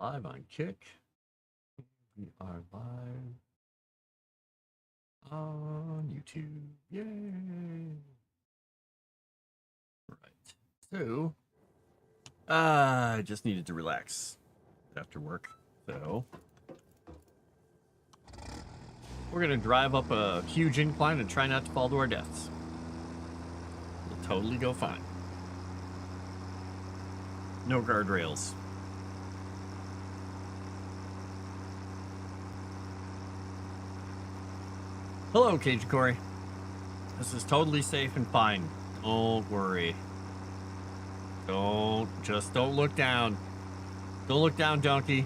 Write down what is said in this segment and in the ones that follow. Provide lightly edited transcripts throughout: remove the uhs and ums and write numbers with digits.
Live on Kick. We are live on YouTube. Yay! Right. So, I just needed to relax after work. So, we're going to drive up a huge incline and try not to fall to our deaths. We'll totally go fine. No guardrails. Hello, Cage Corey. This is totally safe and fine. Don't worry. Don't look down. Don't look down, donkey.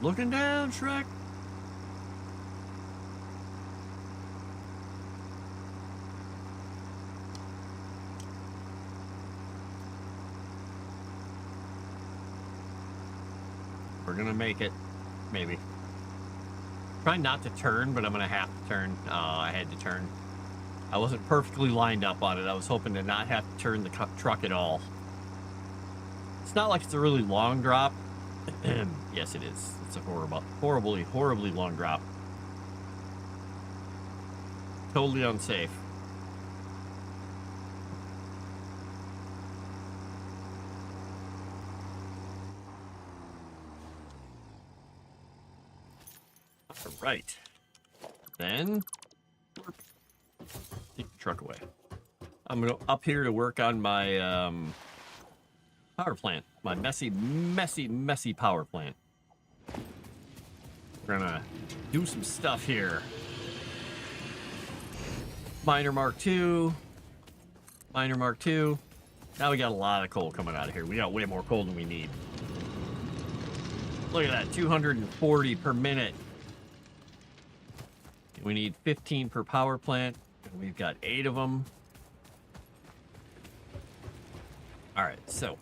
Looking down, Shrek. We're gonna make it, maybe. Trying not to turn, but I'm gonna have to turn. Oh, I had to turn. I wasn't perfectly lined up on it. I was hoping to not have to turn the truck at all. It's not like it's a really long drop. Yes, it is. It's a horribly long drop. Totally unsafe. All right. Then take the truck away. I'm gonna up here to work on my power plant. My messy power plant. We're gonna do some stuff here. Miner Mark II. Miner Mark II. Now we got a lot of coal coming out of here. We got way more coal than we need. Look at that, 240 per minute. We need 15 per power plant. And we've got 8 of them. All right, so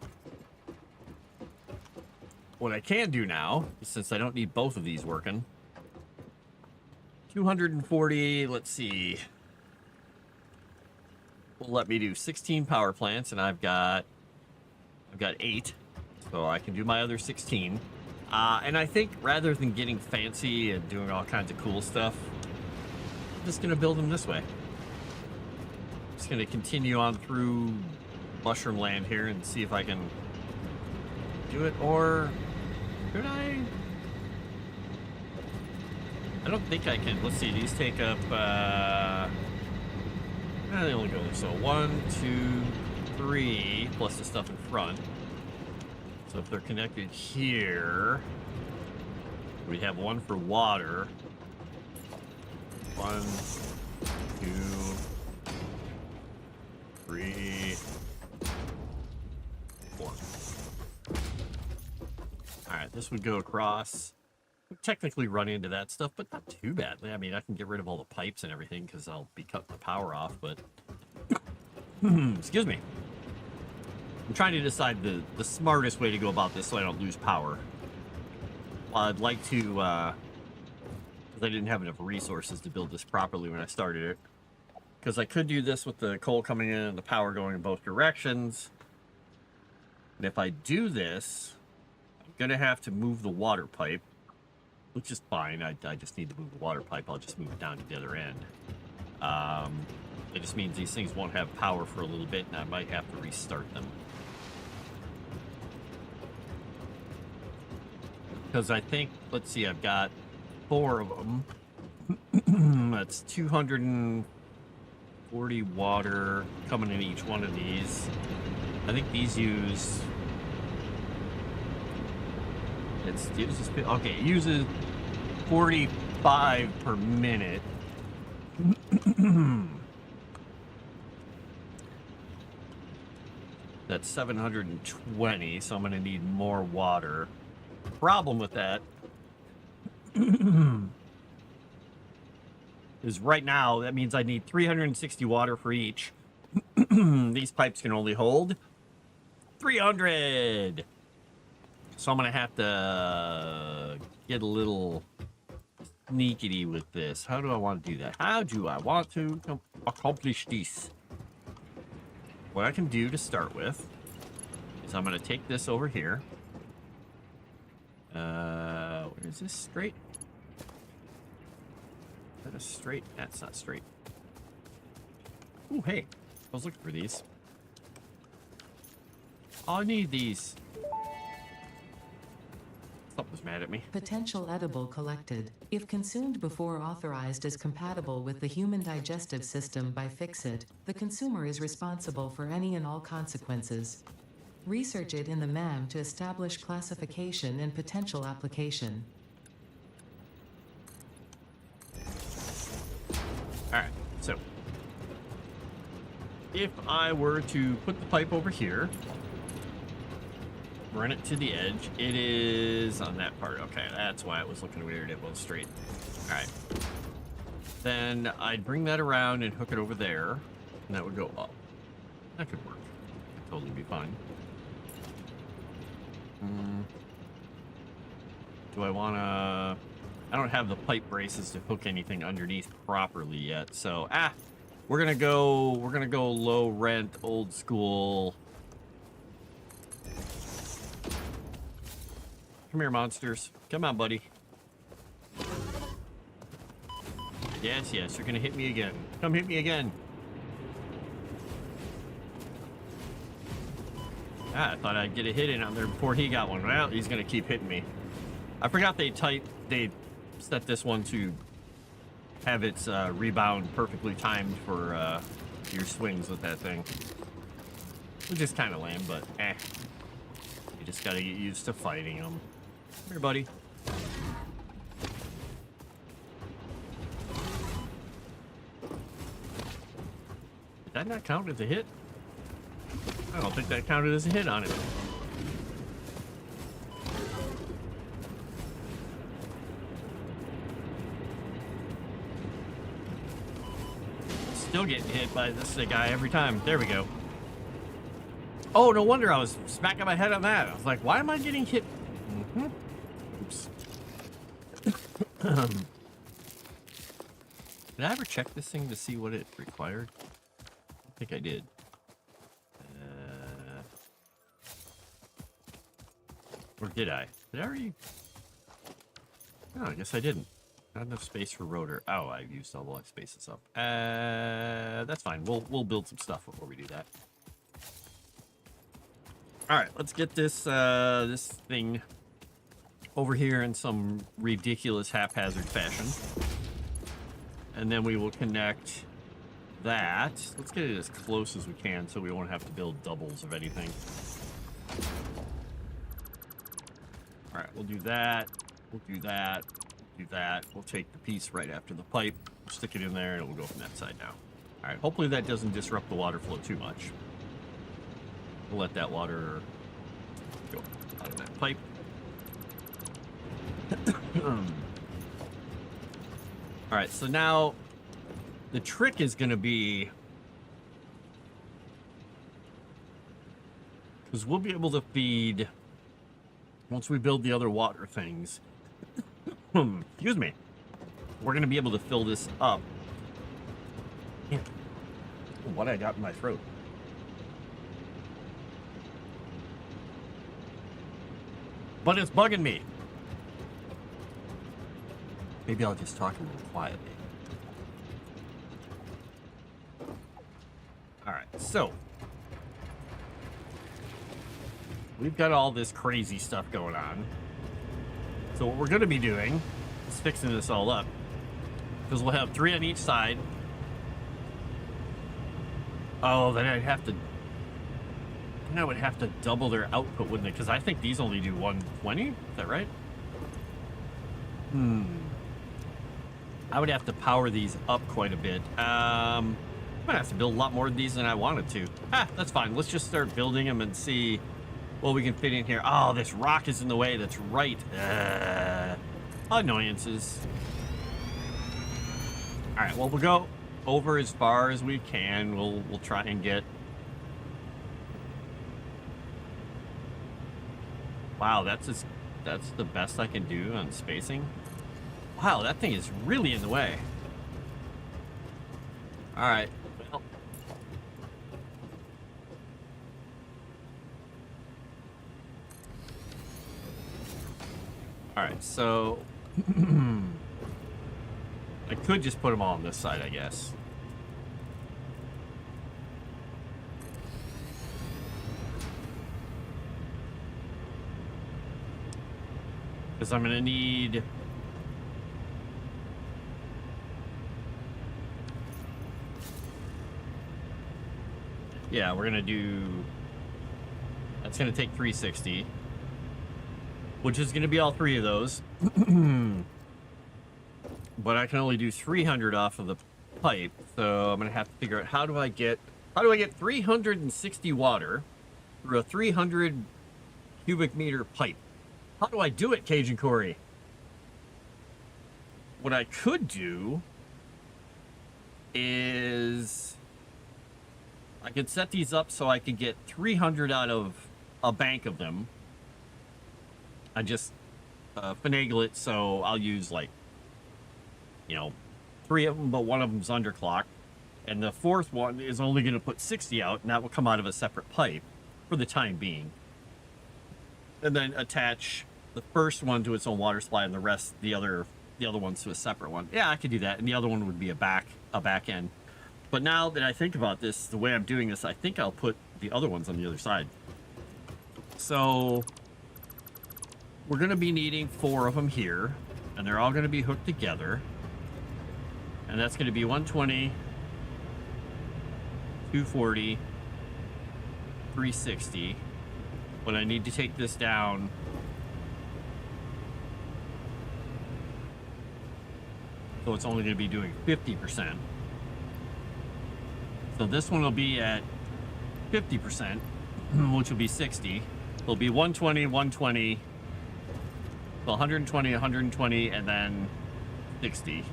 what I can do now, since I don't need both of these working, 240, let's see, will let me do 16 power plants, and I've got 8, so I can do my other 16. And I think rather than getting fancy and doing all kinds of cool stuff, I'm just gonna build them this way. Just gonna continue on through Mushroom Land here and see if I can do it, or could I? I don't think I can. Let's see, these take up, they only go, so 1, 2, 3, plus the stuff in front. So if they're connected here, we have 1 for water. 1, 2, 3, 4. All right, this would go across. Technically run into that stuff, but not too badly. I mean, I can get rid of all the pipes and everything because I'll be cutting the power off, but excuse me. I'm trying to decide the smartest way to go about this so I don't lose power. Well, I'd like to, because I didn't have enough resources to build this properly when I started it. Because I could do this with the coal coming in and the power going in both directions. And if I do this, I'm going to have to move the water pipe, which is fine. I just need to move the water pipe. I'll just move it down to the other end. It just means these things won't have power for a little bit, and I might have to restart them. Because I think, let's see, I've got 4 of them. That's 240 water coming in each one of these. I think these use... It uses 45 per minute. That's 720, so I'm going to need more water. Problem with that is right now that means I need 360 water for each. These pipes can only hold 300. So I'm going to have to get a little sneakity with this. How do I want to do that? How do I want to accomplish this? What I can do to start with is I'm going to take this over here. Where is this? Straight? Is that a straight? That's not straight. Ooh, hey. I was looking for these. Oh, I need these. Something's mad at me. Potential edible collected. If consumed before authorized as compatible with the human digestive system by Fixit, the consumer is responsible for any and all consequences. Research it in the MAM to establish classification and potential application. Alright, so if I were to put the pipe over here, run it to the edge, it is on that part. Okay, that's why it was looking weird. It was straight. Alright. Then I'd bring that around and hook it over there, and that would go up. That could work. That'd totally be fine. Do I want to... I don't have the pipe braces to hook anything underneath properly yet, so we're gonna go low rent, old school. Come here, monsters. Come on, buddy. Yes, yes, you're gonna hit me again. Come hit me again. I thought I'd get a hit in on there before he got one. Well, he's gonna keep hitting me. I forgot they set this one to have its rebound perfectly timed for your swings with that thing. Which is kind of lame, but you just gotta get used to fighting them. Come here, buddy. Did that not count as a hit? I don't think that counted as a hit on it. Still getting hit by this guy every time. There we go. Oh, no wonder I was smacking my head on that. I was like, why am I getting hit? Oops. Did I ever check this thing to see what it required? I think I did. Or did I? Did I already? No, I guess I didn't. Not enough space for rotor. Oh, I used all the spaces up. That's fine. We'll build some stuff before we do that. All right, let's get this this thing over here in some ridiculous haphazard fashion, and then we will connect that. Let's get it as close as we can so we won't have to build doubles of anything. All right, we'll do that. We'll do that. We'll do that. We'll take the piece right after the pipe, stick it in there, and we'll go from that side now. All right, hopefully that doesn't disrupt the water flow too much. We'll let that water go out of that pipe. All right, so now the trick is going to be, because we'll be able to feed, once we build the other water things, excuse me, we're going to be able to fill this up. What I got in my throat. But it's bugging me. Maybe I'll just talk a little quietly. All right, so we've got all this crazy stuff going on. So what we're going to be doing is fixing this all up, because we'll have 3 on each side. Oh, then I'd have to. Then I would have to double their output, wouldn't it? Because I think these only do 120. Is that right? I would have to power these up quite a bit. I'm gonna have to build a lot more of these than I wanted to. That's fine. Let's just start building them and see what we can fit in here. Oh, this rock is in the way. That's right. Annoyances. All right. Well, we'll go over as far as we can. We'll try and get. Wow, that's the best I can do on spacing. Wow, that thing is really in the way. All right. Well, All right, so I could just put them all on this side, I guess. Because I'm going to need... Yeah, we're going to do... That's going to take 360. Which is going to be all three of those. But I can only do 300 off of the pipe. So I'm going to have to figure out how do I get 360 water through a 300 cubic meter pipe. How do I do it, Cajun Corey? What I could do is I could set these up so I could get 300 out of a bank of them. I just finagle it so I'll use like, you know, 3 of them, but one of them's underclocked. And the fourth one is only going to put 60 out, and that will come out of a separate pipe for the time being. And then attach the first one to its own water supply and the rest, the other ones to a separate one. Yeah, I could do that. And the other one would be a back end. But now that I think about this, the way I'm doing this, I think I'll put the other ones on the other side. So we're going to be needing 4 of them here, and they're all going to be hooked together. And that's going to be 120, 240, 360. But I need to take this down. So it's only going to be doing 50%. So this one will be at 50%, which will be 60. It'll be 120, 120, 120, 120, and then 60.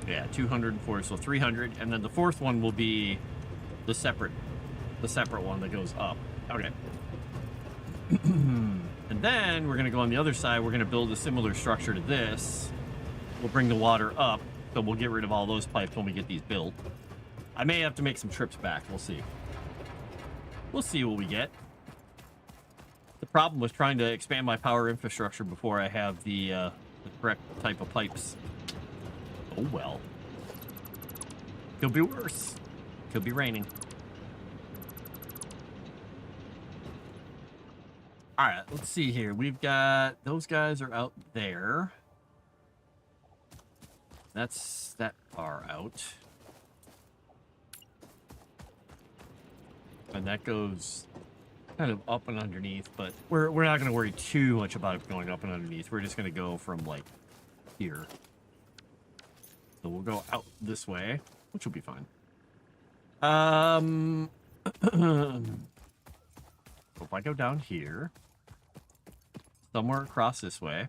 Yeah, 204, so 300. And then the fourth one will be the separate one that goes up. Okay. And then we're going to go on the other side. We're going to build a similar structure to this. We'll bring the water up, so we'll get rid of all those pipes when we get these built. I may have to make some trips back. We'll see. We'll see what we get. The problem was trying to expand my power infrastructure before I have the correct type of pipes. Oh well. Could be worse. Could be raining. All right, let's see here. We've got those guys are out there. That's that far out. And that goes kind of up and underneath, but we're not going to worry too much about it going up and underneath. We're just going to go from like here. So we'll go out this way, which will be fine. If I go down here, somewhere across this way,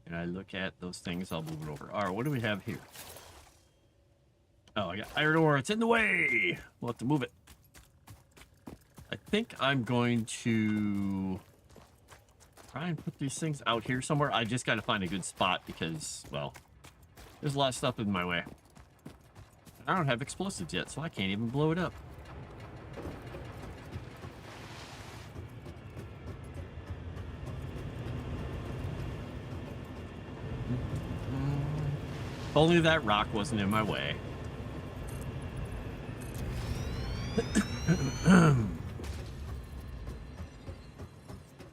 and I look at those things, I'll move it over. All right, what do we have here? Oh, I got iron ore. It's in the way. We'll have to move it. I think I'm going to try and put these things out here somewhere. I just got to find a good spot because, well, there's a lot of stuff in my way. I don't have explosives yet, so I can't even blow it up. If only that rock wasn't in my way.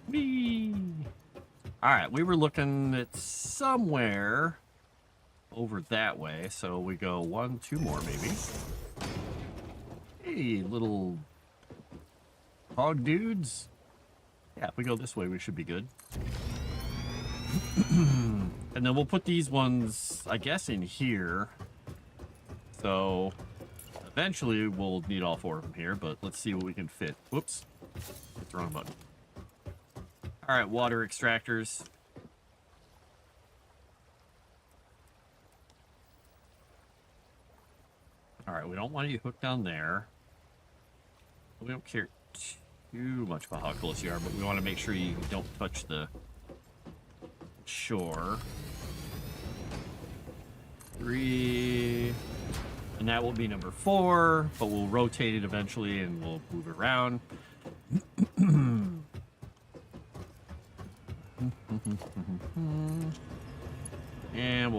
Whee! All right, we were looking at somewhere over that way, so we go 1, 2 more maybe. Hey, little hog dudes. Yeah, if we go this way, we should be good. And then we'll put these ones, I guess, in here. So eventually we'll need all 4 of them here, but let's see what we can fit. Whoops, hit the wrong button. All right, water extractors. All right, we don't want you hooked down there. We don't care too much about how close you are, but we want to make sure you don't touch the shore. 3, and that will be number 4, but we'll rotate it eventually and we'll move it around.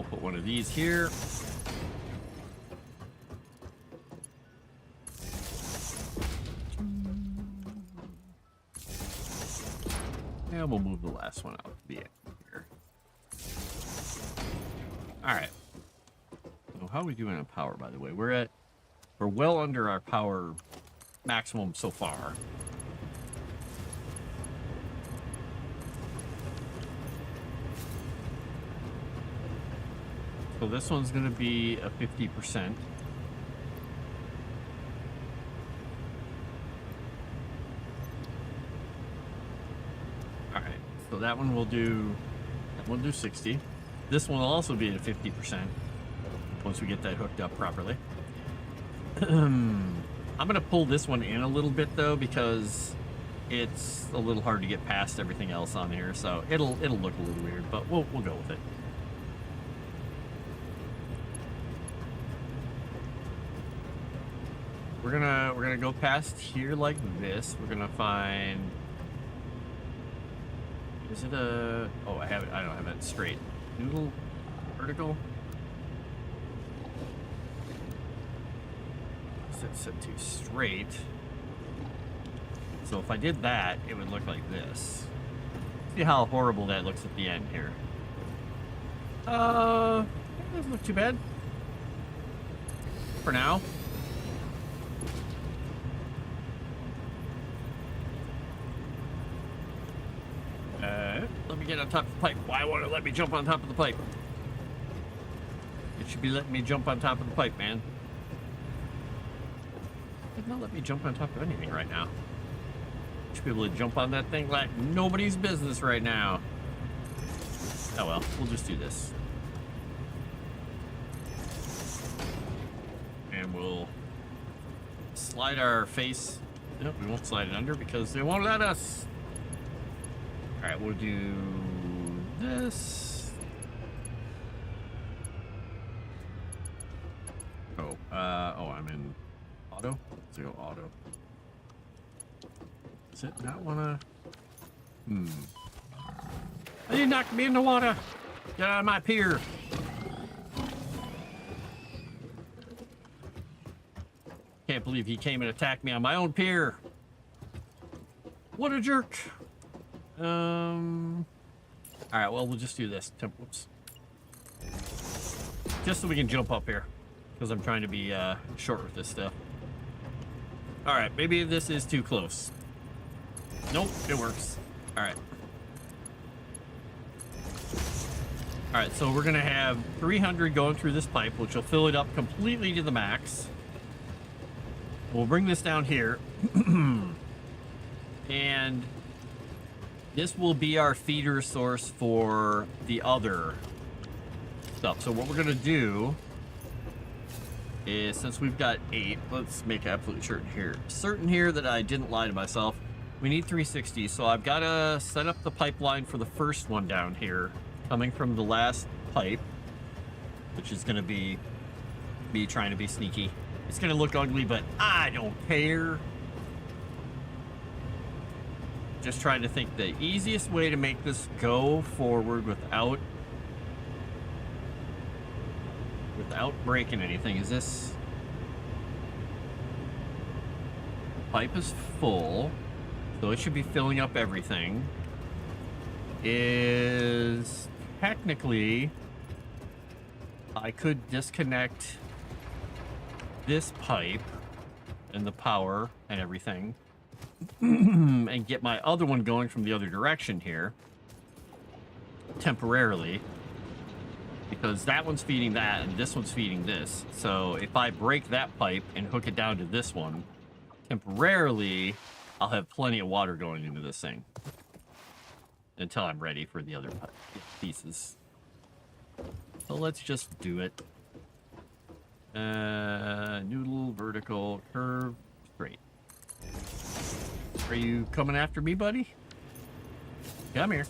put one of these here. And we'll move the last one out to the end here. Alright. So how are we doing on power, by the way? We're well under our power maximum so far. So this one's going to be a 50%. All right, so that one will do 60. This one will also be at 50% once we get that hooked up properly. I'm going to pull this one in a little bit though, because it's a little hard to get past everything else on here, so it'll look a little weird, but we'll go with it. We're gonna go past here like this. We're gonna find. Is it a? Oh, I don't have it straight. Noodle, vertical. Set to straight. So if I did that, it would look like this. See how horrible that looks at the end here. It doesn't look too bad. For now. Let me get on top of the pipe. Why won't it let me jump on top of the pipe? It should be letting me jump on top of the pipe, man. It not let me jump on top of anything right now. Should be able to jump on that thing like nobody's business right now. Oh well, we'll just do this. And we'll slide our face. Nope, we won't slide it under because they won't let us. Alright, we'll do this. Oh, I'm in auto. Let's go auto. Does it not wanna? You knocked me in the water! Get out of my pier! Can't believe he came and attacked me on my own pier! What a jerk! Alright, well, we'll just do this. Whoops. Just so we can jump up here. Because I'm trying to be short with this stuff. Alright, maybe this is too close. Nope, it works. Alright. Alright, so we're going to have 300 going through this pipe, which will fill it up completely to the max. We'll bring this down here. And this will be our feeder source for the other stuff. So what we're going to do is, since we've got 8, let's make absolutely certain here that I didn't lie to myself. We need 360, so I've got to set up the pipeline for the first one down here, coming from the last pipe, which is going to be me trying to be sneaky. It's going to look ugly, but I don't care. Just trying to think the easiest way to make this go forward without breaking anything. Is this pipe is full, so it should be filling up everything. Is technically I could disconnect this pipe and the power and everything and get my other one going from the other direction here temporarily, because that one's feeding that and this one's feeding this. So if I break that pipe and hook it down to this one temporarily, I'll have plenty of water going into this thing until I'm ready for the other pieces. So let's just do it. Noodle, vertical, curve, straight. Are you coming after me, buddy? Come here.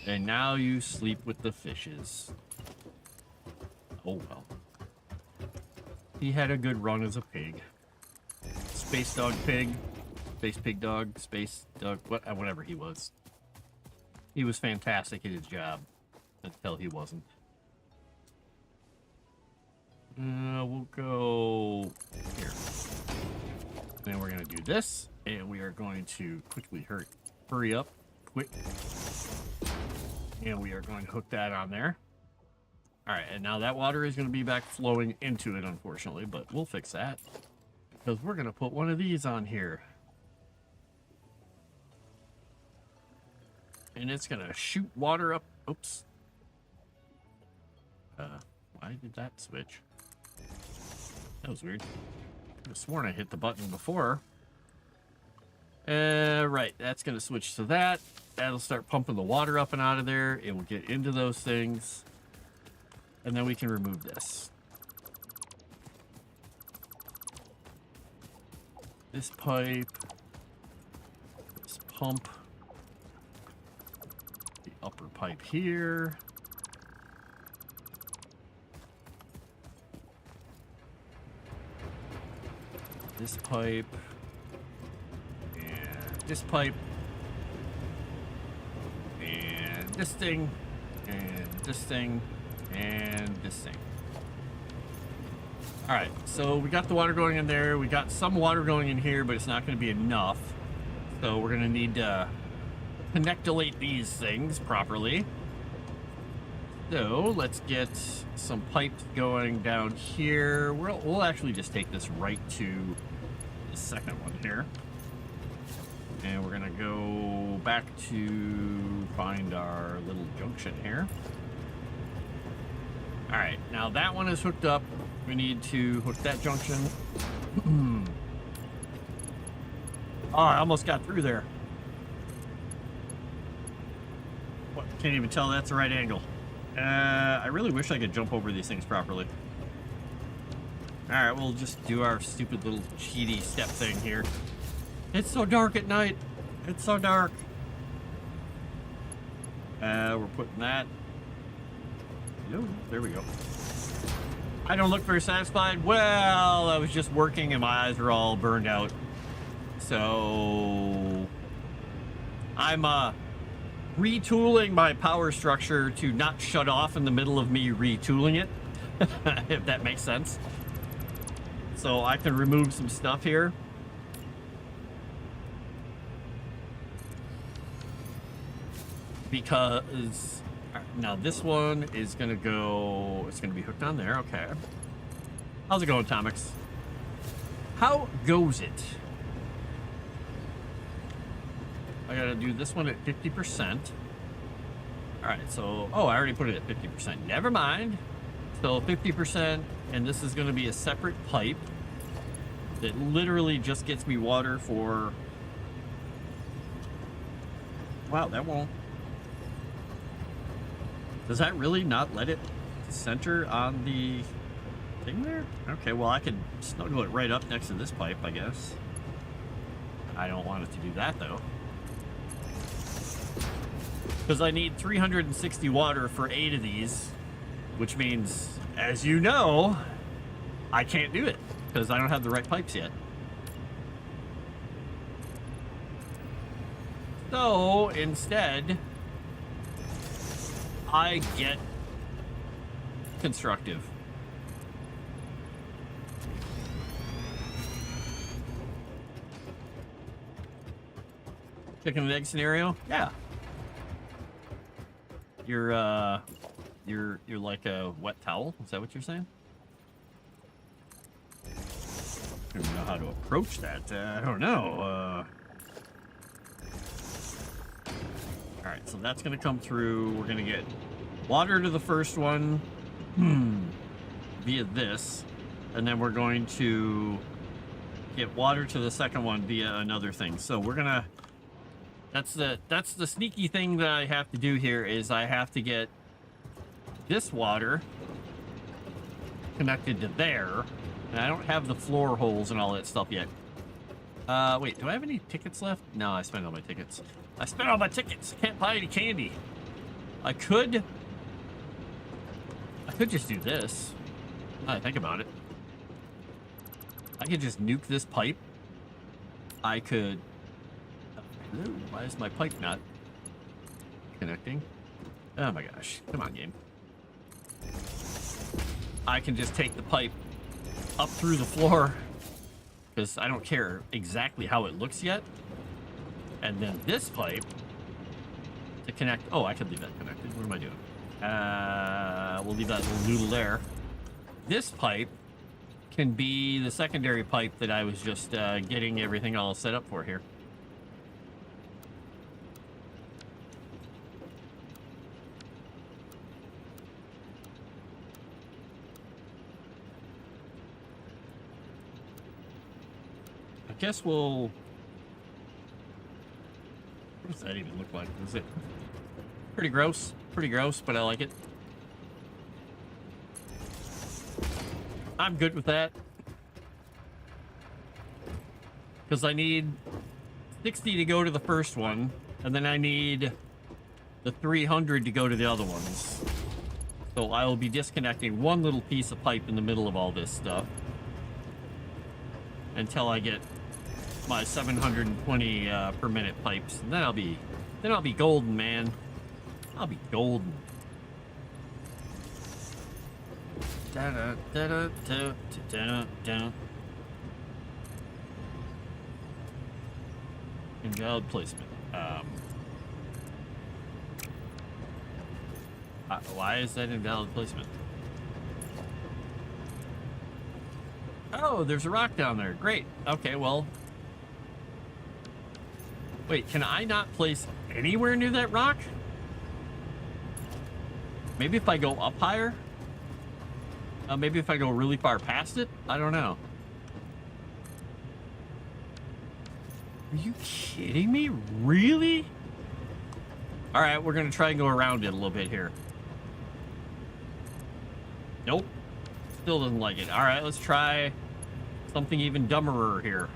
And now you sleep with the fishes. Oh well. He had a good run as a pig. Space dog pig. Space Pig Dog, Space Dog, whatever he was. He was fantastic at his job until he wasn't. We'll go here. Then we're going to do this, and we are going to quickly hurry up, quick. And we are going to hook that on there. All right, and now that water is going to be back flowing into it, unfortunately, but we'll fix that. Because we're going to put one of these on here. And it's going to shoot water up. Oops. Why did that switch? That was weird. I could have sworn I hit the button before. Right, that's going to switch to that. That'll start pumping the water up and out of there. It will get into those things. And then we can remove this. This pipe. This pump. The upper pipe here. This pipe. And this pipe. And this thing. And this thing. And this thing. All right, so we got the water going in there. We got some water going in here, but it's not going to be enough. So we're going to need to connectolate these things properly. So let's get some pipes going down here. We'll actually just take this right to the second one here. And we're going to go back to find our little junction here. All right, now that one is hooked up. We need to hook that junction. Oh, I almost got through there. What? Can't even tell that's the right angle. I really wish I could jump over these things properly. All right, we'll just do our stupid little cheaty step thing here. It's so dark at night. It's so dark. We're putting that. No, there we go. I don't look very satisfied. Well, I was just working and my eyes are all burned out. So I'm retooling my power structure to not shut off in the middle of me retooling it, if that makes sense. So I can remove some stuff here. Because now this one is gonna go, it's gonna be hooked on there. Okay. How's it going, Tomix? How goes it? I gotta do this one at 50%. All right, so, oh, I already put it at 50%. Never mind. So 50%, and this is gonna be a separate pipe that literally just gets me water for, wow, that won't. Does that really not let it center on the thing there? Okay, well, I could snuggle it right up next to this pipe, I guess. I don't want it to do that, though. Because I need 360 water for 8 of these, which means, as you know, I can't do it because I don't have the right pipes yet. So, instead, I get constructive. Chicken and egg scenario? Yeah. You're like a wet towel? Is that what you're saying? I don't know how to approach that. I don't know. All right, so that's going to come through. We're going to get water to the first one via this, and then we're going to get water to the second one via another thing. So we're going to, that's the sneaky thing that I have to do here is I have to get this water connected to there, and I don't have the floor holes and all that stuff yet. Wait, do I have any tickets left? No, I spent all my tickets. I spent all my tickets. Can't buy any candy. I could just do this. Now that I think about it. I could just nuke this pipe. I could Hello? Why is my pipe not connecting? Oh my gosh. Come on, game. I can just take the pipe up through the floor because I don't care exactly how it looks yet. And then this pipe to connect. Oh, I could leave that connected. What am I doing? We'll leave that little noodle there. This pipe can be the secondary pipe that I was just getting everything all set up for here. I guess we'll... What does that even look like? Is it pretty gross? Pretty gross, but I like it. I'm good with that. Because I need 60 to go to the first one, and then I need the 300 to go to the other ones. So I will be disconnecting one little piece of pipe in the middle of all this stuff until I get my 720 per minute pipes, and then I'll be golden, man. I'll be golden. Da, da, da, da, da, da. Invalid placement. Why is that invalid placement? Oh, there's a rock down there. Great. Okay, well. Wait, can I not place anywhere near that rock? Maybe if I go up higher? Maybe if I go really far past it? I don't know. Are you kidding me? Really? All right, we're going to try and go around it a little bit here. Nope. Still doesn't like it. All right, let's try something even dumberer here.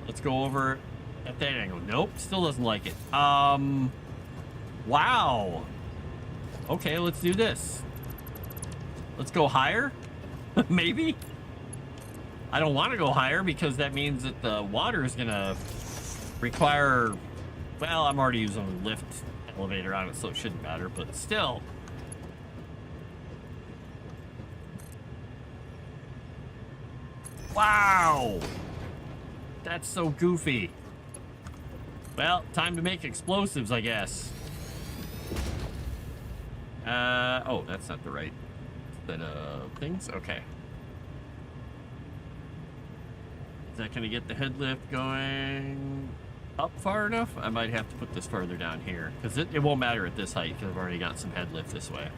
Let's go over at that angle. Nope, still doesn't like it. Wow. Okay, let's do this. Let's go higher? Maybe? I don't want to go higher because that means that the water is going to require... Well, I'm already using a lift elevator on it, so it shouldn't matter, but still. Wow! That's so goofy. Well, time to make explosives, I guess. Oh, that's not the right set of things. Okay. Is that going to get the head lift going up far enough? I might have to put this further down here, because it won't matter at this height, because I've already got some head lift this way.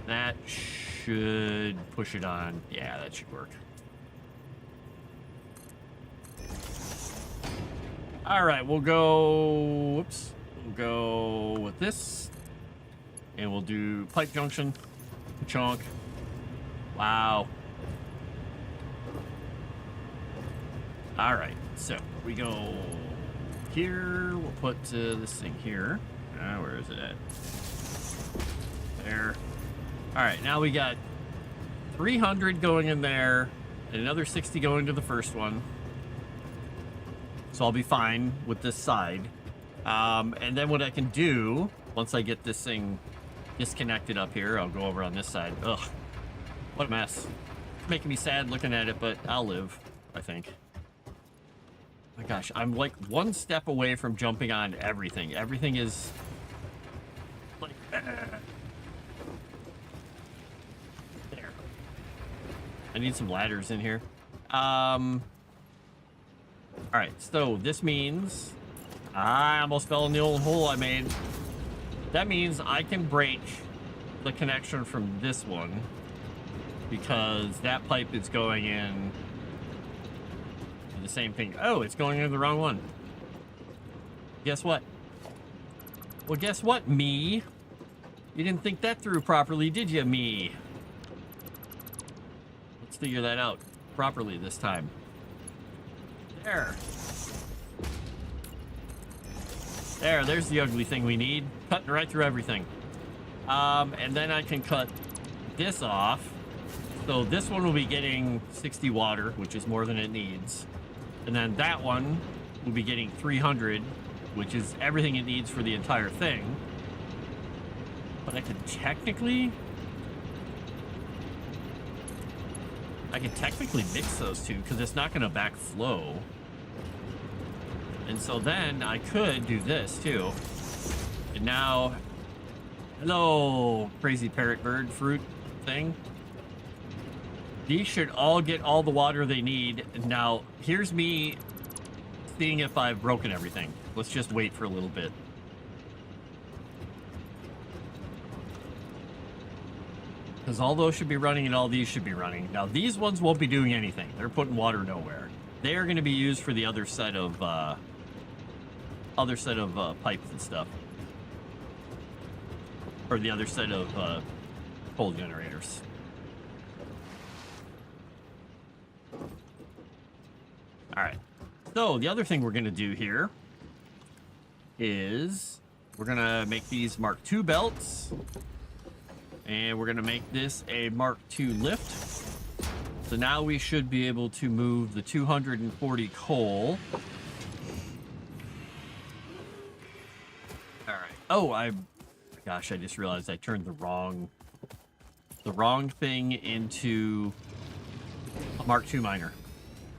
That should push it on. Yeah, that should work. All right, we'll go... Whoops. We'll go with this. And we'll do pipe junction. Chunk. Wow. All right, so we go here. We'll put this thing here. Where is it at? There. All right, now we got 300 going in there and another 60 going to the first one. So I'll be fine with this side. And then what I can do, once I get this thing disconnected up here, I'll go over on this side. Ugh, what a mess. It's making me sad looking at it, but I'll live, I think. My gosh, I'm like one step away from jumping on everything. Everything is like... There. I need some ladders in here. All right, so this means I almost fell in the old hole I made. That means I can break the connection from this one because that pipe is going in the same thing. Oh, it's going into the wrong one. Guess what? Well, guess what, me? You didn't think that through properly, did you, me? Let's figure that out properly this time. There. There's the ugly thing we need. Cutting right through everything. And then I can cut this off. So this one will be getting 60 water, which is more than it needs. And then that one will be getting 300, which is everything it needs for the entire thing. But I could technically mix those two because it's not going to backflow. And so then I could do this too. And now, hello, crazy parrot bird fruit thing. These should all get all the water they need. Now, here's me seeing if I've broken everything. Let's just wait for a little bit. Because all those should be running and all these should be running. Now, these ones won't be doing anything. They're putting water nowhere. They are going to be used for the other set of pipes and stuff. Or the other set of coal generators. All right. So the other thing we're going to do here is we're going to make these Mark II belts. And we're going to make this a Mark II lift. So now we should be able to move the 240 coal. All right. Oh, gosh, I just realized I turned the wrong thing into a Mark II miner.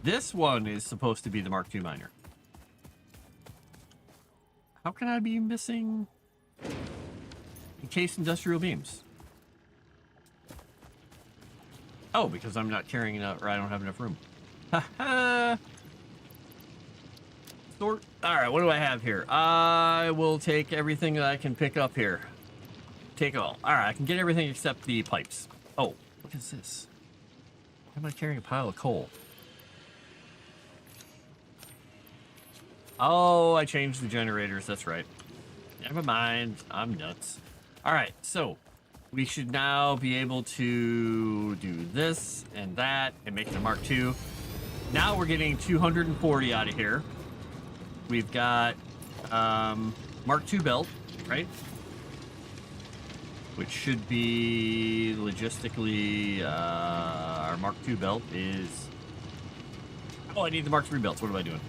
This one is supposed to be the Mark II miner. How can I be missing encased industrial beams? Oh, because I'm not carrying enough, or I don't have enough room. Ha Sort. All right, what do I have here? I will take everything that I can pick up here. Take all. All right, I can get everything except the pipes. Oh, what is this? Why am I carrying a pile of coal? Oh, I changed the generators. That's right. Never mind. I'm nuts. All right, so we should now be able to do this and that and make it a Mark II. Now we're getting 240 out of here. We've got Mark II belt, right? Which should be logistically our Mark II belt is... Oh, I need the Mark III belts. What am I doing?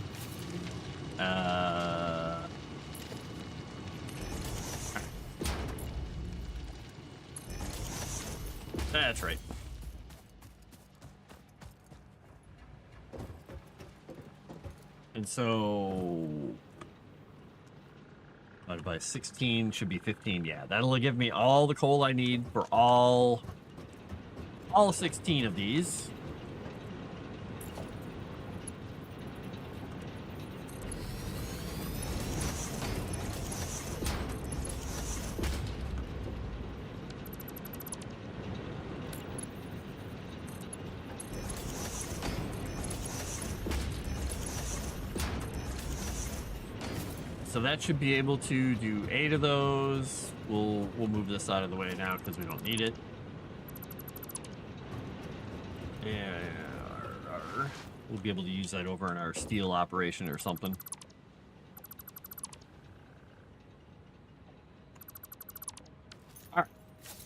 That's right. And so divided by 16 should be 15. Yeah, that'll give me all the coal I need for all 16 of these. So that should be able to do 8 of those. We'll move this out of the way now because we don't need it. And we'll be able to use that over in our steel operation or something. All right.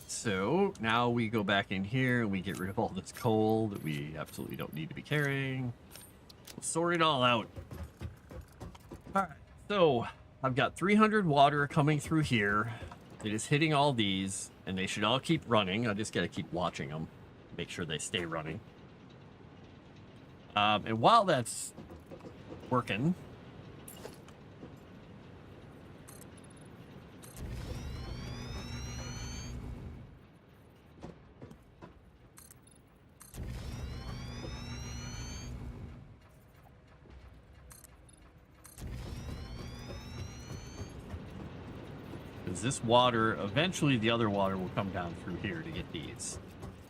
So now we go back in here and we get rid of all this coal that we absolutely don't need to be carrying. We'll sort it all out. All right. So I've got 300 water coming through here. It is hitting all these, and they should all keep running. I just got to keep watching them, make sure they stay running. And while that's working, because this water, eventually the other water will come down through here to get these.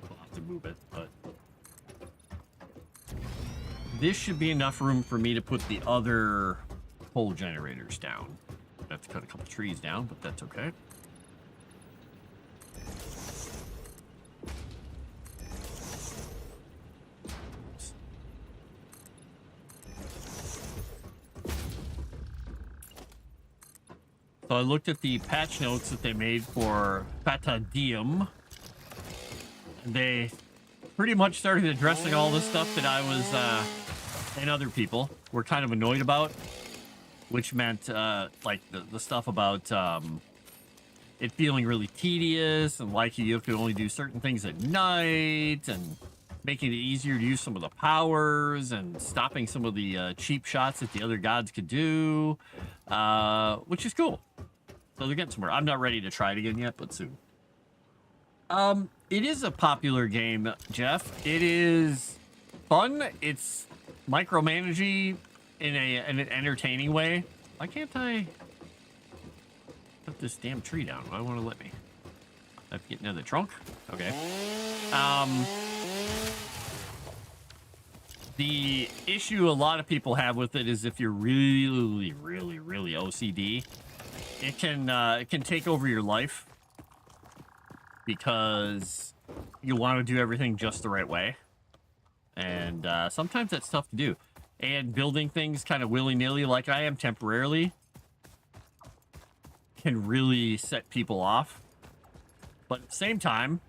We'll have to move it, but this should be enough room for me to put the other coal generators down. I have to cut a couple trees down, but that's okay. So I looked at the patch notes that they made for Patadium. They pretty much started addressing all the stuff that I was, and other people. were kind of annoyed about, which meant like the stuff about it feeling really tedious and like you could only do certain things at night and making it easier to use some of the powers and stopping some of the cheap shots that the other gods could do, which is cool. So they're getting somewhere. I'm not ready to try it again yet, but soon. It is a popular game, Jeff. It is fun. It's micromanaging in an entertaining way. Why can't I put this damn tree down? Why won't it let me? I have to get into the trunk? Okay. The issue a lot of people have with it is if you're really, really, really OCD, it can take over your life because you want to do everything just the right way. And sometimes that's tough to do. And building things kind of willy-nilly like I am temporarily can really set people off. But at the same time,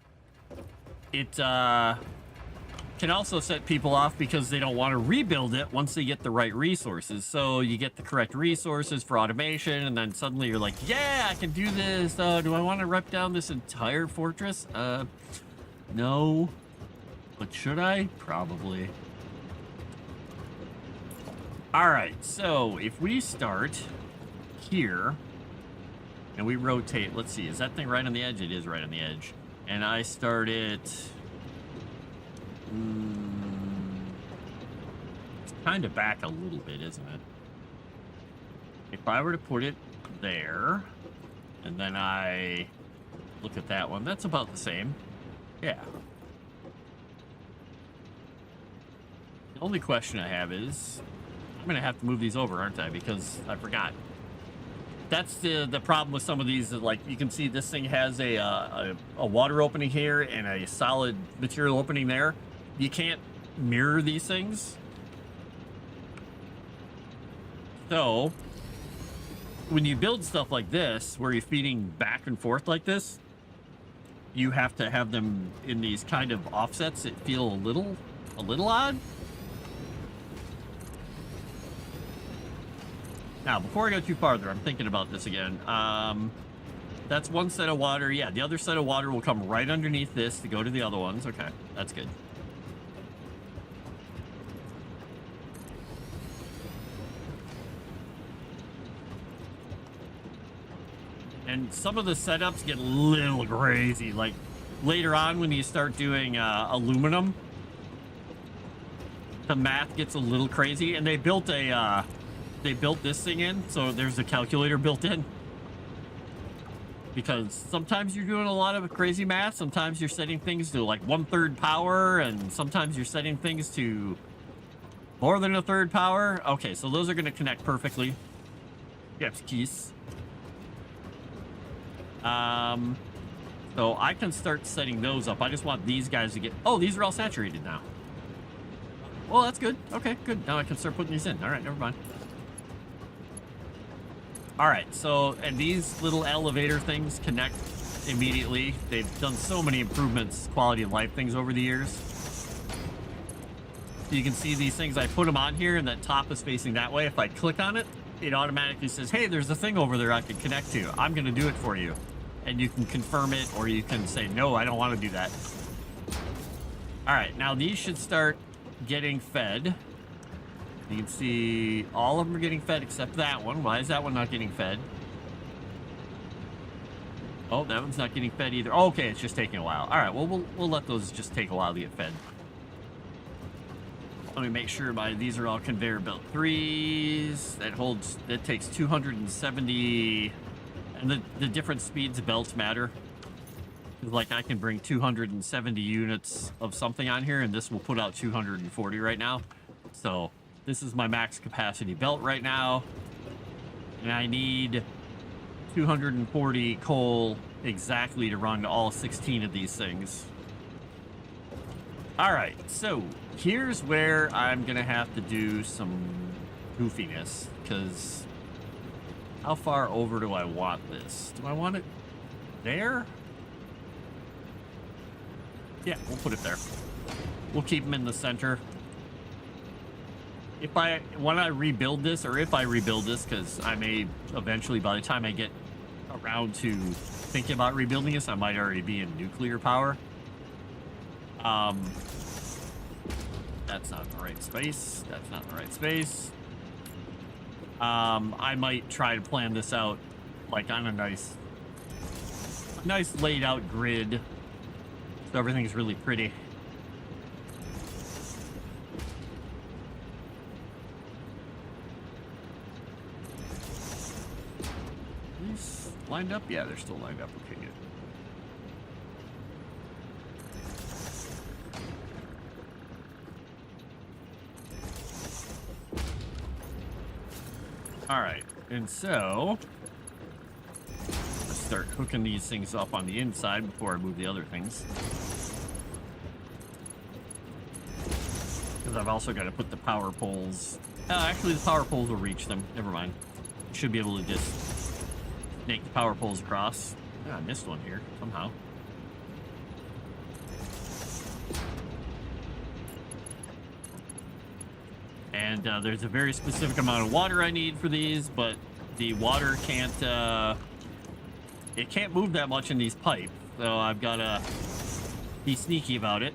it can also set people off because they don't want to rebuild it once they get the right resources. So you get the correct resources for automation, and then suddenly you're like, yeah, I can do this. Do I want to rip down this entire fortress? No. But should I? Probably. All right, so if we start here and we rotate, let's see, is that thing right on the edge? It is right on the edge. And I start it, it's kind of back a little bit, isn't it? If I were to put it there, and then I look at that one, that's about the same. Yeah. The only question I have is, I'm going to have to move these over, aren't I? Because I forgot. That's the problem with some of these. Like, you can see this thing has a water opening here and a solid material opening there. You can't mirror these things. So, when you build stuff like this, where you're feeding back and forth like this, you have to have them in these kind of offsets that feel a little odd. Now, before I go too farther, I'm thinking about this again. That's one set of water. Yeah, the other set of water will come right underneath this to go to the other ones. Okay, that's good. And some of the setups get a little crazy. Like, later on when you start doing aluminum, the math gets a little crazy. And they built this thing in, so there's a calculator built in. Because sometimes you're doing a lot of crazy math, sometimes you're setting things to like 1/3 power, and sometimes you're setting things to more than 1/3 power. Okay, so those are going to connect perfectly. Yes, keys. So I can start setting those up. I just want these guys to get... Oh, these are all saturated now. Well, that's good. Okay, good. Now I can start putting these in. All right, never mind. All right, so, and these little elevator things connect immediately. They've done so many improvements, quality of life things over the years. So you can see these things, I put them on here and that top is facing that way. If I click on it, it automatically says, hey, there's a thing over there I can connect to. I'm gonna do it for you. And you can confirm it, or you can say, no, I don't wanna do that. All right, now these should start getting fed. You can see all of them are getting fed except that one. Why is that one not getting fed? Oh, that one's not getting fed either. Okay, it's just taking a while. All right, well, we'll let those just take a while to get fed. Let me make sure these are all conveyor belt 3s. That takes 270, and the different speeds of belts matter. Like, I can bring 270 units of something on here, and this will put out 240 right now. So this is my max capacity belt right now, and I need 240 coal exactly to run all 16 of these things. All right, so here's where I'm gonna have to do some goofiness, because how far over do I want this? Do I want it there? Yeah, we'll put it there. We'll keep them in the center. when I rebuild this, or if I rebuild this, because I may eventually, by the time I get around to thinking about rebuilding this, I might already be in nuclear power. That's not the right space. That's not the right space. I might try to plan this out like on a nice laid out grid, so everything's really pretty. These lined up? Yeah, they're still lined up. Okay, good. All right, and so let's start hooking these things up on the inside before I move the other things. Because I've also got to put the power poles. Actually, the power poles will reach them. Never mind. Should be able to just snake the power poles across. I missed one here somehow. And there's a very specific amount of water I need for these, but the water can't, it can't move that much in these pipes. So I've got to be sneaky about it.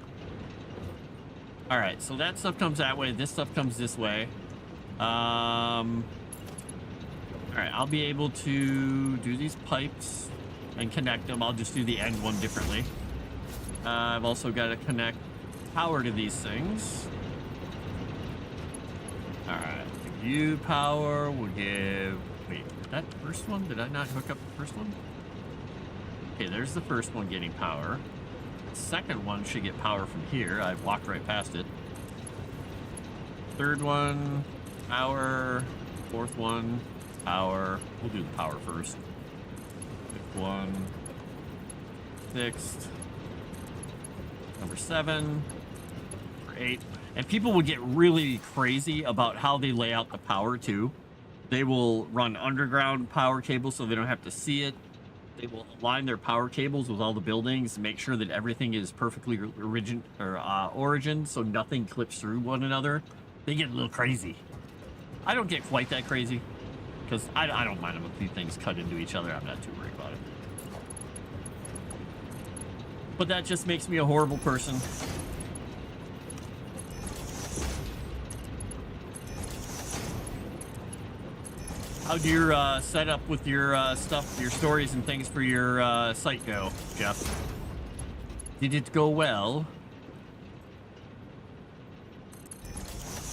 All right, so that stuff comes that way. This stuff comes this way. All right, I'll be able to do these pipes and connect them. I'll just do the end one differently. I've also got to connect power to these things. All right, give you power. We'll give... Wait, that first one? Did I not hook up the first one? Okay, there's the first one getting power. The second one should get power from here. I've walked right past it. Third one, power. Fourth one, power. We'll do the power first. Fifth one. Sixth. Number 7. Number 8. And people would get really crazy about how they lay out the power, too. They will run underground power cables so they don't have to see it. They will align their power cables with all the buildings and make sure that everything is perfectly origin, so nothing clips through one another. They get a little crazy. I don't get quite that crazy, because I don't mind if a few things cut into each other. I'm not too worried about it. But that just makes me a horrible person. How'd your setup with your stuff, your stories and things for your site go, Jeff? Did it go well?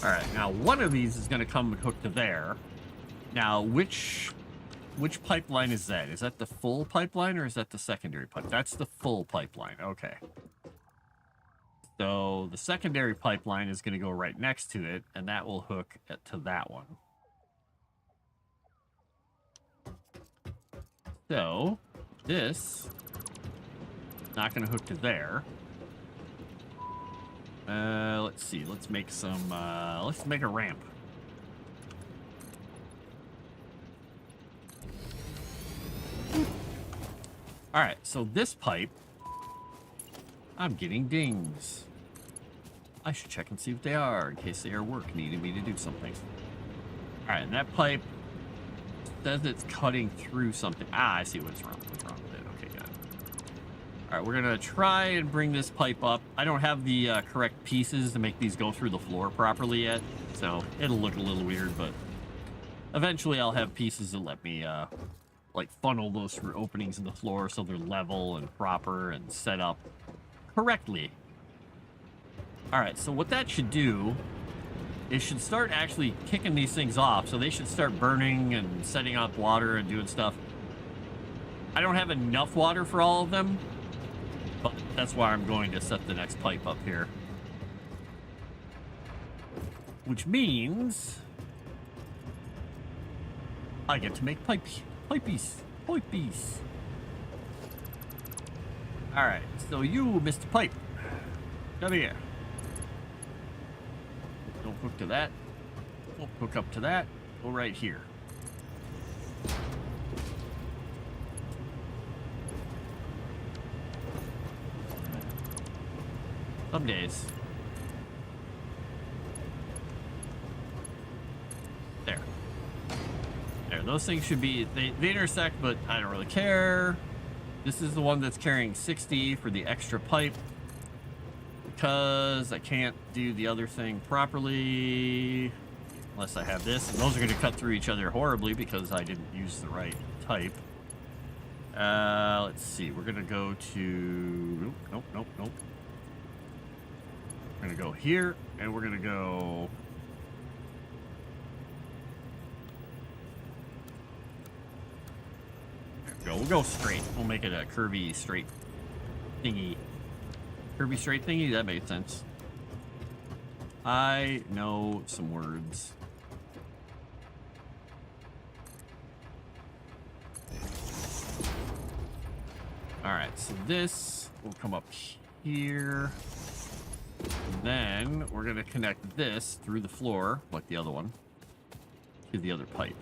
All right, now one of these is going to come and hook to there. Now, which pipeline is that? Is that the full pipeline or is that the secondary pipe? That's the full pipeline. Okay. So the secondary pipeline is going to go right next to it, and that will hook to that one. So, this not going to hook to there. Let's see. Let's make some, let's make a ramp. All right, so this pipe, I'm getting dings. I should check and see what they are in case they are work needing me to do something. All right, and that pipe says it's cutting through something. Ah, I see what's wrong. What's wrong with it? Okay, got it. All right, we're gonna try and bring this pipe up. I don't have the correct pieces to make these go through the floor properly yet, so it'll look a little weird, but eventually I'll have pieces that let me like funnel those through openings in the floor so they're level and proper and set up correctly. All right, so what that should do, it should start actually kicking these things off, so they should start burning and setting out water and doing stuff. I don't have enough water for all of them, but that's why I'm going to set the next pipe up here. Which means I get to make pipies. All right, so you, Mr. Pipe, come here. Don't hook to that. Don't hook up to that. Go right here. Some days. there. Those things should be, they intersect, but I don't really care. This is the one that's carrying 60 for the extra pipe, because I can't do the other thing properly unless I have this. And those are going to cut through each other horribly because I didn't use the right type. Let's see. We're going to go to... Nope. We're going to go here, and we're going to go... We'll go straight. We'll make it a curvy straight thingy. Curvy straight thingy? That made sense. I know some words. Alright, so this will come up here. And then we're going to connect this through the floor, like the other one, to the other pipe.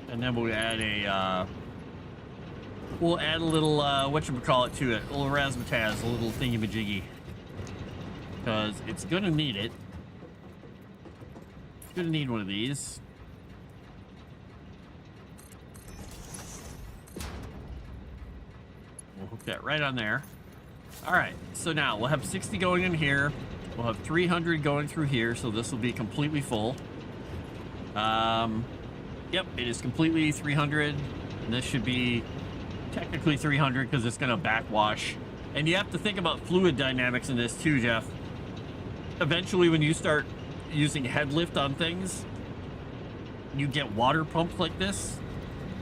And then we'll add a... We'll add a little, whatchamacallit to it. A little razzmatazz, a little thingy-majiggy. Because it's gonna need it. It's gonna need one of these. We'll hook that right on there. Alright, so now we'll have 60 going in here. We'll have 300 going through here, so this will be completely full. Yep, it is completely 300. And this should be... technically 300 because it's going to backwash. And you have to think about fluid dynamics in this too, Jeff. Eventually, when you start using head lift on things, you get water pumps like this.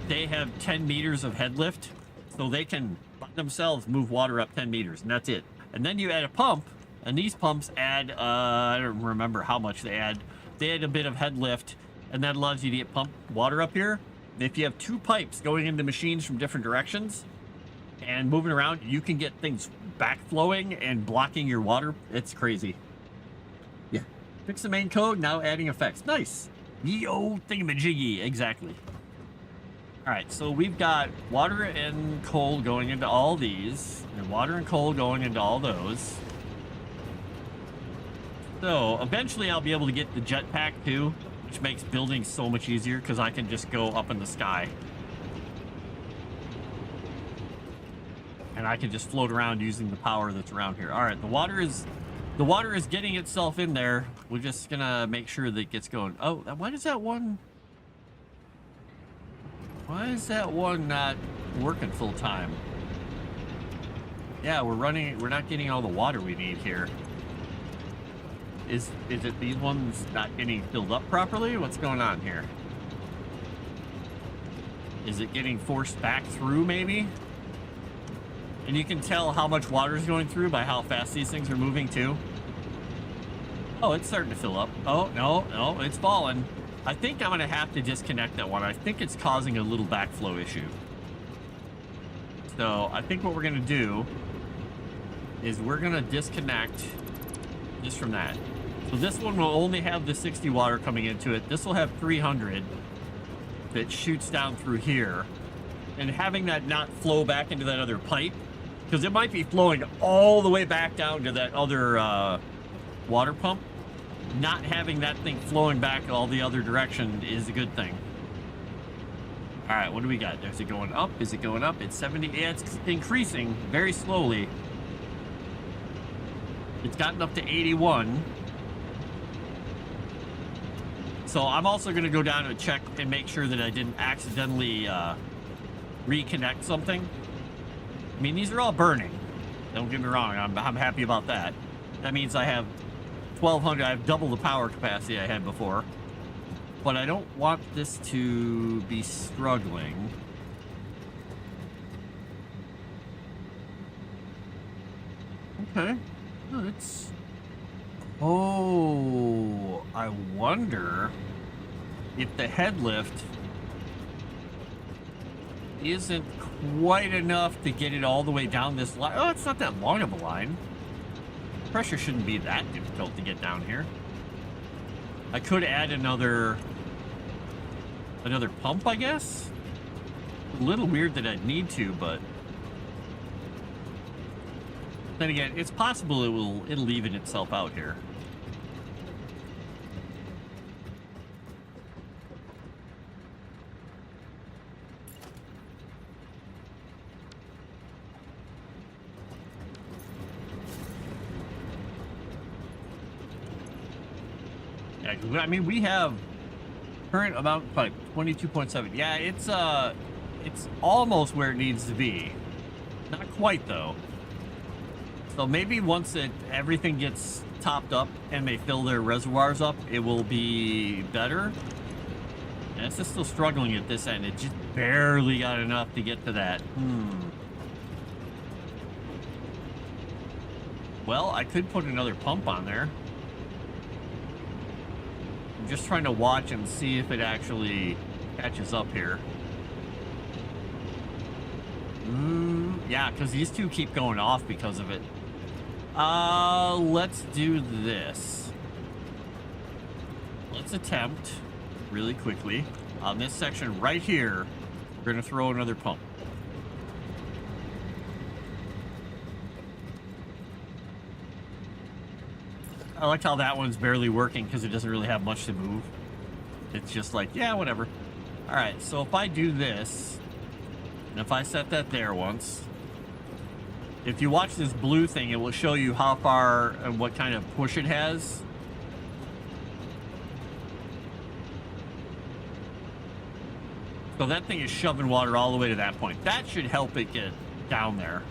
They have 10 meters of head lift, so they can themselves move water up 10 meters, and that's it. And then you add a pump, and these pumps add, I don't remember how much they add. They add a bit of head lift, and that allows you to get pump water up here. If you have two pipes going into machines from different directions and moving around, you can get things backflowing and blocking your water. It's crazy. Yeah. Fix the main code, now adding effects. Nice. Yo thingamajiggy. Exactly. All right, so we've got water and coal going into all these, and water and coal going into all those. So eventually I'll be able to get the jetpack too, which makes building so much easier because I can just go up in the sky. And I can just float around using the power that's around here. All right, the water is getting itself in there. We're just gonna make sure that it gets going. Oh, why is that one not working full time? Yeah, we're not getting all the water we need here. Is it these ones not getting filled up properly? What's going on here? Is it getting forced back through maybe? And you can tell how much water is going through by how fast these things are moving too. Oh, it's starting to fill up. Oh, no, it's falling. I think I'm gonna have to disconnect that one. I think it's causing a little backflow issue. So I think what we're gonna do is we're gonna disconnect just from that. So this one will only have the 60 water coming into it. This will have 300 that shoots down through here. And having that not flow back into that other pipe, because it might be flowing all the way back down to that other water pump. Not having that thing flowing back all the other direction is a good thing. All right, what do we got? Is it going up? Is it going up? It's 70. Yeah, it's increasing very slowly. It's gotten up to 81. So I'm also going to go down and check and make sure that I didn't accidentally reconnect something. I mean, these are all burning. Don't get me wrong. I'm happy about that. That means I have 1,200. I have double the power capacity I had before. But I don't want this to be struggling. Okay. Oh, I wonder if the head lift isn't quite enough to get it all the way down this line. Oh, it's not that long of a line. Pressure shouldn't be that difficult to get down here. I could add another pump, I guess. A little weird that I'd need to, but then again, it's possible it'll even itself out here. Yeah, 'cause I mean, we have current amount of pipe 22.7. Yeah, it's almost where it needs to be. Not quite though. So maybe once everything gets topped up and they fill their reservoirs up, it will be better. And it's just still struggling at this end. It just barely got enough to get to that. Well, I could put another pump on there. I'm just trying to watch and see if it actually catches up here. Yeah, because these two keep going off because of it. Let's do this. Let's attempt really quickly on this section right here. We're going to throw another pump. I like how that one's barely working because it doesn't really have much to move. It's just like, yeah, whatever. All right, so if I do this, and if I set that there once, if you watch this blue thing, it will show you how far and what kind of push it has. So that thing is shoving water all the way to that point. That should help it get down there.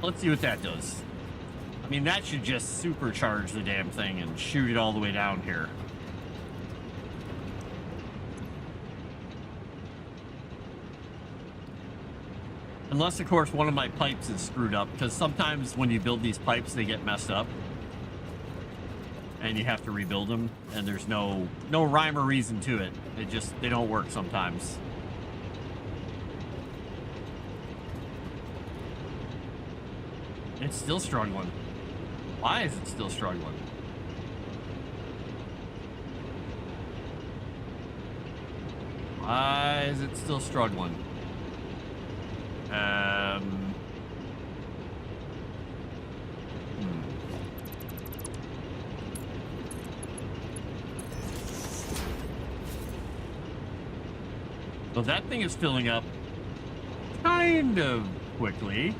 Let's see what that does. I mean, that should just supercharge the damn thing and shoot it all the way down here. Unless, of course, one of my pipes is screwed up, because sometimes when you build these pipes, they get messed up. And you have to rebuild them, and there's no rhyme or reason to it. They don't work sometimes. It's still struggling. Why is it still struggling? Why is it still struggling? So that thing is filling up kind of quickly.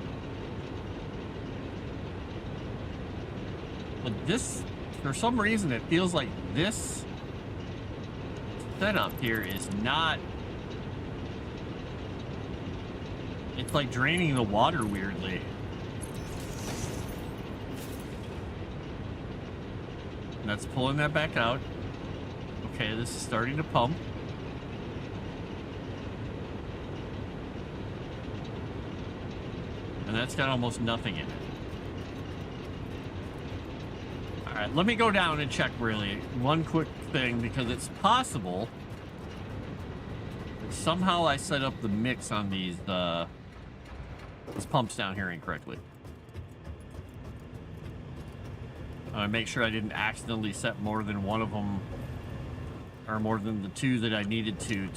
But this, for some reason, it feels like this setup here is not... It's like draining the water weirdly. That's pulling that back out. Okay, this is starting to pump. And that's got almost nothing in it. Alright, let me go down and check really one quick thing, because it's possible that somehow I set up the mix on these pumps down here incorrectly. I make sure I didn't accidentally set more than one of them, or more than the two that I needed to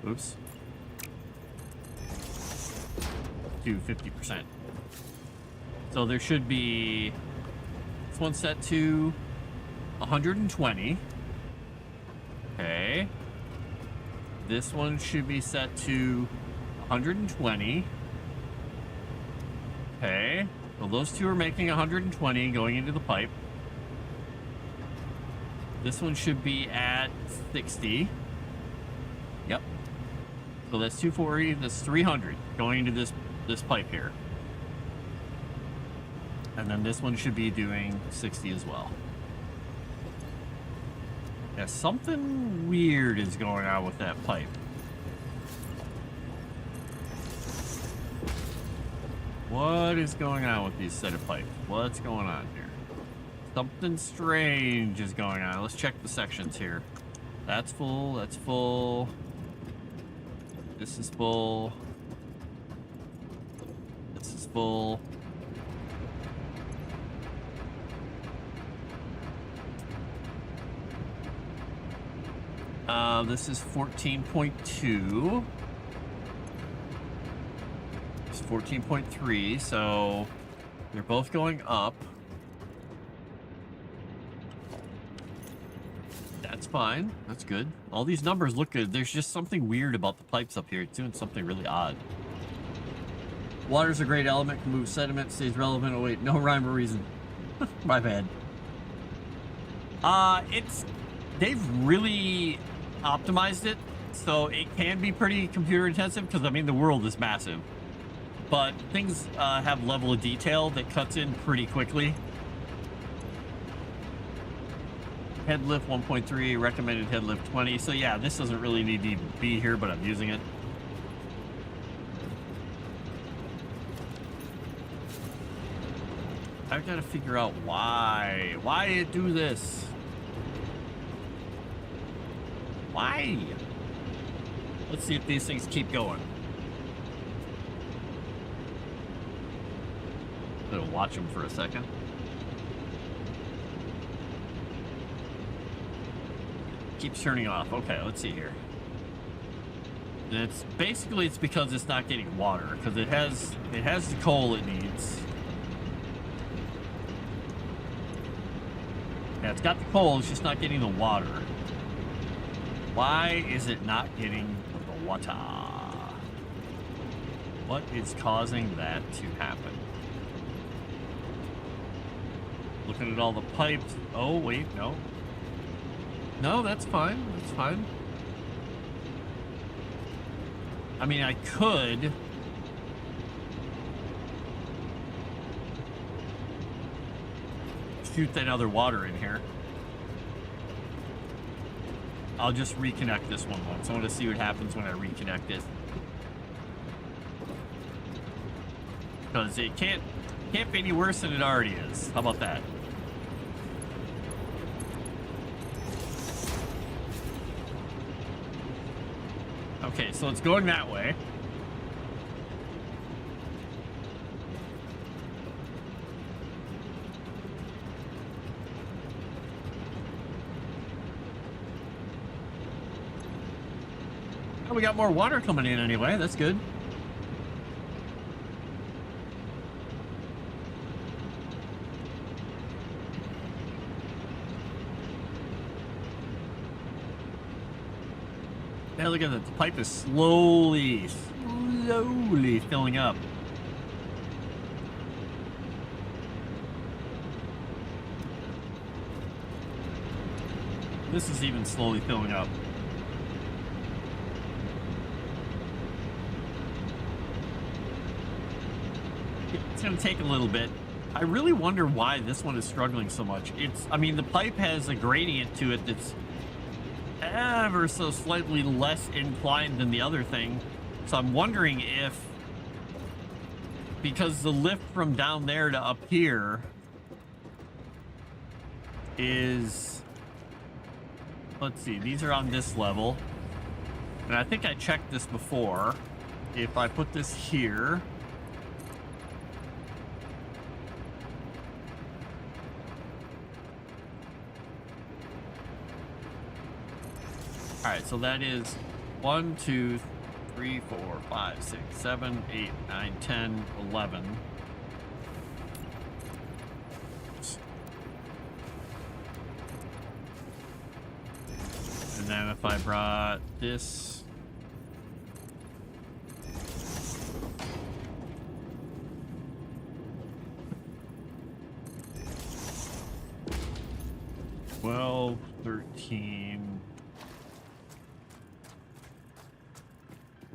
oops, to 50%. So there should be this one set to 120. Okay. This one should be set to 120. Okay. So those two are making 120 going into the pipe. This one should be at 60. Yep. So that's 240, that's 300 going into this pipe here. And then this one should be doing 60 as well. Yeah, something weird is going on with that pipe. What is going on with these set of pipes? What's going on here? Something strange is going on. Let's check the sections here. That's full, that's full. This is full. This is full. This is 14.2. It's 14.3, so they're both going up. That's fine. That's good. All these numbers look good. There's just something weird about the pipes up here. It's doing something really odd. Water's a great element, can move sediment, stays relevant. Oh wait, no rhyme or reason. My bad. They've really optimized it, so it can be pretty computer intensive because I mean the world is massive, but things have level of detail that cuts in pretty quickly. Head lift 1.3, recommended head lift 20. So yeah, this doesn't really need to even be here, but I'm using it. I've got to figure out why it do this. Why? Let's see if these things keep going. I'm gonna watch them for a second. Keeps turning off. Okay, let's see here. And it's basically because it's not getting water because it has the coal it needs. Yeah, it's got the coal, it's just not getting the water. Why is it not getting the water? What is causing that to happen? Looking at all the pipes. Oh, wait, no. No, that's fine. That's fine. I mean, I could... shoot that other water in here. I'll just reconnect this one once. I want to see what happens when I reconnect it. Because it can't be any worse than it already is. How about that? Okay, so it's going that way. Oh, we got more water coming in anyway. That's good. Now look at that. The pipe is slowly filling up. This is even slowly filling up. It's going to take a little bit. I really wonder why this one is struggling so much. I mean, the pipe has a gradient to it that's ever so slightly less inclined than the other thing. So I'm wondering if, because the lift from down there to up here is, let's see, these are on this level. And I think I checked this before. If I put this here, all right, so that is 1, 2, 3, 4, 5, 6, 7, 8, 9, 10, 11. And then if I brought this, $12, $13.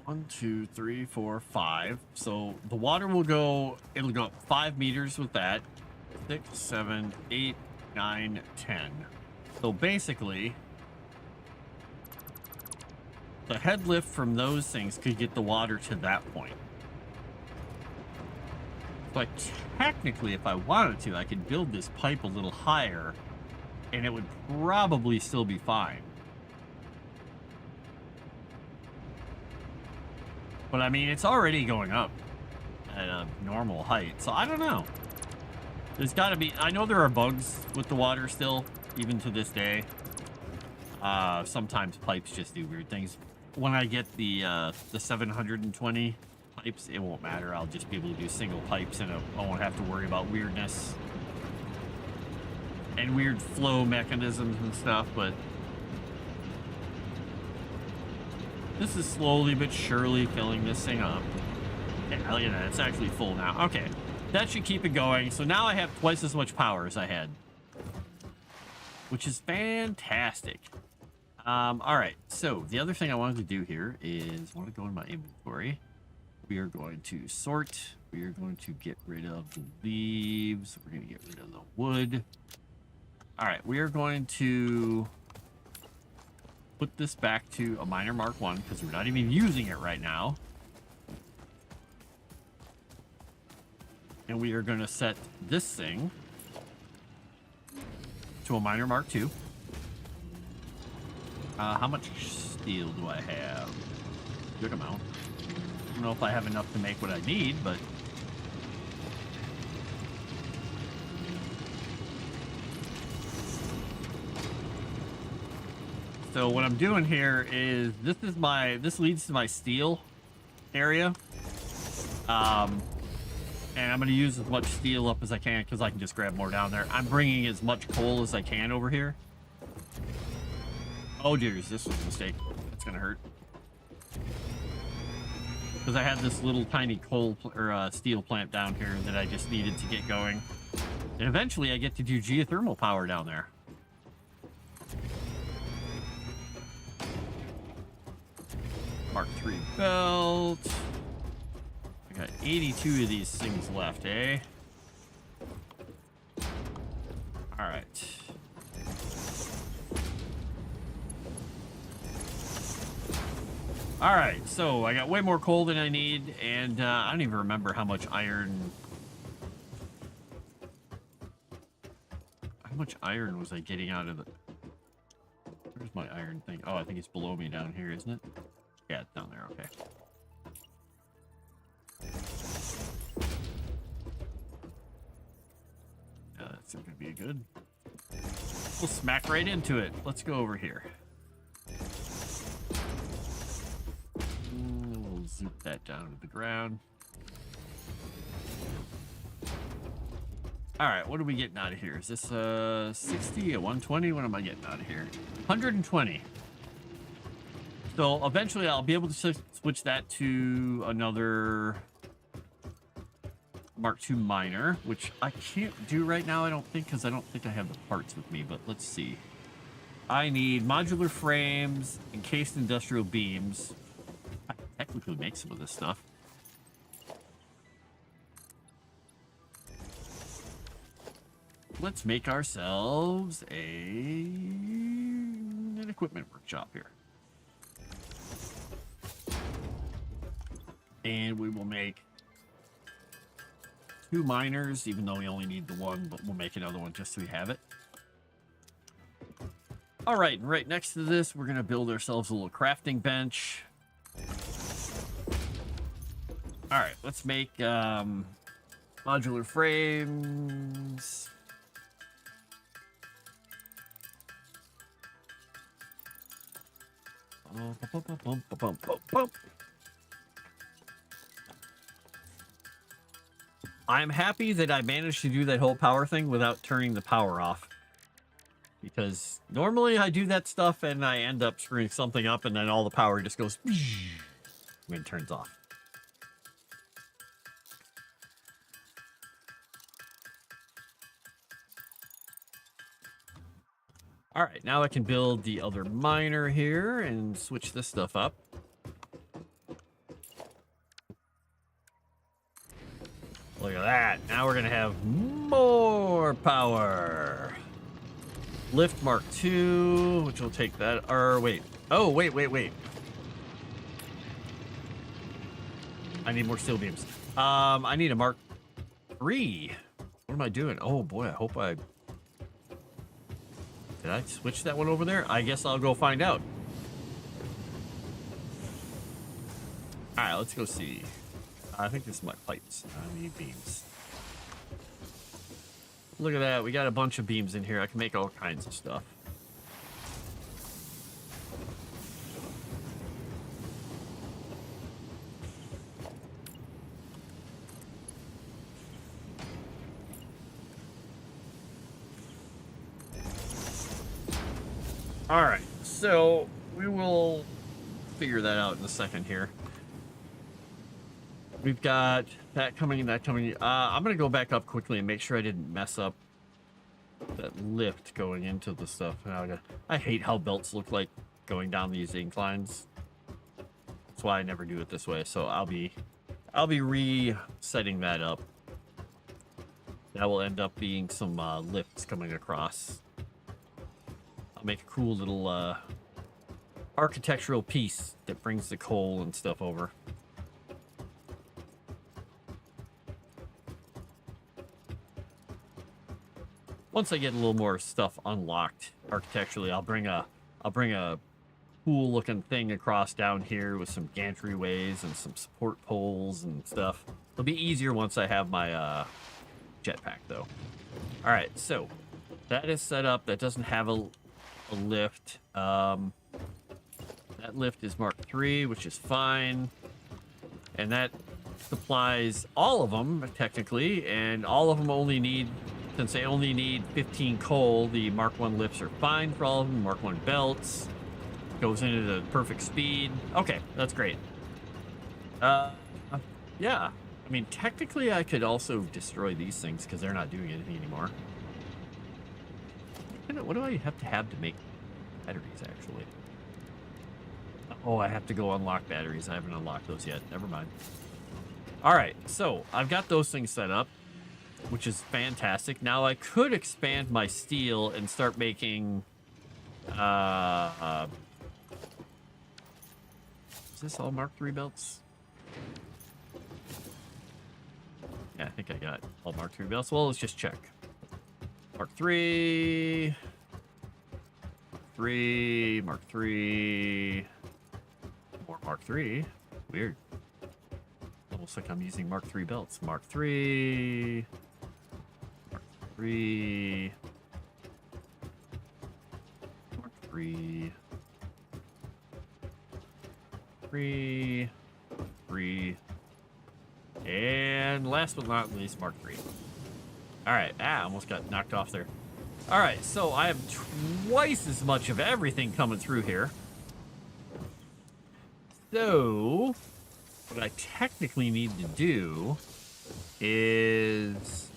1, 2, 3, 4, 5. So the water will go, it'll go up 5 meters with that. 6, 7, 8, 9, 10. So basically, the head lift from those things could get the water to that point. But technically, if I wanted to, I could build this pipe a little higher and it would probably still be fine. But I mean, it's already going up at a normal height, so I don't know. There's got to be, I know there are bugs with the water still, even to this day. Sometimes pipes just do weird things. When I get the 720 pipes, it won't matter. I'll just be able to do single pipes and I won't have to worry about weirdness and weird flow mechanisms and stuff, but this is slowly but surely filling this thing up. Yeah, look at that. It's actually full now. Okay. That should keep it going. So now I have twice as much power as I had, which is fantastic. All right. So the other thing I wanted to do here is I want to go in my inventory. We are going to sort. We are going to get rid of the leaves. We're going to get rid of the wood. All right. We are going to put this back to a minor Mark 1 because we're not even using it right now. And we are going to set this thing to a minor Mark 2. How much steel do I have? Good amount. I don't know if I have enough to make what I need, but... So what I'm doing here is this leads to my steel area. And I'm going to use as much steel up as I can because I can just grab more down there. I'm bringing as much coal as I can over here. Oh, dears, this was a mistake. That's going to hurt. Because I had this little tiny coal or steel plant down here that I just needed to get going. And eventually I get to do geothermal power down there. Mark 3 belt. I got 82 of these things left, eh? All right. All right, so I got way more coal than I need, and I don't even remember how much iron... How much iron was I getting out of the... Where's my iron thing? Oh, I think it's below me down here, isn't it? Yeah, it's down there, okay. Yeah, that's not gonna be good. We'll smack right into it. Let's go over here. We'll zoop that down to the ground. All right, what are we getting out of here? Is this 60, a 120? What am I getting out of here? 120. So eventually I'll be able to switch that to another Mark II minor, which I can't do right now, I don't think, because I don't think I have the parts with me, but let's see. I need modular frames, encased industrial beams. I can technically make some of this stuff. Let's make ourselves an equipment workshop here. And we will make 2 miners, even though we only need the 1, but we'll make another one just so we have it. All right, and right next to this, we're going to build ourselves a little crafting bench. All right, let's make modular frames. I'm happy that I managed to do that whole power thing without turning the power off. Because normally I do that stuff and I end up screwing something up and then all the power just goes when it turns off. All right, now I can build the other miner here and switch this stuff up. Look at that. Now we're going to have more power. Lift Mark II, which will take that. Or wait. Oh, wait. I need more steel beams. I need a Mark III. What am I doing? Oh, boy, I hope I... Did I switch that one over there? I guess I'll go find out. All right, let's go see. I think this is my pipes. I need beams. Look at that. We got a bunch of beams in here. I can make all kinds of stuff. All right, so we will figure that out in a second here. We've got that coming and that coming. I'm gonna go back up quickly and make sure I didn't mess up that lift going into the stuff. I hate how belts look like going down these inclines. That's why I never do it this way. So I'll be resetting that up. That will end up being some lifts coming across. I'll make a cool little architectural piece that brings the coal and stuff over. Once I get a little more stuff unlocked architecturally, I'll bring a cool looking thing across down here with some gantryways and some support poles and stuff. It'll be easier once I have my jetpack though. All right, so that is set up. That doesn't have a lift. That lift is Mark III, which is fine. And that supplies all of them technically, and all of them only need, since they only need 15 coal, the Mark I lifts are fine for all of them. Mark I belts goes into the perfect speed. Okay, that's great. Yeah. I mean, technically, I could also destroy these things because they're not doing anything anymore. What do I have to make batteries, actually? Oh, I have to go unlock batteries. I haven't unlocked those yet. Never mind. All right, so I've got those things set up, which is fantastic. Now I could expand my steel and start making... is this all Mark III belts? Yeah, I think I got all Mark III belts. Well, let's just check. Mark III. Mark III. More Mark III. Weird. Almost like I'm using Mark III belts. Mark III. Mark III. Mark III. 3. And last but not least, Mark III. All right. Almost got knocked off there. All right. So I have twice as much of everything coming through here. So what I technically need to do is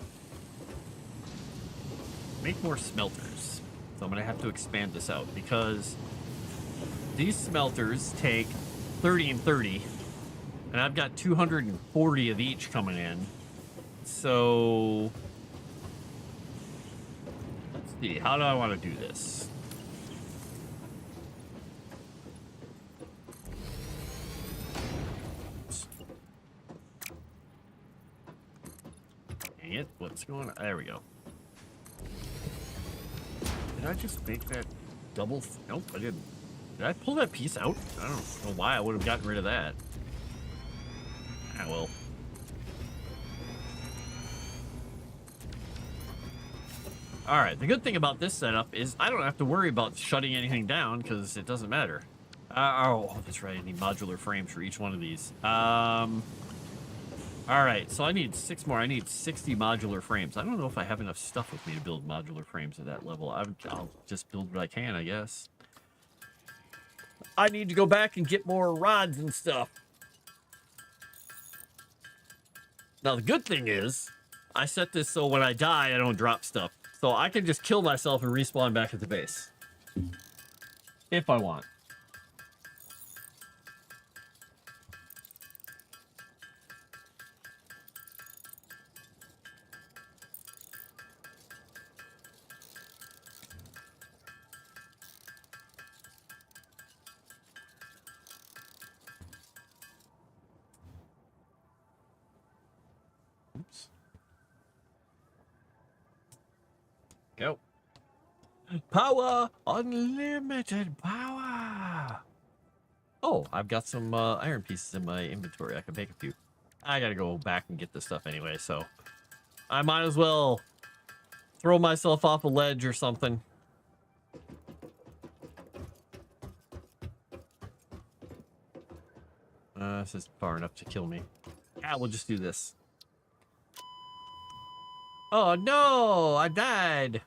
make more smelters. So I'm going to have to expand this out because these smelters take 30 and 30. And I've got 240 of each coming in. So let's see. How do I want to do this? Dang it. What's going on? There we go. Did I just make that double? Nope, I didn't. Did I pull that piece out? I don't know why I would have gotten rid of that. Well. All right, the good thing about this setup is I don't have to worry about shutting anything down because it doesn't matter. Oh, that's right. I need modular frames for each one of these. All right, so I need 6 more. I need 60 modular frames. I don't know if I have enough stuff with me to build modular frames at that level. I'll just build what I can, I guess. I need to go back and get more rods and stuff. Now, the good thing is, I set this so when I die, I don't drop stuff. So I can just kill myself and respawn back at the base. If I want. Oops. Go. Power! Unlimited power! Oh, I've got some iron pieces in my inventory. I can make a few. I gotta go back and get this stuff anyway, so I might as well throw myself off a ledge or something. This is far enough to kill me. We'll just do this. Oh no, I died.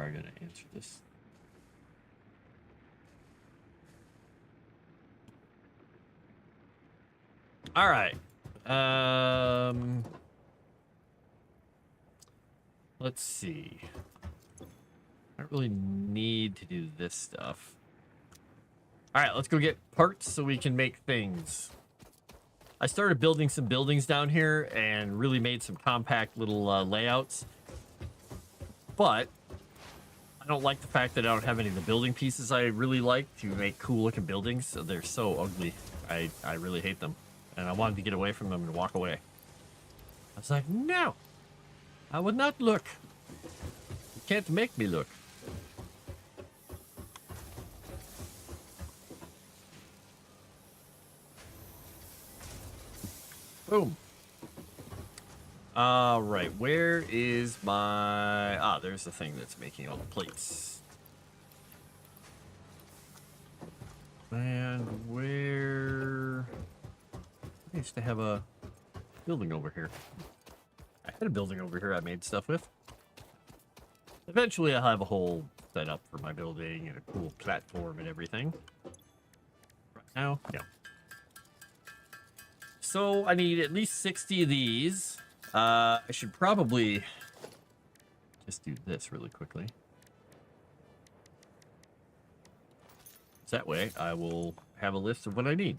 probably going to answer this. All right. Let's see. I don't really need to do this stuff. All right, let's go get parts so we can make things. I started building some buildings down here and really made some compact little layouts. But I don't like the fact that I don't have any of the building pieces I really like to make cool looking buildings. So they're so ugly. I really hate them. And I wanted to get away from them and walk away. I was like, no, I would not look. You can't make me look. Boom. All right, where is my... Ah, there's the thing that's making all the plates. And where... I used to have a building over here. I had a building over here I made stuff with. Eventually I'll have a whole setup for my building and a cool platform and everything. Right now, no. So I need at least 60 of these. I should probably just do this really quickly. So that way I will have a list of what I need.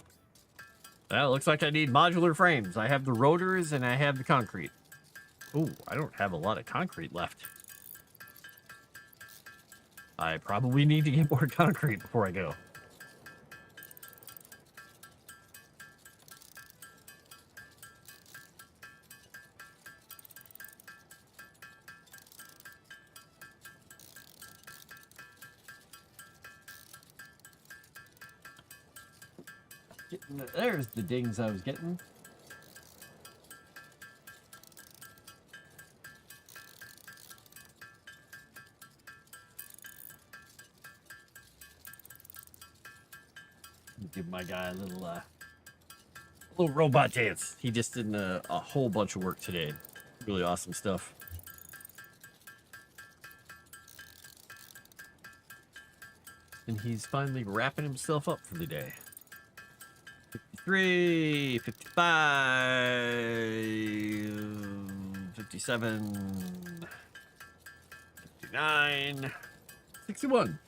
Well, it looks like I need modular frames. I have the rotors and I have the concrete. Ooh, I don't have a lot of concrete left. I probably need to get more concrete before I go. There's the dings I was getting. Give my guy a little robot dance. He just did a whole bunch of work today. Really awesome stuff. And he's finally wrapping himself up for the day. 53, 55, 57, 59, 61.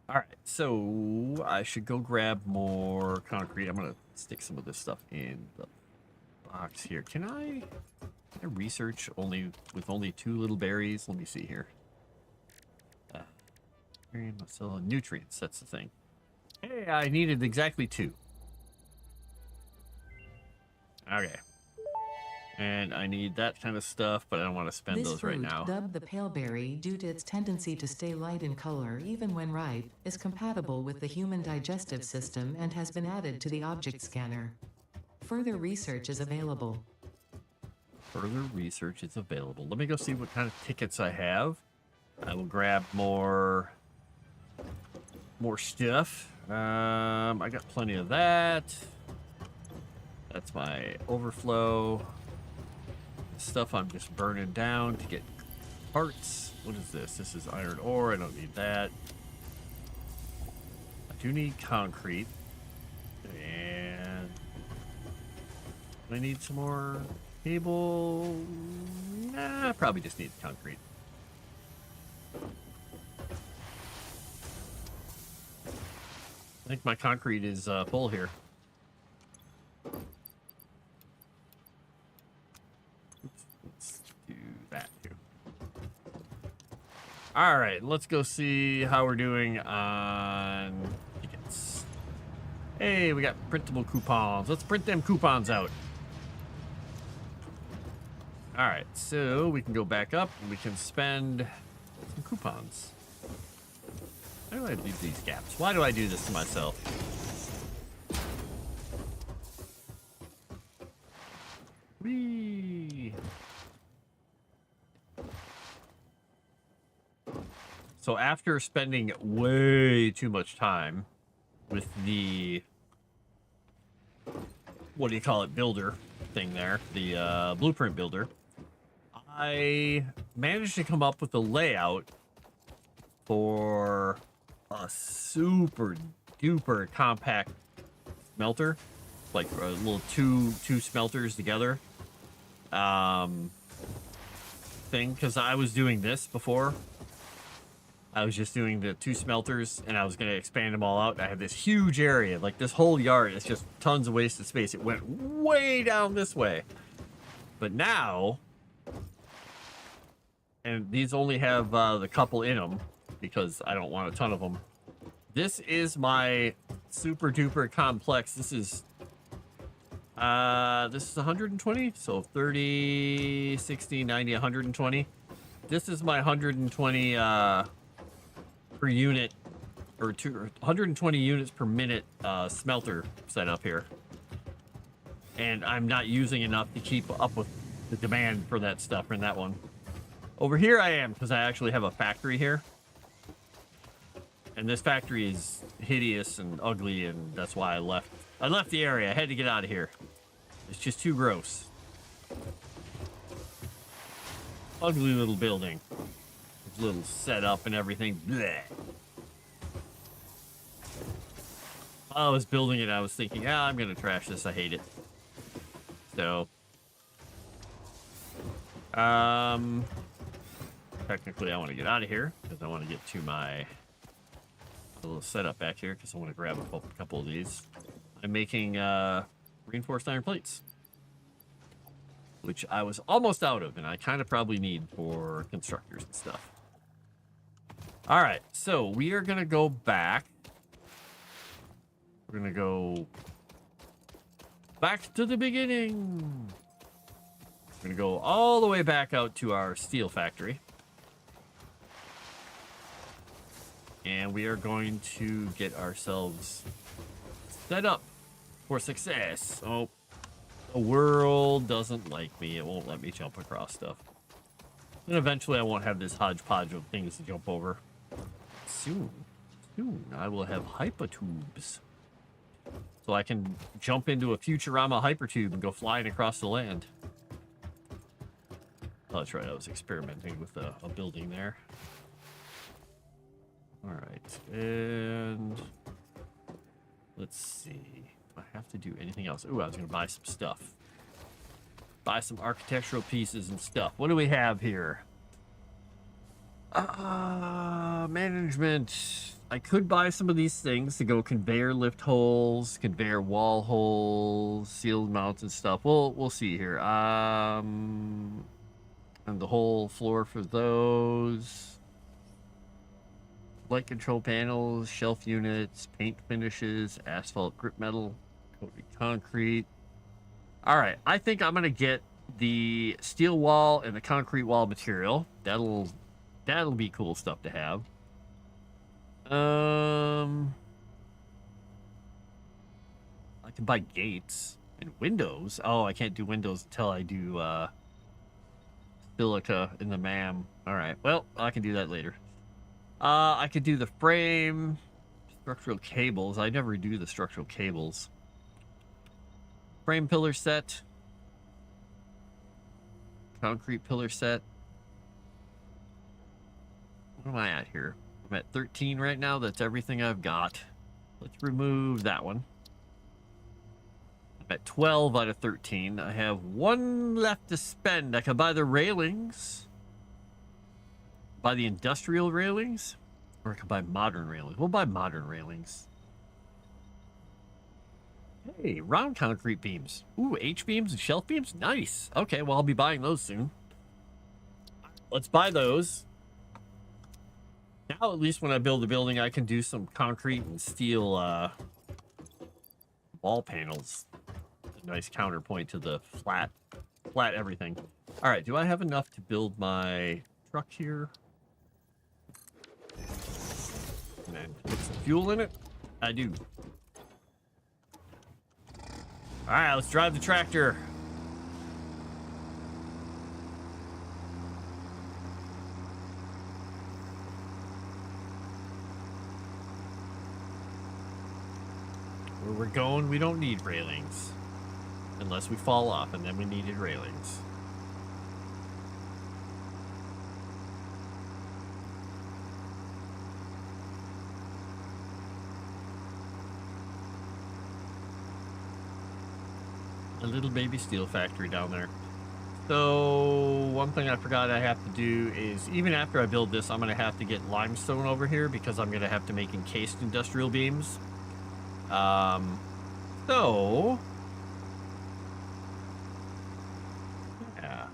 All right, so I should go grab more concrete. I'm gonna stick some of this stuff in the box here. Can I research with only 2 little berries? Let me see here. Nutrients, that's the thing. Hey, I needed exactly 2. Okay. And I need that kind of stuff, but I don't want to spend those right now. This fruit, dubbed the paleberry due to its tendency to stay light in color even when ripe, is compatible with the human digestive system and has been added to the object scanner. Further research is available. Further research is available. Let me go see what kind of tickets I have. I will grab more stuff. I got plenty of that. That's my overflow. Stuff I'm just burning down to get parts. What is this? This is iron ore. I don't need that. I do need concrete. And I need some more cable. Nah, I probably just need concrete. I think my concrete is full here. Oops, let's do that too. All right, let's go see how we're doing on tickets. Hey, we got printable coupons. Let's print them coupons out. All right, so we can go back up and we can spend some coupons. Why do I leave these gaps? Why do I do this to myself? Whee! So after spending way too much time with the, what do you call it, builder thing there, the blueprint builder, I managed to come up with a layout for a super duper compact smelter, like a little two smelters together thing, because I was doing this before. I was just doing the 2 smelters, and I was going to expand them all out. I have this huge area, like this whole yard is just tons of wasted space. It went way down this way. But now, and these only have the couple in them because I don't want a ton of them. This is my super duper complex. This is 120, so 30, 60, 90, 120. This is my 120 per unit, or 120 units per minute smelter setup here. And I'm not using enough to keep up with the demand for that stuff in that one. Over here I am, because I actually have a factory here. And this factory is hideous and ugly, and that's why I left. I left the area. I had to get out of here. It's just too gross. Ugly little building. Little setup and everything. Blech. While I was building it, I was thinking, I'm gonna trash this. I hate it. So, technically, I want to get out of here because I want to get to my little setup back here because I want to grab a couple of these. I'm making reinforced iron plates, which I was almost out of, and I kind of probably need for constructors and stuff. All right, so we are gonna go back. We're gonna go back to the beginning. We're gonna go all the way back out to our steel factory. And we are going to get ourselves set up for success. Oh, the world doesn't like me. It won't let me jump across stuff. And eventually I won't have this hodgepodge of things to jump over. Soon I will have hypertubes. So I can jump into a Futurama hypertube and go flying across the land. Oh, that's right, I was experimenting with a building there. Alright, and let's see. Do I have to do anything else? Ooh, I was gonna buy some stuff. Buy some architectural pieces and stuff. What do we have here? Management. I could buy some of these things to go conveyor lift holes, conveyor wall holes, sealed mounts and stuff. We'll see here. And the whole floor for those. Light control panels, shelf units, paint finishes, asphalt grip metal, coated concrete. All right, I think I'm gonna get the steel wall and the concrete wall material. That'll be cool stuff to have. I can buy gates and windows. Oh, I can't do windows until I do silica in the MAM. All right, well, I can do that later. I could do the frame, structural cables. I never do the structural cables. Frame pillar set, concrete pillar set. What am I at here? I'm at 13 right now. That's everything I've got. Let's remove that one. I'm at 12 out of 13. I have one left to spend. I can buy the railings. Buy the industrial railings. Or I can buy modern railings. We'll buy modern railings. Hey, round concrete beams. Ooh, H-beams and shelf beams? Nice. Okay, well, I'll be buying those soon. Let's buy those. Now, at least when I build a building, I can do some concrete and steel wall panels. A nice counterpoint to the flat everything. All right, do I have enough to build my truck here? And then put some fuel in it? I do. All right, let's drive the tractor. Where we're going, we don't need railings. Unless we fall off, and then we needed railings. A little baby steel factory down there. So one thing I forgot I have to do is, even after I build this, I'm going to have to get limestone over here because I'm going to have to make encased industrial beams. So yeah,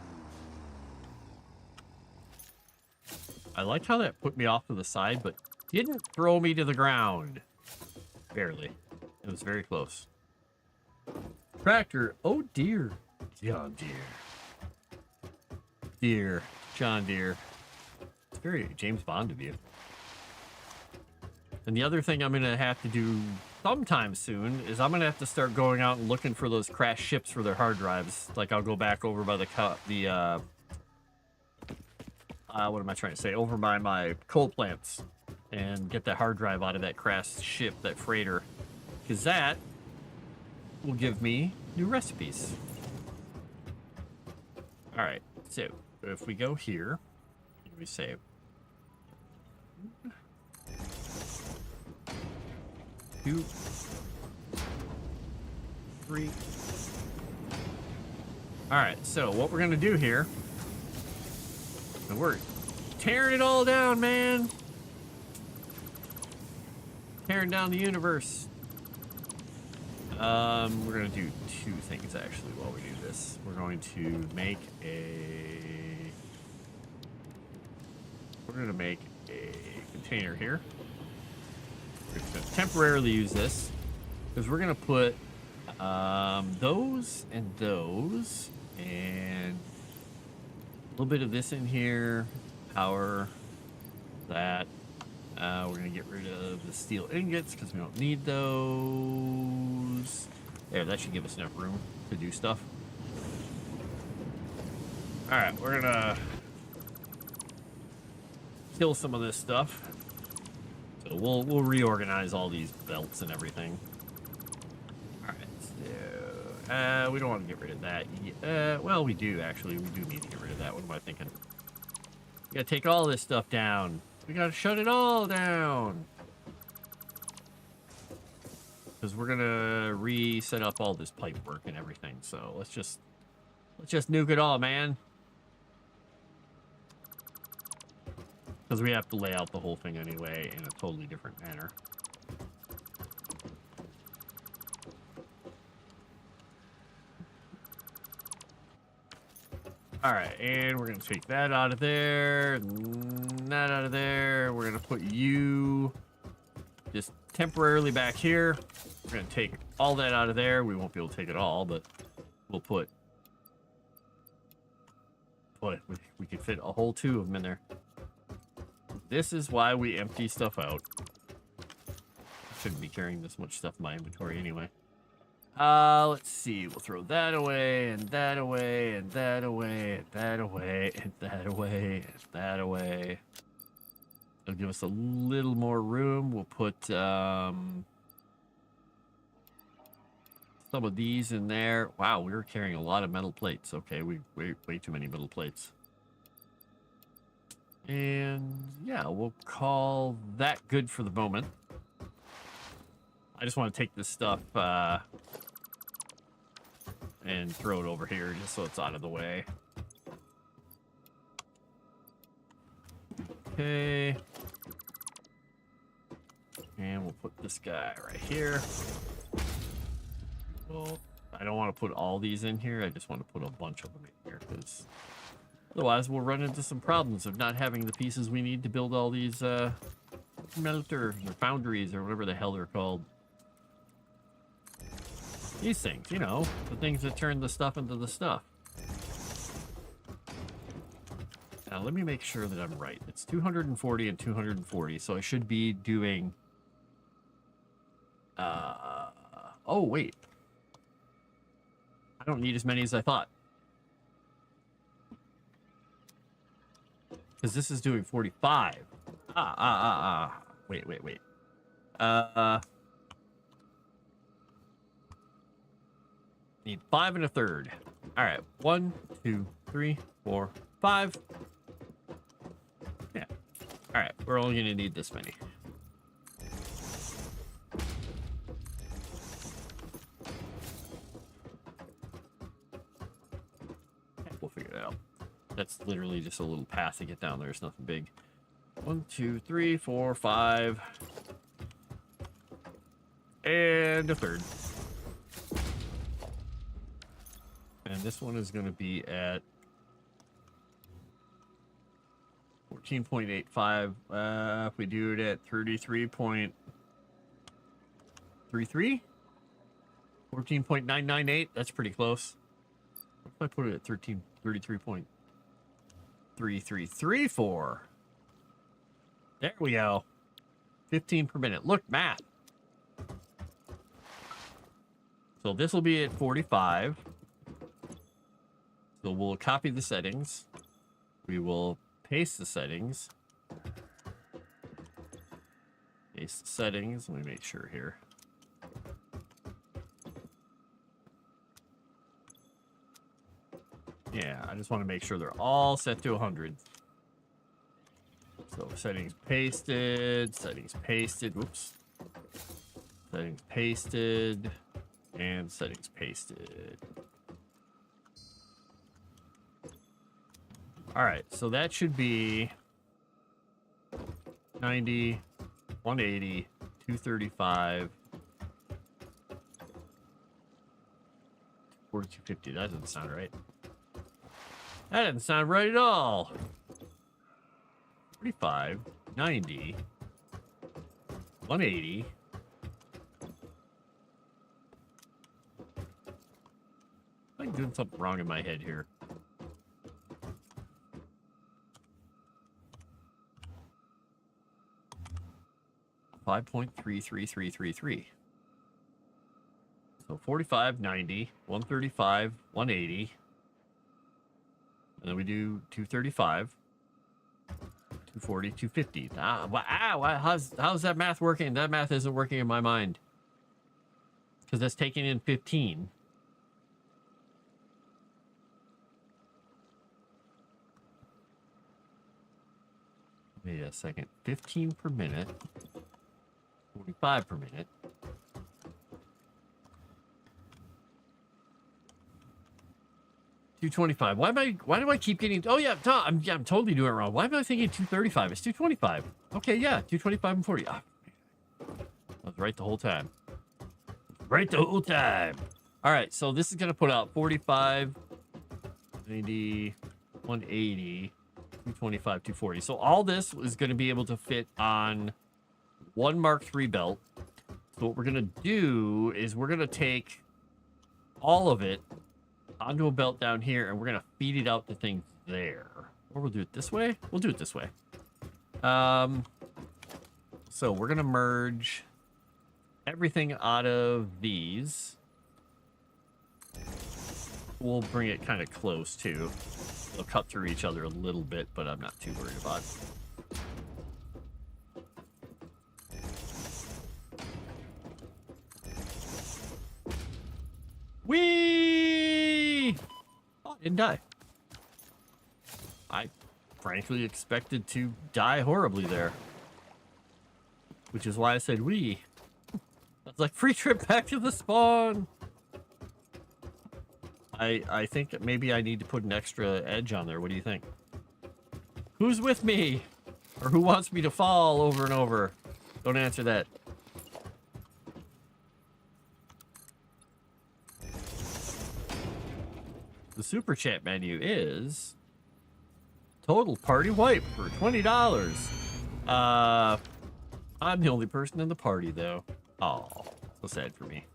I liked how that put me off to the side, but didn't throw me to the ground. Barely. It was very close. Tractor. Oh dear. John Deere. Deere. John Deere. It's very James Bond of you. And the other thing I'm going to have to do sometime soon is I'm going to have to start going out and looking for those crashed ships for their hard drives. Like, I'll go back over by what am I trying to say? Over by my coal plants and get that hard drive out of that crashed ship, that freighter. Because that will give me new recipes. All right, so if we go here, we save. 2, 3. All right, so what we're gonna do here, and we're tearing it all down, man. Tearing down the universe. We're gonna do 2 things actually while we do this. We're going to make a container here. We're just gonna temporarily use this because we're gonna put those and those and a little bit of this in here. Power that. We're gonna get rid of the steel ingots because we don't need those. There, that should give us enough room to do stuff. All right, we're gonna kill some of this stuff. So we'll reorganize all these belts and everything. All right, so we don't want to get rid of that. Well, we do actually. We do need to get rid of that. What am I thinking? We gotta take all this stuff down. We gotta shut it all down. Because we're gonna reset up all this pipe work and everything. So let's just nuke it all, man. Because we have to lay out the whole thing anyway in a totally different manner. All right, and we're gonna take that out of there, and that out of there. We're gonna put you just temporarily back here. We're gonna take all that out of there. We won't be able to take it all, but we'll put we could fit a whole 2 of them in there. This is why we empty stuff out. I shouldn't be carrying this much stuff in my inventory anyway. Let's see. We'll throw that away, and that away, and that away, and that away, and that away, and that away. It'll give us a little more room. We'll put some of these in there. Wow, we were carrying a lot of metal plates. Okay, way too many metal plates. And yeah, we'll call that good for the moment. I just want to take this stuff and throw it over here just so it's out of the way. Okay. And we'll put this guy right here. Well, I don't want to put all these in here. I just want to put a bunch of them in here because otherwise we'll run into some problems of not having the pieces we need to build all these melters or foundries or whatever the hell they're called. These things, you know, the things that turn the stuff into the stuff. Now, let me make sure that I'm right. It's 240 and 240, so I should be doing... oh, wait. I don't need as many as I thought. Because this is doing 45. Wait. Need 5 1/3. All right, 1, 2, 3, 4, 5. Yeah. All right, we're only gonna need this many. That's literally just a little path to get down there. It's nothing big. 1, 2, 3, 4, 5. And a third. And this one is going to be at 14.85. If we do it at 33.33, 14.998. That's pretty close. What if I put it at 33.3334? There we go. 15 per minute. Look, math. So this will be at 45. So we'll copy the settings. We will paste the settings. Paste the settings. Let me make sure here. Yeah, I just want to make sure they're all set to 100. So settings pasted, settings pasted, whoops. Settings pasted, and settings pasted. All right, so that should be 90, 180, 235, 4250. That doesn't sound right. That doesn't sound right at all. 45, 90, 180. I'm doing something wrong in my head here. .33333. So 45, 90, 135, 180. And then we do 235, 240, 250. How's that math working? That math isn't working in my mind. Because that's taking in 15. Wait a second. 15 per minute. 45 per minute. $225. Why do I keep getting? Oh yeah, I'm totally doing it wrong. Why am I thinking 235? It's 225. Okay, yeah, 225 and 40. I was right the whole time. Right the whole time. All right, so this is gonna put out 45, 90, 180, 225, 240. So all this is gonna be able to fit on one Mark III belt. So what we're gonna do is we're gonna take all of it onto a belt down here, and we're gonna feed it out to things there. Or we'll do it this way. We'll do it this way. So we're gonna merge everything out of these. We'll bring it kind of close too. They'll cut through each other a little bit, but I'm not too worried about it. Whee! Oh, didn't die. I frankly expected to die horribly there. Which is why I said wee. That's like free trip back to the spawn. I think maybe I need to put an extra edge on there. What do you think? Who's with me? Or who wants me to fall over and over? Don't answer that. The super chat menu is total party wipe for $20. I'm the only person in the party though. Oh, so sad for me.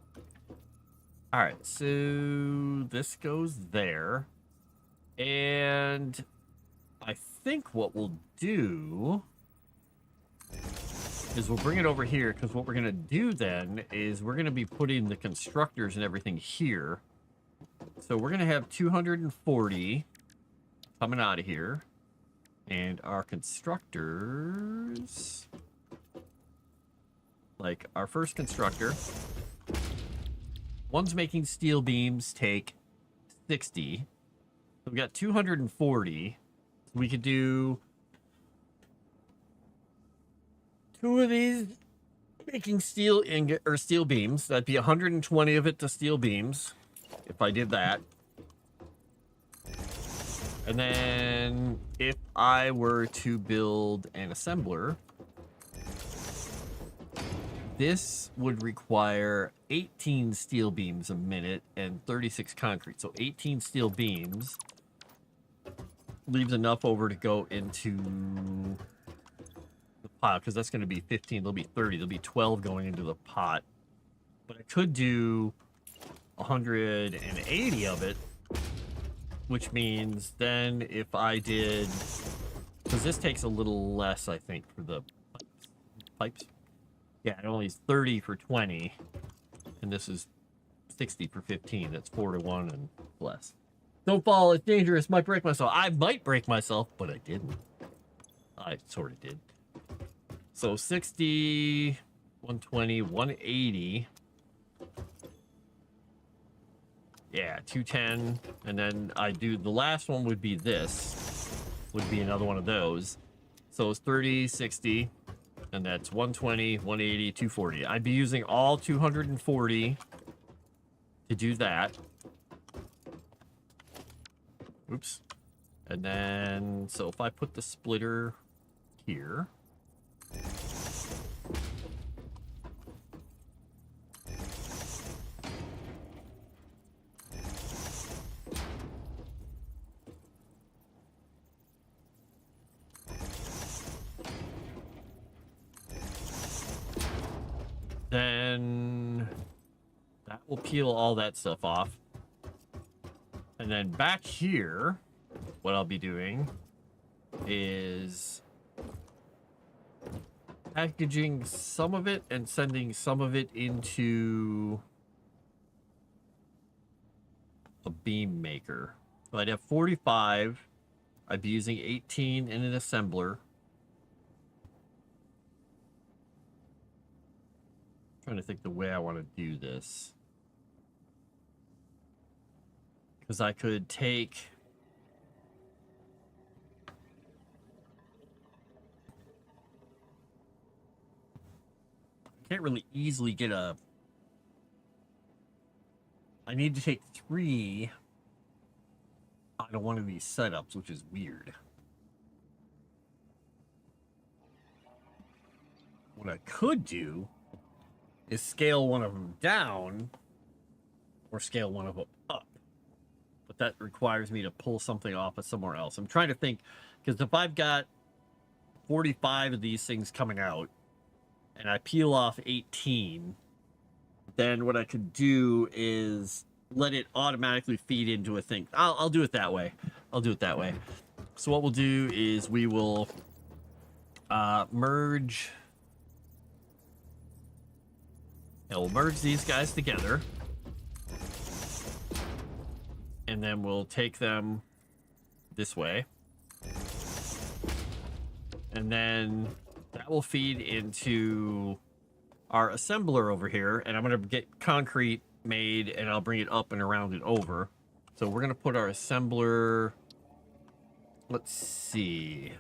All right, so this goes there. And I think what we'll do is we'll bring it over here, because what we're going to do then is we're going to be putting the constructors and everything here. So we're going to have 240 coming out of here. And our constructors, like our first constructor, one's making steel beams, take 60. So we got 240. So we could do 2 of these making steel ingot or steel beams. That'd be 120 of it to steel beams. If I did that. And then if I were to build an assembler, this would require 18 steel beams a minute and 36 concrete. So 18 steel beams leaves enough over to go into the pot, because that's going to be 15. There'll be 30. There'll be 12 going into the pot. But I could do 180 of it, which means then if I did, because this takes a little less, I think, for the pipes. Yeah, it only is 30 for 20, and this is 60 for 15. That's 4 to 1 and less. Don't fall, it's dangerous. Might break myself. I might break myself, but I didn't. I sort of did. So 60, 120, 180. Yeah, 210. And then I do, the last one would be this. Would be another one of those. So it's 30, 60. And that's 120, 180, 240. I'd be using all 240 to do that. Oops. And then, so if I put the splitter here. Then that will peel all that stuff off. And then back here, what I'll be doing is packaging some of it and sending some of it into a beam maker. So I'd have 45. I'd be using 18 in an assembler. Trying to think the way I want to do this, because I could take can't really easily get a I need to take 3 out of one of these setups, which is weird. What I could do is scale one of them down or scale one of them up. But that requires me to pull something off of somewhere else. I'm trying to think, because if I've got 45 of these things coming out and I peel off 18, then what I could do is let it automatically feed into a thing. I'll do it that way. I'll do it that way. So what we'll do is we will merge. And we'll merge these guys together. And then we'll take them this way. And then that will feed into our assembler over here. And I'm going to get concrete made and I'll bring it up and around it over. So we're going to put our assembler. Let's see.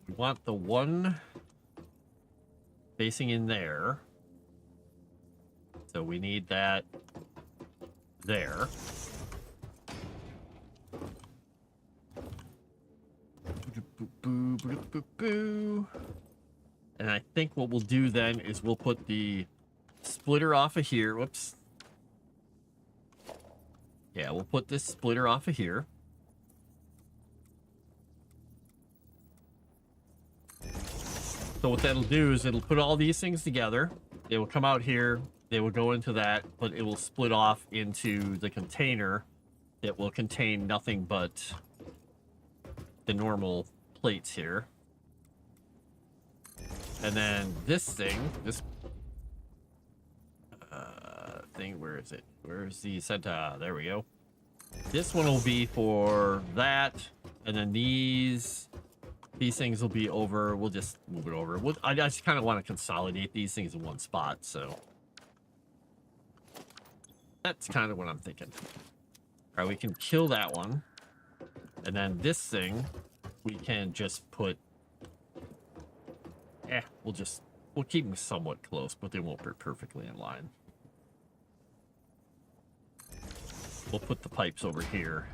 We want the one facing in there. So we need that there. And I think what we'll do then is we'll put the splitter off of here. Whoops. Yeah, we'll put this splitter off of here. So what that'll do is it'll put all these things together. They will come out here. They will go into that, but it will split off into the container that will contain nothing but the normal plates here. And then this thing, this thing, where is it? Where's the center? There we go. This one will be for that, and then these things will be over. We'll just move it over. I just kind of want to consolidate these things in one spot, so that's kind of what I'm thinking. All right, we can kill that one, and then this thing we can just put. We'll keep them somewhat close, but they won't be perfectly in line. we'll put the pipes over here.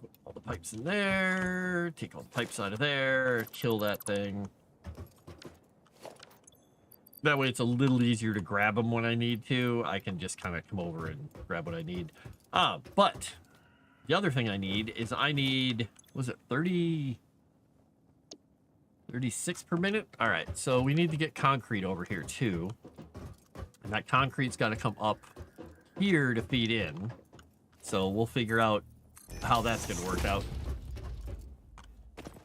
Put all the pipes in there. Take all the pipes out of there. Kill that thing. That way it's a little easier to grab them when I need to. I can just kind of come over and grab what I need. But the other thing I need is was it 36 per minute? All right, so we need to get concrete over here too. And that concrete's got to come up here to feed in. So we'll figure out how that's going to work out.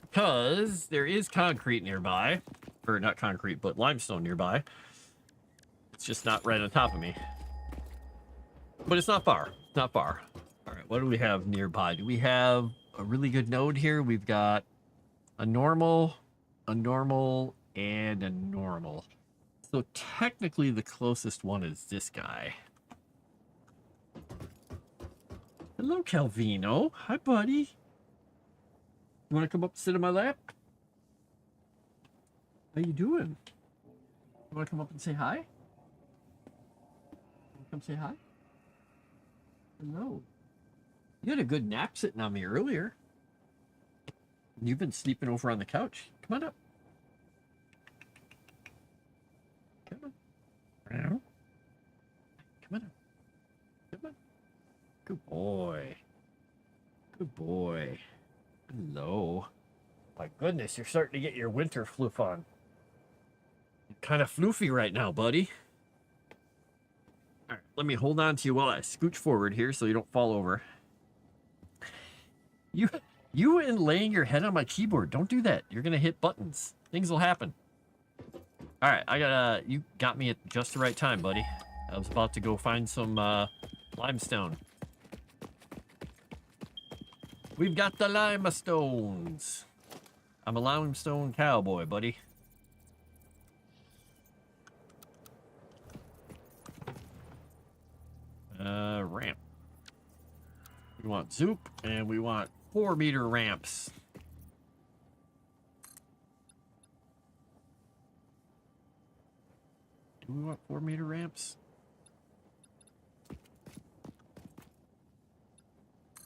Because there is concrete nearby. Or not concrete, but limestone nearby. It's just not right on top of me. But it's not far. Not far. All right, what do we have nearby? Do we have a really good node here? We've got a normal, and a normal. So technically the closest one is this guy. Hello, Calvino. Hi, buddy. You want to come up and sit in my lap? How you doing? You want to come up and say hi? Come say hi? Hello. You had a good nap sitting on me earlier. You've been sleeping over on the couch. Come on up. Come on. Come on up. Come on. Good boy. Good boy. Hello. My goodness, you're starting to get your winter floof on. You're kind of floofy right now, buddy. All right, let me hold on to you while I scooch forward here so you don't fall over. You and laying your head on my keyboard. Don't do that. You're gonna hit buttons. Things will happen. All right, you got me at just the right time, buddy. I was about to go find some limestone. We've got the limestones. I'm a limestone cowboy, buddy. Ramp. We want zoop, and we want 4-meter ramps. Do we want 4-meter ramps?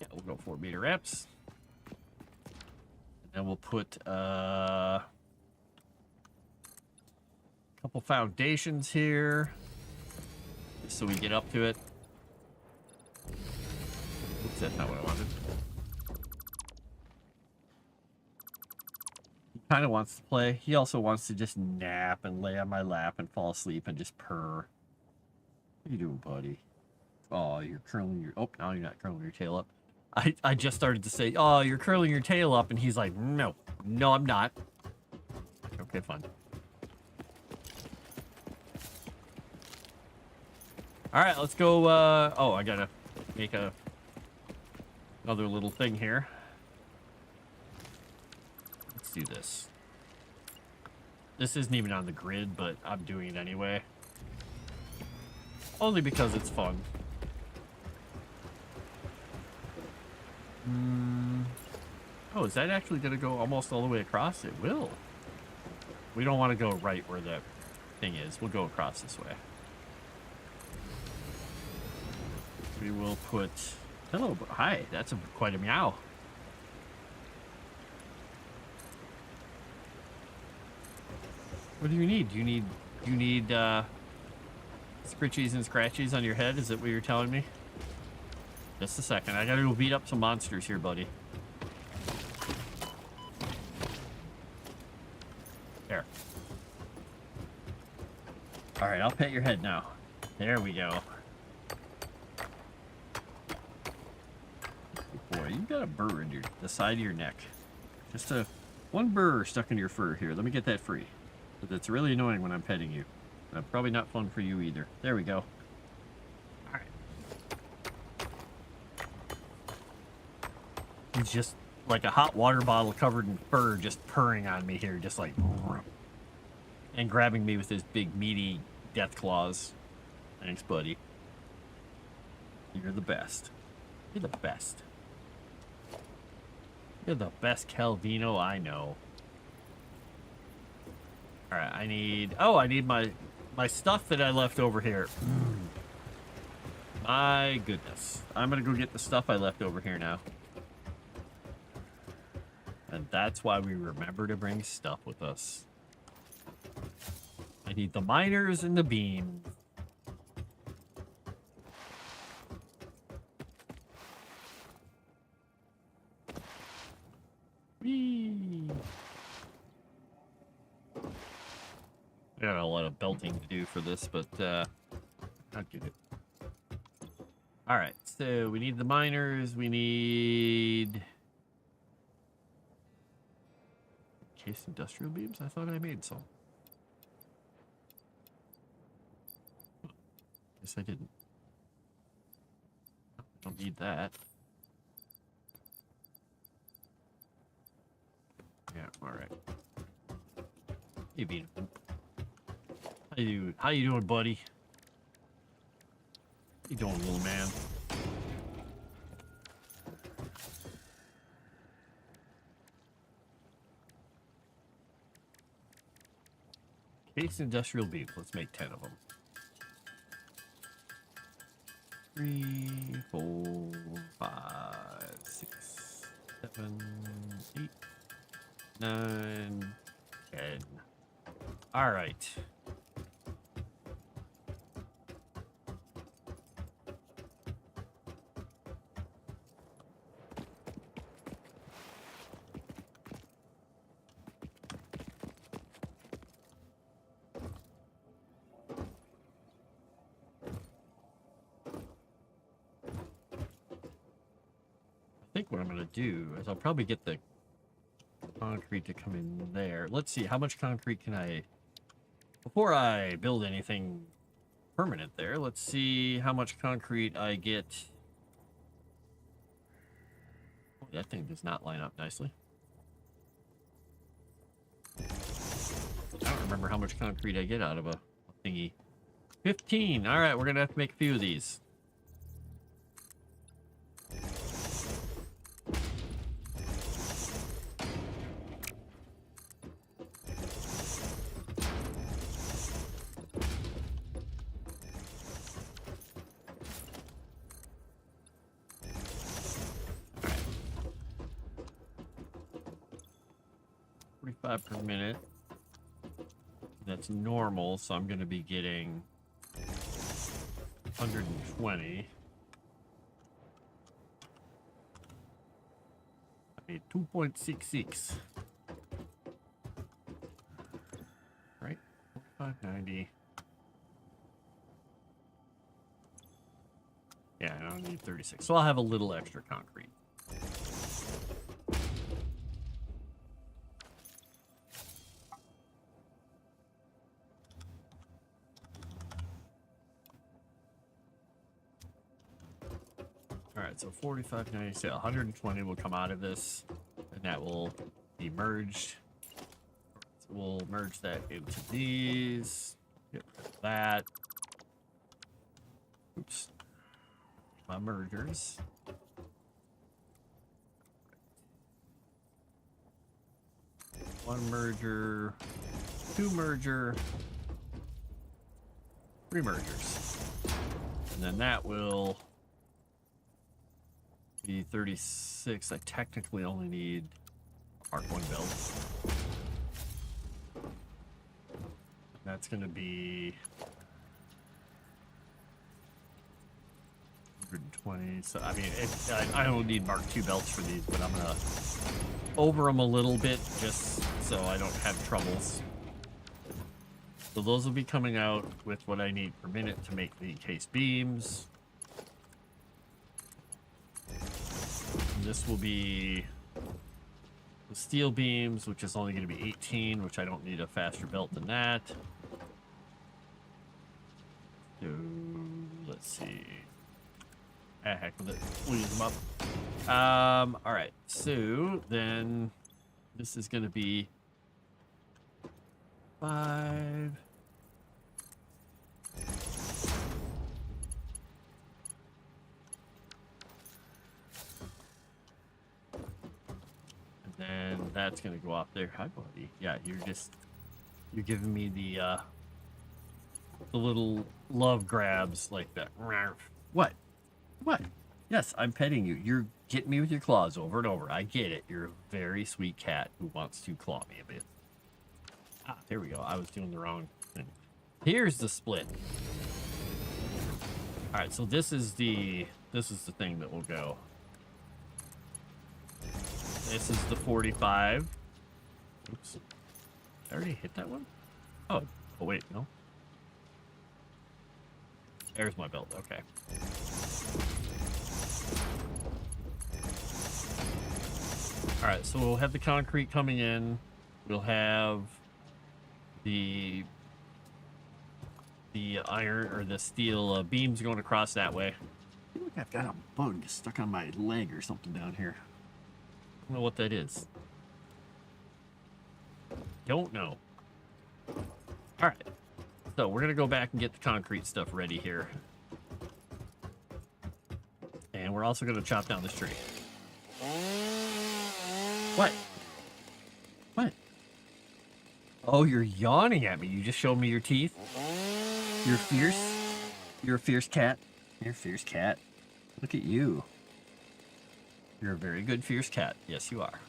Yeah, we'll go 4-meter ramps. And then we'll put a couple foundations here, just so we get up to it. Oops, that's not what I wanted. He kind of wants to play. He also wants to just nap and lay on my lap and fall asleep and just purr. What are you doing, buddy? Oh, you're curling your... Oh, now you're not curling your tail up. I just started to say, oh, you're curling your tail up, and he's like, no, I'm not. Okay, fine. All right, let's go. Oh, I gotta make another little thing here. Let's do this. This isn't even on the grid, but I'm doing it anyway. Only because it's fun. Oh, is that actually going to go almost all the way across? It will. We don't want to go right where the thing is. We'll go across this way. We will put... Hello, hi. That's quite a meow. What do you need? Do you need scritchies and scratchies on your head? Is that what you're telling me? Just a second. I gotta go beat up some monsters here, buddy. There. Alright, I'll pet your head now. There we go. Boy, you've got a burr in the side of your neck. Just one burr stuck in your fur here. Let me get that free. But it's really annoying when I'm petting you. Probably not fun for you either. There we go. Alright. He's just like a hot water bottle covered in fur, just purring on me here, just like... And grabbing me with his big, meaty death claws. Thanks, buddy. You're the best. You're the best. You're the best Calvino I know. Alright, I need... Oh, I need my stuff that I left over here. My goodness. I'm gonna go get the stuff I left over here now. And that's why we remember to bring stuff with us. I need the miners and the beams. Whee! I got a lot of belting to do for this, but I'll get it. Alright, so we need the miners, we need case industrial beams? I thought I made some. Guess I didn't. Don't need that. Yeah, alright. Hey, Bean. How you doing, buddy? How you doing, little man? Case industrial beams. Let's make 10 of them. 3, 4, 5, 6, 7, 8, 9, 10. All right. I think what I'm gonna do is I'll probably get the concrete to come in there. Let's see, how much concrete can I... Before I build anything permanent there, let's see how much concrete I get. Oh, that thing does not line up nicely. I don't remember how much concrete I get out of a thingy. 15! Alright, we're gonna have to make a few of these. Per minute. That's normal, so I'm going to be getting 120. I need 2.66. Right? 4590. Yeah, I don't need 36. So I'll have a little extra concrete. So 45.90, so 120 will come out of this, and that will be merged. So we'll merge that into these. Get rid of that. Oops. My mergers. One merger, two merger, three mergers. And then that will be 36. I technically only need Mark 1 build. That's going to be 120. So, I mean, I don't need Mark 2 belts for these, but I'm going to over them a little bit just so I don't have troubles. So those will be coming out with what I need per minute to make the case beams. This will be the steel beams, which is only going to be 18, which I don't need a faster belt than that. So, let's see. Ah, heck with it. We'll use them up. All right. So, then this is going to be 5... And that's gonna go off there. Hi, buddy. Yeah, you're giving me the little love grabs like that. What? What? Yes, I'm petting you. You're getting me with your claws over and over. I get it. You're a very sweet cat who wants to claw me a bit. Ah, there we go. I was doing the wrong thing. Here's the split. All right, so this is the thing that will go. This is the 45. Oops. I already hit that one? Oh wait, no. There's my belt. Okay. All right, so we'll have the concrete coming in. We'll have the iron or the steel beams going across that way. I feel like I've got a bug stuck on my leg or something down here. I don't know what that is. Don't know. All right, so we're gonna go back and get the concrete stuff ready here, and we're also gonna chop down this tree. What? What? Oh, you're yawning at me. You just showed me your teeth. You're fierce. You're a fierce cat. You're a fierce cat. Look at you. You're a very good fierce cat. Yes, you are.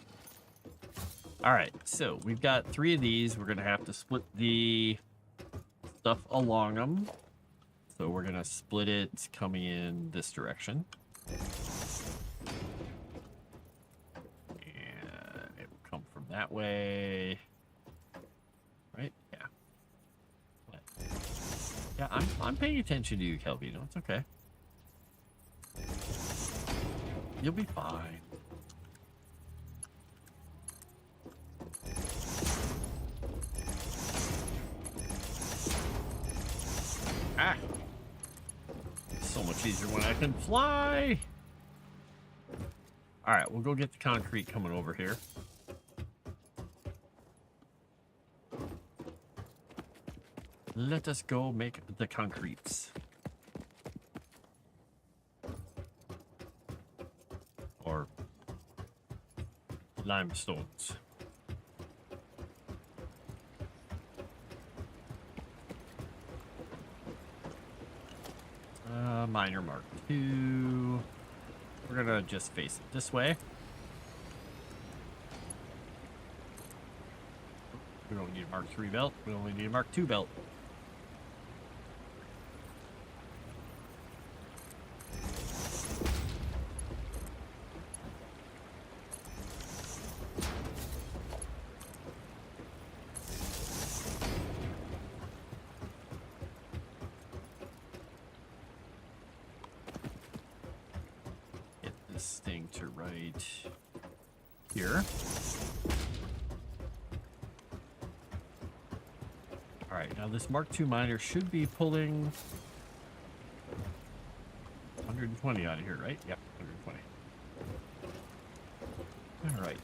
All right, so we've got 3 of these. We're going to have to split the stuff along them. So we're going to split it coming in this direction. And it will come from that way. Right? Yeah. What? Yeah, I'm paying attention to you, Kelvino. It's okay. You'll be fine. Ah! So much easier when I can fly! Alright, we'll go get the concrete coming over here. Let us go make the concretes. Or limestones. Miner Mark 2. We're gonna just face it this way. We don't need a Mark 3 belt. We only need a Mark 2 belt. Get this thing to right here. All right, now this Mark II miner should be pulling 120 out of here, right? Yep, 120. All right.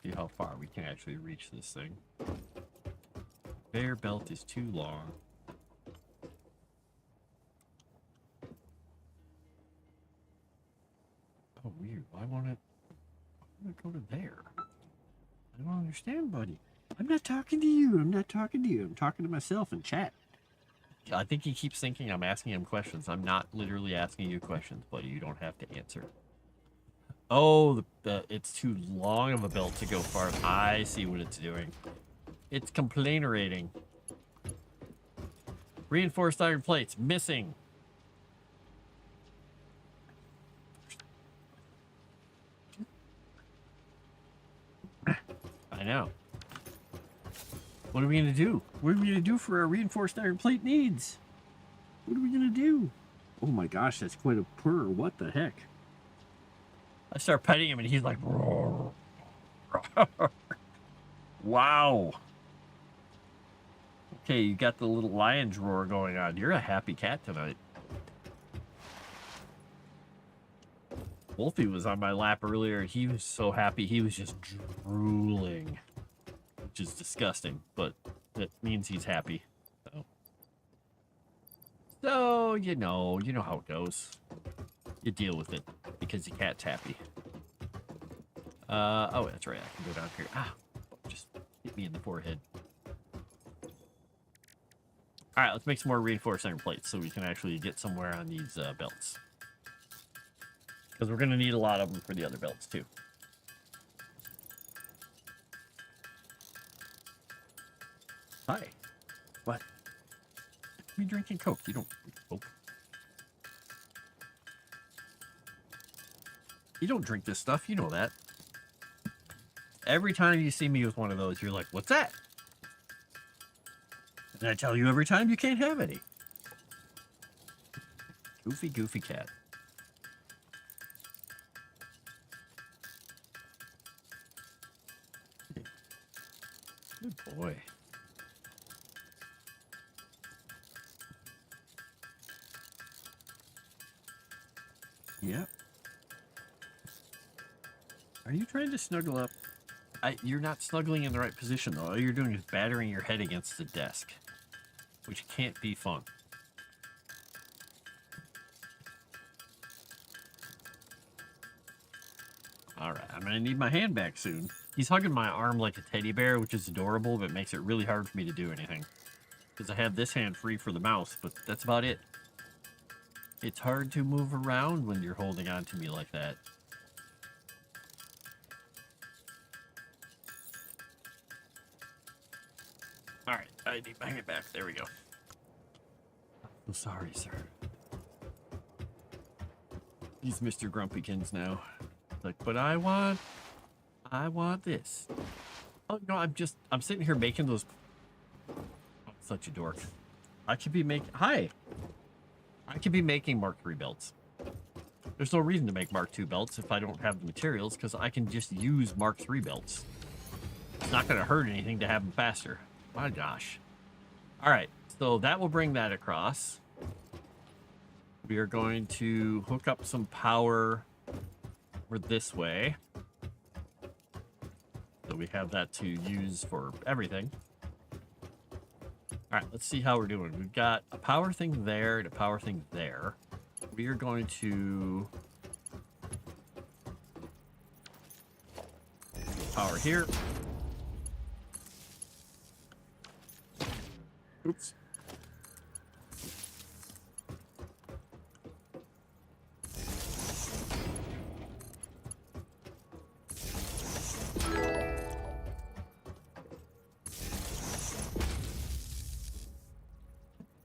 See how far we can actually reach this thing. Bare belt is too long. Oh, weird. Why won't it go to there? I don't understand, buddy. I'm not talking to you. I'm not talking to you. I'm talking to myself in chat. I think he keeps thinking I'm asking him questions. I'm not literally asking you questions, buddy. You don't have to answer. Oh, it's too long of a belt to go far. I see what it's doing. It's complainerating. Reinforced iron plates missing. I know. What are we going to do? What are we going to do for our reinforced iron plate needs? What are we going to do? Oh my gosh, that's quite a purr. What the heck? I start petting him and he's like, roar. Wow. Okay, you got the little lion's roar going on. You're a happy cat tonight. Wolfie was on my lap earlier. He was so happy. He was just drooling, which is disgusting, but it means he's happy. So you know how it goes. You deal with it because your cat's happy. Oh, that's right. I can go down here. Ah, just hit me in the forehead. All right, let's make some more reinforced iron plates so we can actually get somewhere on these belts. Because we're going to need a lot of them for the other belts, too. Hi. What? You drinking Coke? You don't drink Coke. You don't drink this stuff. You know that. Every time you see me with one of those, you're like, what's that? And I tell you every time you can't have any. Goofy, goofy cat. Good boy. Yep. Are you trying to snuggle up? You're not snuggling in the right position, though. All you're doing is battering your head against the desk, which can't be fun. All right, I'm gonna need my hand back soon. He's hugging my arm like a teddy bear, which is adorable, but makes it really hard for me to do anything. Because I have this hand free for the mouse, but that's about it. It's hard to move around when you're holding on to me like that. Alright, I need my hand back. There we go. I'm sorry, sir. He's Mr. Grumpykins now. Like, but I want this. Oh, no, I'm sitting here making those. Oh, I'm such a dork. I could be making Mark III belts. There's no reason to make Mark II belts if I don't have the materials, because I can just use Mark III belts. It's not going to hurt anything to have them faster. My gosh. All right, so that will bring that across. We are going to hook up some power for this way. So we have that to use for everything. All right, let's see how we're doing. We've got a power thing there and a power thing there. We are going to power here. Oops.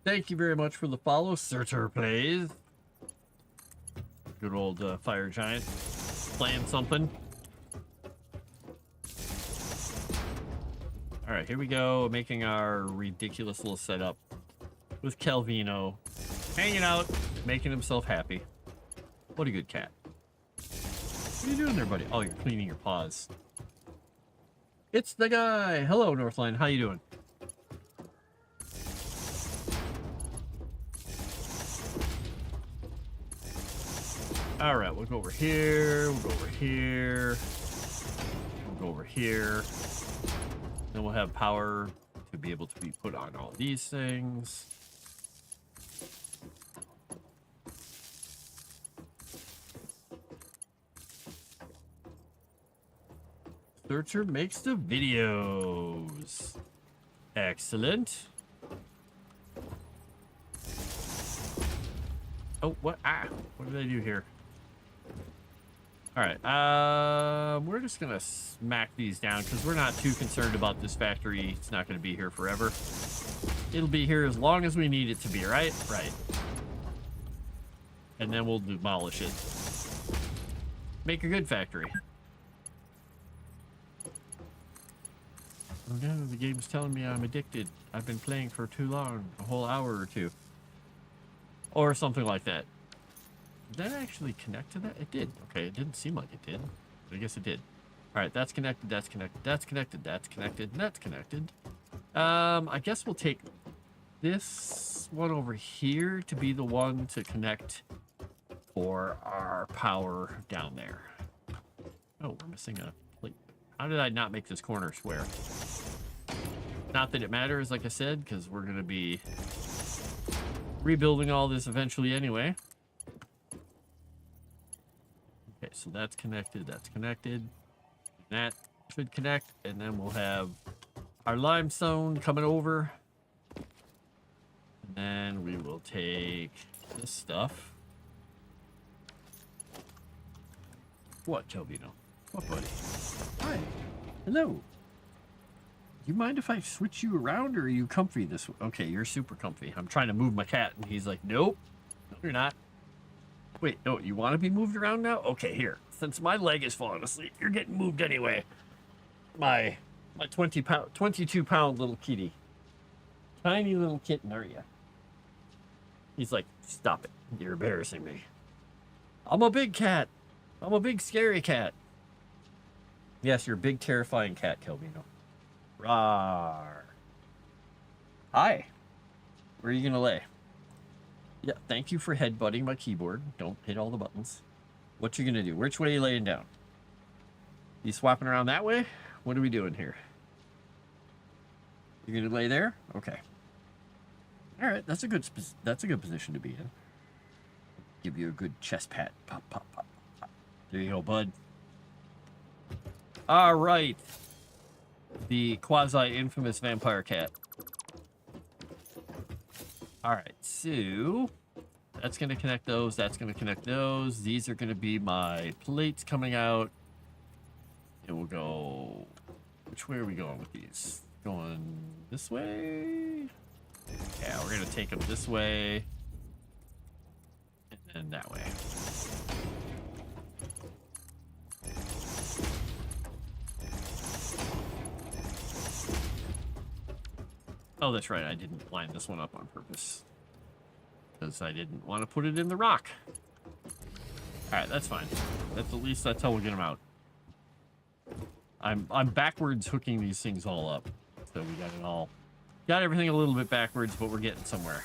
Thank you very much for the follow, Surtur Plays. Good old fire giant playing something. All right, here we go, making our ridiculous little setup with Calvino hanging out, making himself happy. What a good cat. What are you doing there, buddy? Oh, you're cleaning your paws. It's the guy. Hello, Northline. How you doing? All right, we'll go over here. We'll go over here. We'll go over here. Then we'll have power to be able to be put on all these things. Searcher makes the videos. Excellent. Oh, what? Ah, what did I do here? All right, we're just gonna smack these down because we're not too concerned about this factory. It's not gonna be here forever. It'll be here as long as we need it to be, right? Right. And then we'll demolish it. Make a good factory. Oh no, the game's telling me I'm addicted. I've been playing for too long, a whole hour or two. Or something like that. Did that actually connect to that? It did. Okay, it didn't seem like it did. But I guess it did. Alright, that's connected, that's connected, that's connected, that's connected, that's connected. I guess we'll take this one over here to be the one to connect for our power down there. Oh, we're missing a plate. How did I not make this corner square? Not that it matters, like I said, because we're going to be rebuilding all this eventually anyway. Okay, so that's connected, that's connected. That should connect, and then we'll have our limestone coming over. And then we will take this stuff. What, Jovino? What, buddy? Hi. Hello. You mind if I switch you around, or are you comfy this way? Okay, you're super comfy. I'm trying to move my cat, and he's like, nope. No, you're not. Wait, no, you want to be moved around now? Okay, here. Since my leg is falling asleep, you're getting moved anyway. My 22-pound little kitty. Tiny little kitten, are you? He's like, stop it. You're embarrassing me. I'm a big cat. I'm a big, scary cat. Yes, you're a big, terrifying cat, Kelvino. Rawr. Hi. Where are you going to lay? Yeah, thank you for headbutting my keyboard. Don't hit all the buttons. What you going to do? Which way are you laying down? You swapping around that way? What are we doing here? You're going to lay there? Okay. All right, that's a good position to be in. Give you a good chest pat. Pop, pop, pop, pop. There you go, bud. All right. The quasi-infamous vampire cat. All right, so that's going to connect those. That's going to connect those. These are going to be my plates coming out. And we'll go... Which way are we going with these? Going this way? Yeah, we're going to take them this way. And then that way. Oh, that's right. I didn't line this one up on purpose. Because I didn't want to put it in the rock. Alright, that's fine. At least that's how we'll get them out. I'm backwards hooking these things all up. So we got it all. Got everything a little bit backwards, but we're getting somewhere.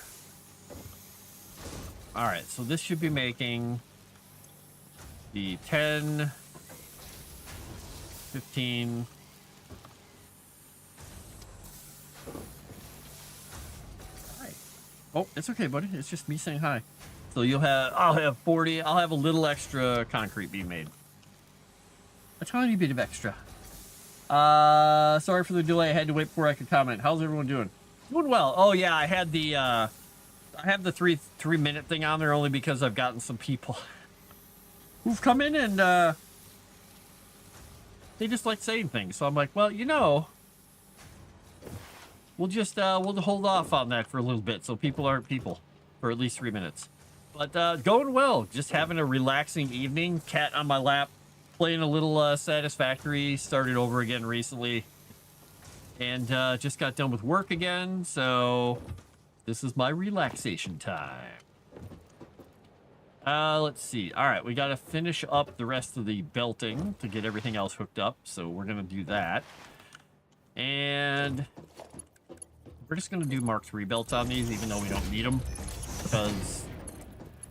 Alright, so this should be making the 10, 15... Oh, it's okay, buddy. It's just me saying hi. So I'll have 40. I'll have a little extra concrete being made. A tiny bit of extra. Sorry for the delay. I had to wait before I could comment. How's everyone doing? Doing well. Oh yeah, I had the I have the three-minute thing on there only because I've gotten some people who've come in and they just like saying things. So I'm like, well, you know, we'll just we'll hold off on that for a little bit so people aren't people for at least 3 minutes. But going well. Just having a relaxing evening. Cat on my lap. Playing a little Satisfactory. Started over again recently. And just got done with work again. So this is my relaxation time. Let's see. All right, we got to finish up the rest of the belting to get everything else hooked up. So we're going to do that. And we're just going to do Mark III belts on these, even though we don't need them. Because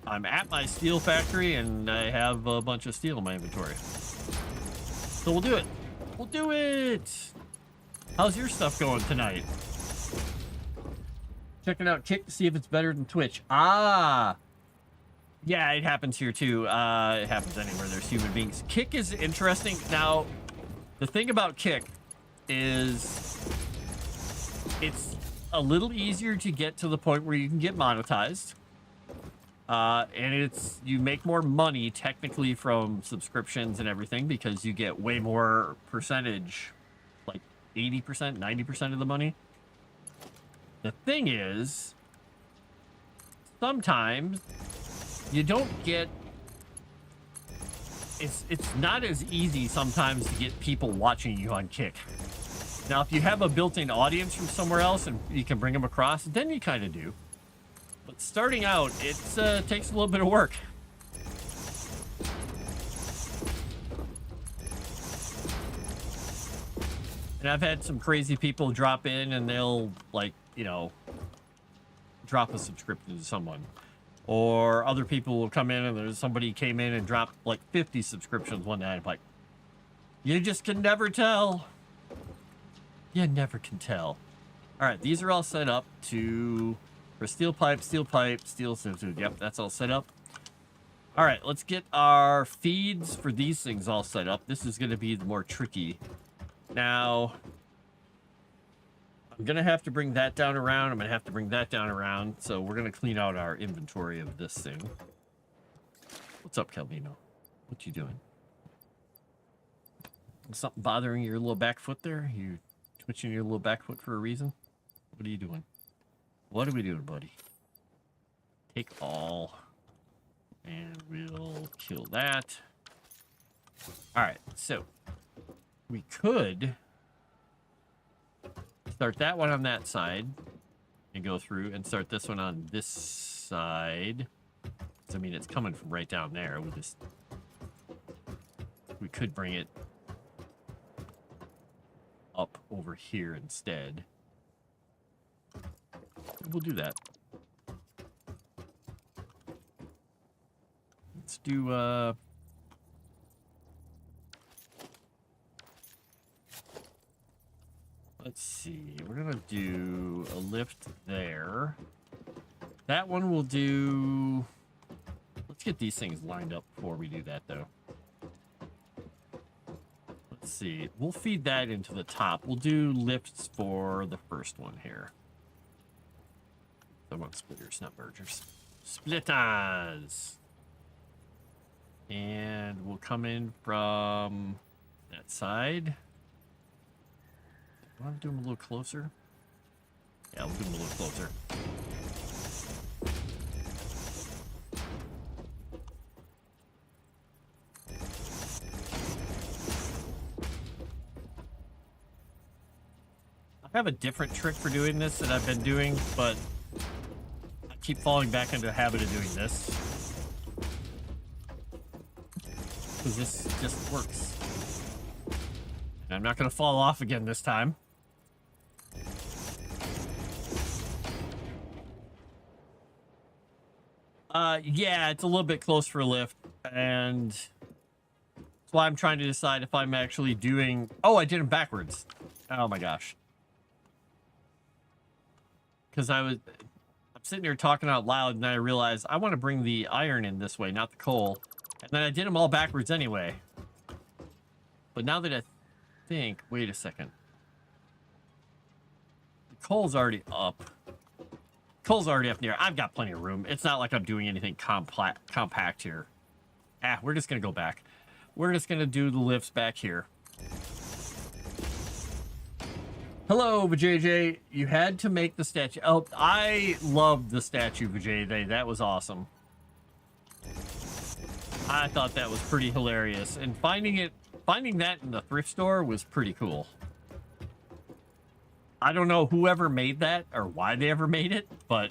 I'm at my steel factory, and I have a bunch of steel in my inventory. So we'll do it. We'll do it! How's your stuff going tonight? Checking out Kick to see if it's better than Twitch. Ah! Yeah, it happens here, too. It happens anywhere there's human beings. Kick is interesting. Now, the thing about Kick is it's a little easier to get to the point where you can get monetized. And you make more money technically from subscriptions and everything because you get way more percentage, like 80%, 90% of the money. The thing is, sometimes you don't get, it's not as easy sometimes to get people watching you on Kick. Now, if you have a built-in audience from somewhere else and you can bring them across, then you kind of do. But starting out, it takes a little bit of work. And I've had some crazy people drop in and they'll, like, you know, drop a subscription to someone. Or other people will come in and there's somebody came in and dropped like 50 subscriptions one night. I'm like, you just can never tell. You never can tell. All right, these are all set up for steel pipe, steel suit. Yep, that's all set up. All right, let's get our feeds for these things all set up. This is going to be the more tricky. Now, I'm going to have to bring that down around. I'm going to have to bring that down around. So we're going to clean out our inventory of this thing. What's up, Calvino? What you doing? Something bothering your little back foot there? You twitching your little back foot for a reason? What are you doing? What are we doing, buddy? Take all. And we'll kill that. All right, so we could start that one on that side and go through and start this one on this side. I mean, it's coming from right down there. We could bring it up over here instead. We'll do that. Let's do, let's see. We're gonna do a lift there. That one will do... Let's get these things lined up before we do that, though. Let's see. We'll feed that into the top. We'll do lifts for the first one here. I want splitters, not mergers. Splitters! And we'll come in from that side. Want to do them a little closer? Yeah, we'll do them a little closer. I have a different trick for doing this that I've been doing, but I keep falling back into a habit of doing this. Because this just works. And I'm not going to fall off again this time. Yeah, it's a little bit close for a lift, and that's why I'm trying to decide if I'm actually doing... Oh, I did them backwards. Oh my gosh. Because I'm sitting here talking out loud, and I realized I want to bring the iron in this way, not the coal. And then I did them all backwards anyway. But now that I think... Wait a second. The coal's already up. Coal's already up in the air. I've got plenty of room. It's not like I'm doing anything compact here. We're just going to go back. We're just going to do the lifts back here. Hello, Vijay. You had to make the statue. Oh, I loved the statue, Vijay. That was awesome. I thought that was pretty hilarious. And finding that in the thrift store was pretty cool. I don't know whoever made that or why they ever made it, but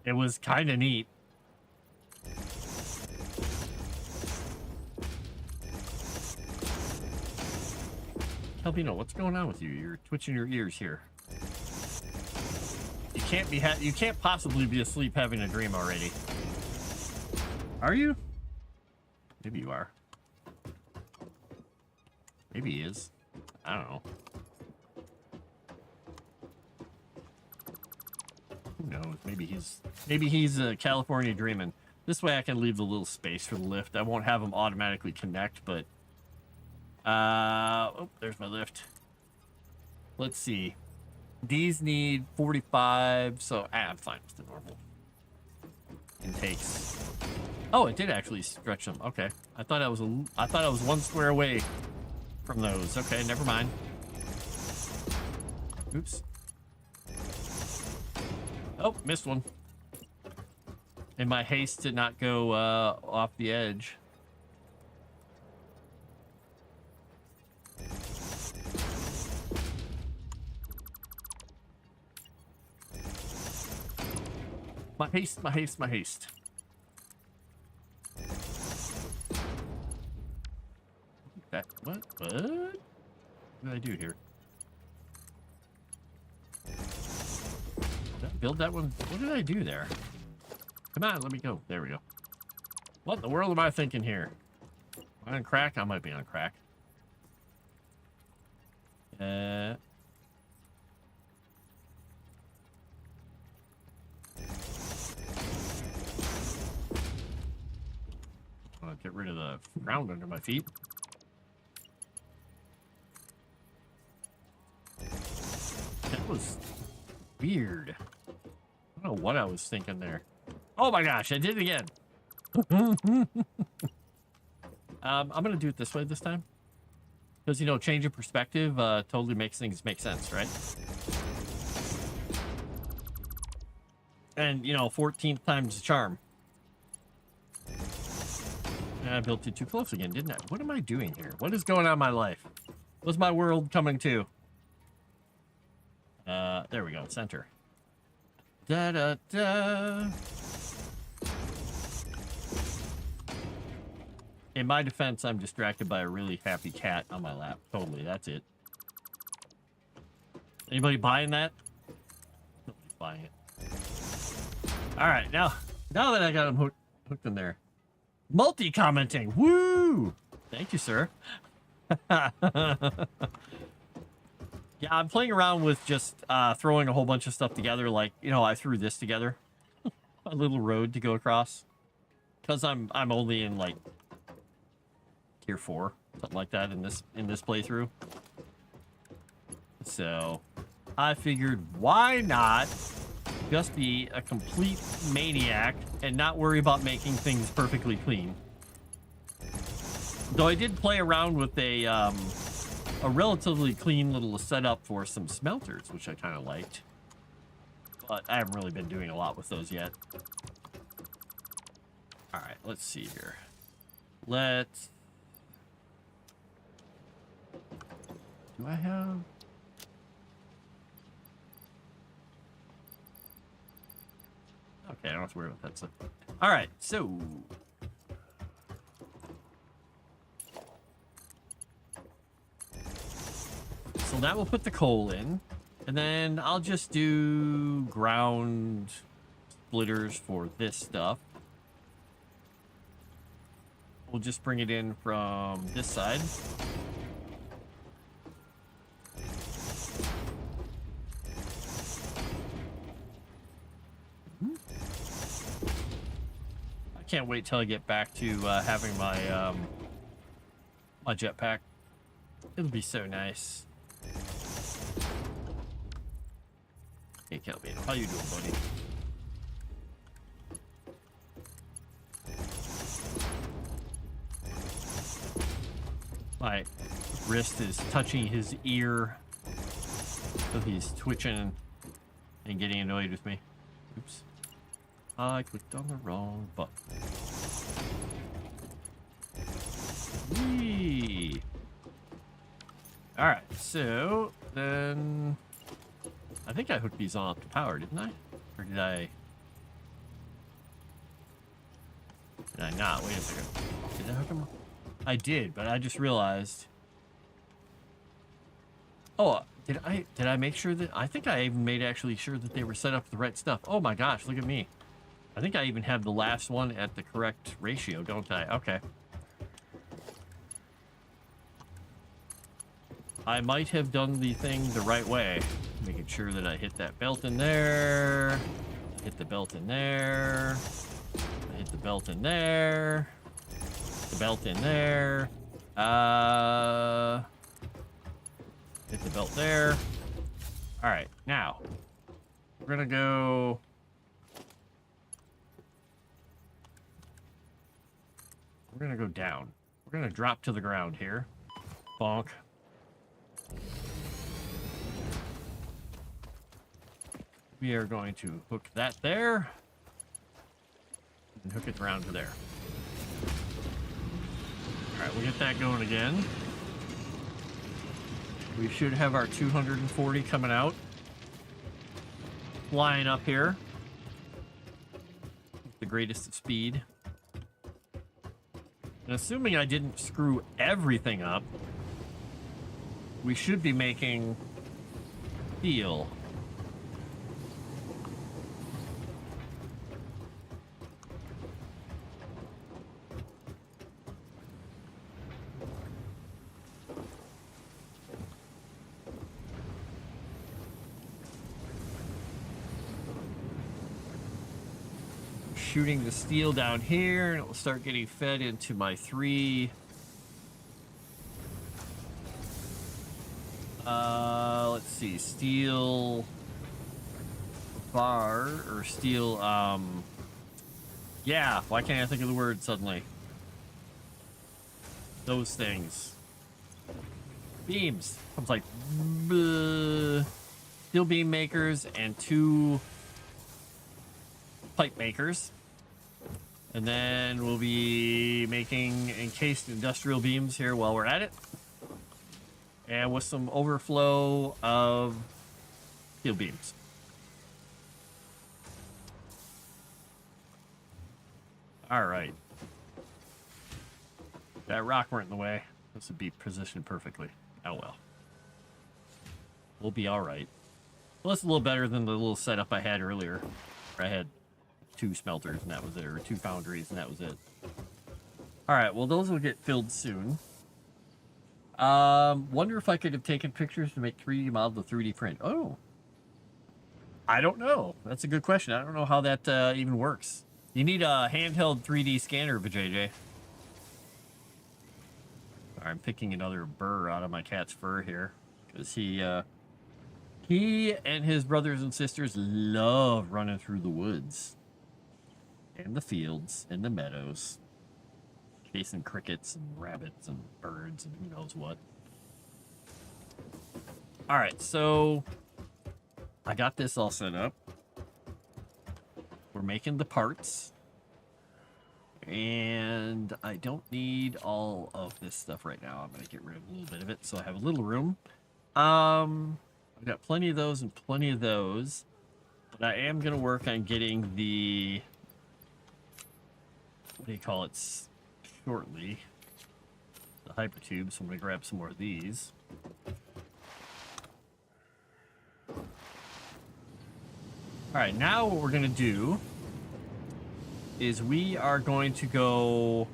it was kind of neat. Albino, what's going on with you? You're twitching your ears here. You can't possibly be asleep having a dream already. Are you? Maybe you are. Maybe he is. I don't know. Who knows? Maybe he's California dreaming. This way I can leave the little space for the lift. I won't have them automatically connect, but oh, there's my lift. Let's see. These need 45, so I'm fine with the normal intakes. Oh, it did actually stretch them. Okay. I thought I was one square away from those. Okay, never mind. Oops. Oh, missed one. In my haste to not go off the edge. My haste, my haste, my haste. That, what? What did I do here? Did I build that one? What did I do there? Come on, let me go. There we go. What in the world am I thinking here? Am I on crack? I might be on crack. I'll get rid of the ground under my feet. That was weird. I don't know what I was thinking there. Oh my gosh, I did it again. I'm gonna do it this way this time. Because, you know, change of perspective totally makes things make sense, right? And, you know, 14th time's the charm. And I built it too close again, didn't I? What am I doing here? What is going on in my life? What's my world coming to? There we go, center. Da-da-da. In my defense, I'm distracted by a really happy cat on my lap. Totally, that's it. Anybody buying that? Nobody's buying it. All right, now that I got him hooked in there. Multi-commenting, woo! Thank you, sir. Yeah, I'm playing around with just throwing a whole bunch of stuff together. Like, you know, I threw this together. A little road to go across. Because I'm only in, like, Tier 4, something like that in this playthrough. So I figured, why not just be a complete maniac and not worry about making things perfectly clean. Though I did play around with a relatively clean little setup for some smelters, which I kind of liked. But I haven't really been doing a lot with those yet. All right, let's see here. Let's... Do I have... Okay, I don't have to worry about that stuff. All right, so... So now we'll put the coal in, and then I'll just do ground splitters for this stuff. We'll just bring it in from this side. I can't wait till I get back to having my my jetpack. It'll be so nice. Hey, Calvino, how you doing, buddy? My wrist is touching his ear, so he's twitching and getting annoyed with me. Oops. I clicked on the wrong button. Whee! Alright, so then I think I hooked these on up to power, didn't I? Or did I not? Wait a second. Did I hook them? I did, but I just realized. Oh, did I make sure that I think I even made actually sure that they were set up with the right stuff. Oh my gosh, look at me. I think I even have the last one at the correct ratio, don't I? Okay. I might have done the thing the right way. Making sure that I hit that belt in there. Hit the belt in there. I hit the belt in there. The belt in there. Hit the belt there. All right, now we're gonna go. We're gonna go down. We're gonna drop to the ground here. Bonk. We are going to hook that there and hook it around to there. All right, we'll get that going again. We should have our 240 coming out. Flying up here. With the greatest of speed. And assuming I didn't screw everything up, we should be making steel. Shooting the steel down here, and it will start getting fed into my 3. Let's see, steel bar or steel. Yeah. Why can't I think of the word suddenly? Those things. Beams. Comes like bleh. Steel beam makers and 2 pipe makers. And then we'll be making encased industrial beams here while we're at it. And with some overflow of steel beams. All right. That rock weren't in the way. This would be positioned perfectly. Oh well. We'll be all right. Well, that's a little better than the little setup I had earlier. Where I had 2 smelters and that was it, or 2 foundries and that was it. All right, well, those will get filled soon. Wonder if I could have taken pictures to make 3D model to 3D print. Oh, I don't know. That's a good question. I don't know how that even works. You need a handheld 3D scanner, Vijay. I'm picking another burr out of my cat's fur here because he and his brothers and sisters love running through the woods and the fields and the meadows, chasing crickets and rabbits and birds and who knows what. All right, so I got this all set up. We're making the parts. And I don't need all of this stuff right now. I'm going to get rid of a little bit of it so I have a little room. I've got plenty of those and plenty of those. But I am going to work on getting the... what do you call it? Shortly. The hypertube. So I'm going to grab some more of these. Alright, now what we're going to do is we are going to go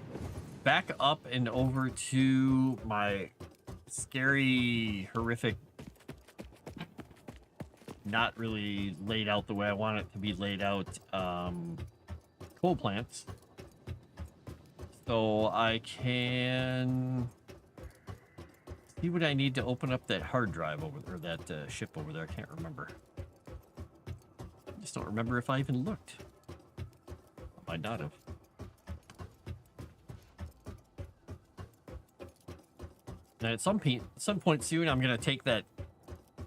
back up and over to my scary, horrific, not really laid out the way I want it to be laid out, coal plants. So I can see what I need to open up that hard drive over there, that ship over there. I can't remember. I just don't remember if I even looked. I might not have. And at some point soon, I'm gonna take that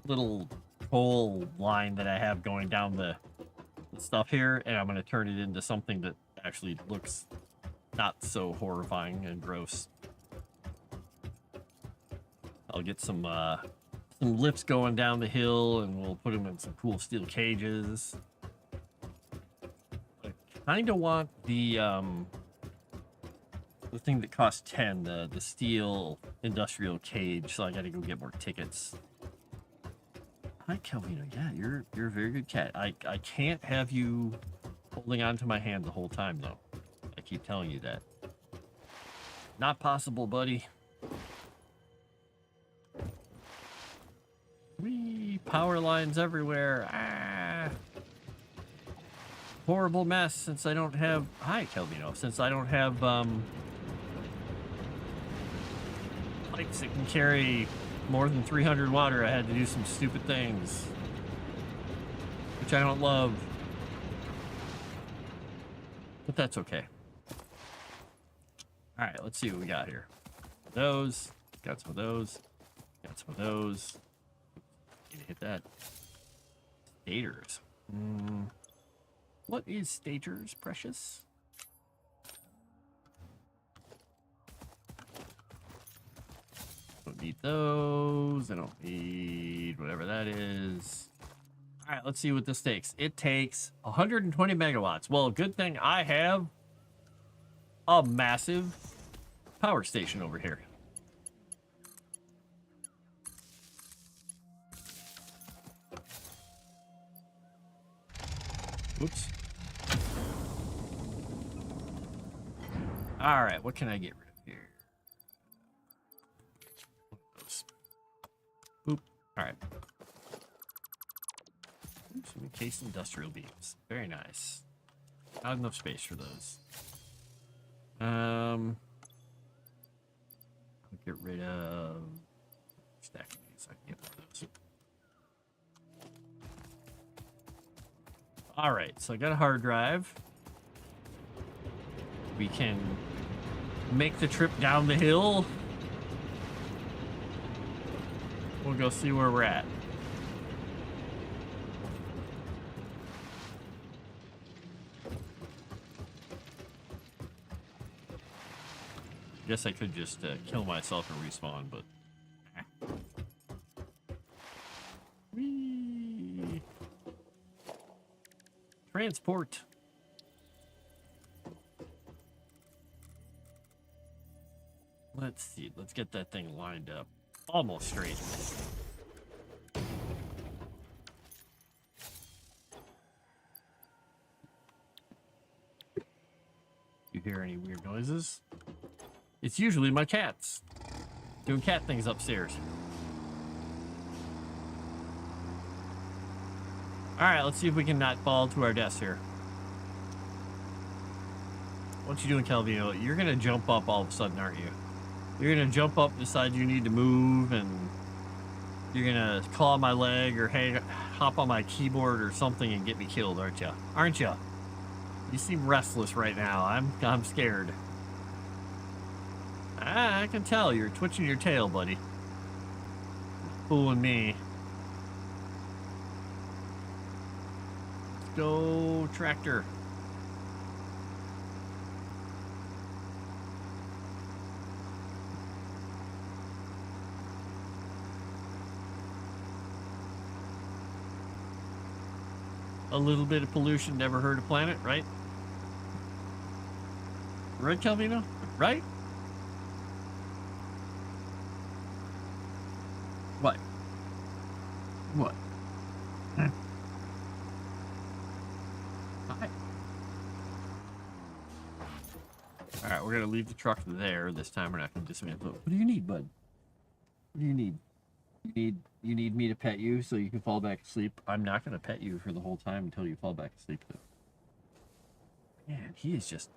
little coal line that I have going down the stuff here, and I'm gonna turn it into something that actually looks not so horrifying and gross. I'll get some lifts going down the hill, and we'll put them in some cool steel cages. Kind of want the thing that costs 10, the steel industrial cage, so I gotta go get more tickets. Hi, Calvino. Yeah, you're a very good cat. I can't have you holding on to my hand the whole time, though. I keep telling you that. Not possible, buddy. Whee! Power lines everywhere. Ah! Horrible mess since I don't have... Hi, Calvino. Since I don't have, pipes that can carry more than 300 water, I had to do some stupid things. Which I don't love. But that's okay. Alright, let's see what we got here. Those. Got some of those. Got some of those. Need to hit that. Stators. What is stators, precious? Don't need those. I don't need whatever that is. All right, let's see what this takes. It takes 120 megawatts. Well, good thing I have a massive power station over here. Oops. All right, what can I get rid of here? Those. Oop. All right. Oops, encased industrial beams. Very nice. Not enough space for those. I'll get rid of stack of these. I can get one of those. All right, so I got a hard drive. We can make the trip down the hill. We'll go see where we're at. Guess I could just kill myself and respawn, but... Whee! Transport. Let's see. Let's get that thing lined up. Almost straight. You hear any weird noises? It's usually my cats doing cat things upstairs. All right, let's see if we can not fall to our deaths here. What you doing, Calvino? You're gonna jump up all of a sudden, aren't you? You're gonna jump up, decide you need to move, and you're gonna claw my leg or hop on my keyboard or something and get me killed, aren't you? Aren't you? You seem restless right now. I'm scared. I can tell you're twitching your tail, buddy. Fooling me. Let's go, tractor. A little bit of pollution never hurt a planet, right? Right, Calvino? Right? What? What? Hi. Alright, we're gonna leave the truck there. This time we're not gonna dismantle it. What do you need, bud? What do you need? You need me to pet you so you can fall back asleep? I'm not gonna pet you for the whole time until you fall back asleep, though. Man, he is just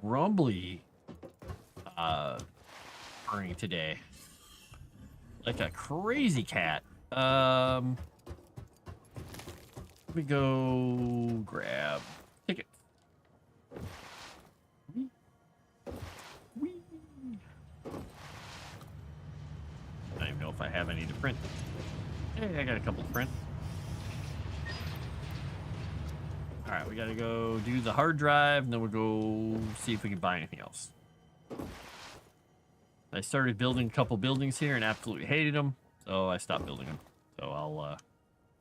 rumbly purring today. Like a crazy cat. Let me go grab ticket. Whee. I don't even know if I have any to print. Hey, I got a couple to print. Alright, we gotta go do the hard drive, and then we'll go see if we can buy anything else. I started building a couple buildings here and absolutely hated them, so I stopped building them. So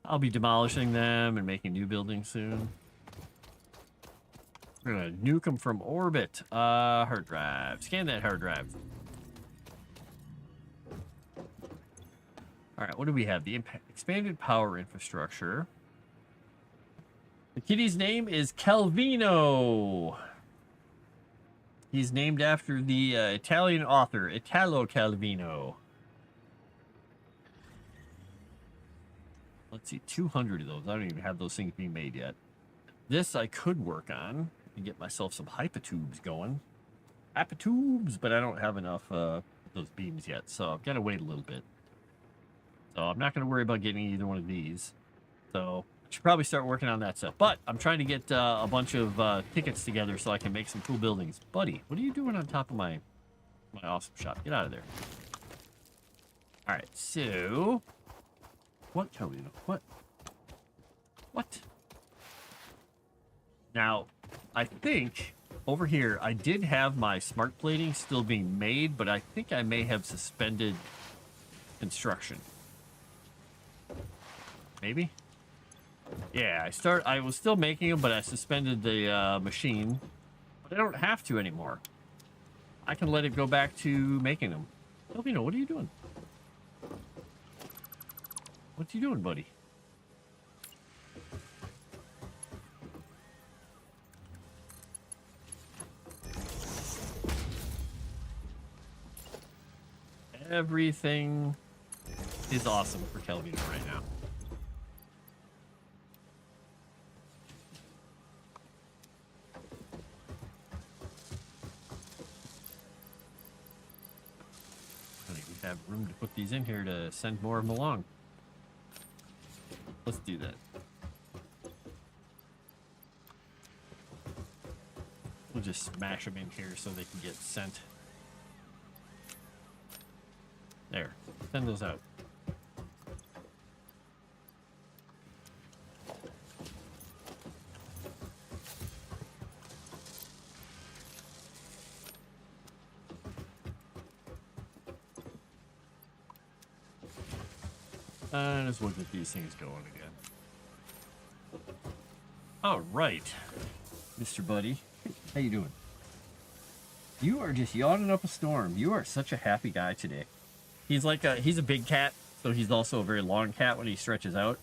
I'll be demolishing them and making new buildings soon. We're gonna nuke them from orbit. Hard drive. Scan that hard drive. All right, what do we have? The expanded power infrastructure. The kitty's name is Calvino. He's named after the Italian author, Italo Calvino. Let's see, 200 of those. I don't even have those things being made yet. This I could work on and get myself some hypotubes going. Hypotubes, but I don't have enough those beams yet, so I've got to wait a little bit. So I'm not going to worry about getting either one of these. So I should probably start working on that stuff. But I'm trying to get a bunch of tickets together so I can make some cool buildings. Buddy, what are you doing on top of my awesome shop? Get out of there. All right, so... What, Calvino? What? What? Now, I think over here, I did have my smart plating still being made, but I think I may have suspended construction. Maybe? Yeah, I was still making them, but I suspended the machine. But I don't have to anymore. I can let it go back to making them. Calvino, what are you doing? What you doing, buddy? Everything is awesome for Kelvin right now. I think we have room to put these in here to send more of them along. Let's do that. We'll just smash them in here so they can get sent. There. Send those out. Let's look at these things going again. All right, Mr. Buddy. How you doing? You are just yawning up a storm. You are such a happy guy today. He's like he's a big cat, so he's also a very long cat when he stretches out.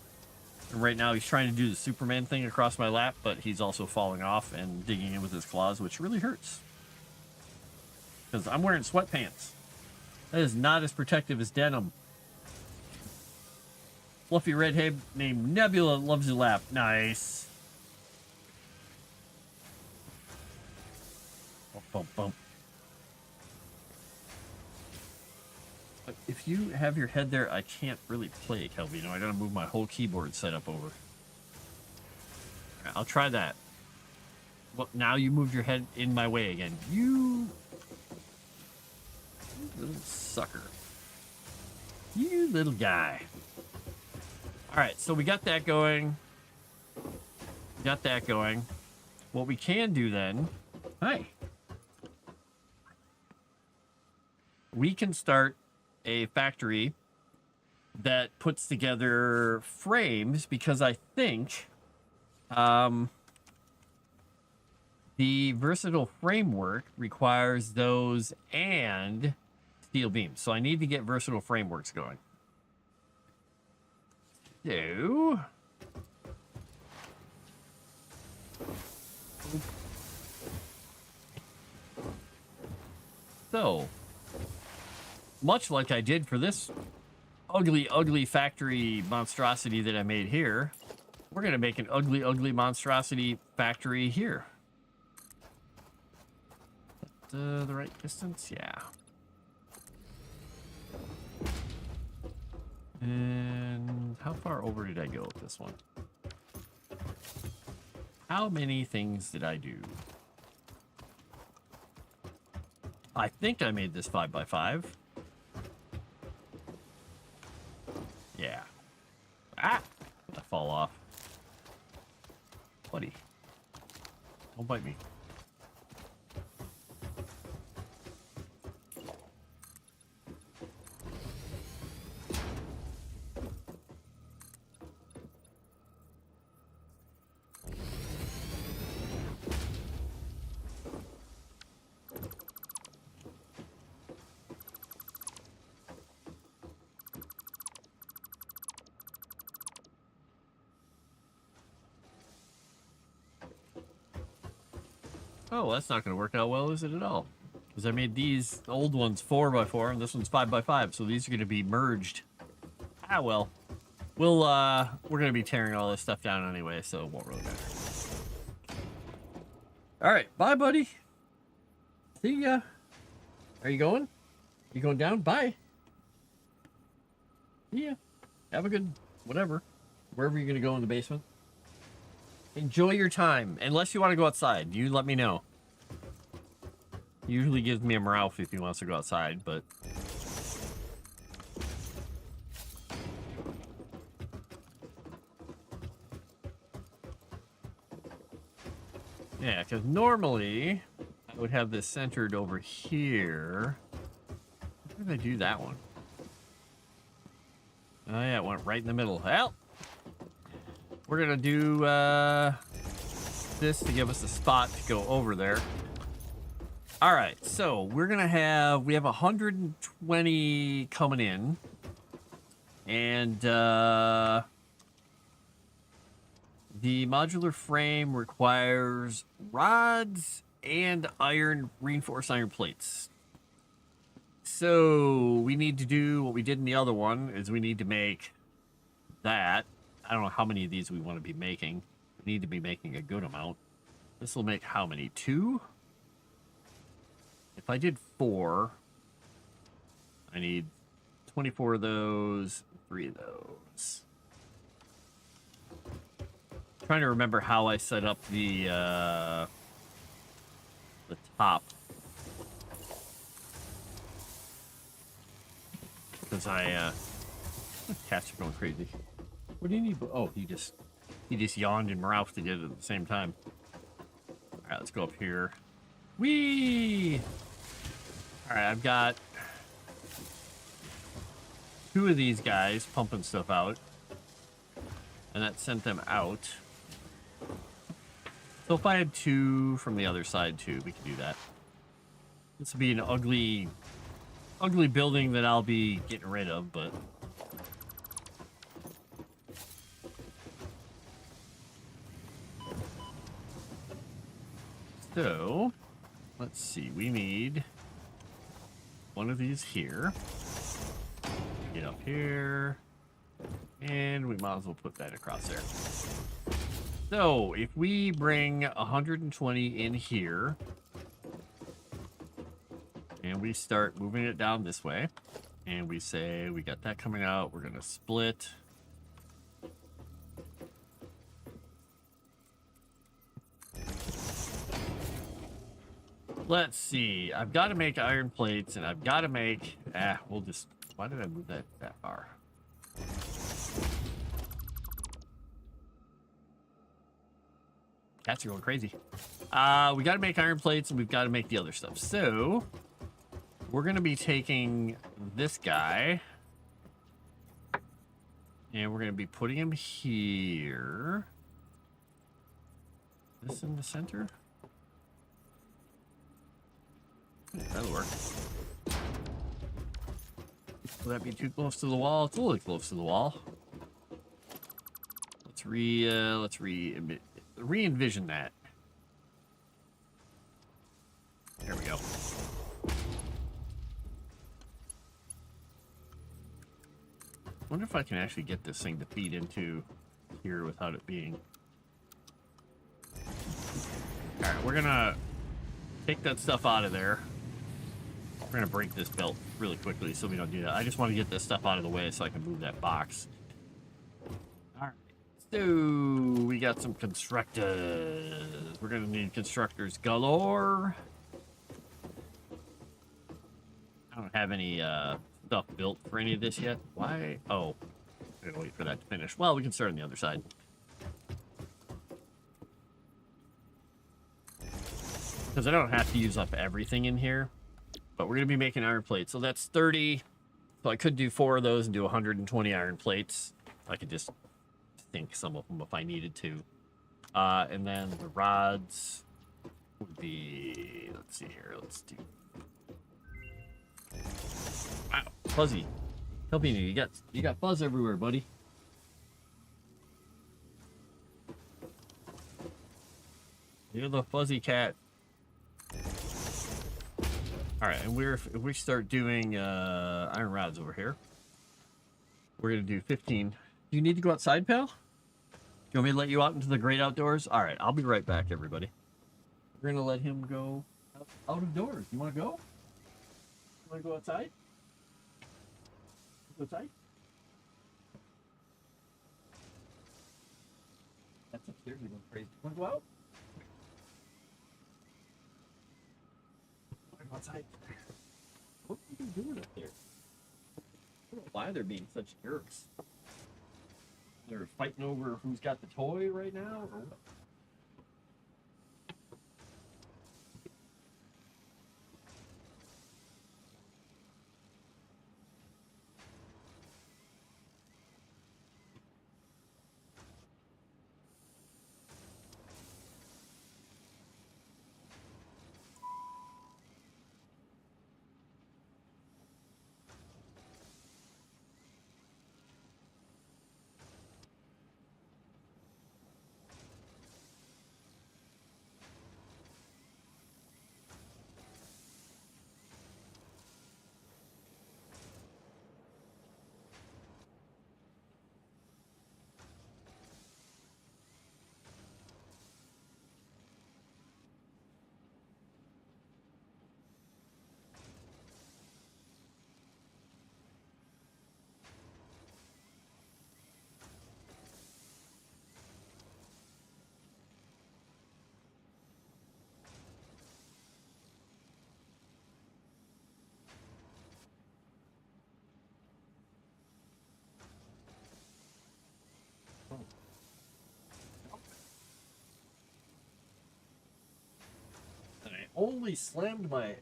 And right now he's trying to do the Superman thing across my lap, but he's also falling off and digging in with his claws, which really hurts. Because I'm wearing sweatpants. That is not as protective as denim. Fluffy redhead named Nebula loves your lap. Nice. Bump, bump, bump. If you have your head there, I can't really play, Kelvino. I gotta move my whole keyboard setup over. Right, I'll try that. Well, now you moved your head in my way again. You little sucker. You little guy. Alright, so we got that going. What we can do then... Hi. We can start a factory that puts together frames, because I think the versatile framework requires those and steel beams. So I need to get versatile frameworks going. So, much like I did for this ugly, ugly factory monstrosity that I made here, we're going to make an ugly, ugly monstrosity factory here. The right distance? Yeah. And how far over did I go with this one? How many things did I do? I think I made this 5x5. Yeah. Ah! I fall off. Buddy. Don't bite me. Oh, that's not going to work out well, is it at all? Because I made these old ones 4x4 and this one's 5x5, so these are going to be merged. Ah, well. We're going to be tearing all this stuff down anyway, so it won't really matter. All right, bye, buddy. See ya. Are you going? You going down? Bye. See ya. Have a good whatever. Wherever you're going to go in the basement. Enjoy your time. Unless you want to go outside. You let me know. He usually gives me a morale if he wants to go outside, but... Yeah, because normally I would have this centered over here. Where did I do that one? Oh yeah, it went right in the middle. Well, we're gonna do this to give us a spot to go over there. All right, so we have 120 coming in, and the modular frame requires rods and reinforced iron plates. so we need to do what we did in the other one is we need to make that. I don't know how many of these we want to be making. We need to be making a good amount. This will make how many? 2? If I did 4, I need 24 of those, 3 of those. Trying to remember how I set up the top. Because cats are going crazy. What do you need? Oh, he just yawned and mouthed it at the same time. All right, let's go up here. Whee! All right, I've got 2 of these guys pumping stuff out, and that sent them out. So if I had 2 from the other side too, we could do that. This would be an ugly building that I'll be getting rid of, but so let's see. We need one of these here. Get up here, and we might as well put that across there. So if we bring 120 in here, and we start moving it down this way, and we say we got that coming out, we're gonna split. Let's see. I've got to make iron plates, and I've got to make. We'll just. Why did I move that far? Cats are going crazy. We got to make iron plates, and we've got to make the other stuff. So we're going to be taking this guy, and we're going to be putting him here. This in the center. Yeah, that'll work. Will that be too close to the wall? It's a little close to the wall. Let's re-envision that. There we go. Wonder if I can actually get this thing to feed into here without it being. All right, we're gonna take that stuff out of there. We're gonna break this belt really quickly so we don't do that. I just want to get this stuff out of the way so I can move that box. All right, so we got some constructors. We're gonna need constructors galore. I don't have any stuff built for any of this yet. Why? Oh, I'm gonna wait for that to finish. Well, we can start on the other side. Because I don't have to use up everything in here. But we're going to be making iron plates. So that's 30. So I could do 4 of those and do 120 iron plates. I could just sink some of them if I needed to. And then the rods would be... Let's see here. Let's do... Wow. Fuzzy. Helping you. You got fuzz everywhere, buddy. You're the fuzzy cat. All right, and if we start doing iron rods over here, we're gonna do 15. Do you need to go outside, pal? Do you want me to let you out into the great outdoors? All right, I'll be right back, everybody. We're gonna let him go out of doors. You want to go? You want to go outside? Go outside? That's upstairs. You're going crazy. Want to go out? Outside. What are you doing up there? I don't know why they're being such jerks. They're fighting over who's got the toy right now, or what? only slammed my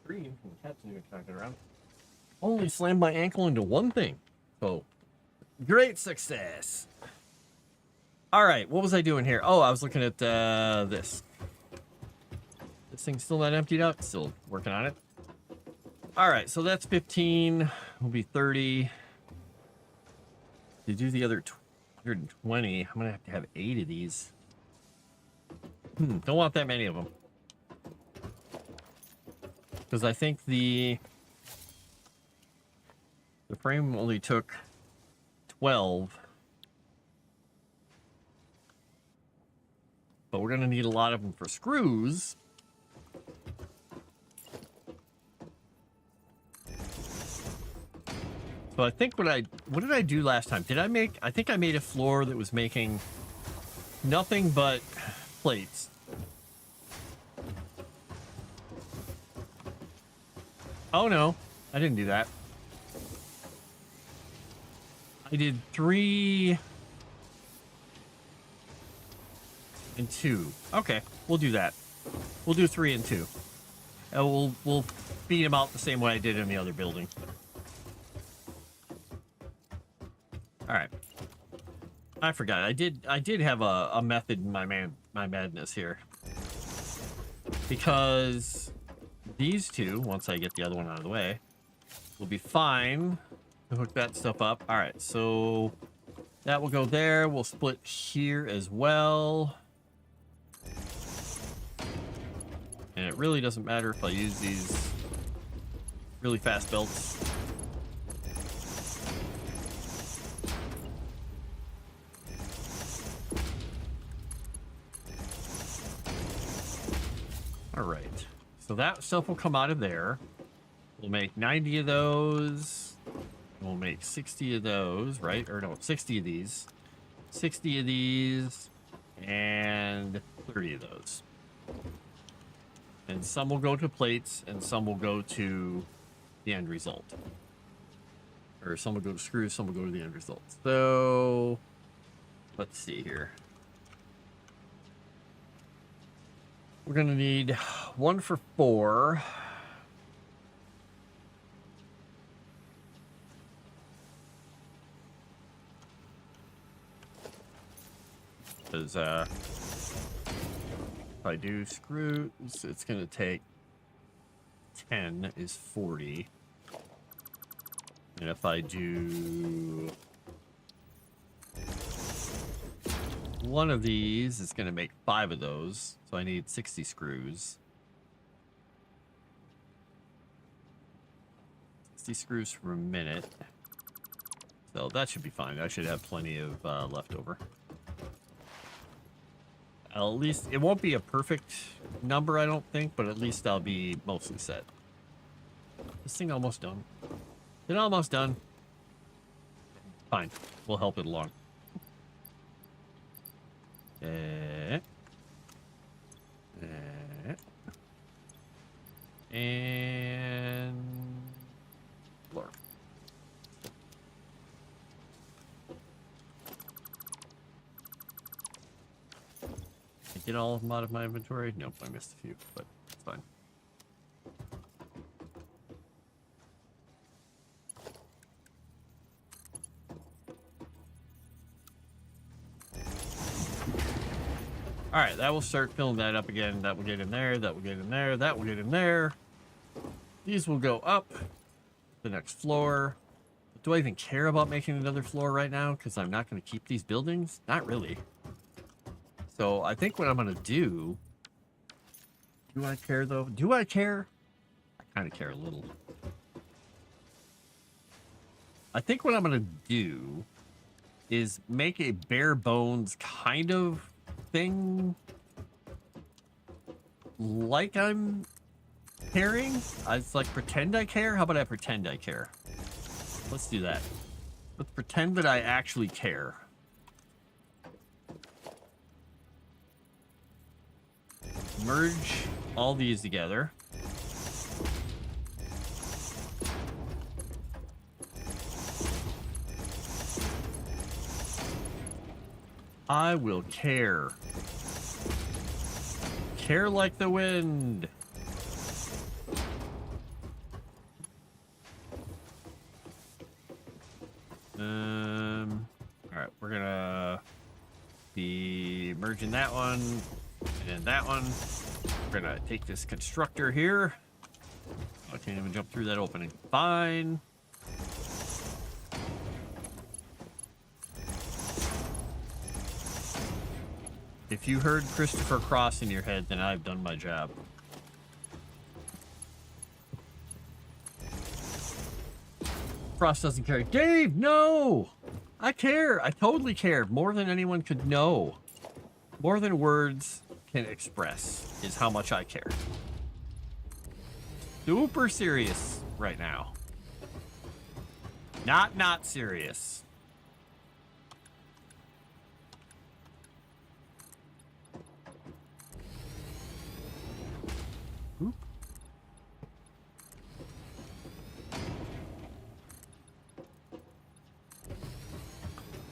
screen. The cat's even knocking around. Only slammed my ankle into one thing. So, great success. All right, what was I doing here? Oh, I was looking at this. This thing's still not emptied out. Still working on it. All right, so that's 15. Will be 30. To do the other 120, I'm gonna have to have 8 of these. Don't want that many of them. Because I think the frame only took 12. But we're gonna need a lot of them for screws. So I think what did I do last time? I think I made a floor that was making nothing but plates. Oh no, I didn't do that. I did 3 and 2. Okay, we'll do that. We'll do 3 and 2. And we'll beat them out the same way I did in the other building. All right. I forgot. I did have a method in my madness here. Because these two, once I get the other one out of the way, will be fine to hook that stuff up. All right, so that will go there. We'll split here as well. And it really doesn't matter if I use these really fast belts. All right, so that stuff will come out of there. We'll make 90 of those. We'll make 60 of those, right? Or no, 60 of these. 60 of these. And 30 of those. And some will go to plates, and some will go to the end result. Or some will go to screws, some will go to the end result. So, let's see here. We're going to need 1 for 4. Because if I do screws, it's going to take 10 is 40. And if I do 1 of these, it's going to make 5 of those. So I need 60 screws. 60 screws for a minute. So that should be fine. I should have plenty of leftover. At least, it won't be a perfect number, I don't think, but at least I'll be mostly set. This thing almost done. Is it almost done? Fine. We'll help it along. And floor. Get all of them out of my inventory? Nope, I missed a few, but it's fine. All right, that will start filling that up again. That will get in there, that will get in there, that will get in there. These will go up the next floor. Do I even care about making another floor right now? Because I'm not going to keep these buildings? Not really. So I think what I'm going to do... Do I care, though? Do I care? I kind of care a little. I think what I'm going to do is make a bare bones kind of thing like I'm caring. It's like pretend I care. How about I pretend I care? Let's do that. Let's pretend that I actually care. Merge all these together. I will care. care like the wind. All right, we're gonna be merging that one and that one. We're gonna take this constructor here. I can't even jump through that opening. Fine. If you heard Christopher Cross in your head, then I've done my job. Frost doesn't care. Dave, no! I care. I totally care. More than anyone could know. More than words can express is how much I care. Super serious right now. Not serious. Oop.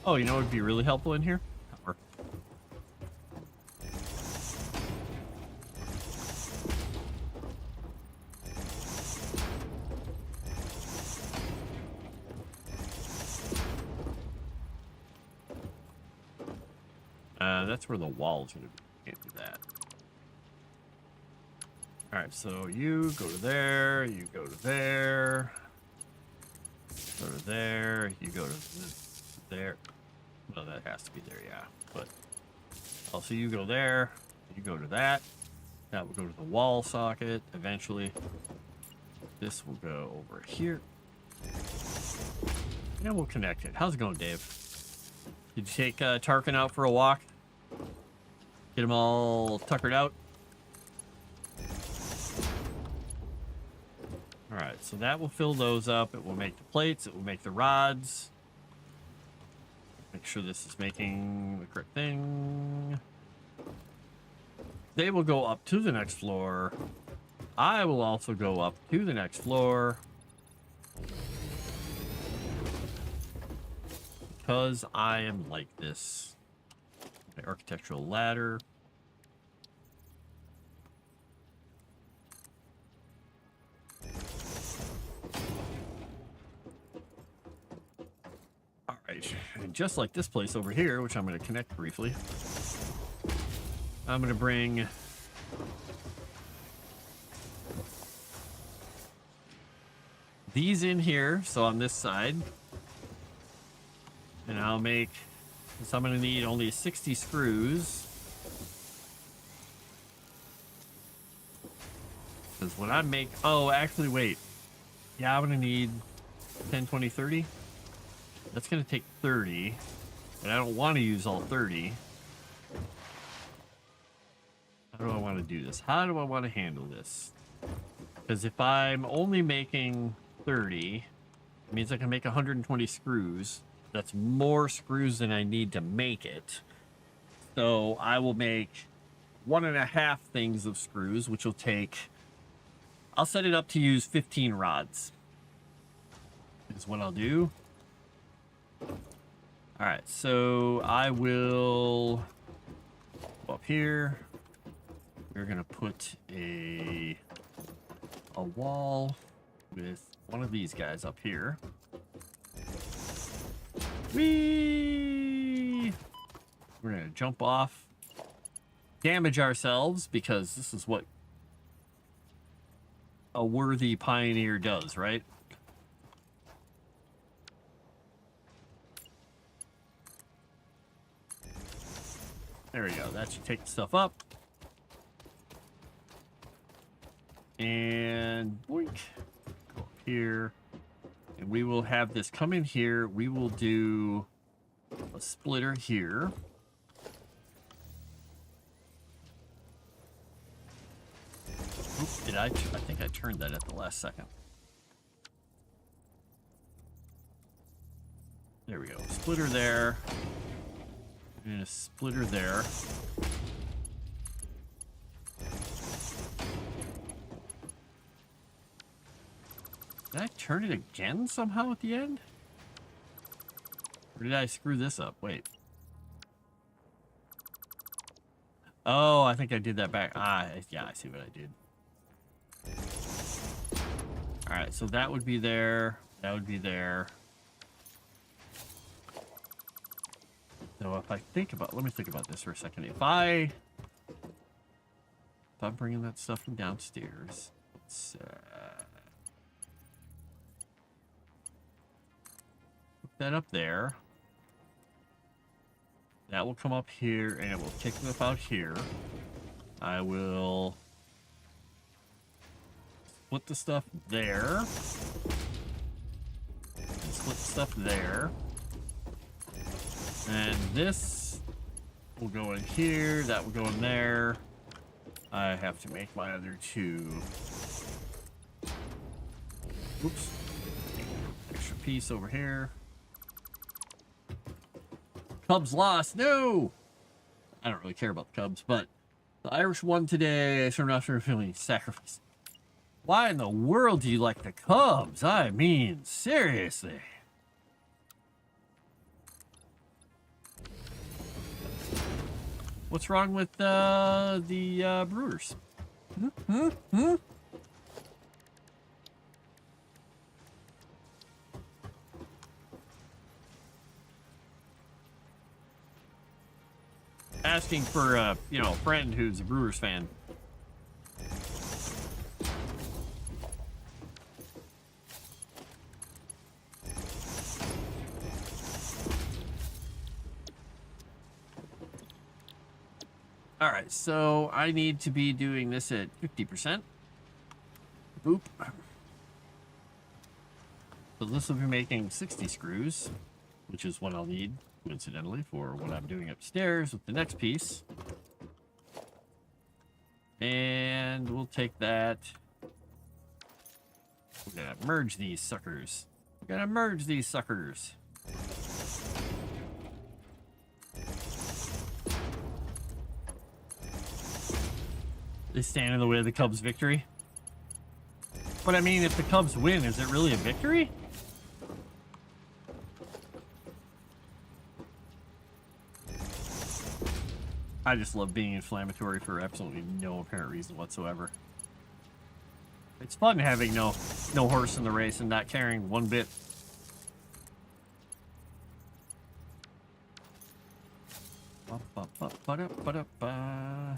Oh, you know what would be really helpful in here? Power. That's where the wall's gonna be. Can't do that. Alright, so you go to there, you go to there, go to there, you go to there. Well, that has to be there, yeah. But also you go there, you go to that. That will go to the wall socket eventually. This will go over here. And we'll connect it. How's it going, Dave? Did you take Tarkin out for a walk? Get them all tuckered out? Alright, so that will fill those up. It will make the plates. It will make the rods. Make sure this is making the correct thing. They will go up to the next floor. I will also go up to the next floor. Because I am like this. My architectural ladder. Alright, and just like this place over here, which I'm going to connect briefly, I'm going to bring these in here, so on this side. And I'll make, so I'm going to need only 60 screws. Because when I make, oh, actually, wait. Yeah, I'm going to need 10, 20, 30. That's going to take 30. But I don't want to use all 30. How do I want to do this? How do I want to handle this? Because if I'm only making 30, it means I can make 120 screws. That's more screws than I need to make it. So I will make 1.5 things of screws, which will take, I'll set it up to use 15 rods. Is what I'll do. All right, so I will go up here. We're gonna put a wall with one of these guys up here. Whee! We're gonna jump off, damage ourselves, because this is what a worthy pioneer does, right? There we go. That should take the stuff up. And boink. Go up here. And we will have this come in here. We will do a splitter here. Oops, did I think I turned that at the last second. There we go. Splitter there. And a splitter there. Did I turn it again somehow at the end? Or did I screw this up? Wait. Oh, I think I did that back. Yeah, I see what I did. All right, so that would be there. That would be there. So if I think about, let me think about this for a second. If I'm bringing that stuff from downstairs, let's put that up there. That will come up here, and it will kick them out here. I will split the stuff there. And split the stuff there. And this will go in here. That will go in there. I have to make my other two. Oops. Extra piece over here. Cubs lost. No! I don't really care about the Cubs, but the Irish won today. Sure enough, they're feeling sacrifice. Why in the world do you like the Cubs? I mean, seriously. What's wrong with the Brewers? Asking for a friend who's a Brewers fan. All right, so I need to be doing this at 50%. Boop. So this will be making 60 screws, which is what I'll need, coincidentally, for what I'm doing upstairs with the next piece. And we'll take that. We're gonna merge these suckers. We're gonna merge these suckers. They stand in the way of the Cubs' victory. But I mean, if the Cubs win, is it really a victory? I just love being inflammatory for absolutely no apparent reason whatsoever. It's fun having no horse in the race and not caring one bit. Ba-ba-ba-ba-da-ba-da-ba.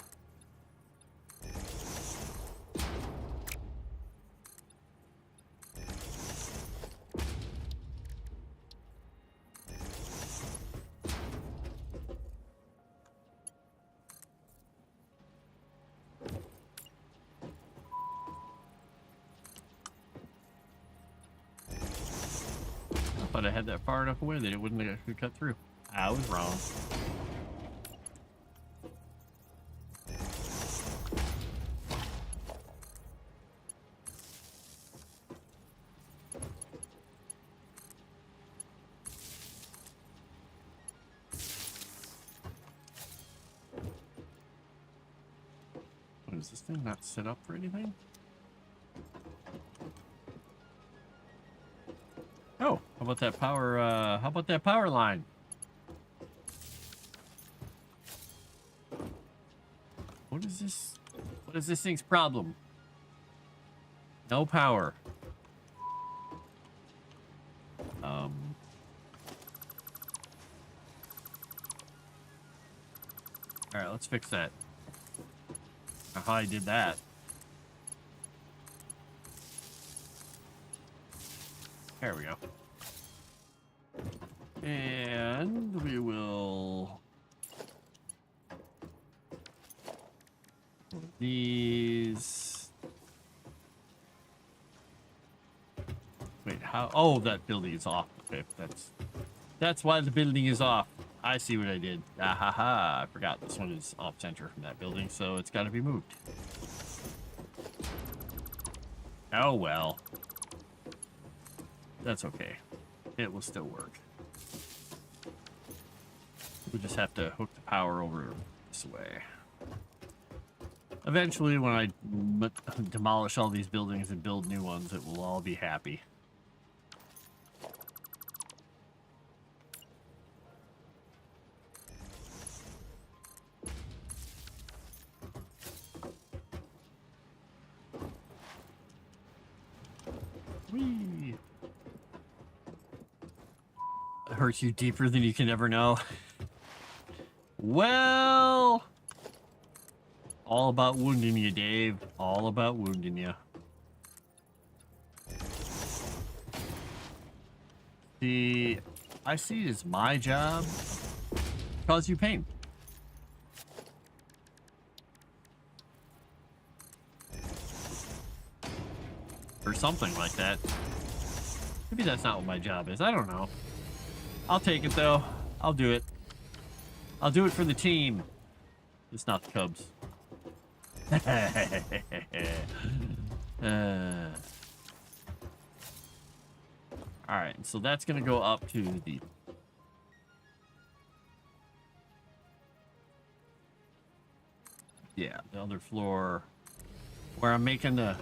But I had that far enough away that it wouldn't have cut through. I was wrong. What is this thing not set up for anything? Oh, how about that power, how about that power line? What is this? What is this thing's problem? No power. Alright, let's fix that. How I did that. There we go. And we will... these... Wait, how... Oh, that building is off. Okay, that's why the building is off. I see what I did. Ah ha ha. I forgot this one is off center from that building, so it's got to be moved. Oh well. That's okay. It will still work. We'll just have to hook the power over this way. Eventually, when I demolish all these buildings and build new ones, it will all be happy. hurts you deeper than you can ever know. Well, all about wounding you, Dave. All about wounding you. See, I see it as my job to cause you pain. Or something like that. Maybe that's not what my job is. I don't know. I'll take it, though. I'll do it. I'll do it for the team. It's not the Cubs. Alright, so that's going to go up to the... Yeah, the other floor where I'm making the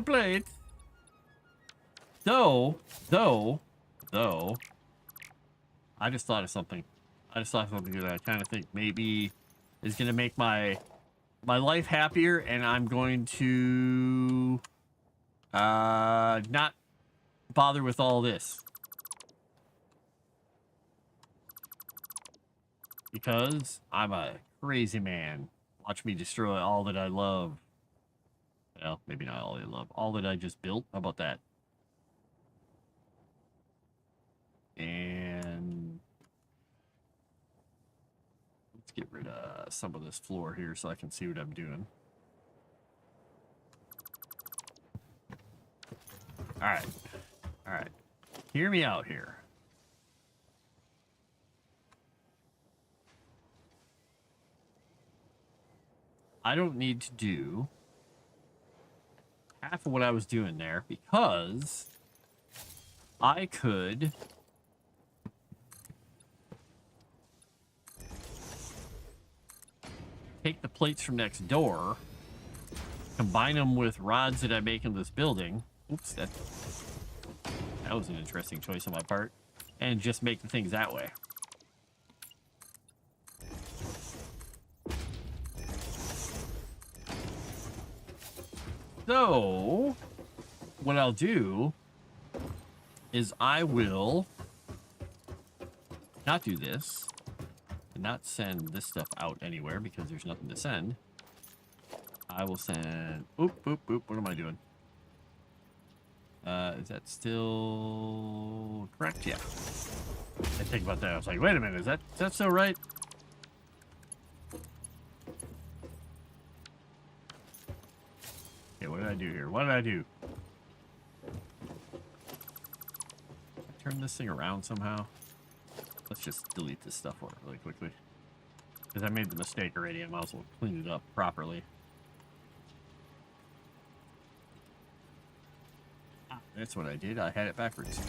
plate. Though, I just thought of something. That I kind of think maybe is going to make my life happier, and I'm going to not bother with all this. Because I'm a crazy man. Watch me destroy all that I love. Well, maybe not all that I love. All that I just built. How about that? And let's get rid of some of this floor here so I can see what I'm doing. Alright. Alright. Hear me out here. I don't need to do half of what I was doing there because I could take the plates from next door, combine them with rods that I make in this building. Oops, that was an interesting choice on my part. And just make the things that way. So, what I'll do is I will not do this and not send this stuff out anywhere because there's nothing to send. I will send... Oop, oop, oop. What am I doing? Is that still correct? Yeah. I think about that. I was like, wait a minute. Is that still right? Okay, what did I do here? What did I do? Turn this thing around somehow. Let's just delete this stuff really quickly. Because I made the mistake already. I might as well clean it up properly. Ah, that's what I did. I had it backwards.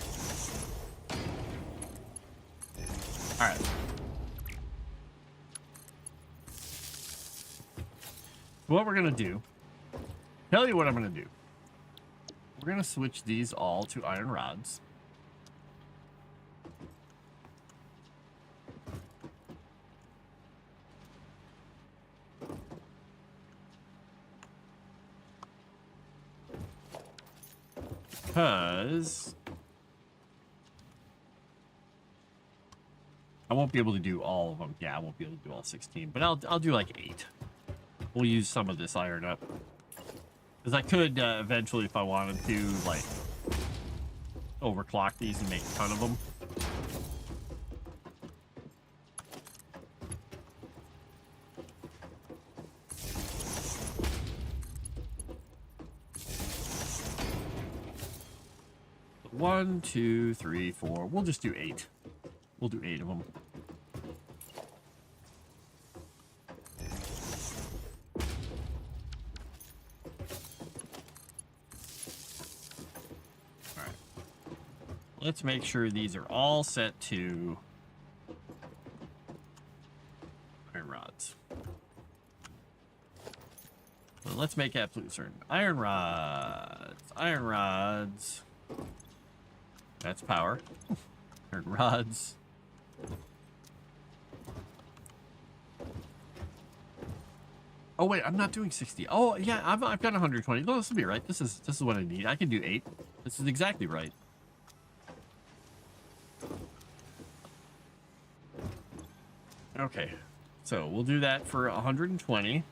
Alright. What we're going to do... Tell you what I'm going to do. We're going to switch these all to iron rods. Because I won't be able to do all of them. Yeah, I won't be able to do all 16, but I'll do like 8. We'll use some of this iron up. Because I could eventually, if I wanted to, like, overclock these and make a ton of them. One, two, three, four. We'll just do 8. We'll do 8 of them. Let's make sure these are all set to iron rods. So let's make absolute certain. Iron rods. Iron rods. That's power. Iron rods. Oh wait, I'm not doing 60. Oh yeah, I've got 120. No, this will be right. This is what I need. I can do 8. This is exactly right. Okay, so we'll do that for 120.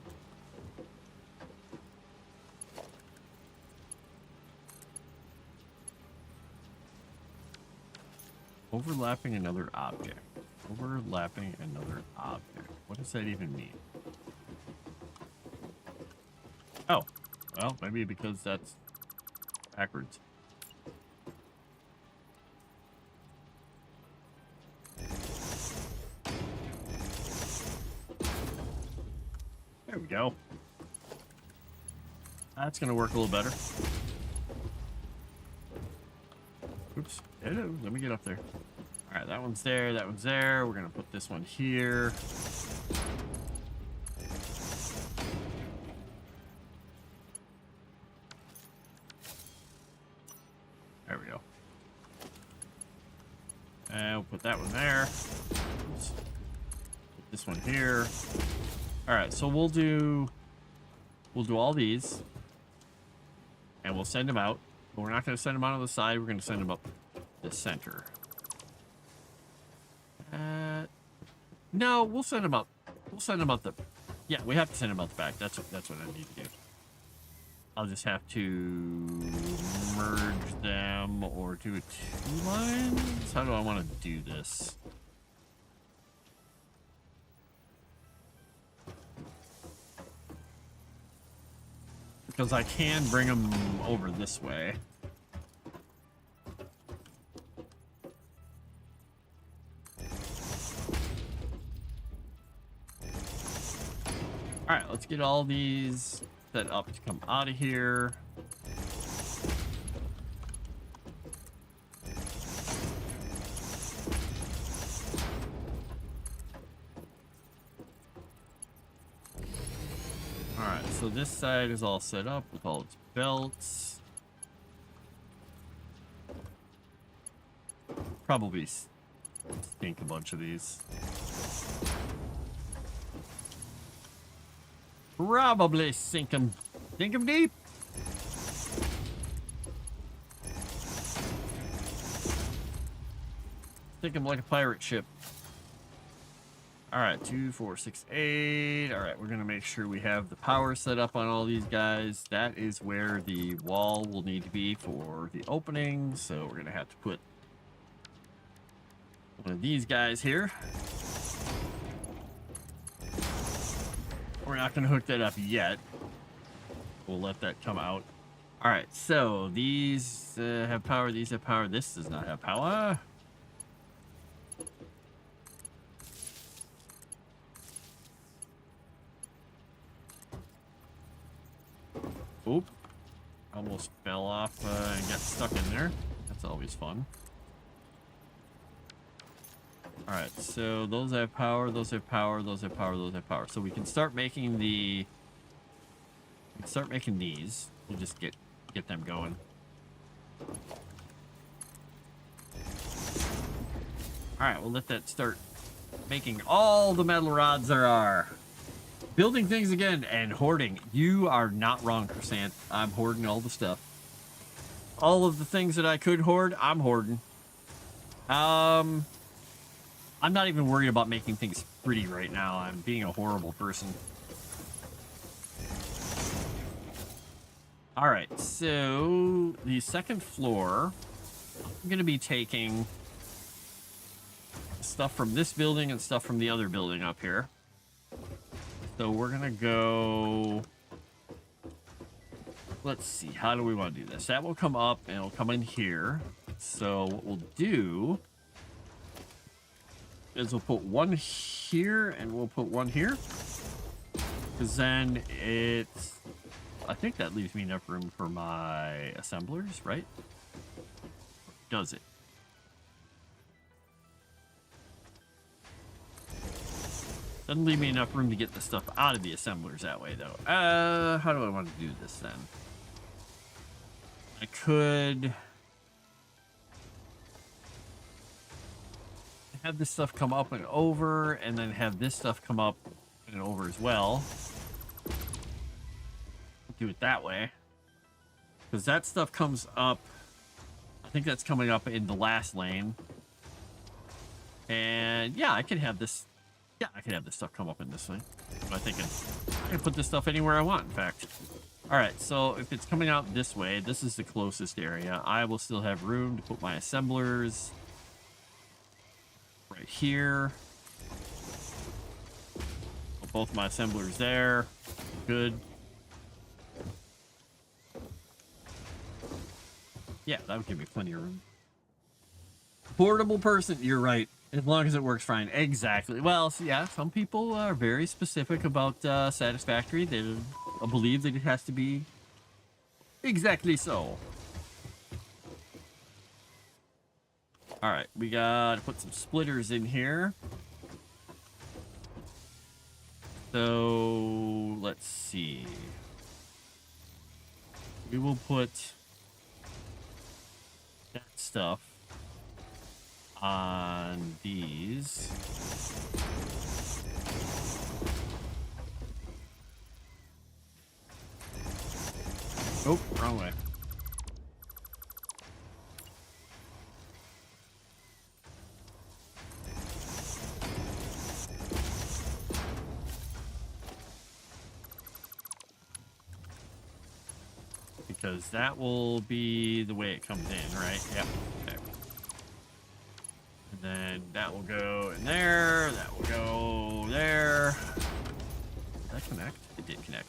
Overlapping another object. Overlapping another object. What does that even mean? Oh, well, maybe because that's backwards. There we go. That's going to work a little better. Oops. Hello. Let me get up there. All right, that one's there. That one's there. We're going to put this one here. There we go. And we'll put that one there. Oops. Put this one here. All right, so we'll do all these, and we'll send them out. But we're not going to send them out on the side. We're going to send them up the center. No, we'll send them up. We'll send them out the. Yeah, we have to send them out the back. That's what I need to do. I'll just have to merge them or do it 2 lines. How do I want to do this? Because I can bring them over this way. All right, let's get all these set up to come out of here. All right, so this side is all set up with all its belts. Probably stink a bunch of these. Probably sink them deep. Sink them like a pirate ship. All right, 2, 4, 6, 8. All right, we're gonna make sure we have the power set up on all these guys. That is where the wall will need to be for the opening. So we're gonna have to put one of these guys here. We're not going to hook that up yet. We'll let that come out. All right, so these have power. These have power. This does not have power. Oop. Almost fell off and got stuck in there. That's always fun. All right, so those have power, those have power, those have power, those have power. So we can start making the. Start making these. We'll just get them going. All right, we'll let that start making all the metal rods there are. Building things again and hoarding. You are not wrong, Crescent. I'm hoarding all the stuff. All of the things that I could hoard, I'm hoarding. I'm not even worried about making things pretty right now. I'm being a horrible person. All right, so the second floor, I'm going to be taking stuff from this building and stuff from the other building up here. So we're going to go... Let's see, how do we want to do this? That will come up and it'll come in here. So what we'll do is we'll put one here and we'll put one here. Because then it's... I think that leaves me enough room for my assemblers, right? Does it? Doesn't leave me enough room to get the stuff out of the assemblers that way, though. How do I want to do this, then? I could... have this stuff come up and over, and then have this stuff come up and over as well. Do it that way. Because that stuff comes up... I think that's coming up in the last lane. And, yeah, I could have this Yeah, I can have this stuff come up in this thing. I'm thinking I can put this stuff anywhere I want, in fact. All right, so if it's coming out this way, this is the closest area. I will still have room to put my assemblers right here. Put both my assemblers there. Good. Yeah, that would give me plenty of room. Portable person, you're right. As long as it works fine. Exactly. Well, so yeah, some people are very specific about Satisfactory. They believe that it has to be exactly so. All right, we got to put some splitters in here. So let's see. We will put that stuff on these. Oh, wrong way. Because that will be the way it comes in, right? Yep. Okay. And then that will go in there. That will go there. Did that connect? It did connect.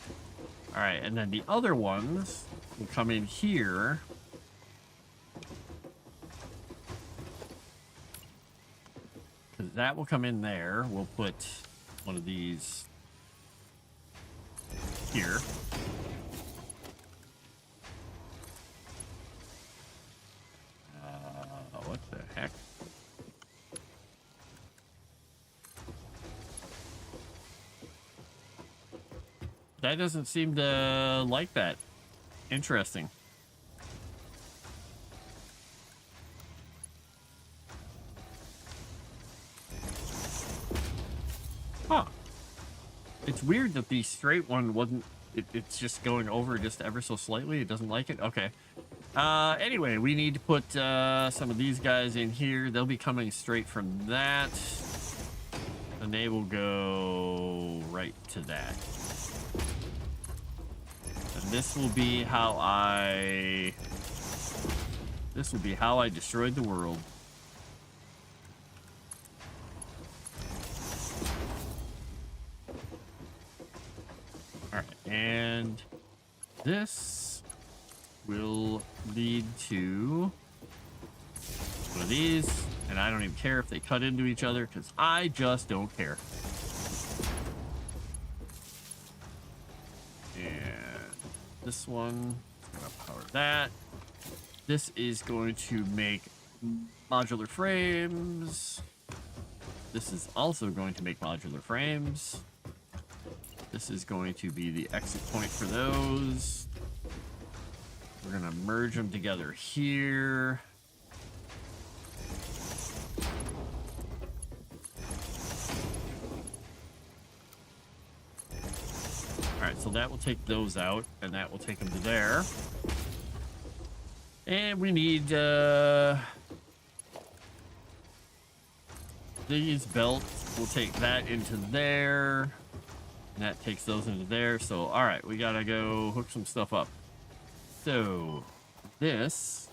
All right, and then the other ones will come in here. Because that will come in there. We'll put one of these here. What the heck? That doesn't seem to like that. Interesting. Huh. It's weird that the straight one wasn't... It's just going over just ever so slightly. It doesn't like it? Okay. Anyway, we need to put some of these guys in here. They'll be coming straight from that. And they will go right to that. And this will be how I... This will be how I destroyed the world. Alright, and this will lead to one of these, and I don't even care if they cut into each other because I just don't care. And this one is going to power that. This is going to make modular frames. This is also going to make modular frames. This is going to be the exit point for those. We're going to merge them together here. All right, so that will take those out, and that will take them to there. And we need these belts. We'll take that into there. And that takes those into there. So, all right, we got to go hook some stuff up. So, this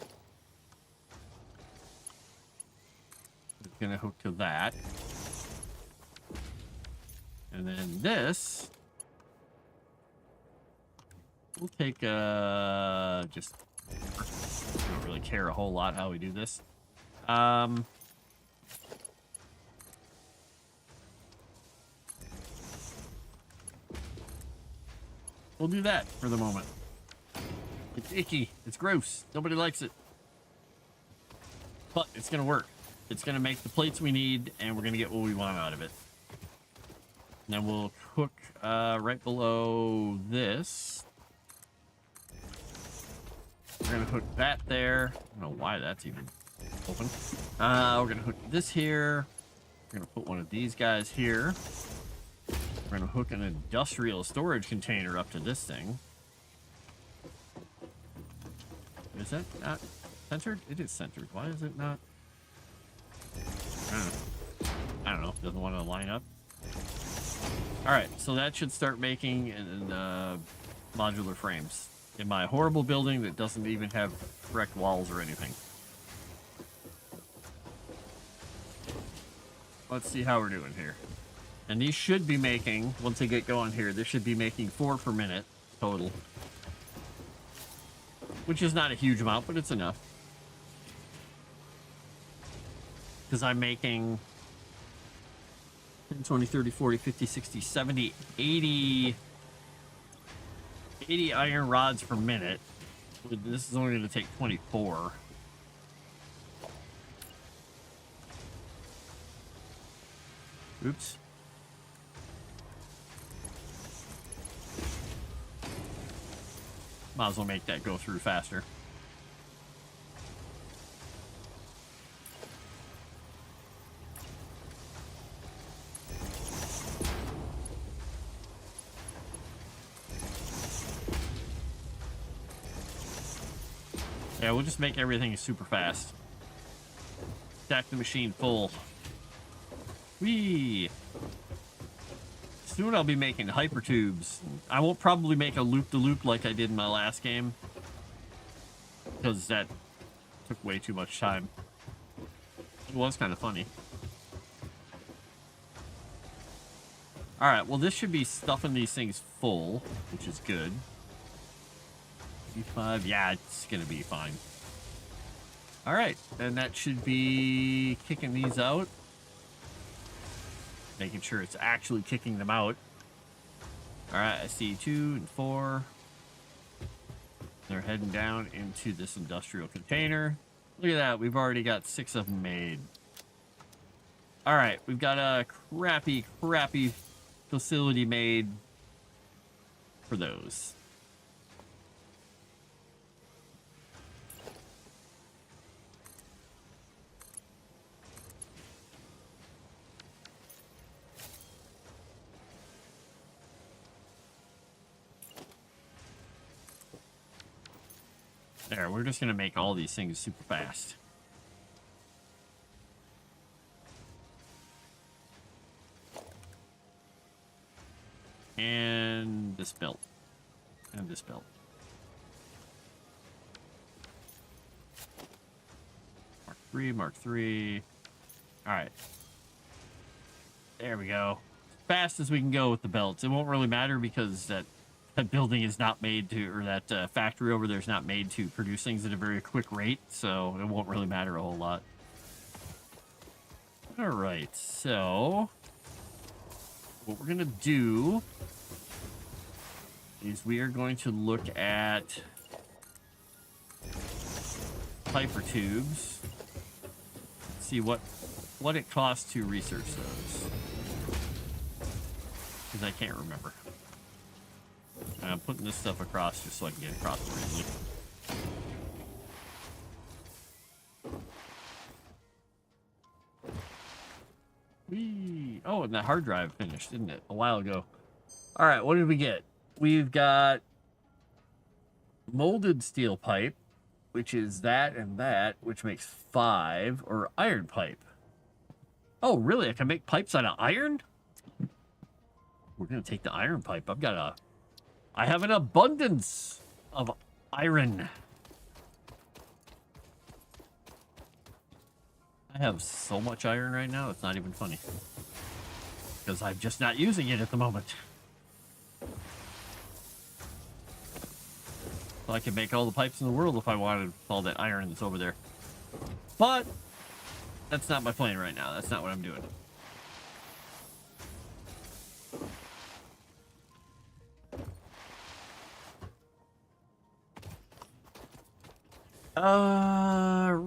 is going to hook to that. And then this we'll take, just, I don't really care a whole lot how we do this. We'll do that for the moment. It's icky. It's gross. Nobody likes it. But it's going to work. It's going to make the plates we need, and we're going to get what we want out of it. And then we'll hook right below this. We're going to hook that there. I don't know why that's even open. We're going to hook this here. We're going to put one of these guys here. We're going to hook an industrial storage container up to this thing. Is that not centered? It is centered. Why is it not? I don't know. It doesn't want to line up. All right, so that should start making modular frames in my horrible building that doesn't even have correct walls or anything. Let's see how we're doing here. And these should be making, once they get going here, this should be making 4 per minute total. Which is not a huge amount, but it's enough. Because I'm making 10, 20, 30, 40, 50, 60, 70, 80 iron rods per minute. This is only going to take 24. Oops. Might as well make that go through faster. Yeah, we'll just make everything super fast. Stack the machine full. Whee! Soon I'll be making hyper tubes. I won't probably make a loop-de-loop like I did in my last game, because that took way too much time. It was kind of funny. Alright, well this should be stuffing these things full, which is good. E5, yeah, it's gonna be fine. Alright, and that should be kicking these out. Making sure it's actually kicking them out. Alright, I see 2 and 4. They're heading down into this industrial container. Look at that, we've already got 6 of them made. Alright, we've got a crappy facility made for those. There, we're just going to make all these things super fast. And this belt. And this belt. Mark 3. Alright. There we go. Fast as we can go with the belts. It won't really matter because that building is not made to, or that factory over there is not made to produce things at a very quick rate, so it won't really matter a whole lot. All right, so what we're gonna do is we are going to look at hyper tubes, see what it costs to research those, because I can't remember. I'm putting this stuff across just so I can get across more easily. Whee! Oh, and that hard drive finished, didn't it? A while ago. All right, what did we get? We've got molded steel pipe, which is that and that, which makes 5, or iron pipe. Oh, really? I can make pipes out of iron? We're going to take the iron pipe. I have an abundance of iron. I have so much iron right now, it's not even funny. Because I'm just not using it at the moment. So I could make all the pipes in the world if I wanted all that iron that's over there. But that's not my plan right now. That's not what I'm doing.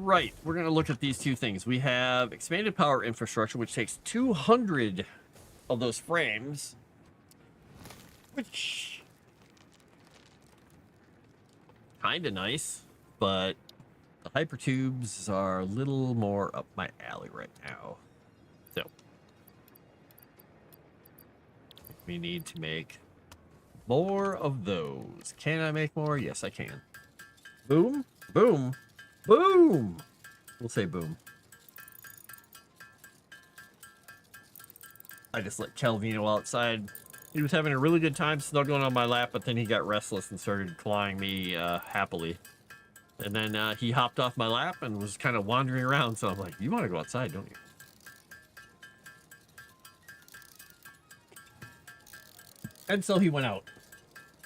Right. We're going to look at these two things. We have expanded power infrastructure, which takes 200 of those frames, which kind of nice, but the hypertubes are a little more up my alley right now. So we need to make more of those. Can I make more? Yes, I can. Boom. Boom. Boom. We'll say boom. I just let Calvino outside. He was having a really good time snuggling on my lap, but then he got restless and started clawing me happily. And then he hopped off my lap and was kind of wandering around. So I'm like, you want to go outside, don't you? And so he went out.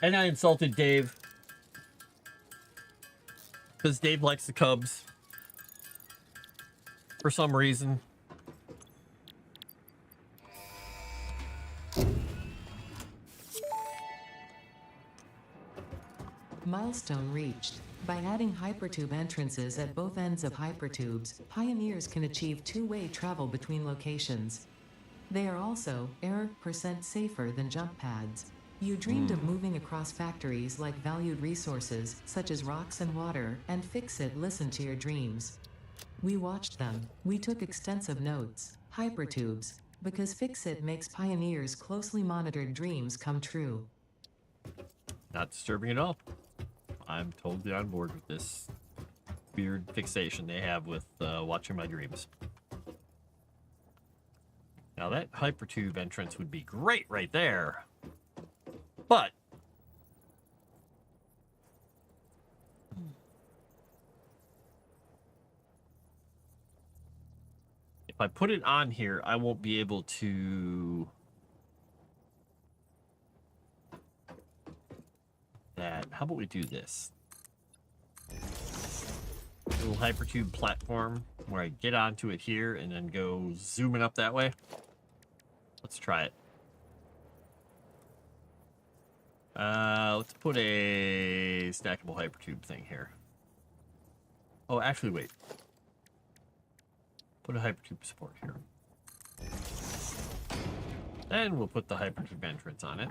And I insulted Dave. Because Dave likes the Cubs. For some reason. Milestone reached. By adding hypertube entrances at both ends of hypertubes, pioneers can achieve two-way travel between locations. They are also % safer than jump pads. You dreamed of moving across factories like valued resources, such as rocks and water, and Fix-It listened to your dreams. We watched them. We took extensive notes. Hypertubes. Because Fix-It makes pioneers' closely monitored dreams come true. Not disturbing at all. I'm totally on board with this weird fixation they have with watching my dreams. Now that hypertube entrance would be great right there. But if I put it on here, I won't be able to... that. How about we do this? A little hypertube platform where I get onto it here and then go zooming up that way. Let's try it. Let's put a stackable hypertube thing here. Oh, actually, wait. Put a hypertube support here. Then we'll put the hypertube entrance on it.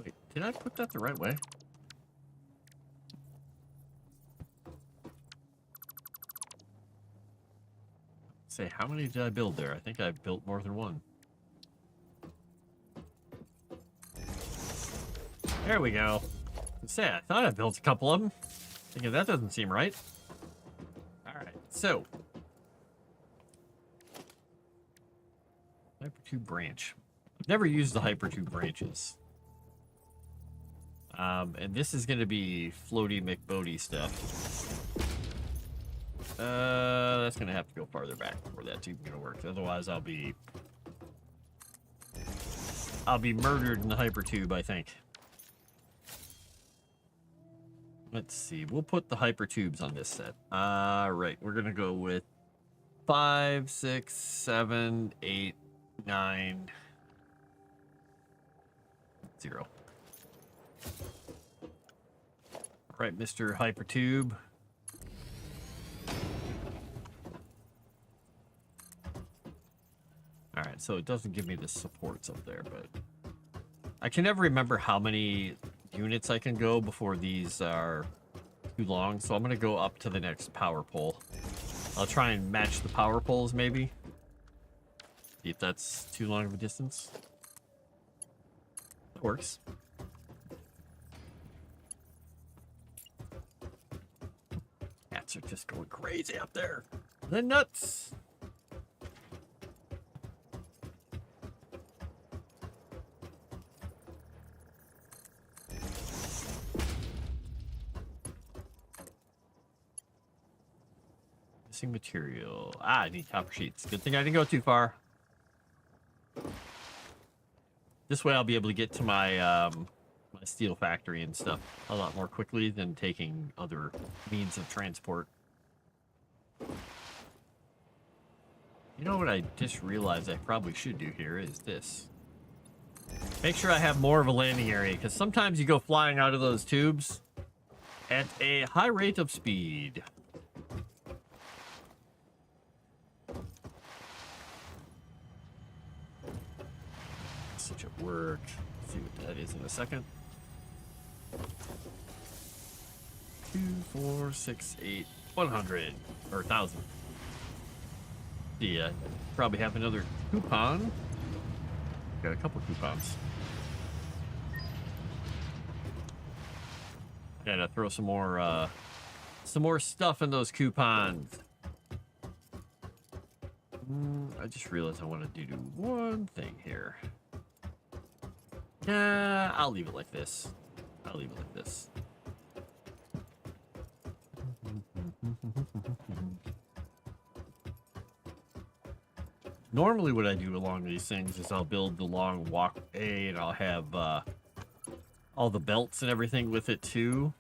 Wait, did I put that the right way? Say, how many did I build there? I think I built more than one. There we go. Say, I thought I built a couple of them. Thinking that doesn't seem right. Alright, so. Hypertube branch. I've never used the hypertube branches. And this is going to be floaty McBodie stuff. That's going to have to go farther back before that's even going to work. Otherwise, I'll be murdered in the hypertube, I think. Let's see. We'll put the hypertubes on this set. Right. We're going to go with 5, 6, 7, 8, 9, 0. All right, Mr. Hypertube. All right, so it doesn't give me the supports up there, but I can never remember how many units I can go before these are too long, so I'm going to go up to the next power pole. I'll try and match the power poles, maybe. See if that's too long of a distance. That works. Cats are just going crazy up there. The nuts! Material. I need copper sheets. Good thing I didn't go too far. This way I'll be able to get to my my steel factory and stuff a lot more quickly than taking other means of transport. You know what I just realized I probably should do here is this. Make sure I have more of a landing area, because sometimes you go flying out of those tubes at a high rate of speed. Such a work. Let's see what that is in a second. 2, 4, 6, 8, 100 or 1,000. Yeah, probably have another coupon. Got a couple coupons. Gotta throw some more stuff in those coupons. I just realized I want to do one thing here. Yeah, I'll leave it like this. I'll leave it like this. Normally what I do along these things is I'll build the long walkway and I'll have all the belts and everything with it too,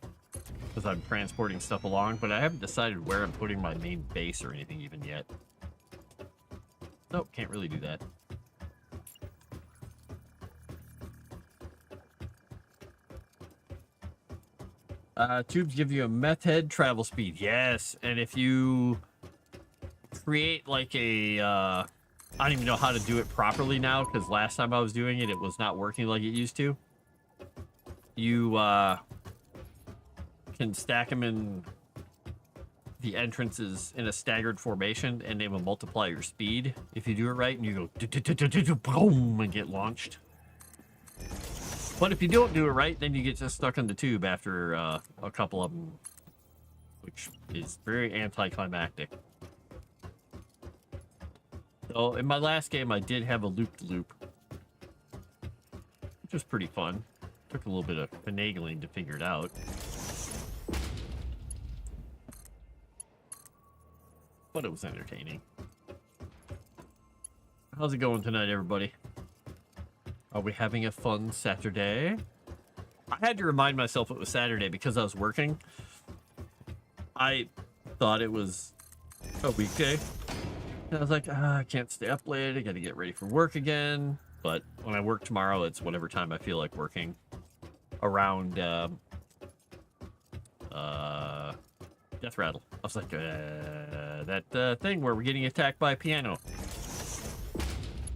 because I'm transporting stuff along, but I haven't decided where I'm putting my main base or anything even yet. Nope, can't really do that. Tubes give you a meth head travel speed. Yes, and if you create like a, I don't even know how to do it properly now, because last time I was doing it, it was not working like it used to. You can stack them in the entrances in a staggered formation, and they will multiply your speed if you do it right, and you go boom and get launched. But if you don't do it right, then you get just stuck in the tube after a couple of them, which is very anticlimactic. So in my last game, I did have a loop-de-loop, which was pretty fun. Took a little bit of finagling to figure it out. But it was entertaining. How's it going tonight, everybody? Are we having a fun Saturday? I had to remind myself it was Saturday because I was working. I thought it was a weekday. And I was like, I can't stay up late. I got to get ready for work again. But when I work tomorrow, it's whatever time I feel like working. Around Death Rattle. I was like, that thing where we're getting attacked by a piano.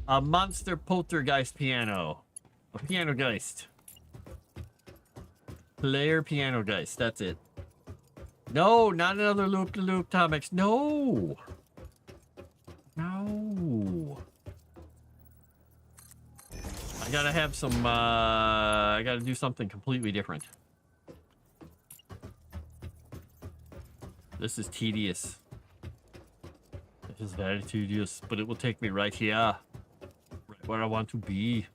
A monster poltergeist piano. A piano geist. Player piano geist. That's it. No, not another loop-de-loop, Tomix. No. No. I gotta have some, I gotta do something completely different. This is tedious. This is very tedious, but it will take me right here. Right where I want to be.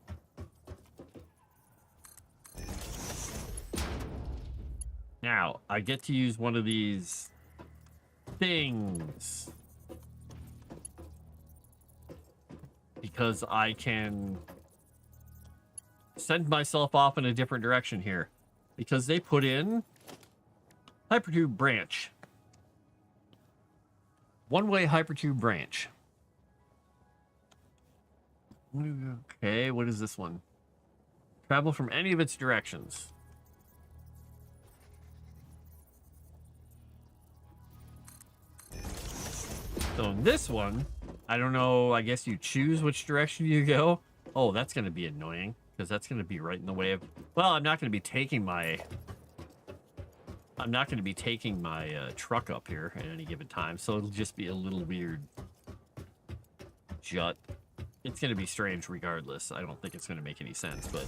Now, I get to use one of these things. Because I can send myself off in a different direction here. Because they put in hypertube branch. One-way hypertube branch. Okay, what is this one? Travel from any of its directions. So in this one, I don't know, I guess you choose which direction you go. Oh, that's going to be annoying, because that's going to be right in the way of... Well, I'm not going to be taking my... truck up here at any given time, so it'll just be a little weird jut. It's going to be strange regardless. I don't think it's going to make any sense, but...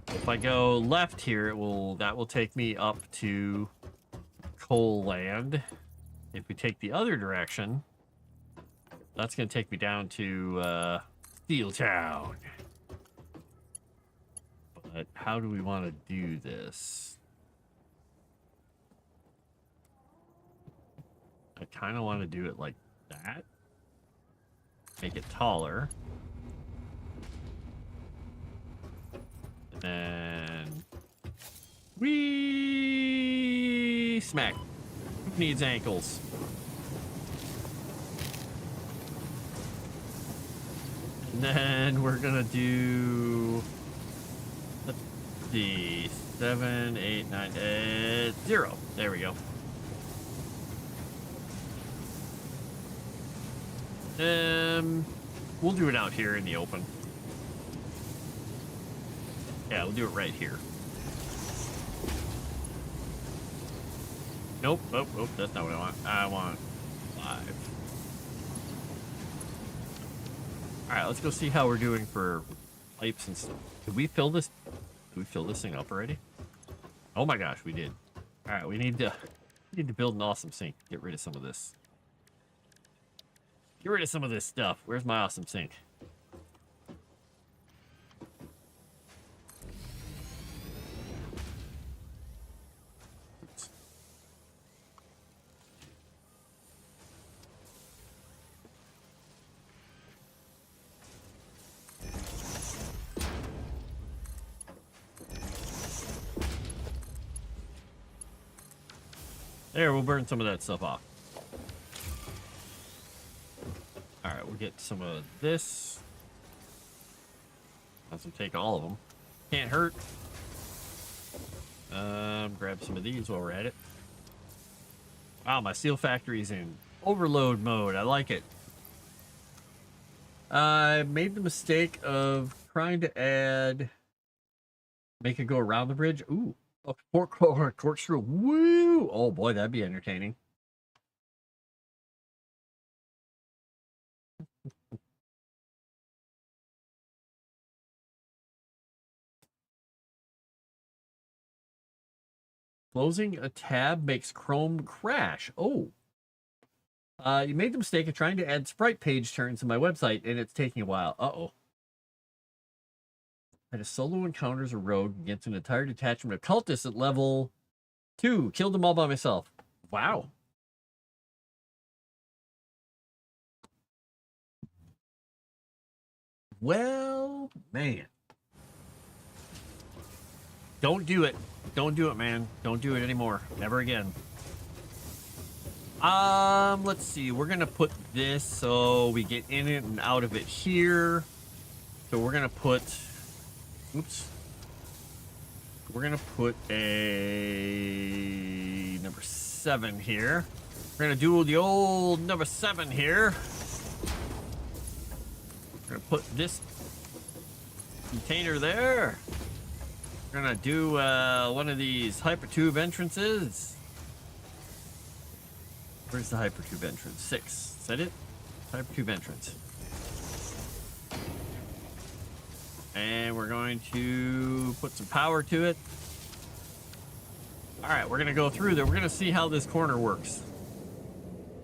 If I go left here, that will take me up to Coal Land. If we take the other direction, that's going to take me down to Steel Town. But how do we want to do this? I kind of want to do it like that. Make it taller. And then... Whee! Smack. Who needs ankles? And then we're gonna do... Let's see... 7, 8, 9, 0. There we go. We'll do it out here in the open. Yeah, we'll do it right here. Nope, oh, that's not what I want. I want 5. Alright, let's go see how we're doing for pipes and stuff. Did we fill this? Did we fill this thing up already? Oh my gosh, we did. Alright, we need to Need to build an awesome sink. Get rid of some of this. Get rid of some of this stuff. Where's my awesome sink? Oops. There, we'll burn some of that stuff off. Alright, we'll get some of this. Let's take all of them. Can't hurt. Grab some of these while we're at it. Wow, my steel factory's in overload mode. I like it. I made the mistake of trying to make it go around the bridge. Ooh, a corkscrew. Woo! Oh boy, that'd be entertaining. Closing a tab makes Chrome crash. Oh. You made the mistake of trying to add sprite page turns to my website, and it's taking a while. Uh-oh. I had a solo encounters a rogue against an entire detachment of cultists at level 2. Killed them all by myself. Wow. Well, man. Don't do it. Don't do it, man. Don't do it anymore. Never again. Let's see. We're gonna put this so we get in it and out of it here. So we're gonna put... Oops. We're gonna put a number 7 here. We're gonna do the old number 7 here. We're gonna put this container there. We're gonna do one of these hypertube entrances. Where's the hypertube entrance? 6. Is that it? Hypertube entrance. And we're going to put some power to it. Alright, we're gonna go through there. We're gonna see how this corner works.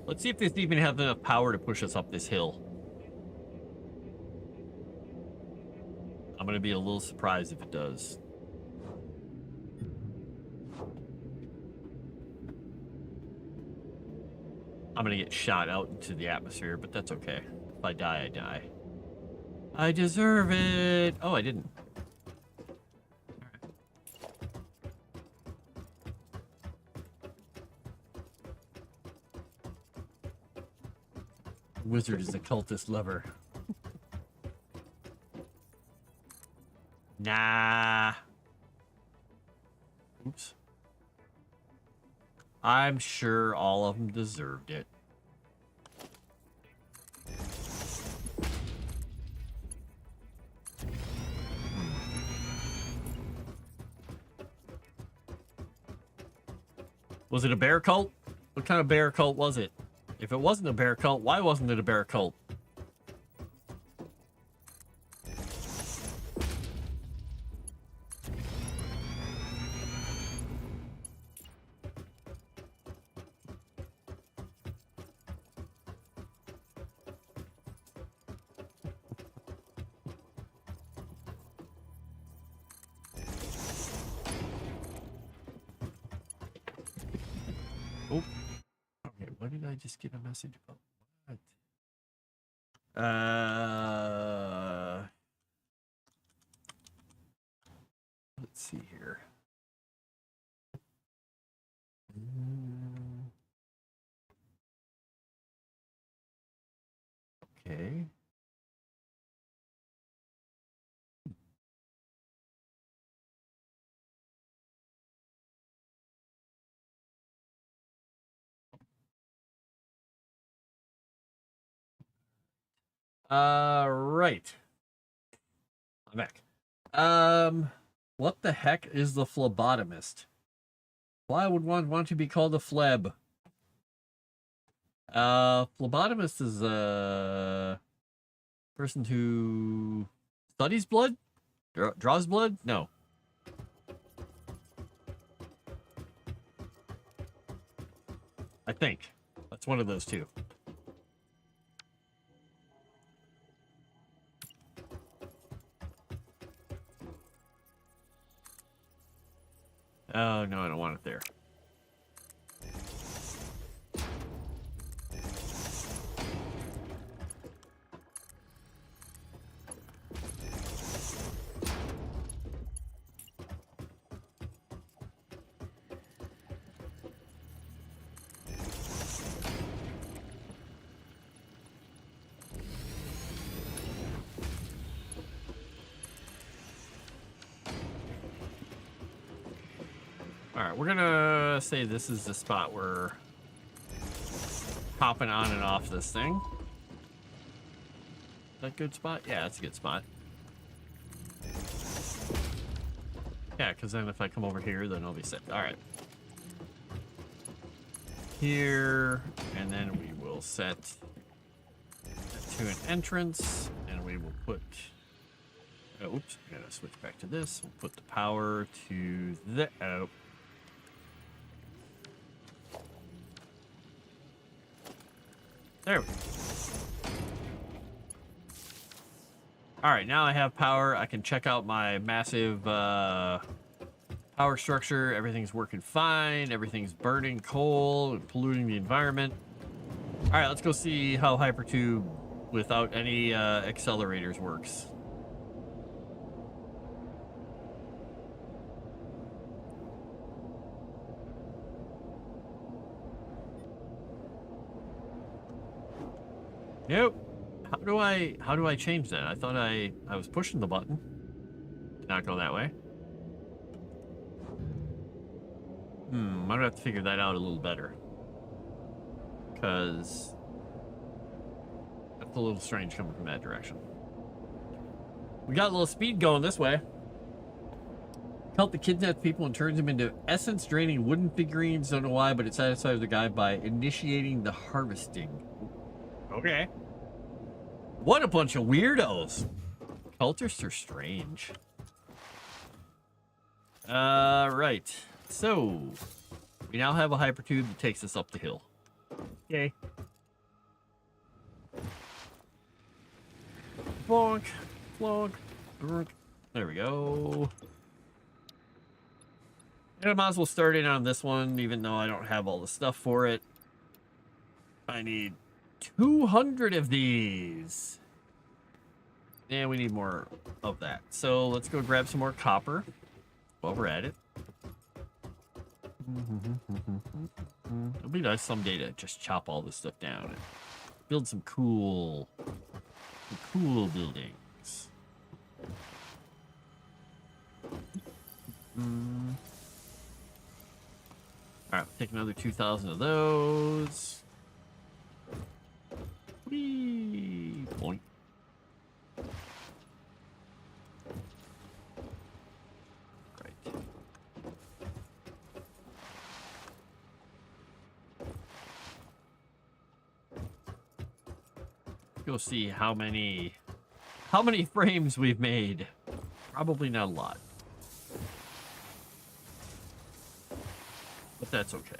Let's see if this even has enough power to push us up this hill. I'm gonna be a little surprised if it does. I'm gonna get shot out into the atmosphere, but that's okay. If I die, I die. I deserve it. Oh, I didn't. All right. Wizard is a cultist lover. Nah. Oops. I'm sure all of them deserved it. Was it a bear cult? What kind of bear cult was it? If it wasn't a bear cult, why wasn't it a bear cult? Oh, okay. What did I just get a message about? What? Let's see here. Okay. Right. I'm back. What the heck is the phlebotomist? Why would one want to be called a phleb? Phlebotomist is a person who studies blood? Draws blood? No. I think. That's one of those two. Oh, no, I don't want it there. Alright, we're gonna say this is the spot we're popping on and off this thing. Is that a good spot? Yeah, that's a good spot. Yeah, because then if I come over here, then I'll be set. Alright. Here, and then we will set that to an entrance, and we will put... Oh, oops, I gotta switch back to this. We'll put the power to the... Oh. There we go. Alright, now I have power. I can check out my massive power structure. Everything's working fine. Everything's burning coal and polluting the environment. Alright, let's go see how Hypertube without any accelerators works. Nope. How do I change that? I thought I was pushing the button. Did not go that way. I'm gonna have to figure that out a little better. Because that's a little strange coming from that direction. We got a little speed going this way. Help the kidnapped people and turns them into essence draining wooden figurines. Don't know why, but it satisfies the guy by initiating the harvesting. Okay. What a bunch of weirdos. Cultists are strange. Right. So, we now have a hypertube that takes us up the hill. Yay. Bonk. Flonk. Brunk. There we go. And I might as well start in on this one, even though I don't have all the stuff for it. I need 200 of these. And we need more of that. So let's go grab some more copper while we're at it. It'll be nice someday to just chop all this stuff down and build some cool buildings. Alright, take another 2,000 of those. Whee! Point. Right. Go see how many frames we've made. Probably not a lot. But that's okay.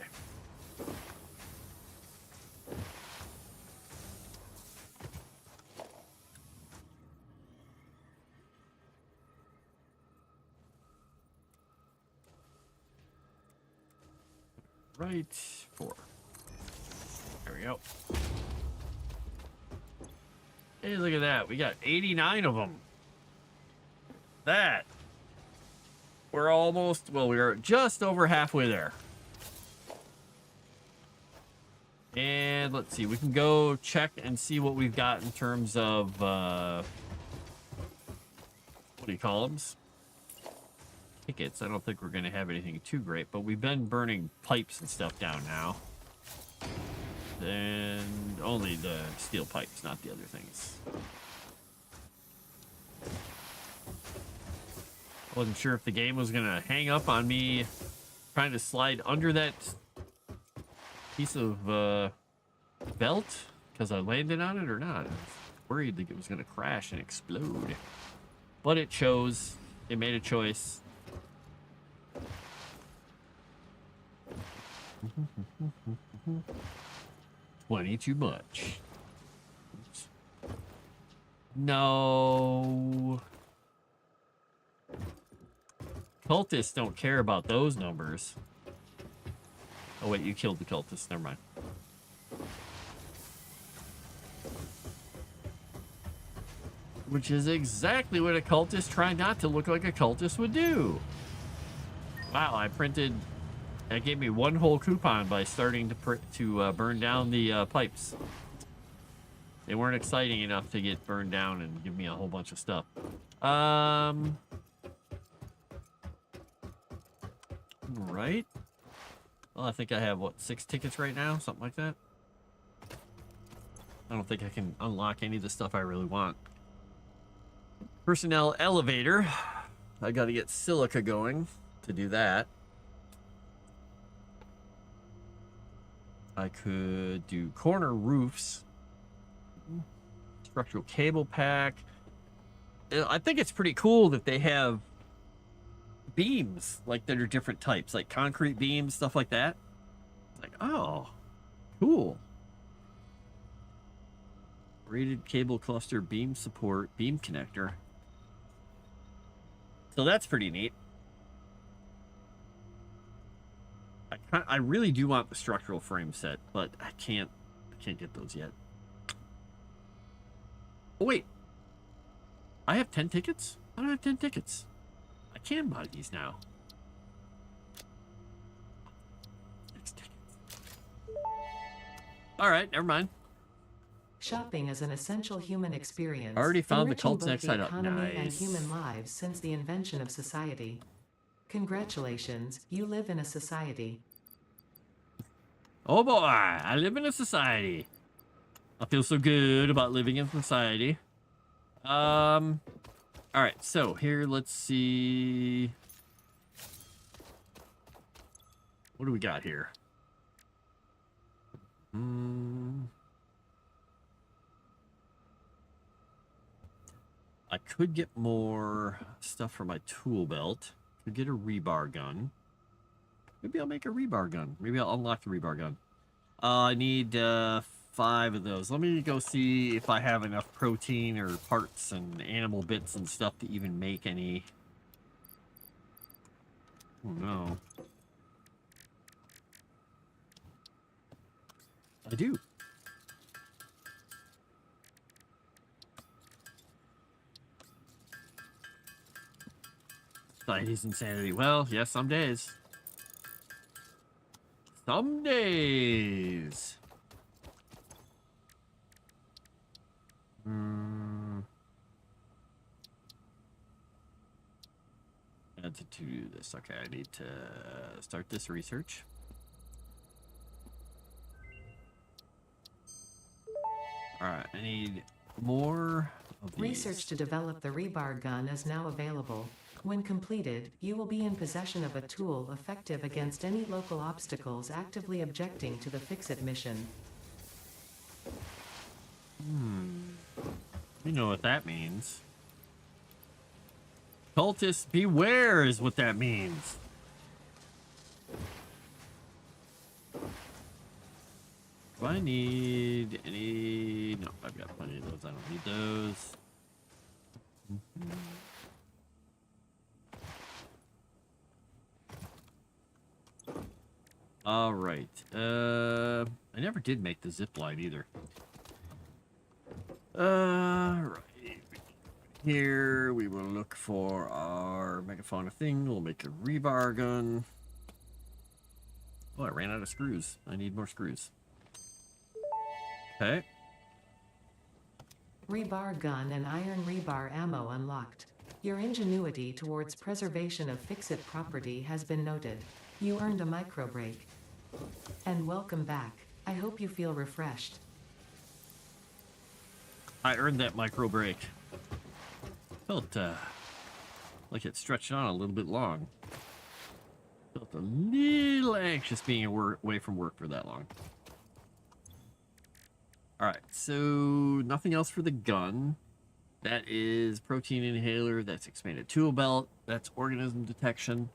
Right, 4. There we go. Hey, look at that. We got 89 of them. That. We're almost, well, we're just over halfway there. And let's see, we can go check and see what we've got in terms of, what do you call them? Tickets. I don't think we're going to have anything too great, but we've been burning pipes and stuff down now. And only the steel pipes, not the other things. I wasn't sure if the game was going to hang up on me trying to slide under that piece of belt because I landed on it or not. I was worried that it was going to crash and explode. But it chose. It made a choice. 20 too much. Oops. No. Cultists don't care about those numbers. Oh, wait, you killed the cultist. Never mind. Which is exactly what a cultist trying not to look like a cultist would do. Wow, I printed... That gave me one whole coupon by starting to burn down the pipes. They weren't exciting enough to get burned down and give me a whole bunch of stuff. Right. Well, I think I have, what, 6 tickets right now? Something like that. I don't think I can unlock any of the stuff I really want. Personnel elevator. I got to get silica going to do that. I could do corner roofs. Structural cable pack. I think it's pretty cool that they have beams like that are different types, like concrete beams, stuff like that. Like, oh, cool. Rated cable cluster beam support beam connector. So that's pretty neat. I really do want the structural frame set, but I can't get those yet. Oh wait, I have 10 tickets? I don't have 10 tickets. I can buy these now. 6 tickets. All right, never mind. Shopping is an essential human experience. I already found the enriching cult's both next the side up. economy and Nice. human lives since the invention of society. Congratulations, you live in a society. Oh boy, I live in a society. I feel so good about living in society. All right, so here, let's see. What do we got here? I could get more stuff for my tool belt. Could get a rebar gun. Maybe I'll make a rebar gun. Maybe I'll unlock the rebar gun. I need 5 of those. Let me go see if I have enough protein or parts and animal bits and stuff to even make any. Oh no. I do. Society's insanity. Well, yes, some days. Some days. And to do this, okay, I need to start this research. All right, I need more of these. Research to develop the rebar gun is now available. When completed, you will be in possession of a tool effective against any local obstacles actively objecting to the Fix-It mission. You know what that means. Cultists beware is what that means. Do I need any? No, I've got plenty of those. I don't need those. All right. I never did make the zip line either. Right. Here we will look for our megafauna thing. We'll make a rebar gun. Oh, I ran out of screws. I need more screws. Okay. Rebar gun and iron rebar ammo unlocked. Your ingenuity towards preservation of Fix-It property has been noted. You earned a micro break. And welcome back. I hope you feel refreshed. I earned that micro break. Felt like it stretched on a little bit long. Felt a little anxious being away from work for that long. Alright, so nothing else for the gun. That is protein inhaler, that's expanded tool belt, that's organism detection.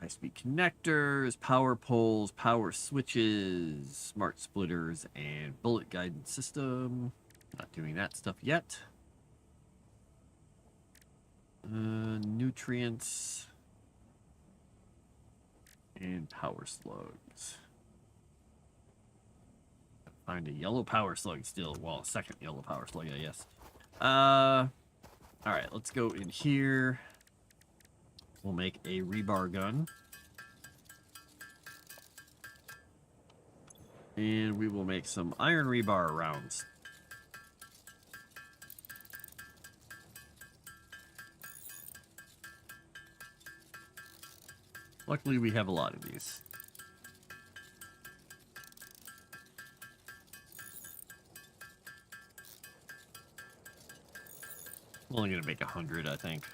High-speed connectors, power poles, power switches, smart splitters, and bullet guidance system. Not doing that stuff yet. Nutrients and power slugs. Find a yellow power slug still. Well, a second yellow power slug, I guess. All right, let's go in here. We'll make a rebar gun. And we will make some iron rebar rounds. Luckily, we have a lot of these. I'm only going to make 100, I think.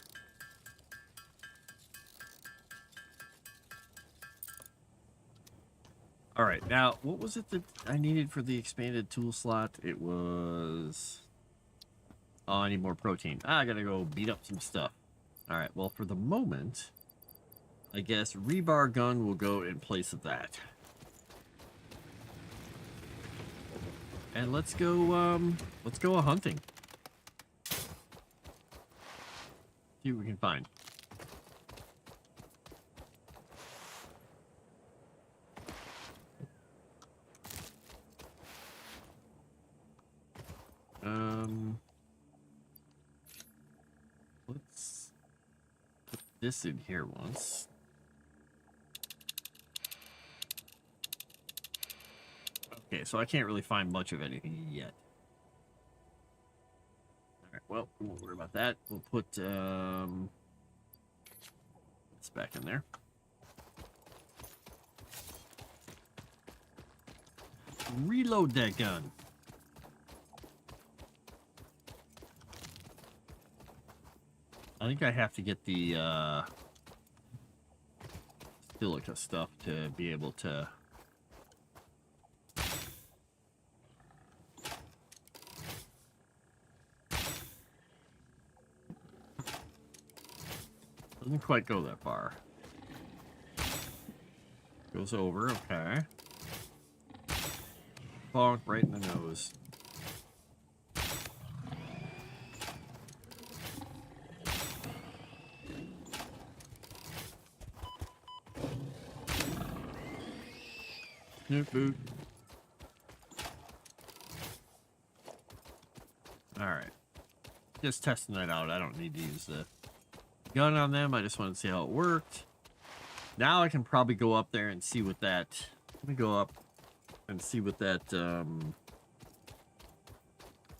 All right, now, what was it that I needed for the expanded tool slot? It was... Oh, I need more protein. I gotta go beat up some stuff. All right, well, for the moment, I guess rebar gun will go in place of that. And let's go hunting. See what we can find. Let's put this in here once. Okay, so I can't really find much of anything yet. Alright, well, we won't worry about that. We'll put this back in there. Reload that gun. I think I have to get the silica stuff to be able to doesn't quite go that far. Goes over, okay. Bonk right in the nose. Snoop boot. Alright. Just testing that out. I don't need to use the gun on them. I just want to see how it worked. Now I can probably go up there and see what that... Let me go up and see what that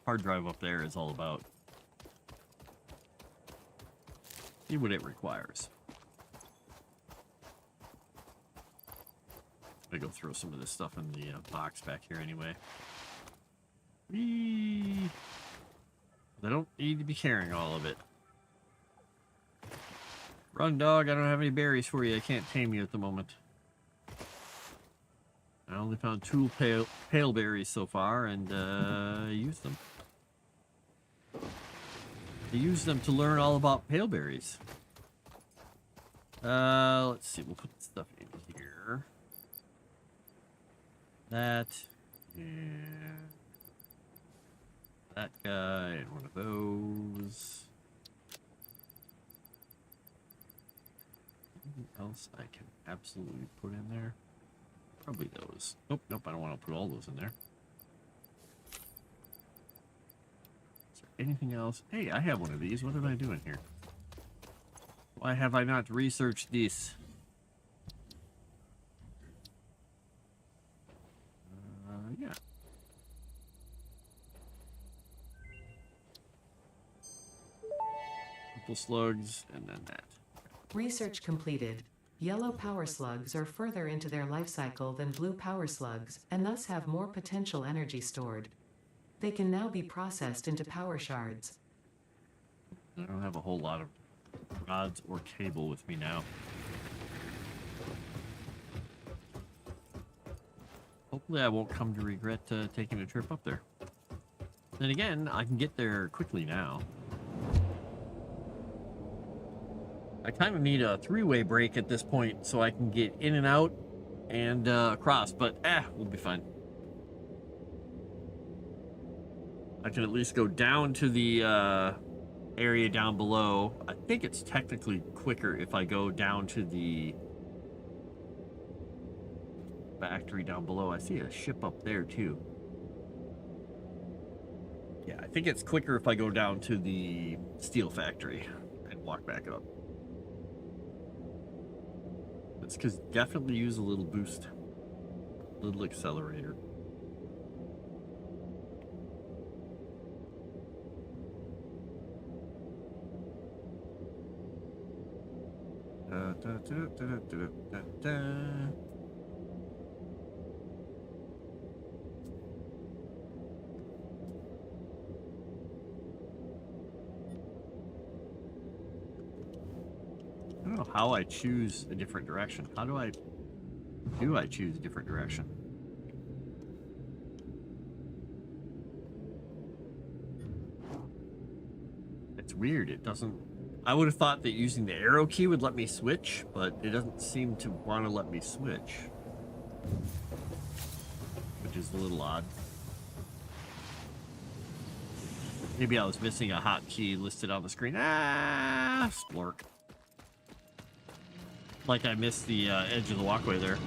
hard drive up there is all about. See what it requires. I'm gonna go throw some of this stuff in the box back here anyway. Whee! I don't need to be carrying all of it. Run, dog. I don't have any berries for you. I can't tame you at the moment. I only found two pale berries so far, and used them. I used them to learn all about pale berries. Let's see. We'll put stuff in here. That and that guy and one of those. Anything else I can absolutely put in there? Probably those. Nope, nope, I don't want to put all those in there. Is there anything else? Hey, I have one of these. What am I doing here? Why have I not researched this? Yeah. Couple slugs, and then that. Research completed. Yellow power slugs are further into their life cycle than blue power slugs, and thus have more potential energy stored. They can now be processed into power shards. I don't have a whole lot of rods or cable with me now. Hopefully I won't come to regret taking a trip up there. Then again, I can get there quickly now. I kind of need a three-way break at this point so I can get in and out and across, but we'll be fine. I can at least go down to the area down below. I think it's technically quicker if I go down to the factory down below. I see a ship up there too. Yeah, I think it's quicker if I go down to the steel factory and walk back up. It's because definitely use a little boost, a little accelerator. Da, da, da, da, da, da, da. I don't know how I choose a different direction. How do I choose a different direction? It's weird. It doesn't. I would have thought that using the arrow key would let me switch, but it doesn't seem to want to let me switch, which is a little odd. Maybe I was missing a hotkey listed on the screen. Splork. Like I missed the edge of the walkway there.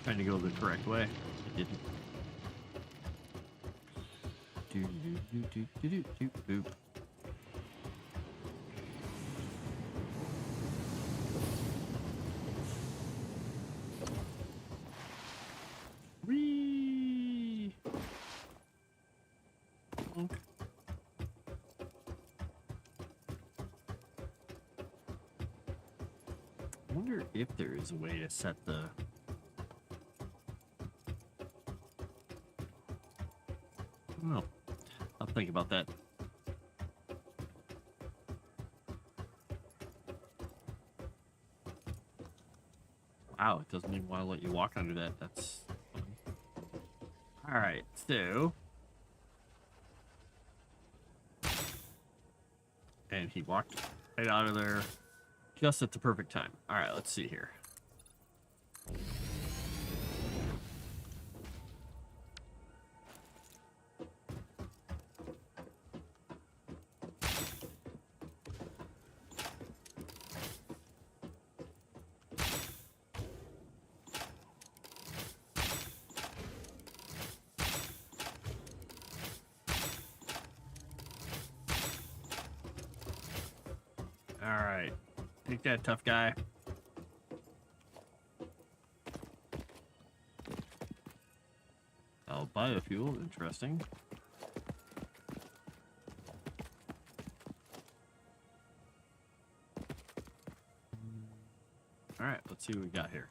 Trying to go the correct way. I didn't. Do. Whee! Okay. I wonder if there is a way to set the... I don't know. I'll think about that. Wow, it doesn't even want to let you walk under that. That's fun. All right, so... And he walked right out of there just at the perfect time. All right, let's see here. All right, take that, tough guy. Oh, biofuel, interesting. All right, let's see what we got here.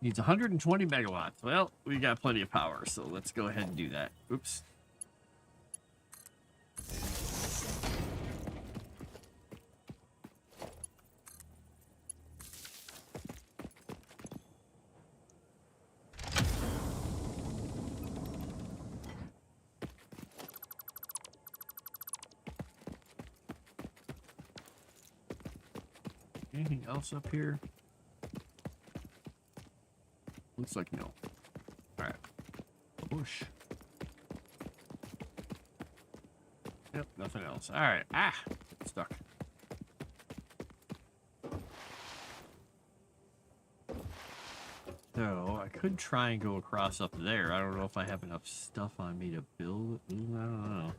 Needs 120 megawatts. Well, we got plenty of power, so let's go ahead and do that. Oops. Anything else up here? Looks like no. All right. Push. Yep, nothing else. All right. It's stuck. So I could try and go across up there. I don't know if I have enough stuff on me to build. I don't know.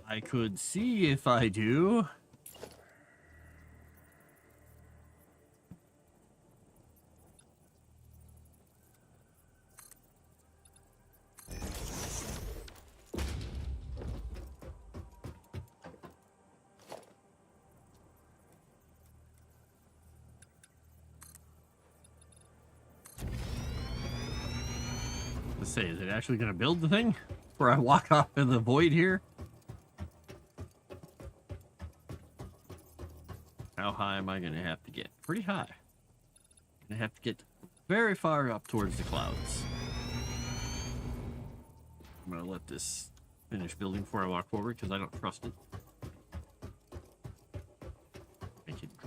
I could see if I do. Let's say, is it actually going to build the thing before I walk off in the void here? How high am I going to have to get? Pretty high. I'm going to have to get very far up towards the clouds. I'm going to let this finish building before I walk forward because I don't trust it.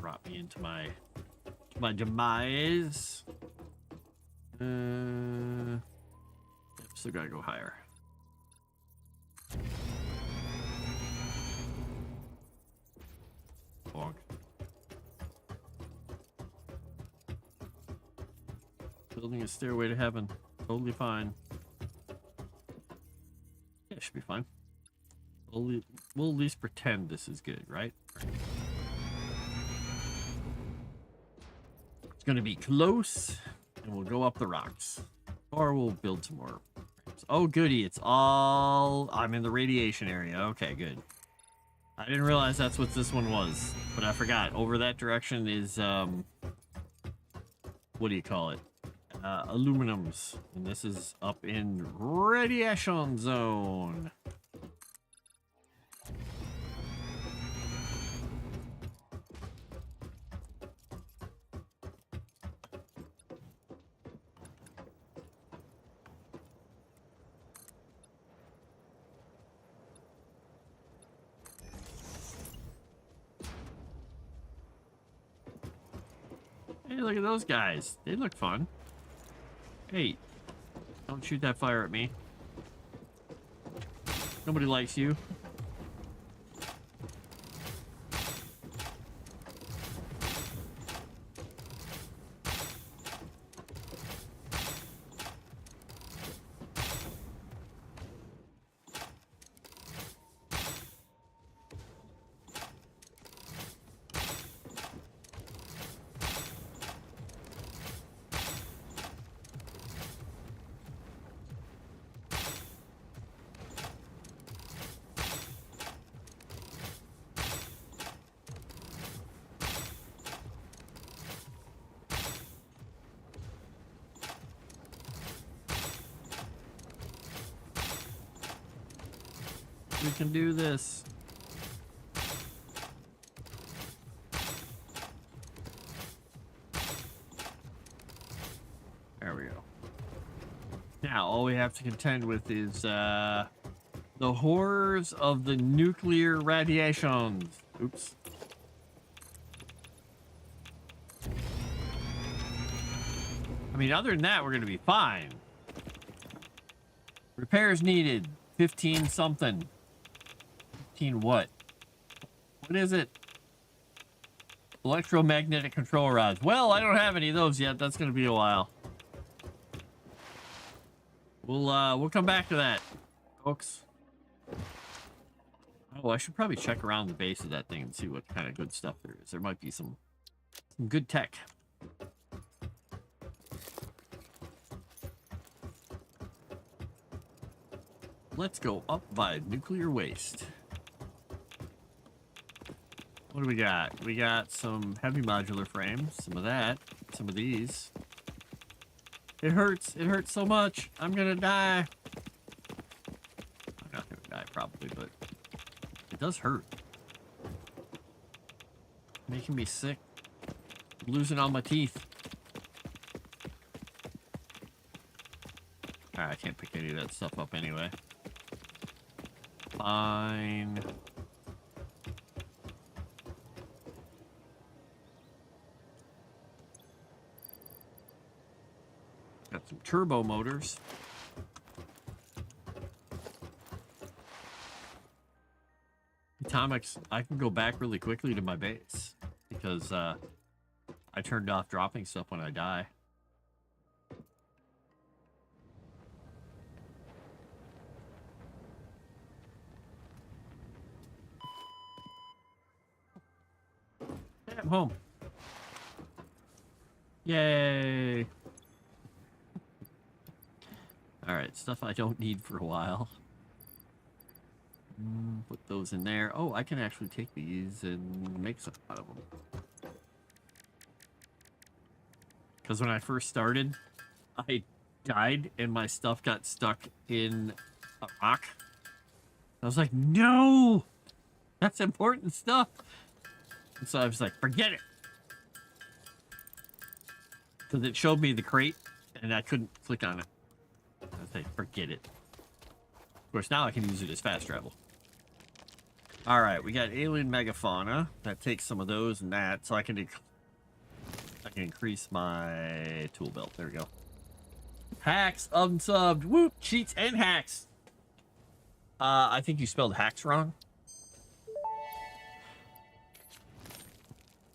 Drop me into my demise. Still gotta go higher. Bonk. Building a stairway to heaven. Totally fine. Yeah, it should be fine. We'll at least pretend this is good, right? It's gonna be close, and we'll go up the rocks. Or we'll build some more. Oh, goody. It's all... I'm in the radiation area. Okay, good. I didn't realize that's what this one was, but I forgot. Over that direction is, what do you call it? Aluminums. And this is up in radiation zone. Hey, look at those guys. They look fun. Hey, don't shoot that fire at me. Nobody likes you. We can do this. There we go. Now, all we have to contend with is the horrors of the nuclear radiations. Oops. I mean, other than that, we're going to be fine. Repairs needed. 15 something. 15 what? What is it? Electromagnetic control rods. Well, I don't have any of those yet. That's going to be a while. We'll come back to that, folks. Oh, I should probably check around the base of that thing and see what kind of good stuff there is. There might be some good tech. Let's go up by nuclear waste. What do we got? We got some heavy modular frames, some of that, some of these. It hurts so much. I'm gonna die. I'm not gonna die probably, but it does hurt. Making me sick. I'm losing all my teeth. Alright, I can't pick any of that stuff up anyway. Fine. Got some turbo motors. Atomics, I can go back really quickly to my base because I turned off dropping stuff when I die. Hey, I'm home. Yay! Alright, stuff I don't need for a while. Put those in there. Oh, I can actually take these and make something out of them. Because when I first started, I died and my stuff got stuck in a rock. I was like, no! That's important stuff! And so I was like, forget it! Because it showed me the crate, and I couldn't click on it. I was like, forget it. Of course, now I can use it as fast travel. All right, we got alien megafauna. That takes some of those and that, so I can increase my tool belt. There we go. Hacks unsubbed. Whoop! Cheats and hacks. I think you spelled hacks wrong.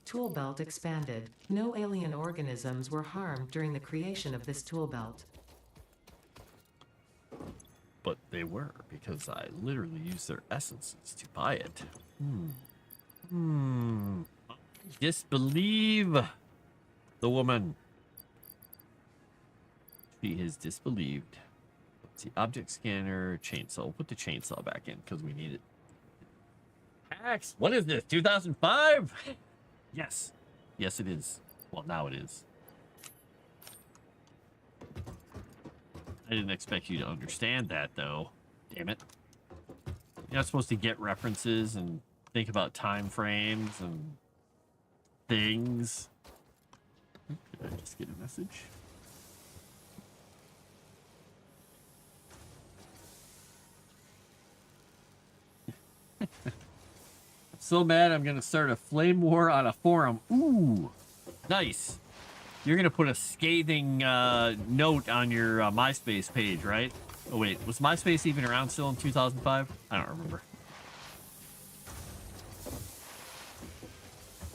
Tool belt expanded. No alien organisms were harmed during the creation of this tool belt. But they were, because I literally used their essences to buy it. Disbelieve the woman. She has disbelieved. Let's see, object scanner, chainsaw. We'll put the chainsaw back in because we need it. Hacks. What is this? 2005? Yes. Yes, it is. Well, now it is. I didn't expect you to understand that, though. Damn it. You're not supposed to get references and think about time frames and things. Did I just get a message? So mad I'm gonna start a flame war on a forum. Ooh, nice. You're gonna put a scathing note on your MySpace page, right? Oh wait, was MySpace even around still in 2005? I don't remember.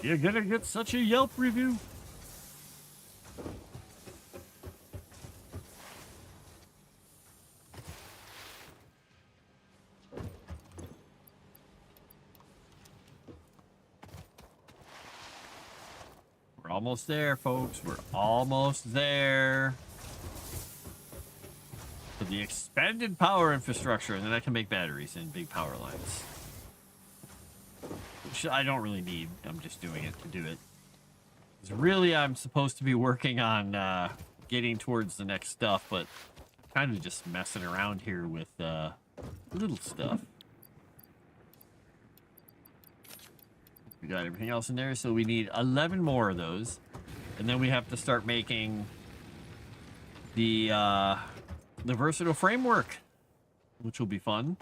You're gonna get such a Yelp review. We're almost there, folks. We're almost there. For the expanded power infrastructure, and then I can make batteries and big power lines. Which I don't really need. I'm just doing it to do it. 'Cause really, I'm supposed to be working on getting towards the next stuff, but kind of just messing around here with little stuff. We got everything else in there, so we need 11 more of those. And then we have to start making the versatile framework, which will be fun.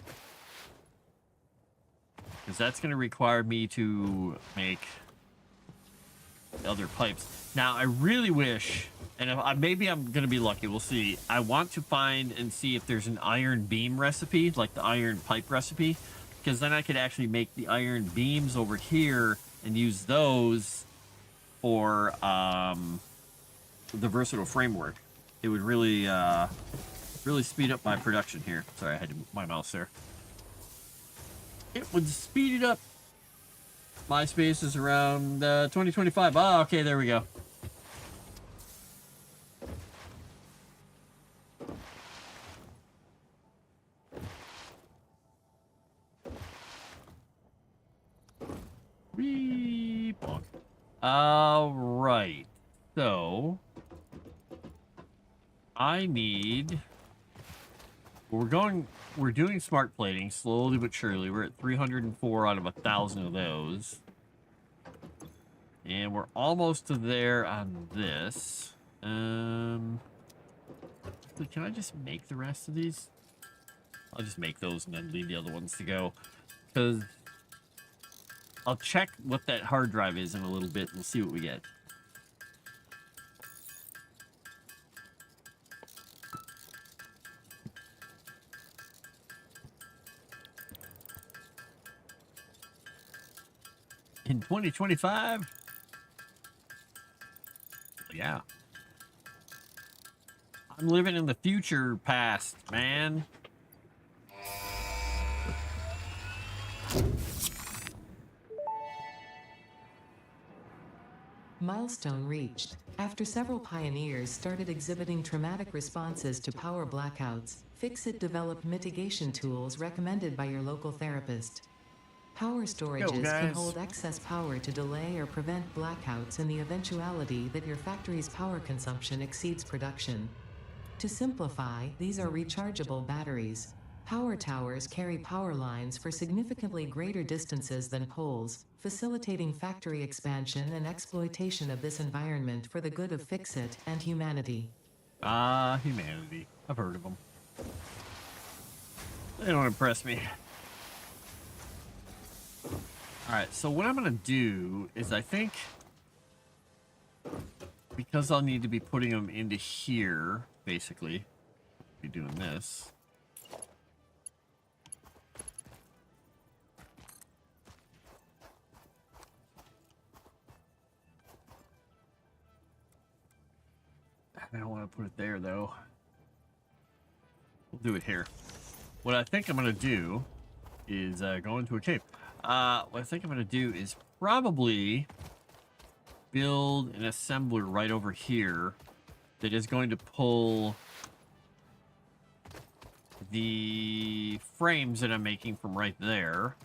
Because that's going to require me to make other pipes. Now, I really wish, and if maybe I'm going to be lucky, we'll see. I want to find and see if there's an iron beam recipe, like the iron pipe recipe. Because then I could actually make the iron beams over here and use those for the versatile framework. It would really, really speed up my production here. Sorry, I had to move my mouse there. It would speed it up. MySpace is around 2025. Oh, okay, there we go. All right. So I need. We're doing smart plating slowly but surely. We're at 304 out of 1,000 of those. And we're almost to there on this. Can I just make the rest of these? I'll just make those and then leave the other ones to go. Because I'll check what that hard drive is in a little bit and see what we get. In 2025? Yeah. I'm living in the future past, man. Milestone reached. After several pioneers started exhibiting traumatic responses to power blackouts, Fixit developed mitigation tools recommended by your local therapist. Power storages can hold excess power to delay or prevent blackouts in the eventuality that your factory's power consumption exceeds production. To simplify, these are rechargeable batteries. Power towers carry power lines for significantly greater distances than poles, facilitating factory expansion and exploitation of this environment for the good of Fixit and humanity. Humanity. I've heard of them. They don't impress me. Alright, so what I'm going to do is I think, because I'll need to be putting them into here, basically, be doing this. I don't want to put it there, though. We'll do it here. What I think I'm going to do is go into a cave. What I think I'm going to do is probably build an assembler right over here that is going to pull the frames that I'm making from right there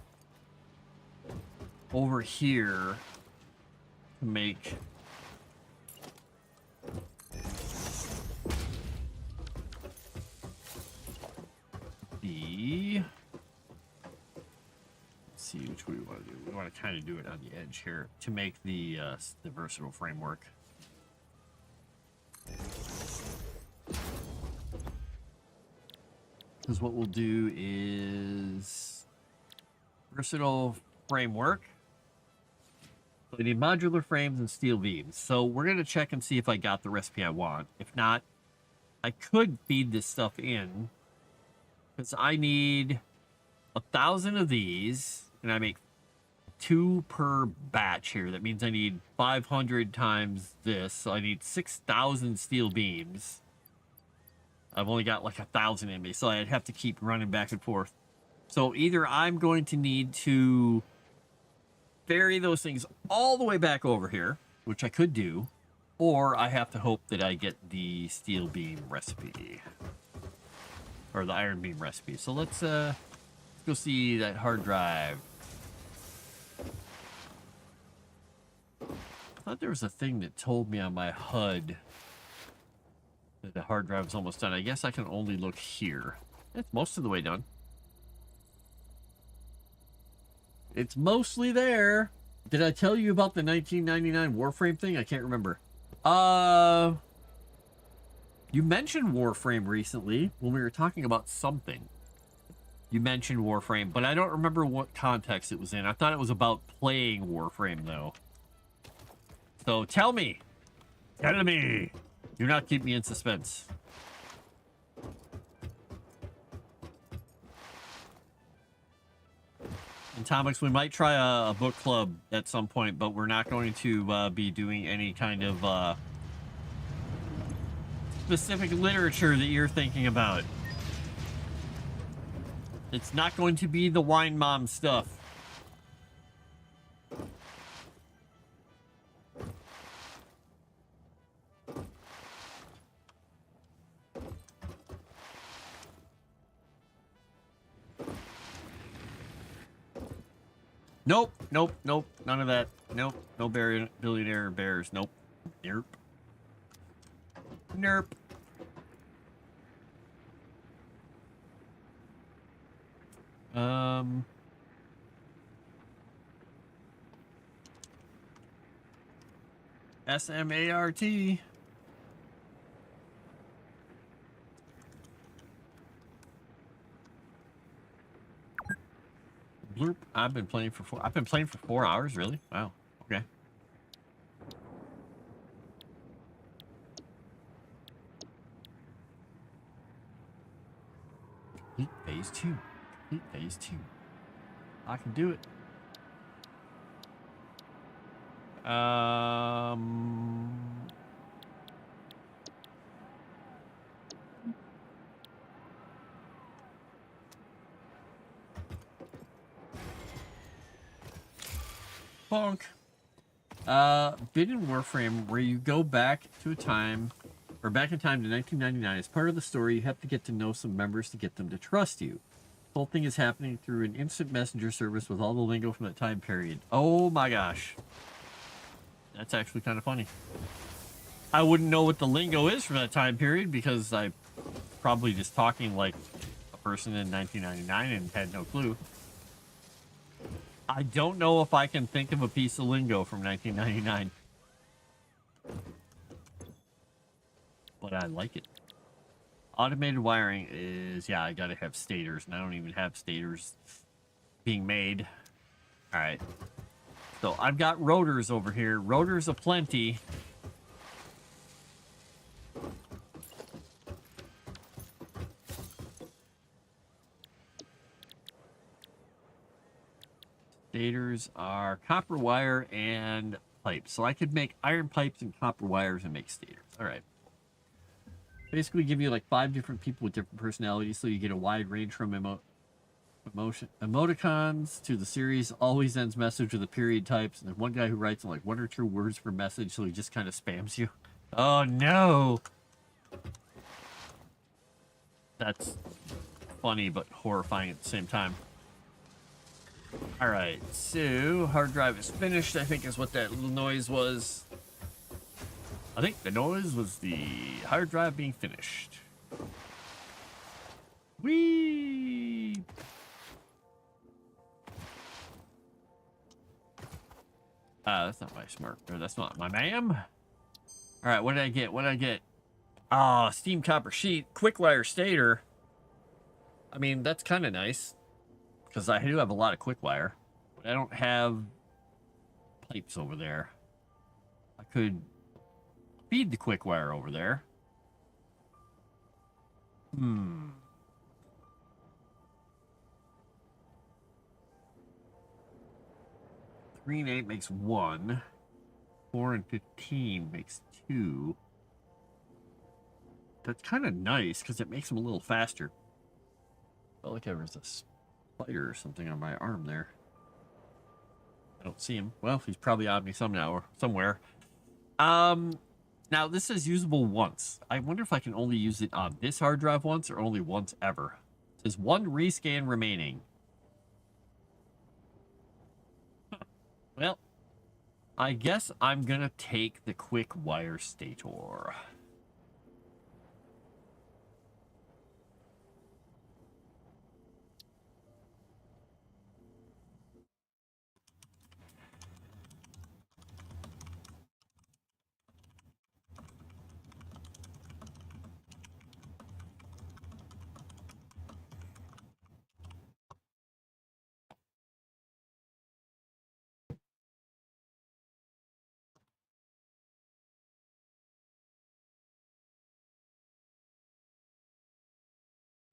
over here to make the... Let's see which way we want to do. We want to kind of do it on the edge here to make the versatile framework. Because what we'll do is versatile framework. So we need modular frames and steel beams. So we're going to check and see if I got the recipe I want. If not, I could feed this stuff in. Because I need 1,000 of these, and I make 2 per batch here. That means I need 500 times this. So I need 6,000 steel beams. I've only got like 1,000 in me, so I'd have to keep running back and forth. So either I'm going to need to ferry those things all the way back over here, which I could do, or I have to hope that I get the steel beam recipe. Or the iron beam recipe. So let's go see that hard drive. I thought there was a thing that told me on my HUD that the hard drive was almost done. I guess I can only look here. It's most of the way done. It's mostly there. Did I tell you about the 1999 Warframe thing? I can't remember. You mentioned Warframe recently when we were talking about something. You mentioned Warframe, but I don't remember what context it was in. I thought it was about playing Warframe, though. So tell me. Tell me. Do not keep me in suspense. In Tomics, we might try a book club at some point, but we're not going to be doing any kind of specific literature that you're thinking about. It's not going to be the wine mom stuff. Nope, nope, nope, none of that. Nope, no billionaire bears. Nope. Nerp. Nerp. SMART. Blurp. I've been playing for 4 hours, really? Wow. Okay. Complete phase 2. Complete phase 2. I can do it. Bonk. Bid in Warframe, where you go back to a time, or back in time to 1999. As part of the story, you have to get to know some members to get them to trust you. The whole thing is happening through an instant messenger service with all the lingo from that time period. Oh my gosh. That's actually kind of funny. I wouldn't know what the lingo is from that time period because I'm probably just talking like a person in 1999 and had no clue. I don't know if I can think of a piece of lingo from 1999. But I like it. Automated wiring is, yeah, I gotta have stators, and I don't even have stators being made. Alright. So I've got rotors over here. Rotors aplenty. Stators are copper wire and pipes. So I could make iron pipes and copper wires and make stators. All right. Basically give you like 5 different people with different personalities, so you get a wide range from emoticons to the series always ends message with the period types, and there's one guy who writes like 1 or 2 words per message, so he just kind of spams you. Oh no, that's funny but horrifying at the same time. All right, so hard drive is finished, I think is what that little noise was. I think the noise was the hard drive being finished. Whee! That's not my smart, or that's not my ma'am. All right, what did I get? What did I get? Ah, steam copper sheet, quick wire stator. I mean, that's kind of nice because I do have a lot of quick wire, but I don't have pipes over there. I could feed the quick wire over there. 3 and 8 makes 1. 4 and 15 makes 2. That's kind of nice because it makes them a little faster. Felt like there was a spider or something on my arm there. I don't see him. Well, he's probably on me somewhere. Now this is usable once. I wonder if I can only use it on this hard drive once or only once ever. It says 1 rescan remaining. Well, I guess I'm gonna take the quick wire stator.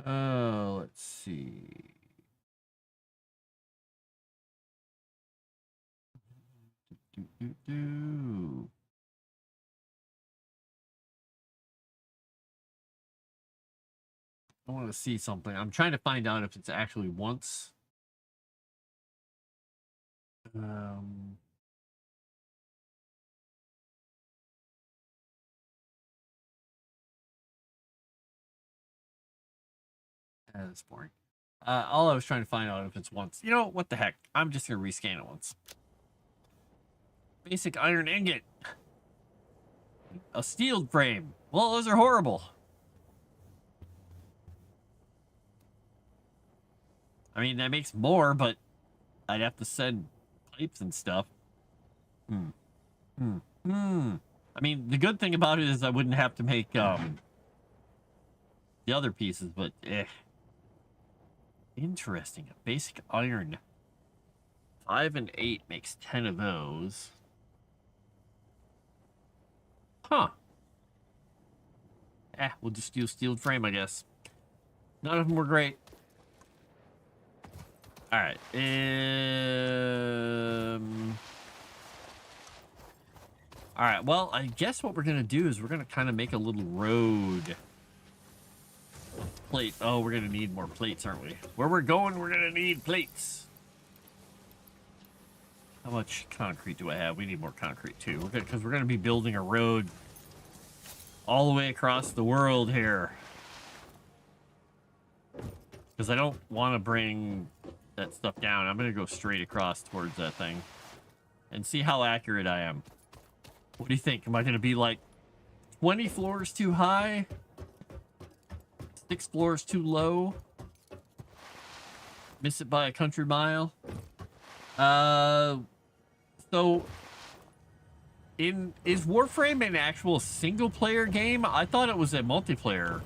Let's see. I want to see something. I'm trying to find out if it's actually once. That's boring. All I was trying to find out if it's once. You know, what the heck? I'm just going to rescan it once. Basic iron ingot. A steel frame. Well, those are horrible. I mean, that makes more, but I'd have to send pipes and stuff. I mean, the good thing about it is I wouldn't have to make the other pieces, but interesting. A basic iron. 5 and 8 makes 10 of those. Huh. We'll just use steel frame, I guess. None of them were great. All right. All right. Well, I guess what we're gonna do is we're gonna kind of make a little road. Plate. Oh, we're gonna need more plates, aren't we? Where we're going, we're gonna need plates. How much concrete do I have? We need more concrete too. Because we're gonna be building a road all the way across the world here. Because I don't want to bring that stuff down. I'm gonna go straight across towards that thing and see how accurate I am. What do you think? Am I gonna be like 20 floors too high? 6 floors too low? Miss it by a country mile? So is Warframe an actual single player game? I thought it was a multiplayer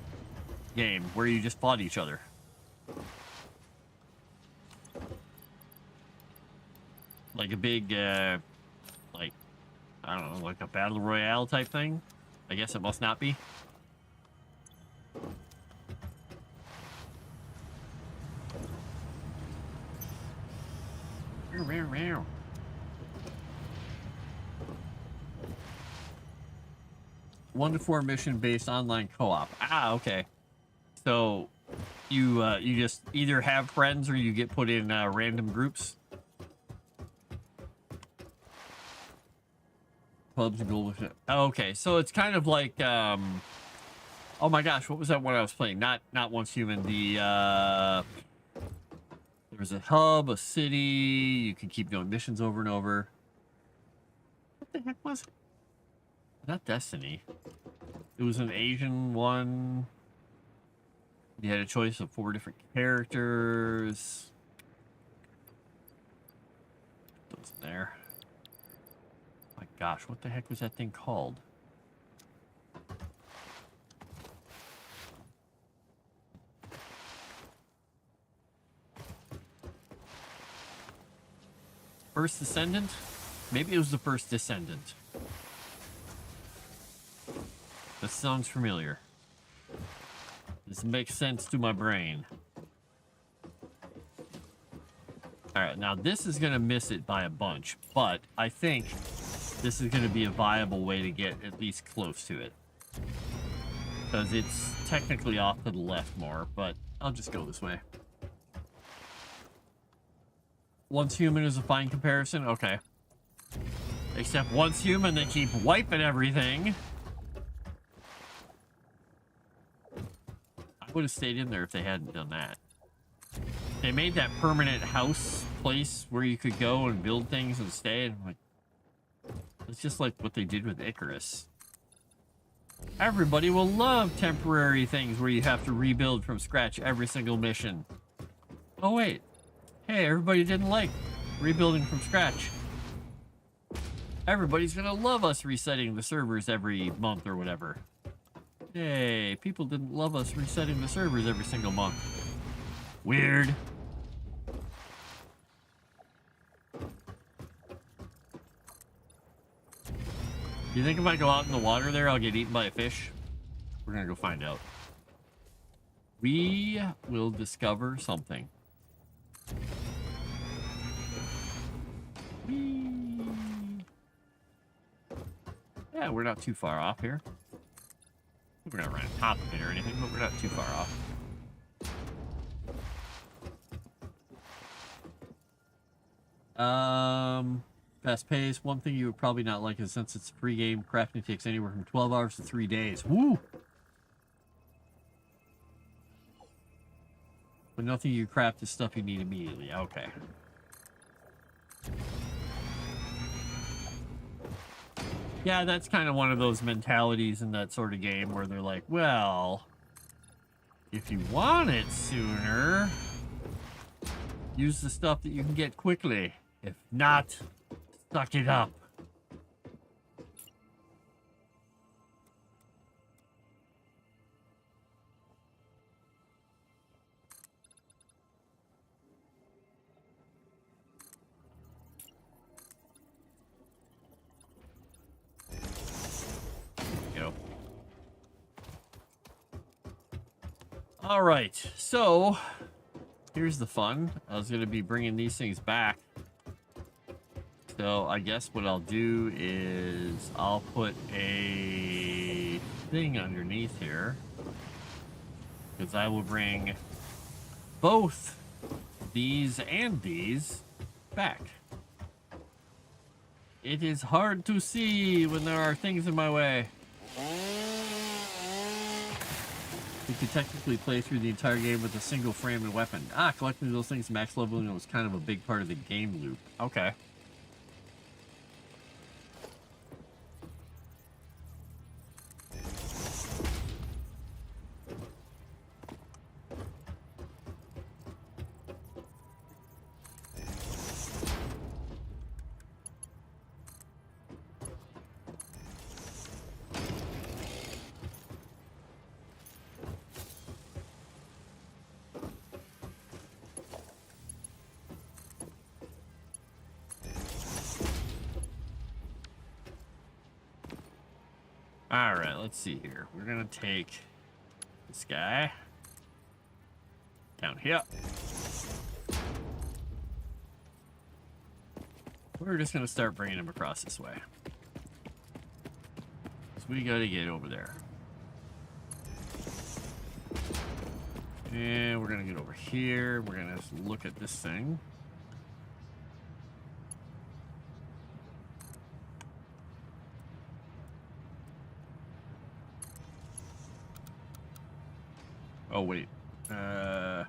game where you just fought each other. like a big, like, I don't know, like a battle royale type thing? I guess it must not be. One to four mission based online co-op. Ah, okay. So you just either have friends or you get put in random groups. Pubs and gold. Okay, so it's kind of like oh my gosh, what was that one I was playing? Not Once Human. The there was a hub, a city. You can keep doing missions over and over. What the heck was it? Not Destiny. It was an Asian one. You had a choice of 4 different characters. Those in there. My gosh, what the heck was that thing called? First Descendant? Maybe it was the First Descendant. This sounds familiar. This makes sense to my brain. Alright, now this is going to miss it by a bunch, but I think this is going to be a viable way to get at least close to it. Because it's technically off to the left more, but I'll just go this way. Once Human is a fine comparison? Okay. Except Once Human, they keep wiping everything. I would have stayed in there if they hadn't done that. They made that permanent house place where you could go and build things and stay, and I'm like, it's just like what they did with Icarus. Everybody will love temporary things where you have to rebuild from scratch every single mission. Oh wait, hey, everybody didn't like rebuilding from scratch. Everybody's gonna love us resetting the servers every month or whatever. Hey, people didn't love us resetting the servers every single month. Weird. You think if I go out in the water there, I'll get eaten by a fish? We're gonna go find out. We will discover something. Whee! Yeah, we're not too far off here. We're not right on top of it or anything, but we're not too far off. Fast pace. One thing you would probably not like is since it's a free game, crafting takes anywhere from 12 hours to 3 days. Woo! But nothing you craft is stuff you need immediately. Okay. Yeah, that's kind of one of those mentalities in that sort of game where they're like, well, if you want it sooner, use the stuff that you can get quickly. If not, suck it up. All right, so here's the fun. I was going to be bringing these things back. So I guess what I'll do is I'll put a thing underneath here. Because I will bring both these and these back. It is hard to see when there are things in my way. You could technically play through the entire game with a single frame and weapon. Ah, collecting those things max leveling was kind of a big part of the game loop. Okay. All right, let's see here. We're gonna take this guy down here. We're just gonna start bringing him across this way. So we gotta get over there. And we're gonna get over here. We're gonna look at this thing. Oh, wait. There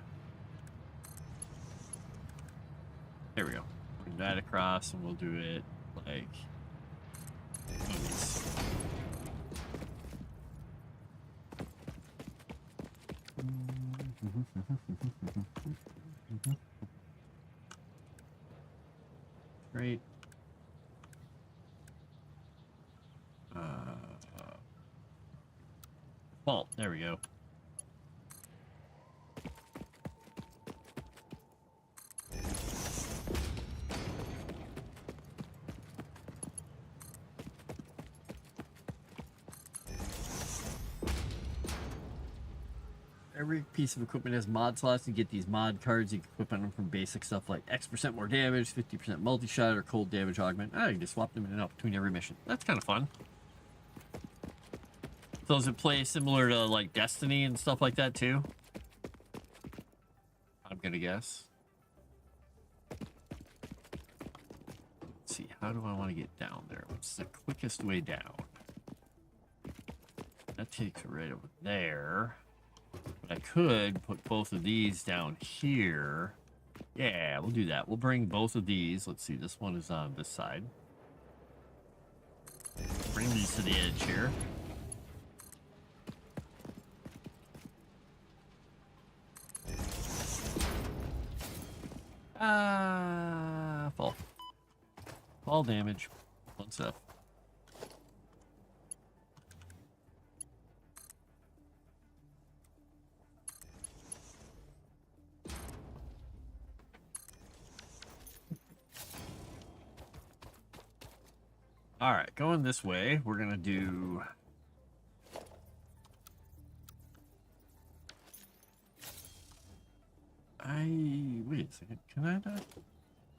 we go. Bring that across, and we'll do it like these. Great. Fault. There we go. Every piece of equipment has mod slots. You get these mod cards. You can equip on them from basic stuff like X% more damage, 50% multi-shot, or cold damage augment. You can just swap them in and out between every mission. That's kind of fun. So does it play similar to like Destiny and stuff like that too? I'm gonna guess. Let's see, how do I want to get down there? What's the quickest way down? That takes it right over there. But I could put both of these down here. Yeah, we'll do that. We'll bring both of these. Let's see, this one is on this side. Bring these to the edge here. Fall. Fall damage. One stuff. All right, going this way, we're gonna do. Wait a second. Can I not?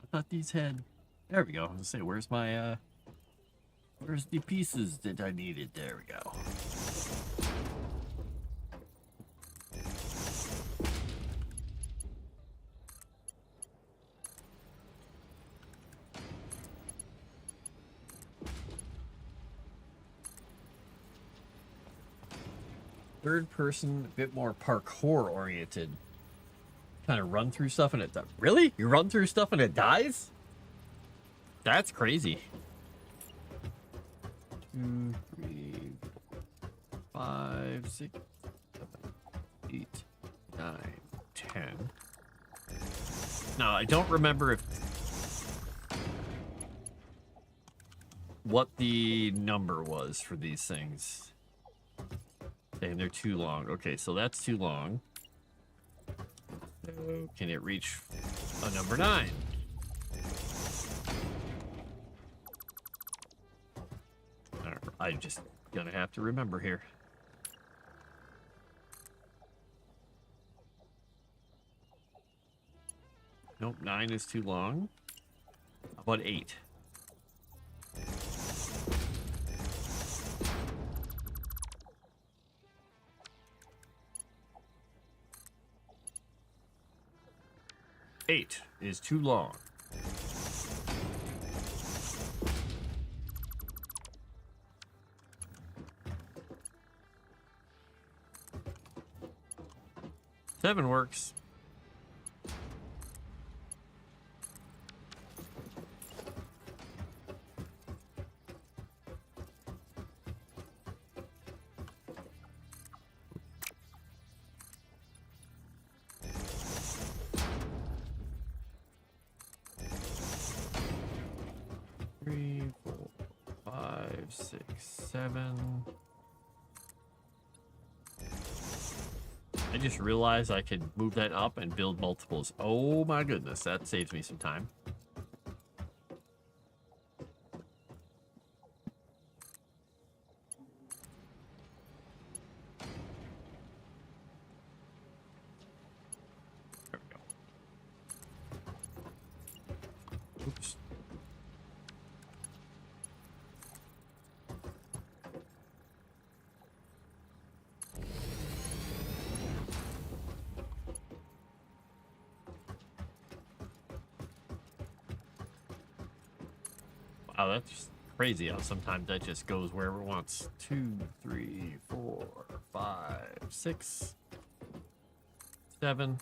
I thought these had. There we go. I was gonna say, where's my where's the pieces that I needed? There we go. Third person, a bit more parkour oriented. Kind of run through stuff and it does. Really? You run through stuff and it dies? That's crazy. 2, 3, 5, 6, 7, 8, 9, 10. Now, I don't remember what the number was for these things. And they're too long. Okay, so that's too long. So can it reach a number 9? I'm just gonna have to remember here. Nope, 9 is too long. How about 8? Eight is too long. Seven works. Three, 4, 5, 6, 7. I just realized I could move that up and build multiples. Oh my goodness, that saves me some time. Oh, that's crazy how sometimes that just goes wherever it wants. 2, 3, 4, 5, 6, 7.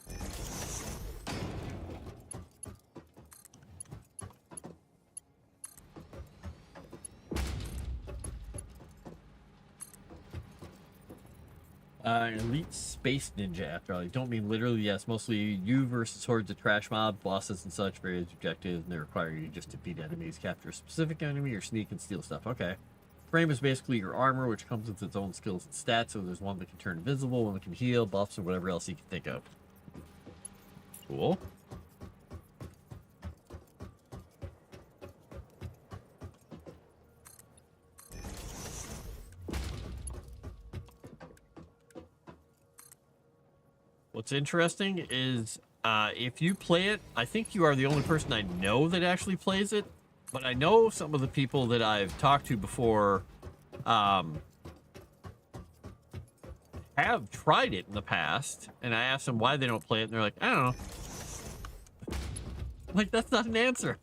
Elite space ninja after all. I don't mean literally, yes. Mostly you versus hordes of trash mob, bosses and such, various objectives, and they require you just to defeat enemies, capture a specific enemy, or sneak and steal stuff. Okay. Frame is basically your armor, which comes with its own skills and stats. So there's one that can turn invisible, one that can heal, buffs, or whatever else you can think of. Cool. What's interesting is if you play it, I think you are the only person I know that actually plays it. But I know some of the people that I've talked to before have tried it in the past. And I asked them why they don't play it. And they're like, I don't know. Like, that's not an answer.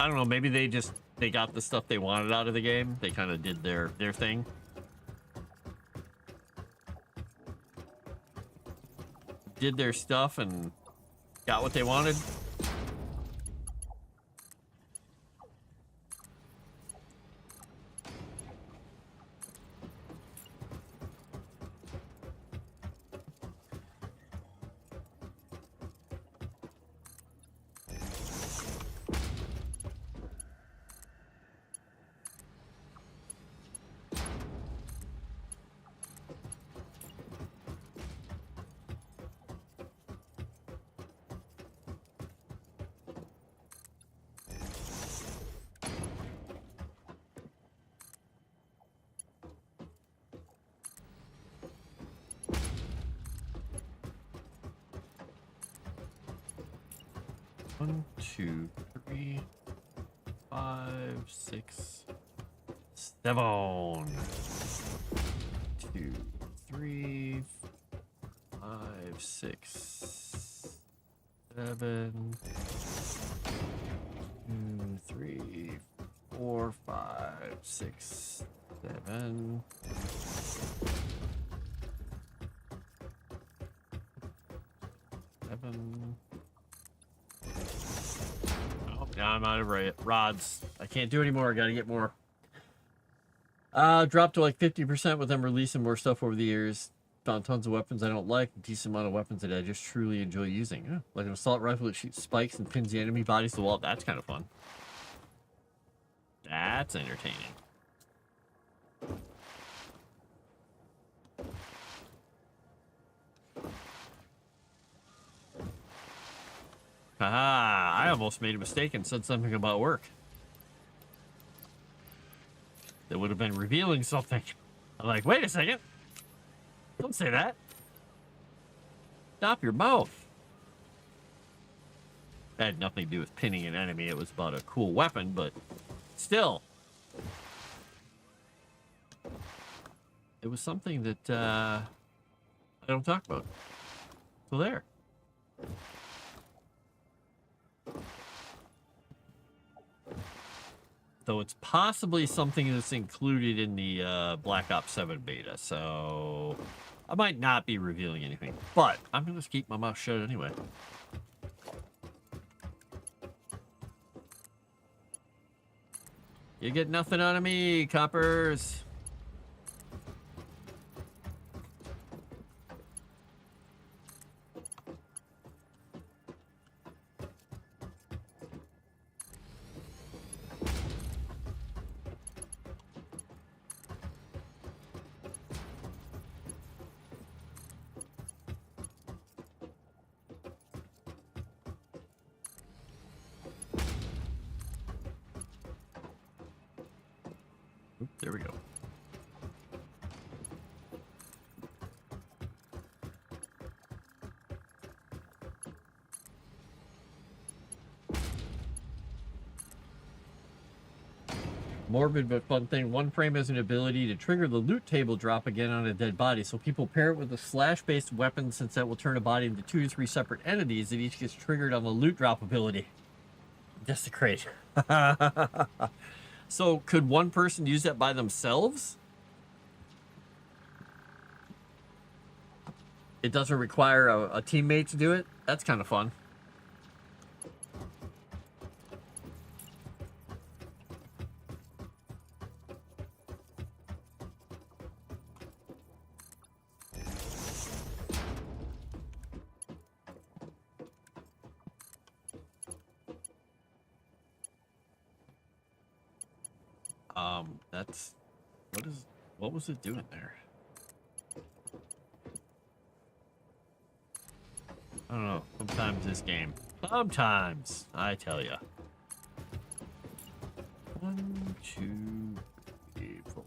I don't know. Maybe they got the stuff they wanted out of the game. They kind of did their thing. Did their stuff and got what they wanted. One, 2, 3, 5, 6, 7. 2, 3, 5, 6, 7. 2, 3, 4, 5, 6, 7. Oh, yeah, I'm out of rods. I can't do anymore. I gotta get more. Dropped to like 50% with them releasing more stuff over the years. Found tons of weapons I don't like, a decent amount of weapons that I just truly enjoy using. Yeah, like an assault rifle that shoots spikes and pins the enemy bodies to the wall. That's kind of fun. That's entertaining. Haha, I almost made a mistake and said something about work. That would have been revealing something. I'm like, wait a second. Don't say that. Stop your mouth. That had nothing to do with pinning an enemy. It was about a cool weapon, but still. It was something that I don't talk about. So there. Though it's possibly something that's included in the Black Ops 7 beta, so I might not be revealing anything, but I'm going to keep my mouth shut anyway. You get nothing out of me, coppers. Oop, there we go. Morbid but fun thing. One frame has an ability to trigger the loot table drop again on a dead body. So people pair it with a slash-based weapon, since that will turn a body into 2 to 3 separate entities that each gets triggered on the loot drop ability. Desecrate. So could one person use that by themselves? It doesn't require a teammate to do it? That's kind of fun. That's... What was it doing there? I don't know. Sometimes this game. Sometimes, I tell ya. 1, 2, 3, 4,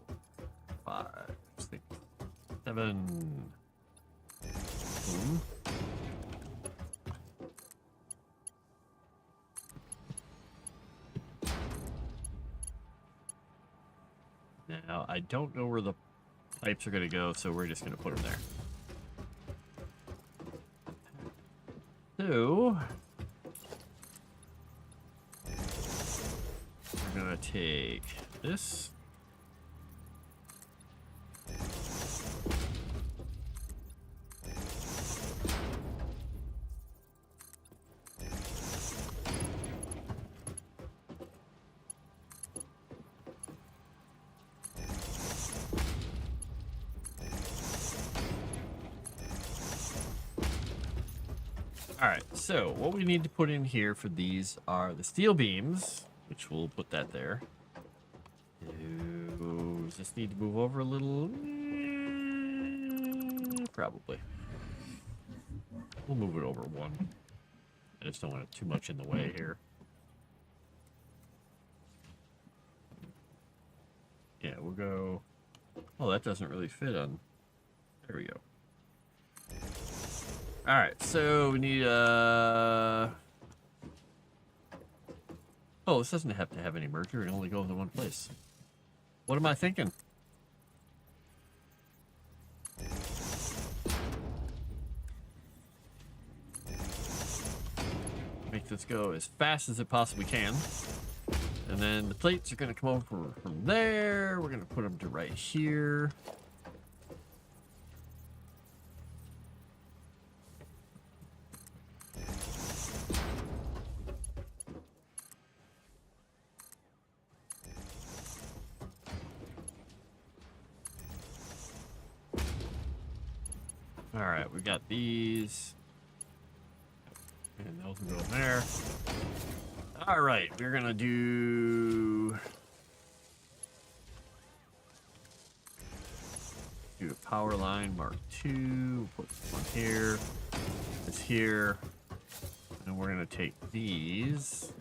5, 6, 7. Boom. Now, I don't know where the pipes are going to go, so we're just going to put them there. So, we're going to take this. Alright, so what we need to put in here for these are the steel beams, which we'll put that there. Just need to move over a little. Probably. We'll move it over 1. I just don't want it too much in the way here. Yeah, we'll go... Oh, that doesn't really fit on... There we go. Alright, so we need Oh, this doesn't have to have any merger. It only goes in one place. What am I thinking? Make this go as fast as it possibly can. And then the plates are going to come over from there. We're going to put them to right here. All right, we got these. And those will go in there. All right, we're going to do a power line Mark II. Put this one here. This here. And we're going to take these.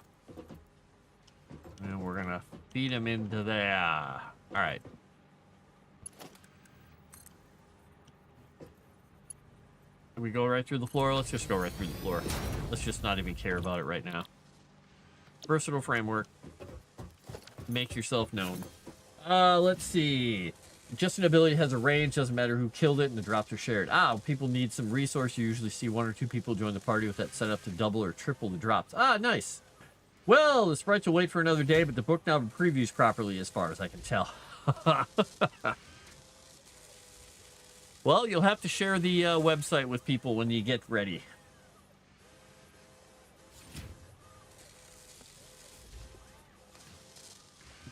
And we're going to feed them into there. All right. Can we go right through the floor? Let's just go right through the floor. Let's just not even care about it right now. Versatile framework. Make yourself known. Let's see. Just an ability has a range. Doesn't matter who killed it, and the drops are shared. People need some resource. You usually see 1 or 2 people join the party with that set up to double or triple the drops. Nice. Well, the sprites will wait for another day, but the book now previews properly as far as I can tell. Well, you'll have to share the website with people when you get ready.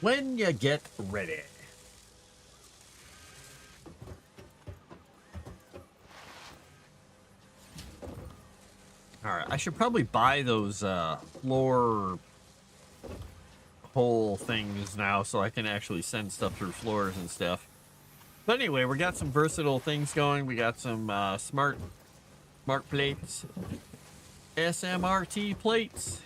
When you get ready. Alright, I should probably buy those floor hole things now so I can actually send stuff through floors and stuff. But anyway, we got some versatile things going. We got some smart plates. SMRT plates.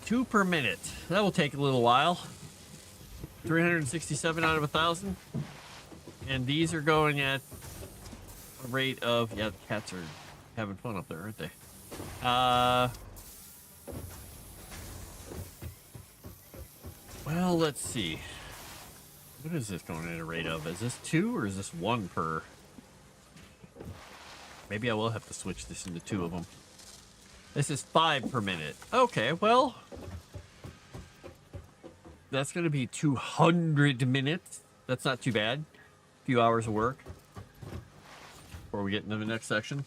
2 per minute. That will take a little while. 367 out of 1,000. And these are going at a rate of... Yeah, the cats are having fun up there, aren't they? Well, let's see. What is this going at a rate of? Is this 2 or is this 1 per? Maybe I will have to switch this into 2 of them. This is 5 per minute. Okay, well, that's going to be 200 minutes. That's not too bad. A few hours of work before we get into the next section.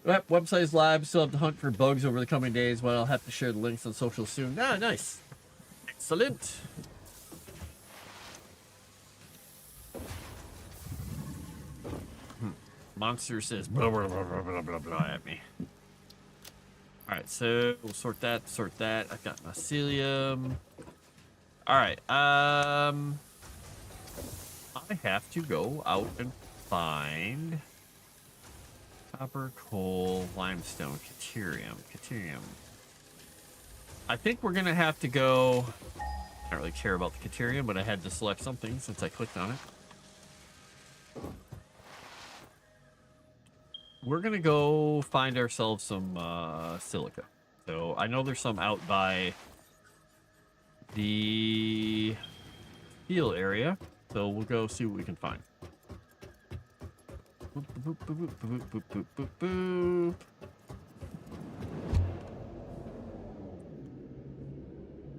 Yep, website is live. Still have to hunt for bugs over the coming days, but I'll have to share the links on social soon. Ah, nice. Excellent. Monster says blah, blah, blah, blah, blah, blah, blah at me. Alright, so we'll sort that, sort that. I've got mycelium. Alright, I have to go out and find copper, coal, limestone, caterium. I think we're gonna have to go. I don't really care about the caterium, but I had to select something since I clicked on it. We're gonna go find ourselves some silica. So I know there's some out by the steel area, so we'll go see what we can find. Boop, boop, boop, boop, boop, boop, boop, boop.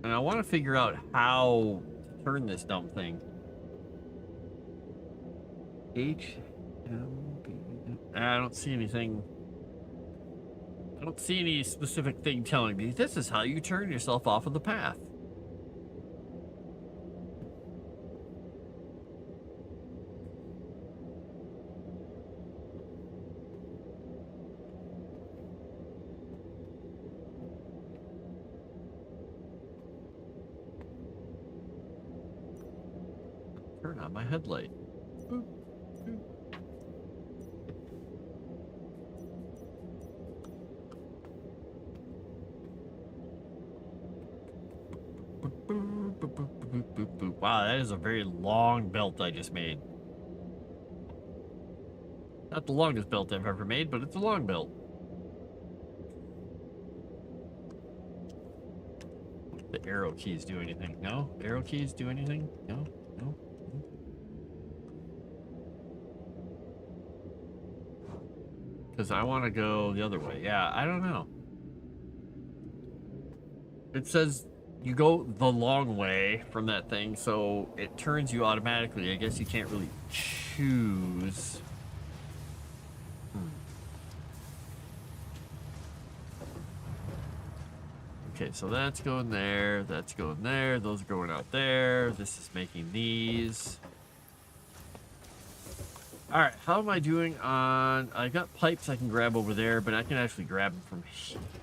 And I want to figure out how to turn this dumb thing. I don't see anything. I don't see any specific thing telling me this is how you turn yourself off of the path. Turn on my headlight. Boop, boop. Wow, that is a very long belt I just made. Not the longest belt I've ever made, but it's a long belt. The arrow keys do anything? No? Arrow keys do anything? No? No? Because I want to go the other way. Yeah, I don't know. It says you go the long way from that thing, so it turns you automatically. I guess you can't really choose. Okay, so that's going there, that's going there, those are going out there, this is making these. Alright, how am I doing on... I got pipes I can grab over there, but I can actually grab them from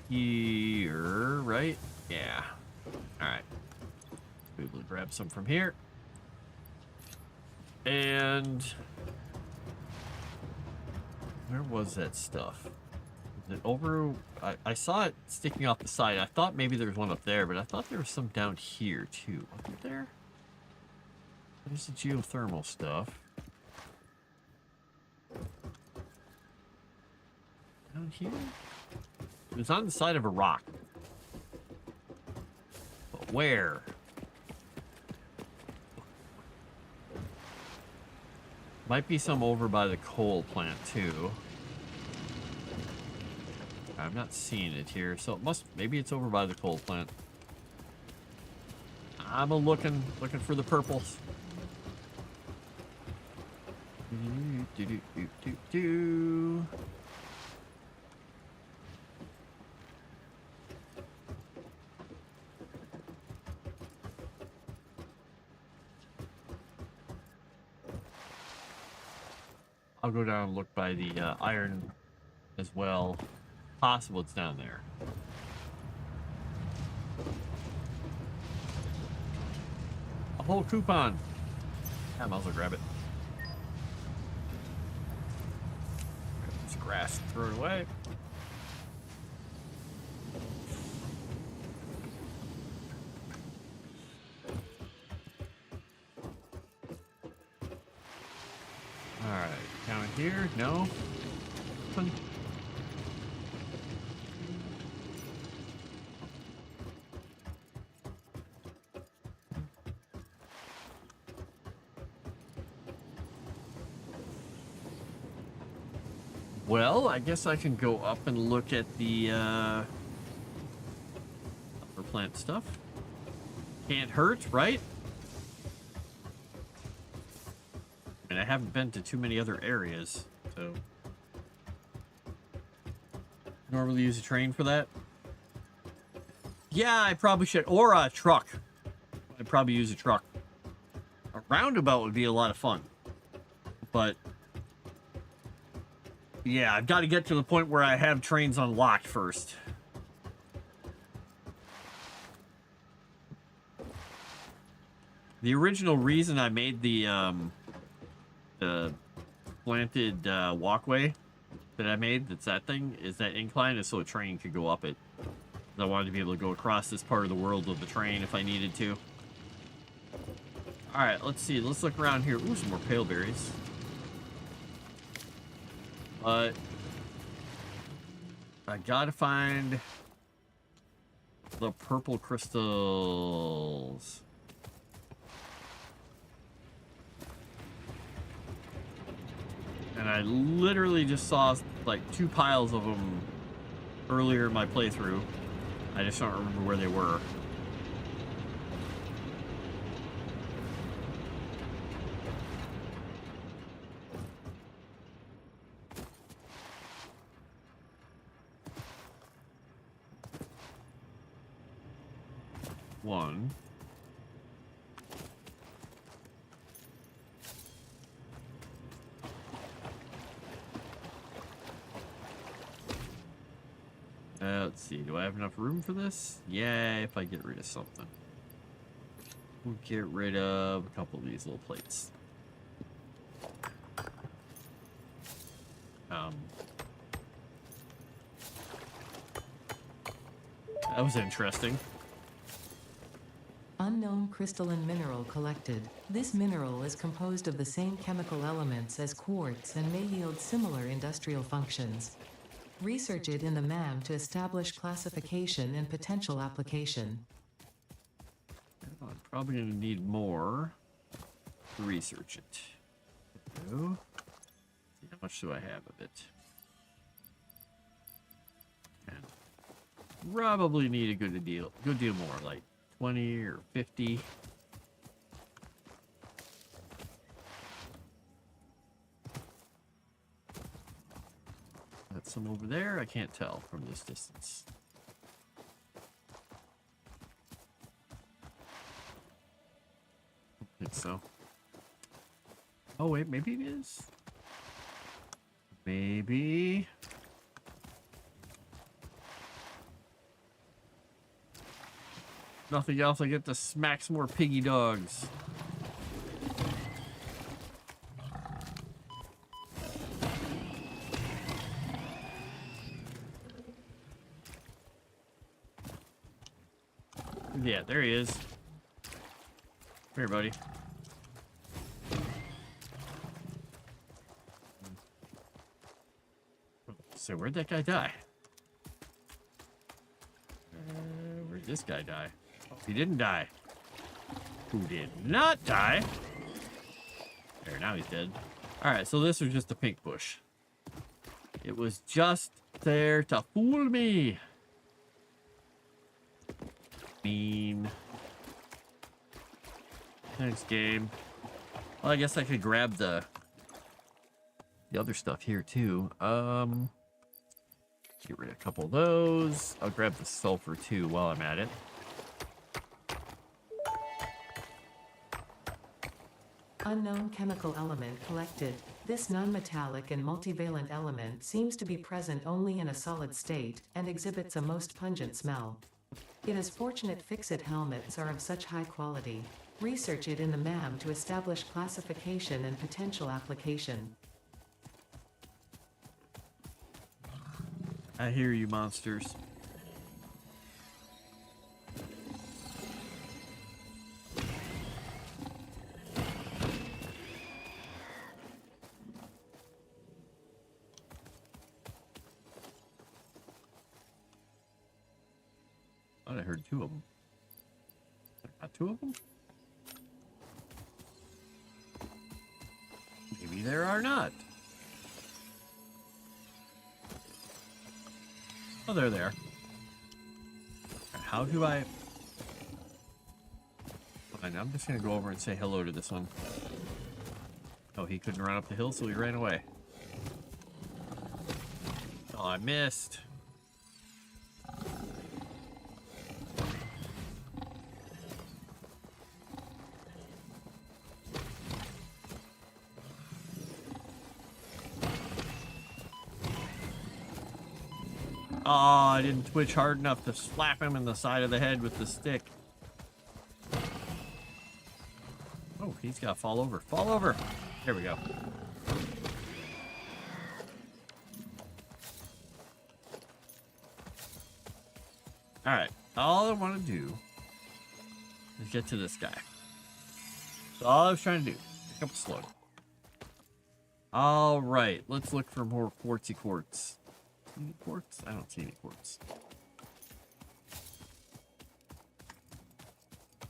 here, right? Yeah. Alright. Be able to grab some from here. And... where was that stuff? Is it over... I saw it sticking off the side. I thought maybe there was one up there, but I thought there was some down here, too. Wasn't there? There's the geothermal stuff. Down here? It was on the side of a rock. But where? Might be some over by the coal plant, too. I'm not seeing it here, so it must... maybe it's over by the coal plant. I'm looking for the purples. I'll go down and look by the iron as well. Possible it's down there. A whole coupon. I might as well grab it. Grab this grass and throw it away. Alright, down here? No? Well, I guess I can go up and look at the upper plant stuff. Can't hurt, right? I mean, I haven't been to too many other areas, so... Normally use a train for that? Yeah, I probably should. Or a truck. I'd probably use a truck. A roundabout would be a lot of fun. But... yeah, I've got to get to the point where I have trains unlocked first. The original reason I made the planted walkway that I made, that's that thing, is that incline is so a train could go up it. I wanted to be able to go across this part of the world with the train if I needed to. Alright, let's see. Let's look around here. Ooh, some more pale berries. But I gotta find the purple crystals. And I literally just saw like 2 piles of them earlier in my playthrough. I just don't remember where they were. One. Let's see, do I have enough room for this? Yeah, if I get rid of something. We'll get rid of a couple of these little plates. That was interesting. Unknown crystalline mineral collected. This mineral is composed of the same chemical elements as quartz and may yield similar industrial functions. Research it in the MAM to establish classification and potential application. I'm probably going to need more to research it. So, how much do I have of it? And probably need a good deal more, like 20 or 50. That's some over there. I can't tell from this distance. I think so. Oh wait, maybe it is. Maybe. Nothing else. I get to smack some more piggy dogs. Yeah, there he is. Come here, buddy. So where'd that guy die? Where'd this guy die? Oh, he didn't die. Who did not die? There, now he's dead. Alright, so this was just a pink bush. It was just there to fool me. Mean. Thanks, game. Well, I guess I could grab the other stuff here too. Get rid of a couple of those. I'll grab the sulfur too while I'm at it. Unknown chemical element collected. This non-metallic and multivalent element seems to be present only in a solid state and exhibits a most pungent smell. It is fortunate fix-it helmets are of such high quality. Research it in the MAM to establish classification and potential application. I hear you, monsters. I thought I heard 2 of them. I got 2 of them? Maybe there are not. Oh, there they are. How do I... Fine, I'm just going to go over and say hello to this one. Oh, he couldn't run up the hill, so he ran away. Oh, I missed. Oh, I didn't twitch hard enough to slap him in the side of the head with the stick. Oh, he's got to fall over. Fall over. There we go. All right. All I want to do is get to this guy. That's all I was trying to do. Pick up the slug. All right. Let's look for more quartzy quartz. Any quartz? I don't see any quartz.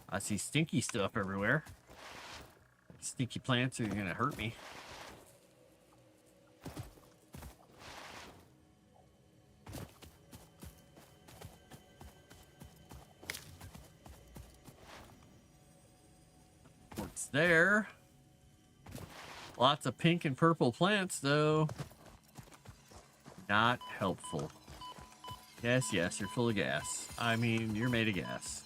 I see stinky stuff everywhere. Stinky plants are gonna hurt me. Quartz there. Lots of pink and purple plants, though. Not helpful. Yes, yes, you're full of gas. I mean, you're made of gas.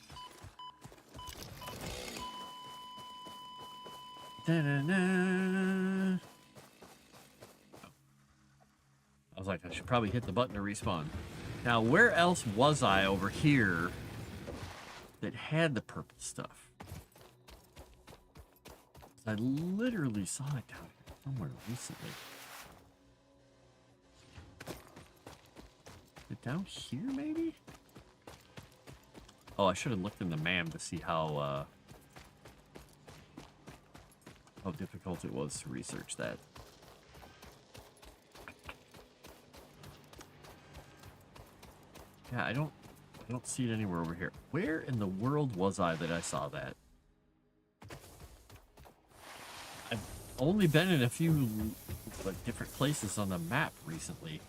Da-da-da. I was like, I should probably hit the button to respawn. Now, where else was I over here that had the purple stuff? I literally saw it down here somewhere recently. Down here, maybe? Oh, I should have looked in the MAM to see how difficult it was to research that. Yeah, I don't see it anywhere over here. Where in the world was I that I saw that? I've only been in a few different places on the map recently.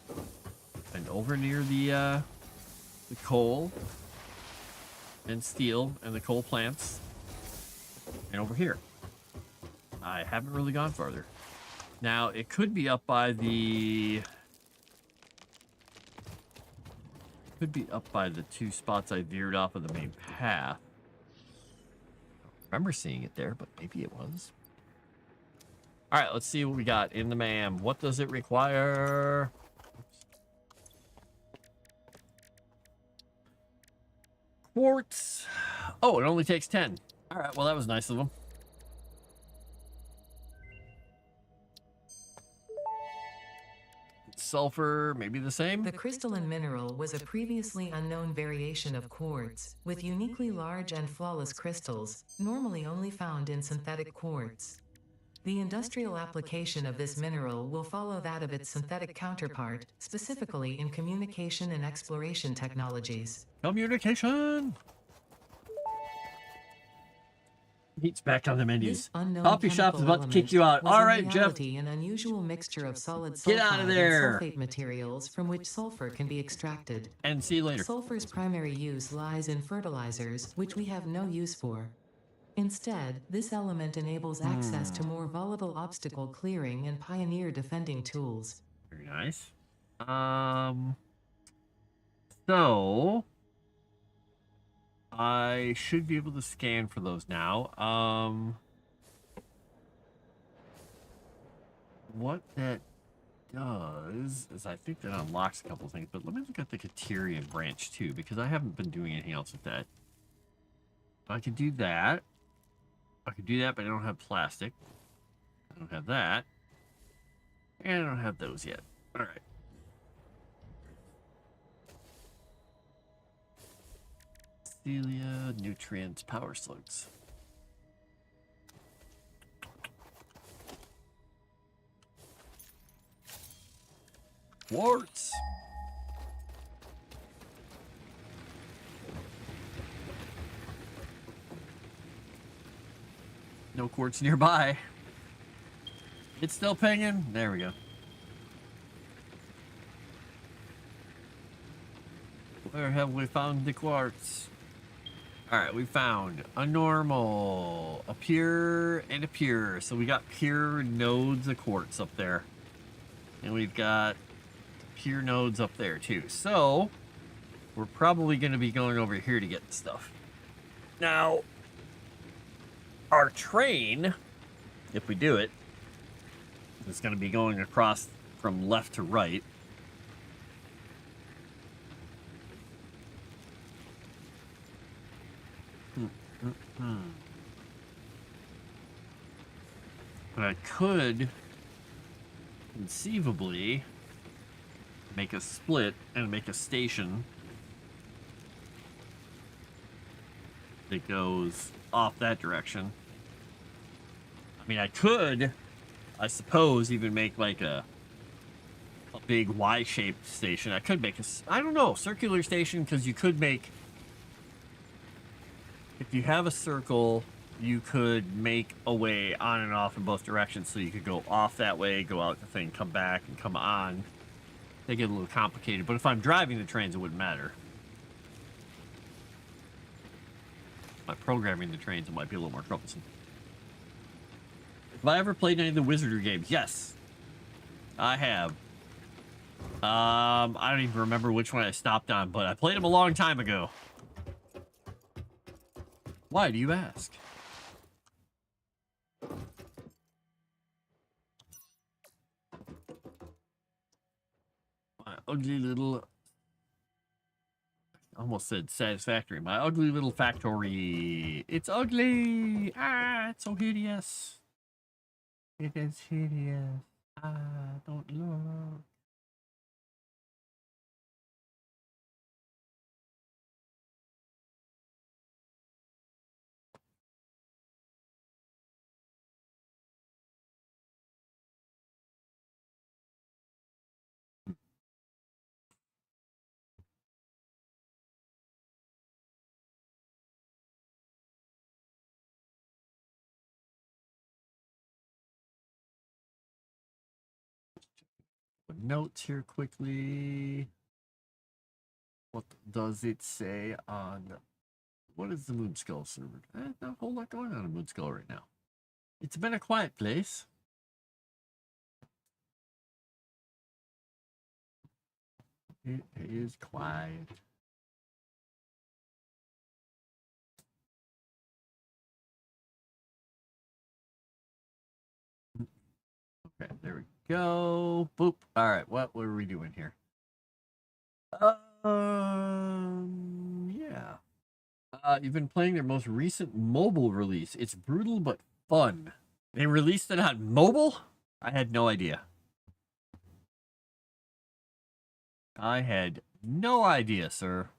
And over near the coal and steel and the coal plants, and over here. I haven't really gone farther. Now, it could be up by the... Could be up by the two spots I veered off of the main path. I don't remember seeing it there, but maybe it was. All right, let's see what we got in the MAM. What does it require? Quartz. Oh, it only takes 10. All right, well, that was nice of them. Sulfur, maybe the same? The crystalline mineral was a previously unknown variation of quartz, with uniquely large and flawless crystals, normally only found in synthetic quartz. The industrial application of this mineral will follow that of its synthetic counterpart, specifically in communication and exploration technologies. Communication! Heat's back on the menus. Coffee shop's about to kick you out. All right, Jeff. An unusual mixture of solid Get out of there. and sulfate materials from which sulfur can be extracted. And see you later. Sulfur's primary use lies in fertilizers, which we have no use for. Instead, this element enables access to more volatile obstacle clearing and pioneer defending tools. Very nice. So I should be able to scan for those now. What that does is I think that unlocks a couple of things, but let me look at the Katerian branch too, because I haven't been doing anything else with that. I can do that. I could do that, but I don't have plastic. I don't have that. And I don't have those yet. All right. Celia, nutrients, power slugs. Quartz. No quartz nearby. It's still pinging. There we go. Where have we found the quartz? Alright, we found a normal, a pure, and a pure. So we got pure nodes of quartz up there. And we've got pure nodes up there too. So we're probably going to be going over here to get the stuff. Now, our train, if we do it, is going to be going across from left to right. But I could conceivably make a split and make a station that goes off that direction. I mean, I could, I suppose, even make like a big Y-shaped station. I could make a, I don't know, circular station, because you could make, if you have a circle, you could make a way on and off in both directions, so you could go off that way, go out the thing, come back, and come on. They get a little complicated, but if I'm driving the trains, it wouldn't matter. If I'm programming the trains, it might be a little more troublesome. Have I ever played any of the Wizardry games? Yes, I have. I don't even remember which one I stopped on, but I played them a long time ago. Why do you ask? My ugly little... I almost said Satisfactory. My ugly little factory. It's ugly! Ah, it's so hideous. It is hideous. Ah, don't look. Notes here quickly. What does it say on... What is the Moonskull server? Not a whole lot going on in Moonskull right now. It's been a quiet place. It is quiet. Okay, there we go. Boop. All right, what were we doing here? Yeah. You've been playing their most recent mobile release. It's brutal but fun. They released it on mobile? I had no idea. I had no idea, sir.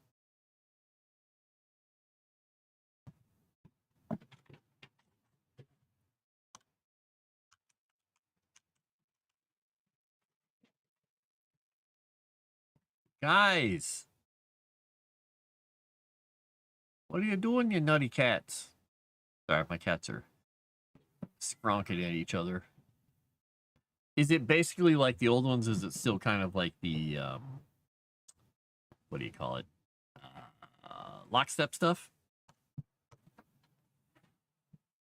Guys. What are you doing, you nutty cats? Sorry, my cats are skronking at each other. Is it basically like the old ones? Is it still kind of like the, what do you call it? Lockstep stuff?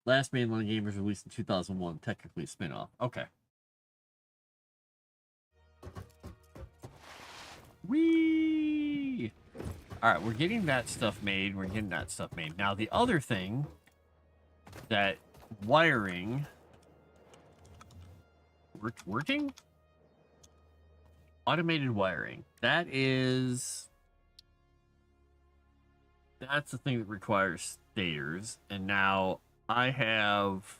Last mainline game was released in 2001, technically a spin-off. Okay. Whee! Alright, we're getting that stuff made. We're getting that stuff made. Now, the other thing, that wiring... Working? Automated wiring. That is... That's the thing that requires stators. And now I have...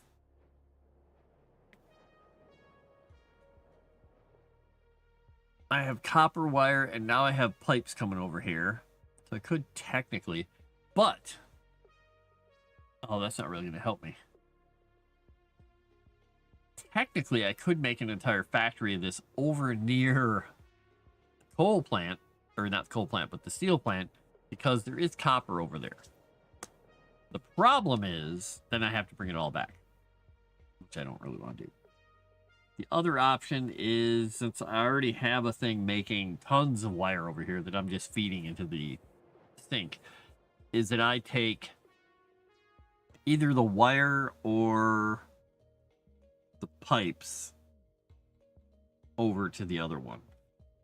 copper wire, and now I have pipes coming over here. So I could technically, but... Oh, that's not really going to help me. Technically, I could make an entire factory of this over near the coal plant, or not the coal plant, but the steel plant, because there is copper over there. The problem is, then I have to bring it all back, which I don't really want to do. The other option is, since I already have a thing making tons of wire over here that I'm just feeding into the sink, is that I take either the wire or the pipes over to the other one.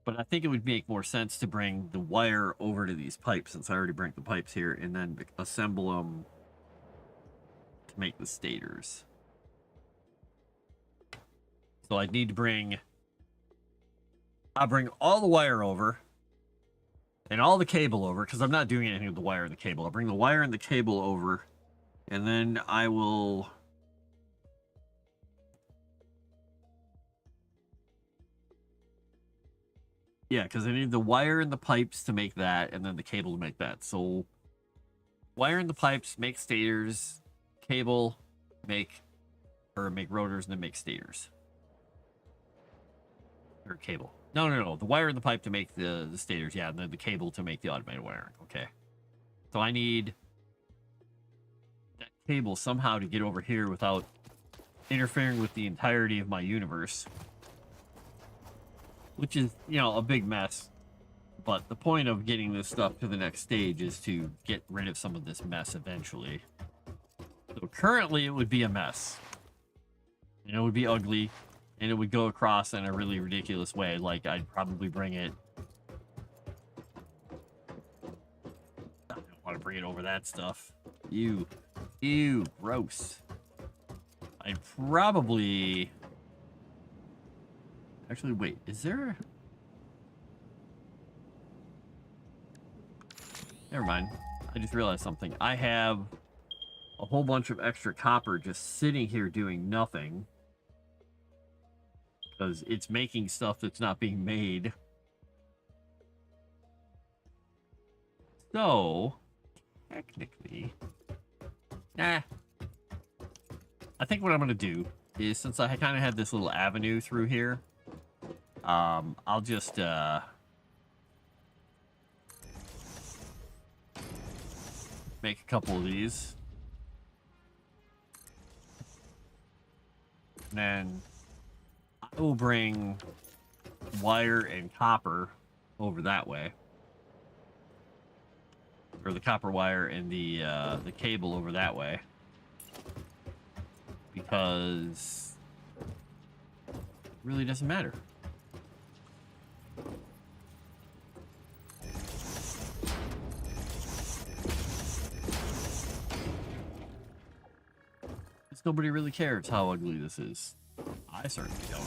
But I think it would make more sense to bring the wire over to these pipes, since I already bring the pipes here, and then assemble them to make the stators. So I'd need to I'll bring all the wire over and all the cable over, because I'm not doing anything with the wire and the cable. I'll bring the wire and the cable over, and then I will... Yeah, because I need the wire and the pipes to make that, and then the cable to make that. So wire and the pipes make stators, cable make rotors, and then make stators. Or cable. No. The wire and the pipe to make the stators, yeah, and then the cable to make the automated wiring. Okay. So I need that cable somehow to get over here without interfering with the entirety of my universe. Which is, you know, a big mess. But the point of getting this stuff to the next stage is to get rid of some of this mess eventually. So currently it would be a mess. And it would be ugly. And it would go across in a really ridiculous way. Like, I'd probably bring it... I don't want to bring it over that stuff. Ew. Ew. Gross. I'd probably... Actually, wait. Is there... Never mind. I just realized something. I have a whole bunch of extra copper just sitting here doing nothing. Because it's making stuff that's not being made. So, technically... I think what I'm going to do is, since I kind of had this little avenue through here, I'll just, make a couple of these. And then I will bring wire and copper over that way. Or the copper wire and the cable over that way. Because it really doesn't matter. Nobody really cares how ugly this is. I certainly don't.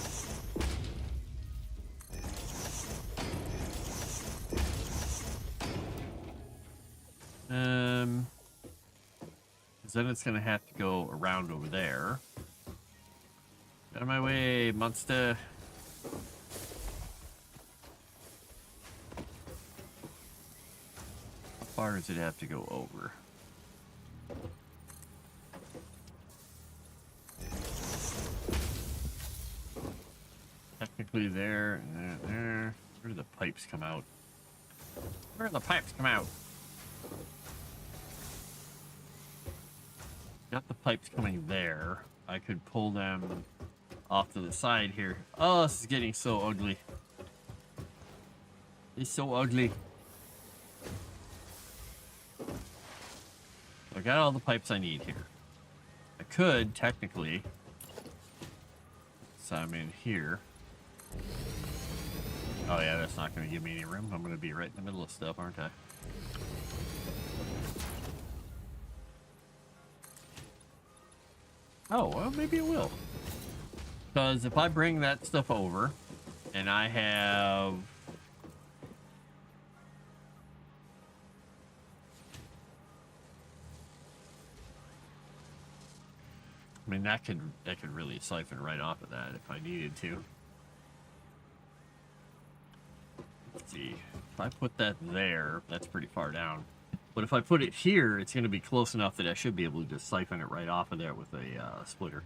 Because then it's gonna have to go around over there. Out of my way, monster. How far does it have to go over? Technically there, and there. Where do the pipes come out? Where do the pipes come out? Got the pipes coming there. I could pull them off to the side here. Oh, this is getting so ugly. It's so ugly. I got all the pipes I need here. I could, technically. So I'm in here. Oh yeah, that's not going to give me any room. I'm going to be right in the middle of stuff, aren't I? Oh, well, maybe it will. Because if I bring that stuff over, and I have... I mean, that could really siphon right off of that if I needed to. Let's see. If I put that there, that's pretty far down. But if I put it here, it's going to be close enough that I should be able to just siphon it right off of there with a splitter.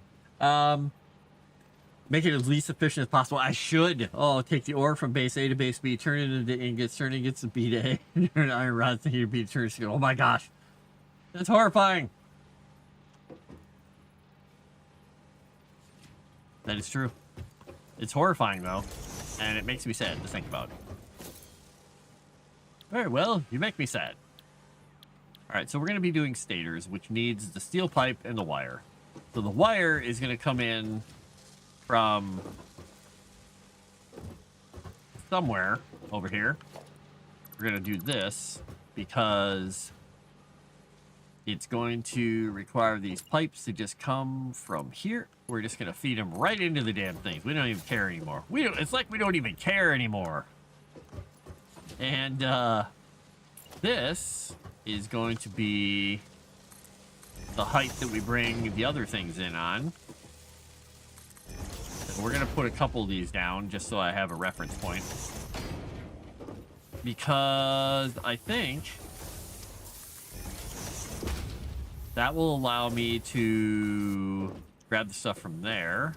Make it as least efficient as possible. I should. Oh, take the ore from base A to base B, turn it into ingots, turn ingots to B to A, turn iron rods to B to turn steel. Oh my gosh. That's horrifying. That is true. It's horrifying, though, and it makes me sad to think about. Very well, you make me sad. All right, so we're going to be doing stators, which needs the steel pipe and the wire. So the wire is going to come in from somewhere over here. We're going to do this because it's going to require these pipes to just come from here. We're just going to feed them right into the damn things. We don't even care anymore. It's like we don't even care anymore. And this is going to be the height that we bring the other things in on. And we're going to put a couple of these down just so I have a reference point. Because I think that will allow me to grab the stuff from there.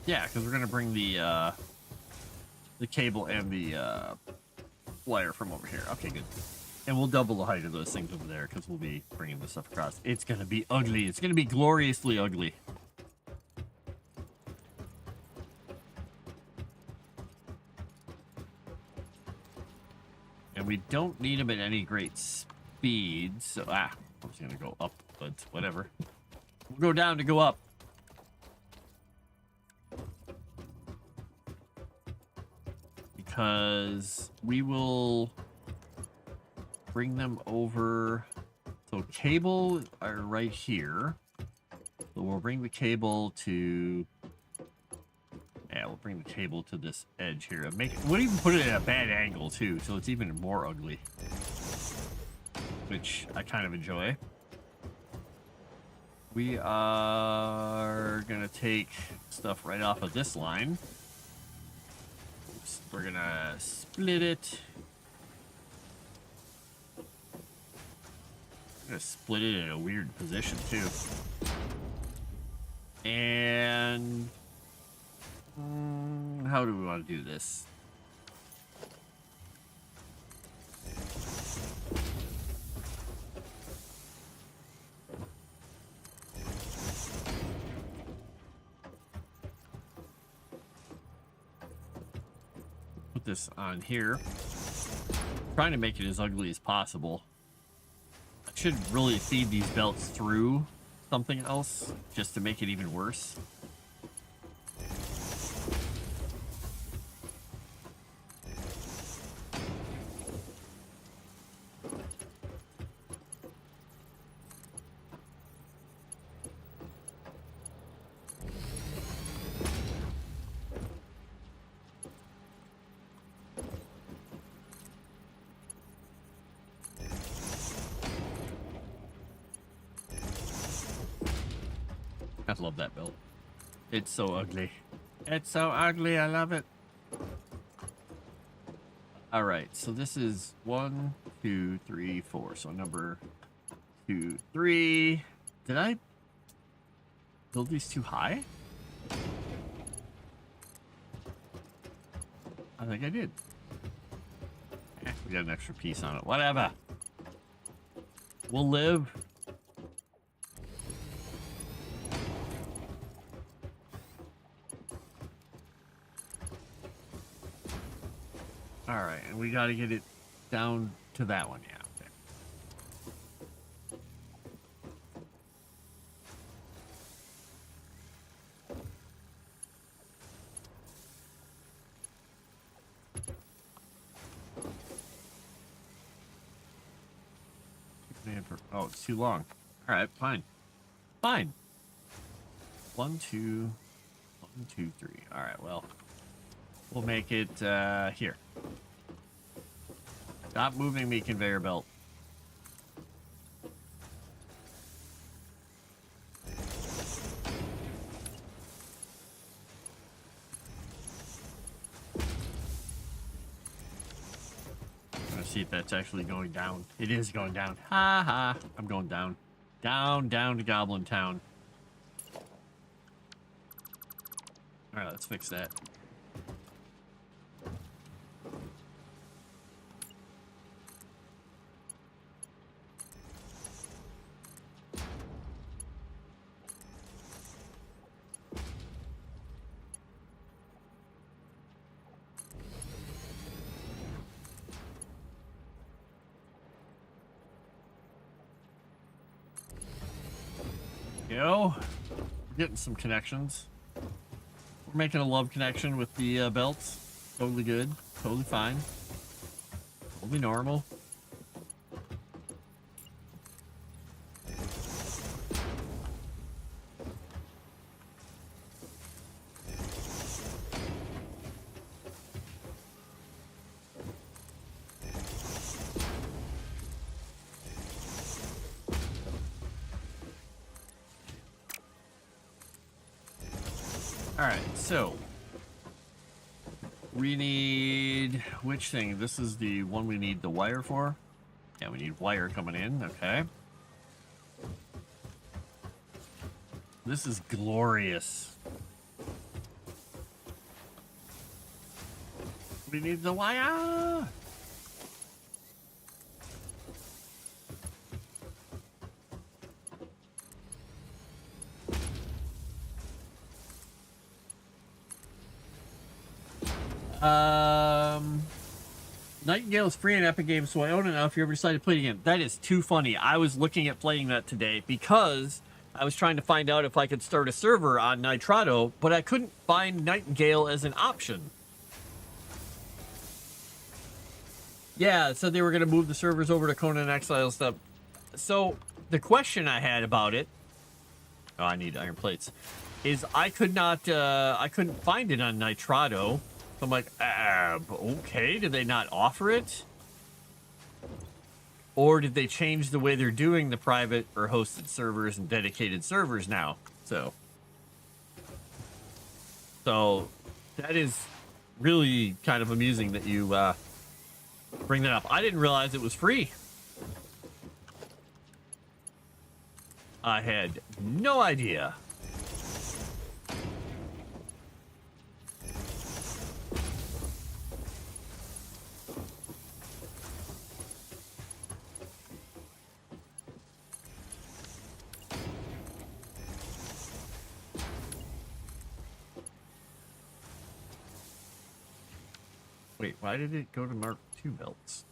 Yeah, because we're going to bring the cable and the wire from over here. Okay, good. And we'll double the height of those things over there because we'll be bringing this stuff across. It's going to be ugly. It's going to be gloriously ugly. And we don't need them at any great speed. So, I was going to go up, but whatever. We'll go down to go up. Because we will bring them over. So cable are right here. So we'll bring the cable to... Yeah, we'll bring the cable to this edge here. We'll even put it at a bad angle too, so it's even more ugly. Which I kind of enjoy. We are gonna take stuff right off of this line. We're gonna split it. I'm gonna split it in a weird position too. And how do we want to do this? Put this on here. Trying to make it as ugly as possible. I should really feed these belts through something else just to make it even worse. I love that belt. It's so ugly. It's so ugly. I love it. All right. So this is 1, 2, 3, 4. So number 2, 3. Did I build these too high? I think I did. We got an extra piece on it. Whatever. We'll live. All right, and we got to get it down to that one, yeah. Okay. Oh, it's too long. All right, fine. Fine. 1, 2, 1, 2, 3. All right, well, we'll make it here. Stop moving me, conveyor belt. Let's see if that's actually going down. It is going down. Ha ha. I'm going down. Down to Goblin Town. Alright, let's fix that. go. We're getting some connections. We're making a love connection with the belts. Totally good. Totally fine. Totally normal. Alright, so we need which thing? This is the one we need the wire for. Yeah, we need wire coming in, okay. This is glorious. We need the wire. Nightingale is free in Epic Games, so I own it now if you ever decide to play it again. That is too funny. I was looking at playing that today because I was trying to find out if I could start a server on Nitrado, but I couldn't find Nightingale as an option. Yeah, so they were going to move the servers over to Conan Exile stuff. So the question I had about it, oh, I need iron plates, is I couldn't find it on Nitrado. I'm like, okay, did they not offer it? Or did they change the way they're doing the private or hosted servers and dedicated servers now? So that is really kind of amusing that you bring that up. I didn't realize it was free. I had no idea. Wait, why did it go to Mark II belts?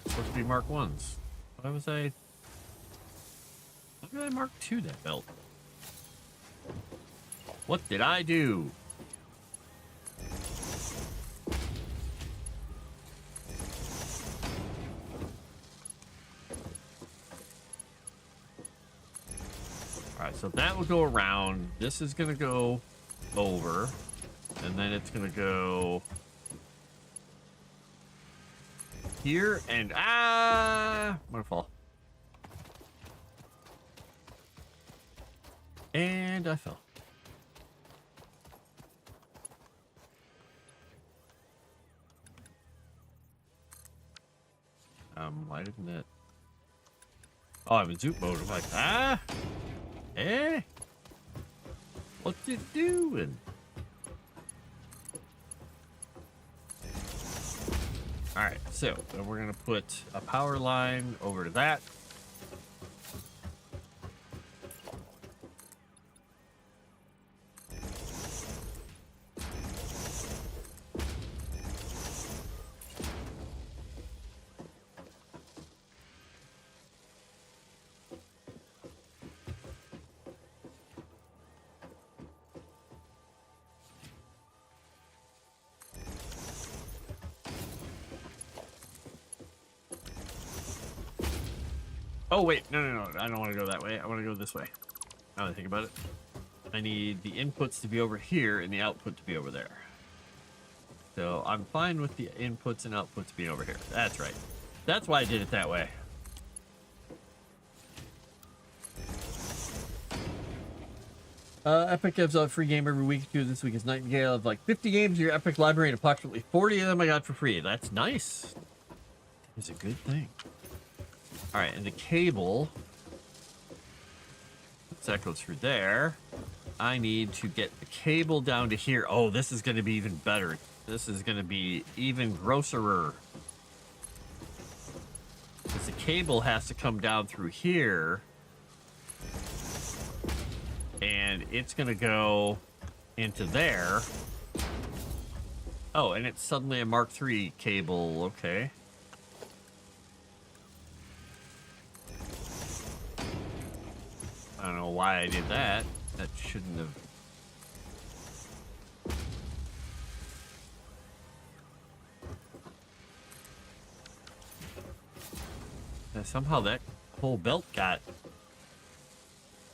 It's supposed to be Mark I's. Why was I... Why did I Mark II that belt? What did I do? Alright, so that will go around. This is going to go over. And then it's going to go here and I'm going to fall. And I fell. Why didn't it? Oh, I'm in zoop mode. I'm like, eh? What's it doing? Alright, so then we're going to put a power line over to that. Oh, wait. No. I don't want to go that way. I want to go this way. Now that I think about it. I need the inputs to be over here and the output to be over there. So I'm fine with the inputs and outputs being over here. That's right. That's why I did it that way. Epic gives out a free game every week too. This week is Nightingale of like 50 games in your Epic library and approximately 40 of them I got for free. That's nice. It's a good thing. All right, and the cable, that goes through there. I need to get the cable down to here. Oh, this is going to be even better. This is going to be even grosserer. Because the cable has to come down through here. And it's going to go into there. Oh, and it's suddenly a Mark III cable. Okay. I don't know why I did that. That shouldn't have. Somehow that whole belt got.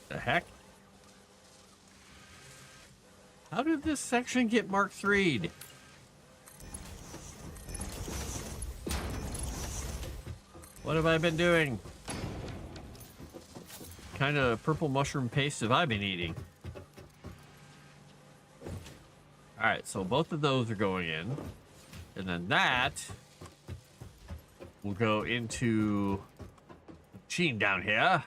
The heck? How did this section get Mark III'd? What have I been doing? Kind of purple mushroom paste have I been eating? Alright, so both of those are going in. And then that will go into the machine down here.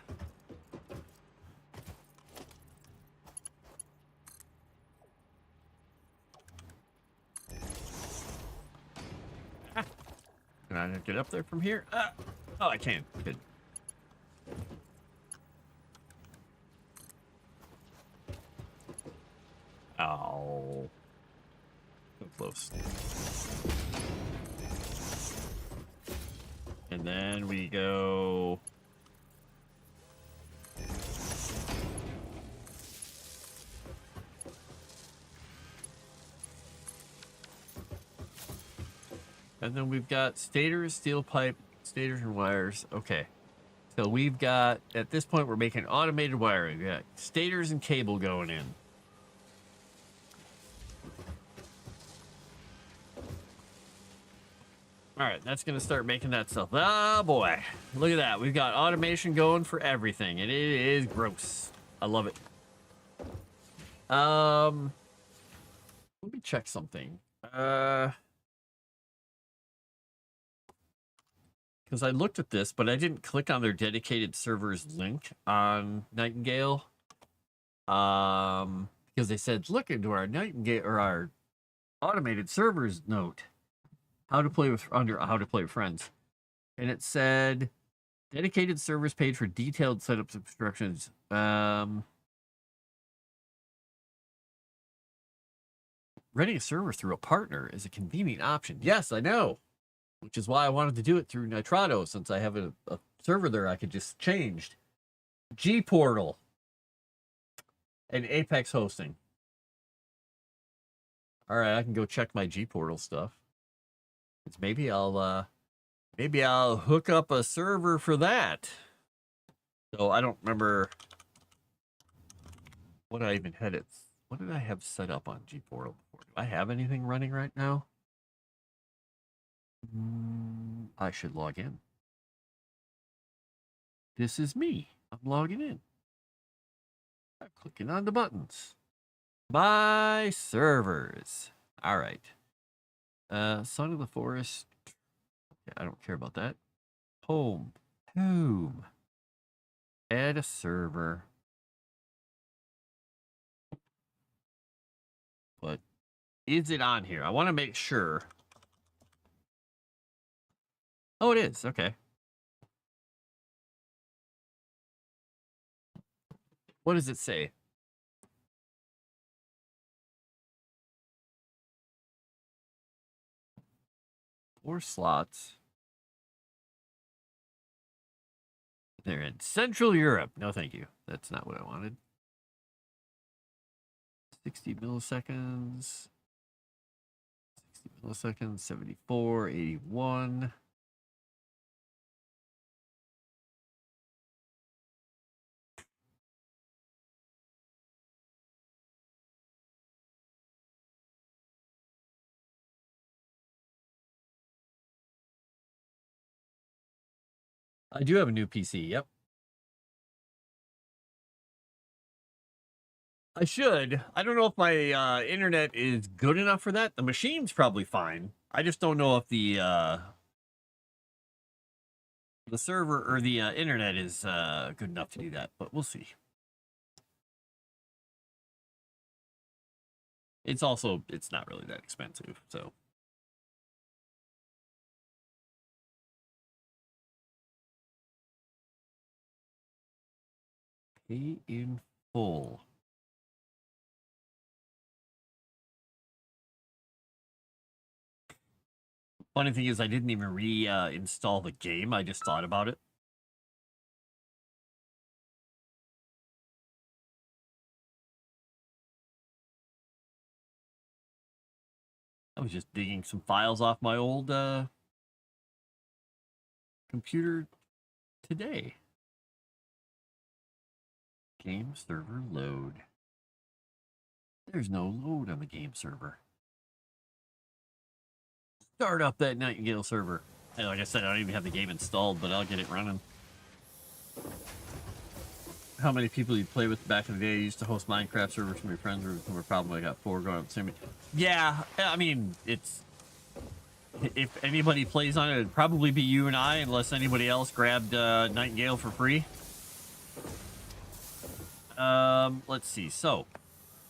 Can I get up there from here? Oh, I can. Good. Oh. So close. And then we go... And then we've got stators, steel pipe, stators and wires. Okay. So we've got, at this point, we're making automated wiring. We got stators and cable going in. All right, that's going to start making that stuff. Oh, boy. Look at that. We've got automation going for everything, and it is gross. I love it. Let me check something. Because I looked at this, but I didn't click on their dedicated servers link on Nightingale. Because they said, look into our Nightingale or our automated servers note. How to play with friends. And it said dedicated servers page for detailed setup instructions. Running a server through a partner is a convenient option. Yes, I know. Which is why I wanted to do it through Nitrado, since I have a server there I could just change. Gportal and Apex hosting. All right, I can go check my Gportal stuff. Maybe I'll hook up a server for that. So I don't remember what I even had it. What did I have set up on Gportal before? Do I have anything running right now? I should log in. This is me. I'm logging in. I'm clicking on the buttons. My servers. All right. Son of the Forest. Yeah, I don't care about that. Home. Add a server. But is it on here? I want to make sure. Oh, it is. Okay. What does it say? Four slots. They're in Central Europe. No, thank you. That's not what I wanted. 60 milliseconds. 60 milliseconds. 74, 81. I do have a new PC. Yep. I should. I don't know if my internet is good enough for that. The machine's probably fine. I just don't know if the server or the internet is good enough to do that, but we'll see. It's not really that expensive, so. Pay in full. Funny thing is, I didn't even install the game. I just thought about it. I was just digging some files off my old computer today. Game server load. There's no load on the game server. Start up that Nightingale server. And like I said, I don't even have the game installed, but I'll get it running. How many people you play with back in the day? I used to host Minecraft servers for my friends, were probably got 4 going up the same. Yeah, I mean, it's... If anybody plays on it, it'd probably be you and I, unless anybody else grabbed Nightingale for free. Let's see. So,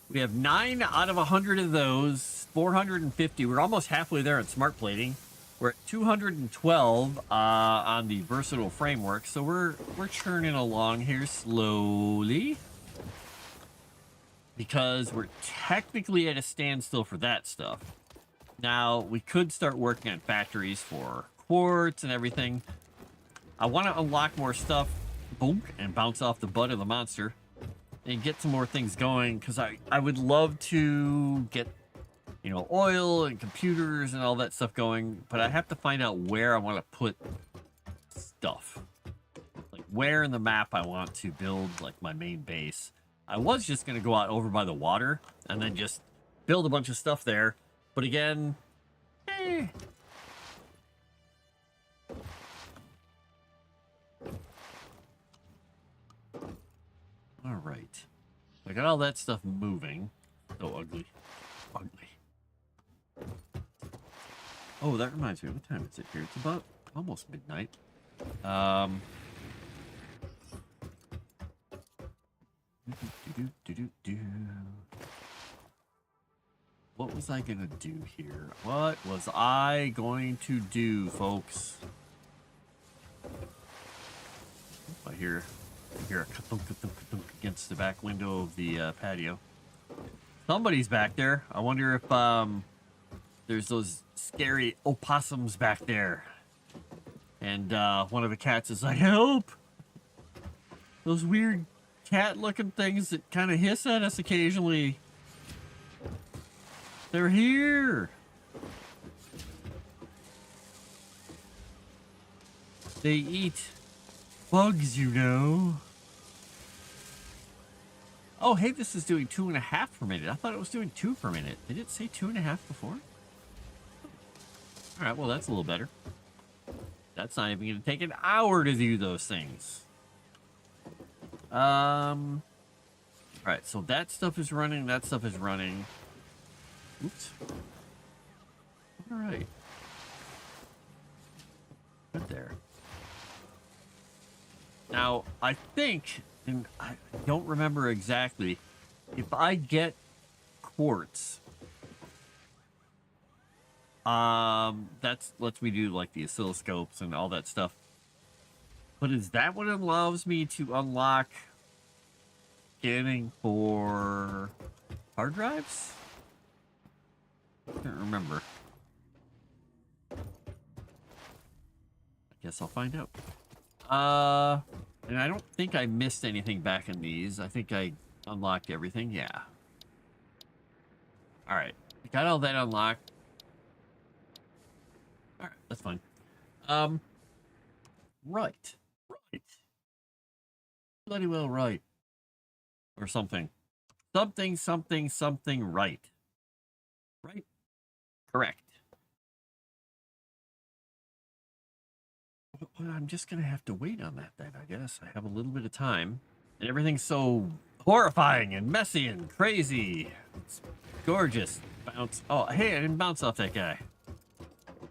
we have 9 out of 100 of those, 450. We're almost halfway there on smart plating. We're at 212 on the versatile framework, so we're churning along here slowly. Because we're technically at a standstill for that stuff. Now, we could start working on factories for quartz and everything. I want to unlock more stuff, boom, and bounce off the butt of the monster. And get some more things going, because I would love to get, you know, oil and computers and all that stuff going, but I have to find out where I want to put stuff. Like, where in the map I want to build, like, my main base. I was just going to go out over by the water, and then just build a bunch of stuff there. But again, all right. I got all that stuff moving. So ugly. Ugly. Oh, that reminds me. What time is it here? It's about almost midnight. What was I gonna do here? What was I going to do, folks? I hear a ka-thunk against the back window of the patio. Somebody's back there. I wonder if there's those scary opossums back there. And one of the cats is like, help! Those weird cat-looking things that kind of hiss at us occasionally. They're here. They eat bugs, you know. Oh, hey, this is doing 2.5 per minute. I thought it was doing 2 per minute. Did it say 2.5 before? All right, well, that's a little better. That's not even going to take an hour to do those things. All right, so that stuff is running. That stuff is running. Oops. All right. Good there. Now, I think, and I don't remember exactly, if I get quartz, that's lets me do like the oscilloscopes and all that stuff. But is that what allows me to unlock scanning for hard drives? I can't remember. I guess I'll find out. And I don't think I missed anything back in these. I think I unlocked everything. Yeah. All right. Got all that unlocked. All right, that's fine. Right. Bloody well right. Or something. Something right. Right? Correct. Well, I'm just going to have to wait on that then, I guess. I have a little bit of time. And everything's so horrifying and messy and crazy. It's gorgeous. Bounce. Oh, hey, I didn't bounce off that guy.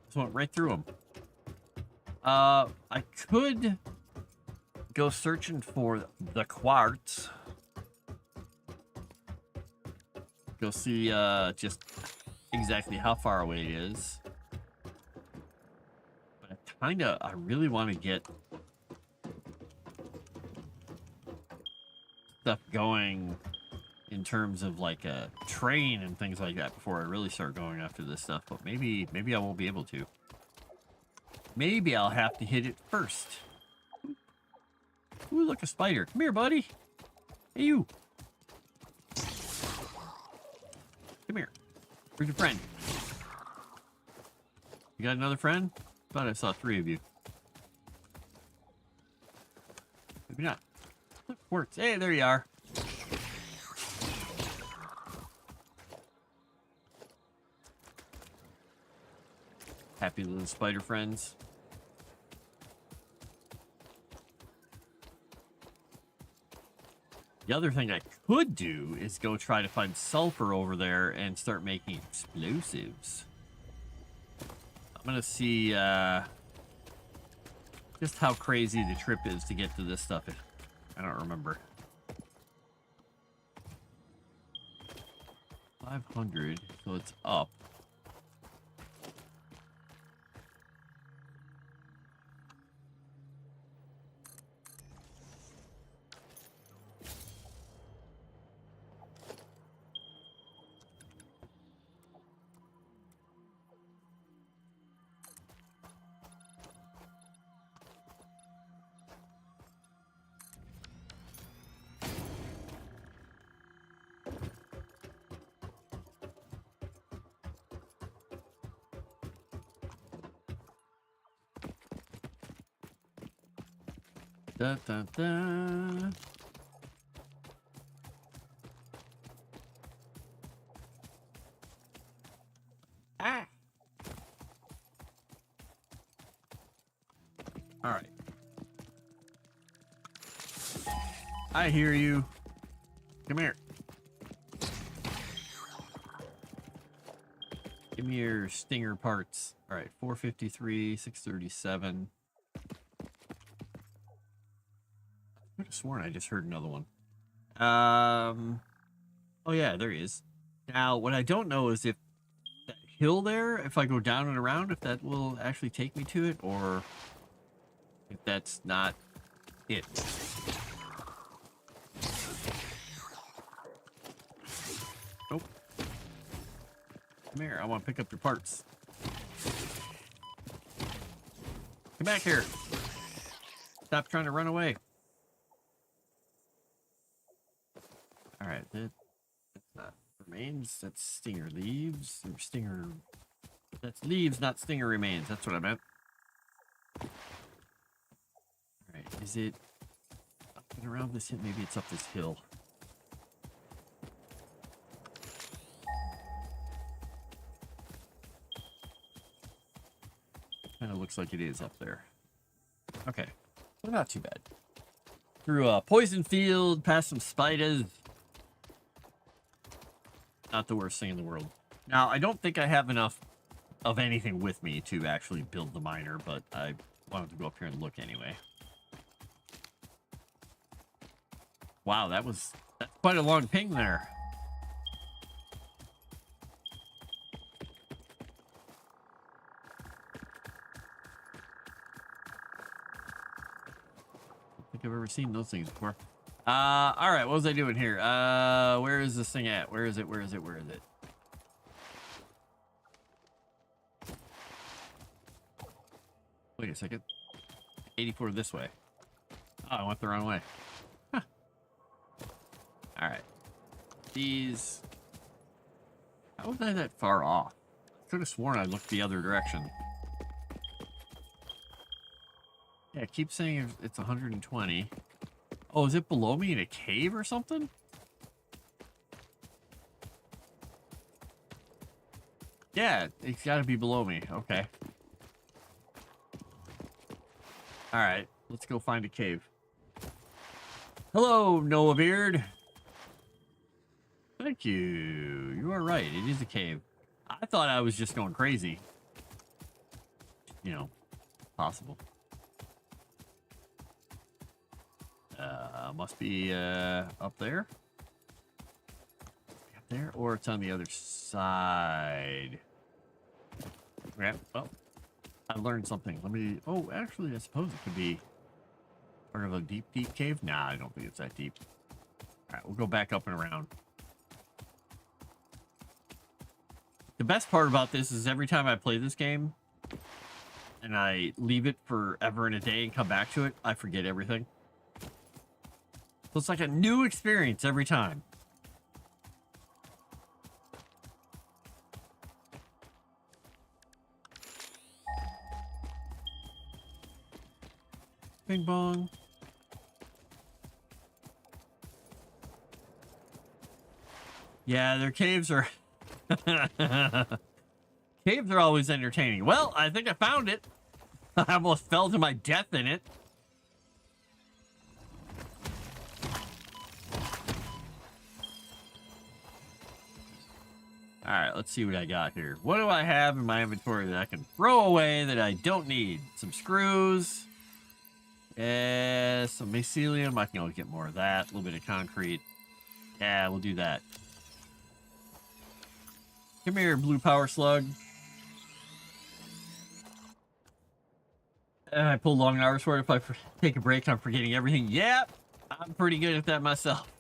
Just went right through him. I could go searching for the quartz. Go see just exactly how far away it is. But I really want to get stuff going in terms of like a train and things like that before I really start going after this stuff. But maybe I won't be able to. Maybe I'll have to hit it first. Ooh, look, a spider. Come here, buddy. Hey, you. Come here. Where's your friend? You got another friend? Thought I saw 3 of you. Maybe not. Look, works. Hey, there you are. Happy little spider friends. The other thing I could do is go try to find sulfur over there and start making explosives. I'm gonna see just how crazy the trip is to get to this stuff. I don't remember. 500, so it's up. Da, da, da. Ah. All right. I hear you. Come here. Give me your stinger parts. All right, 453, 637. I could have sworn I just heard another one. Oh yeah, there he is. Now, what I don't know is if that hill there, if I go down and around, if that will actually take me to it, or if that's not it. Nope. Come here, I want to pick up your parts. Come back here. Stop trying to run away. Alright, that's not remains, that's stinger leaves, or stinger, that's leaves, not stinger remains, that's what I meant. Alright, is it up and around this hill? Maybe it's up this hill. Kind of looks like it is up there. Okay, well, not too bad. Through a poison field, past some spiders. Not the worst thing in the world. Now, I don't think I have enough of anything with me to actually build the miner, but I wanted to go up here and look anyway. Wow, that's quite a long ping there. I don't think I've ever seen those things before. All right, what was I doing here? Where is this thing at? Where is it? Where is it? Where is it? Wait a second. 84 this way. Oh, I went the wrong way. Huh. All right. These. How was I that far off? I could have sworn I looked the other direction. Yeah, it keeps saying it's 120. Oh, is it below me in a cave or something? Yeah, it's got to be below me. Okay. All right, let's go find a cave. Hello, Noah Beard. Thank you. You are right. It is a cave. I thought I was just going crazy. You know, possible. Must be up there. Up there, or it's on the other side. Okay, well, I learned something. Let me. Oh, actually, I suppose it could be part of a deep, deep cave. Nah, I don't think it's that deep. All right, we'll go back up and around. The best part about this is every time I play this game, and I leave it forever and a day and come back to it, I forget everything. So it's like a new experience every time. Bing bong. Yeah, their caves are... Caves are always entertaining. Well, I think I found it. I almost fell to my death in it. All right, let's see what I got here. What do I have in my inventory that I can throw away that I don't need? Some screws. Some mycelium. I can always get more of that. A little bit of concrete. Yeah, we'll do that. Come here, blue power slug. I pull long hours for it. If I take a break, I'm forgetting everything. Yep, I'm pretty good at that myself.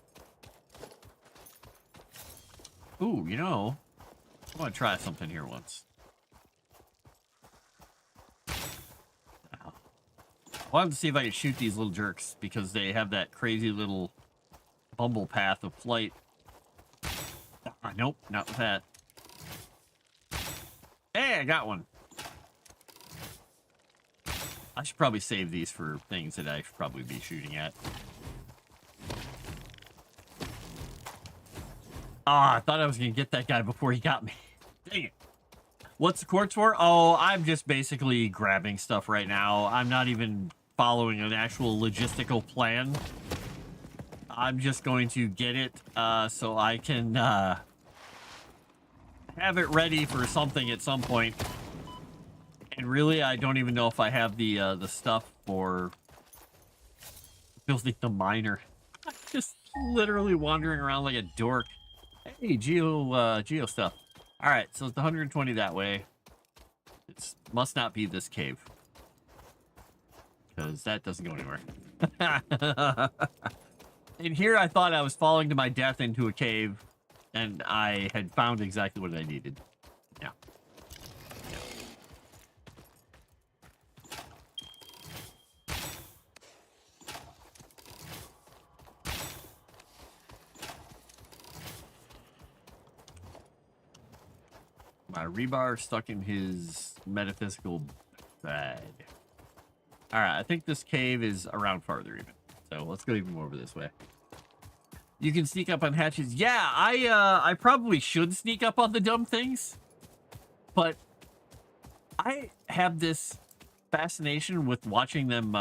Ooh, you know, I want to try something here once. Ow. I wanted to see if I could shoot these little jerks because they have that crazy little bumble path of flight. Nope, not with that. Hey, I got one. I should probably save these for things that I should probably be shooting at. Ah, I thought I was going to get that guy before he got me. Dang it. What's the quartz for? Oh, I'm just basically grabbing stuff right now. I'm not even following an actual logistical plan. I'm just going to get it so I can have it ready for something at some point. And really, I don't even know if I have the stuff for building the miner. I'm just literally wandering around like a dork. Hey, geo stuff. All right, so it's 120 that way. It must not be this cave, because that doesn't go anywhere. In here, I thought I was falling to my death into a cave, and I had found exactly what I needed. Yeah. My rebar stuck in his metaphysical bag. All right, I think this cave is around farther even. So let's go even more over this way. You can sneak up on hatches. Yeah, I probably should sneak up on the dumb things, but I have this fascination with watching them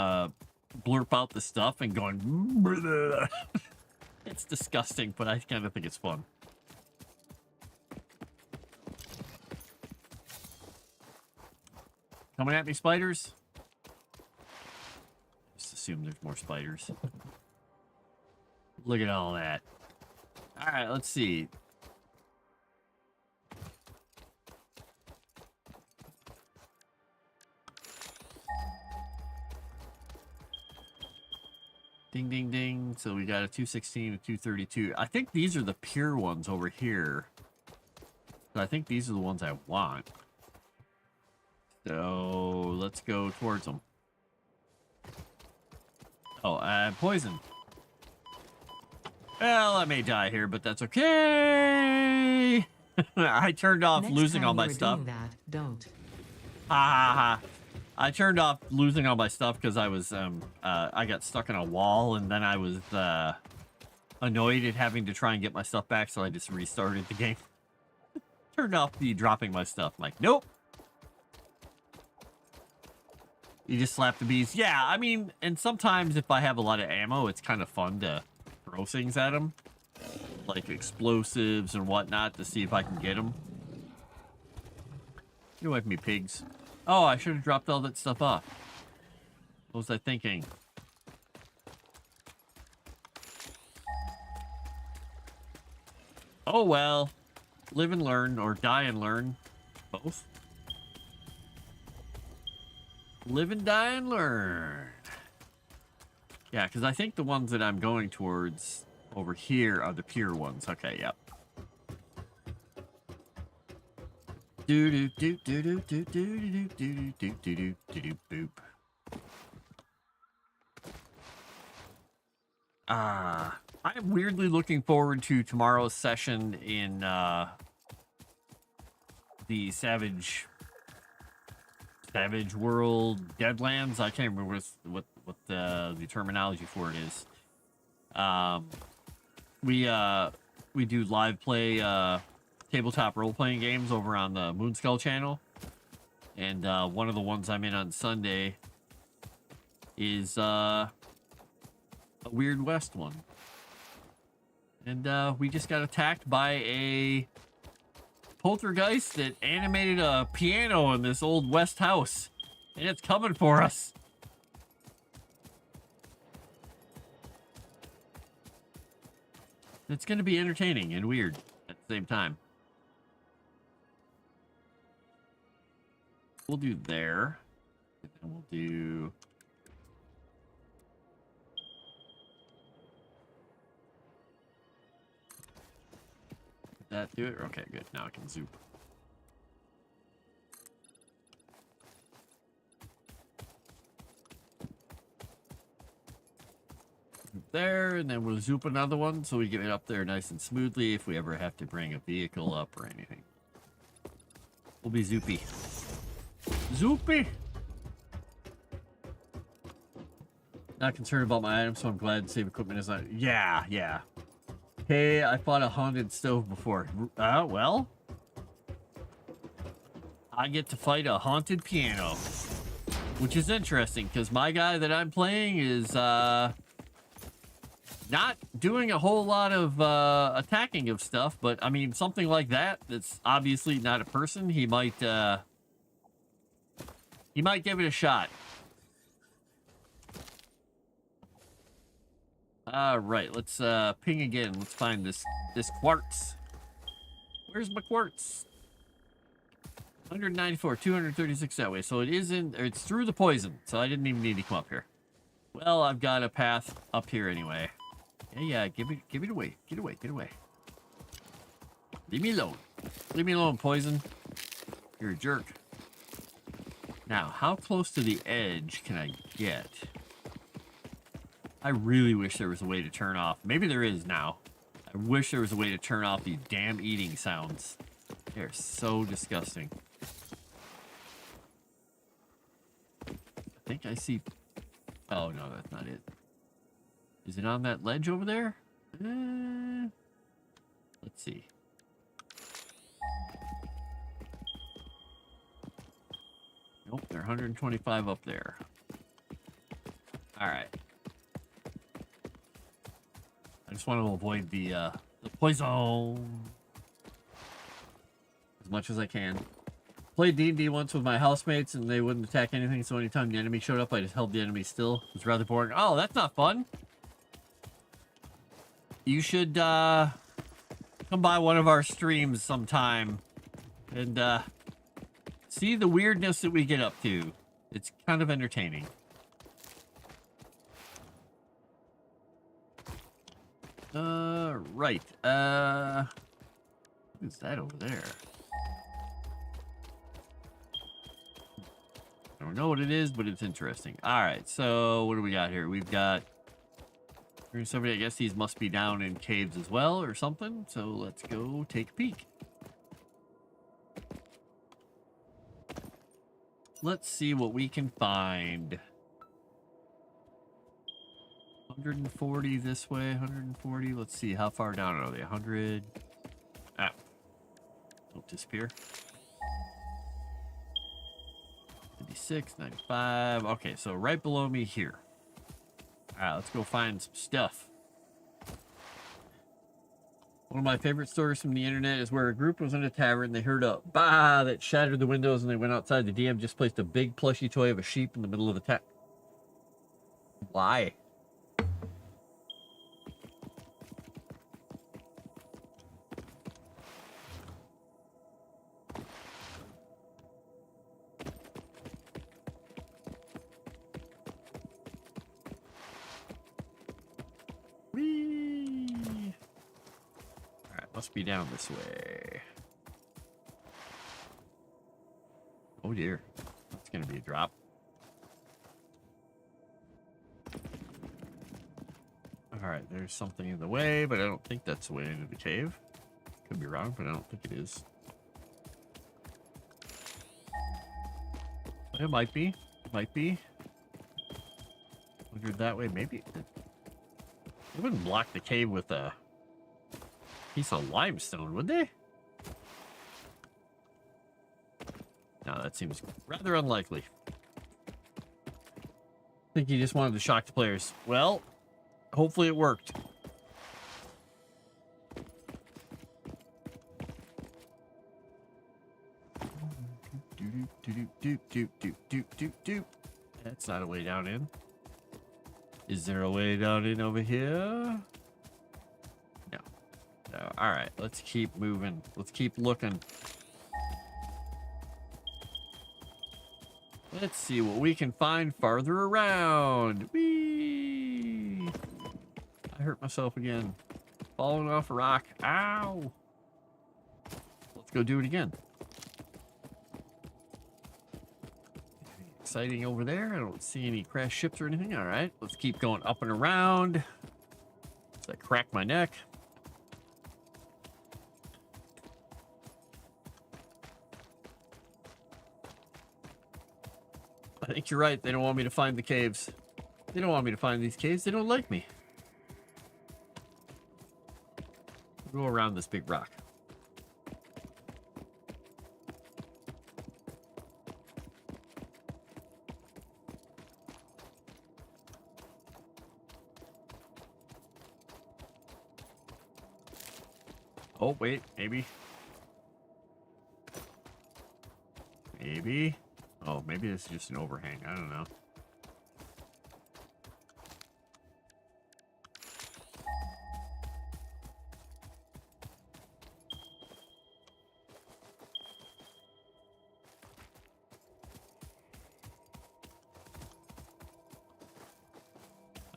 blurp out the stuff and going. Bleh. It's disgusting, but I kind of think it's fun. Coming at me, spiders? Just assume there's more spiders. Look at all that. All right, let's see. Ding, ding, ding. So we got a 216 and 232. I think these are the pure ones over here. So I think these are the ones I want. So let's go towards them. Oh, poison. Well, I may die here, but that's okay. I turned off Next losing time all my you are stuff. doing that, don't. Ha ha ha. I turned off losing all my stuff because I was I got stuck in a wall, and then I was annoyed at having to try and get my stuff back, so I just restarted the game. Turned off the dropping my stuff. I'm like, nope. You just slap the bees. Yeah, I mean, and sometimes if I have a lot of ammo, it's kind of fun to throw things at them. Like explosives and whatnot to see if I can get them. Get away from me, pigs. Oh, I should have dropped all that stuff off. What was I thinking? Oh, well. Live and learn, or die and learn. Both. Live and die and learn. Yeah, because I think the ones that I'm going towards over here are the pure ones. Okay, yep. Do do do do do do do do do do do do do boop. I am weirdly looking forward to tomorrow's session in the Savage World Deadlands. I can't remember what the terminology for it is. We do live play tabletop role-playing games over on the Moonskull channel, and one of the ones I'm in on Sunday is a Weird West one, and we just got attacked by a poltergeist that animated a piano in this old West house, and it's coming for us. It's going to be entertaining and weird at the same time. We'll do there. And then we'll do... Did that do it? Okay, good. Now I can zoop. There, and then we'll zoop another one so we get it up there nice and smoothly if we ever have to bring a vehicle up or anything. We'll be zoopy. Zoopy! Not concerned about my items, so I'm glad save equipment is not... Yeah. Hey, I fought a haunted stove before. Well... I get to fight a haunted piano. Which is interesting, because my guy that I'm playing is, not doing a whole lot of attacking of stuff, but I mean something like that's obviously not a person. He might give it a shot. All right, let's ping again. Let's find this quartz. Where's my quartz? 194, 236 that way. So it isn't, it's through the poison. So I didn't even need to come up here. Well, I've got a path up here anyway. Yeah, give it away. Get away. Leave me alone. Leave me alone, poison. You're a jerk. Now, how close to the edge can I get? I really wish there was a way to turn off. Maybe there is now. I wish there was a way to turn off these damn eating sounds. They're so disgusting. I think I see... Oh, no, that's not it. Is it on that ledge over there? Let's see. Nope, they're 125 up there. All right. I just want to avoid the poison as much as I can. Played D&D once with my housemates, and they wouldn't attack anything, so anytime the enemy showed up, I just held the enemy still. It was rather boring. Oh, that's not fun. You should come by one of our streams sometime and see the weirdness that we get up to. It's kind of entertaining. Right. What is that over there? I don't know what it is, but it's interesting. All right, so what do we got here? We've got... Somebody, I guess these must be down in caves as well or something. So let's go take a peek. Let's see what we can find. 140 this way, 140. Let's see, how far down are they? 100. Ah. Don't disappear. 96, 95. Okay, so right below me here. Alright, let's go find some stuff. One of my favorite stories from the internet is where a group was in a tavern. They heard a bah that shattered the windows, and they went outside. The DM just placed a big plushy toy of a sheep in the middle of the tavern. Why? Must be down this way. dear. That's going to be a drop. Alright, there's something in the way, but I don't think that's the way into the cave. Could be wrong, but I don't think it is. It might be. It might be. Wondered that way. Maybe. They wouldn't block the cave with a piece of limestone, would they? No, that seems rather unlikely. I think he just wanted to shock the players. Well, hopefully it worked. That's not a way down in. Is there a way down in over here? No. No. All right, let's keep moving. Let's keep looking. Let's see what we can find farther around. Whee! I hurt myself again. Falling off a rock. Ow! Let's go do it again. Anything exciting over there? I don't see any crashed ships or anything. All right, let's keep going up and around. As I crack my neck. I think you're right. They don't want me to find the caves. They don't want me to find these caves. They don't like me. Go around this big rock. Oh, wait. Maybe. Maybe. Oh, maybe this is just an overhang. I don't know.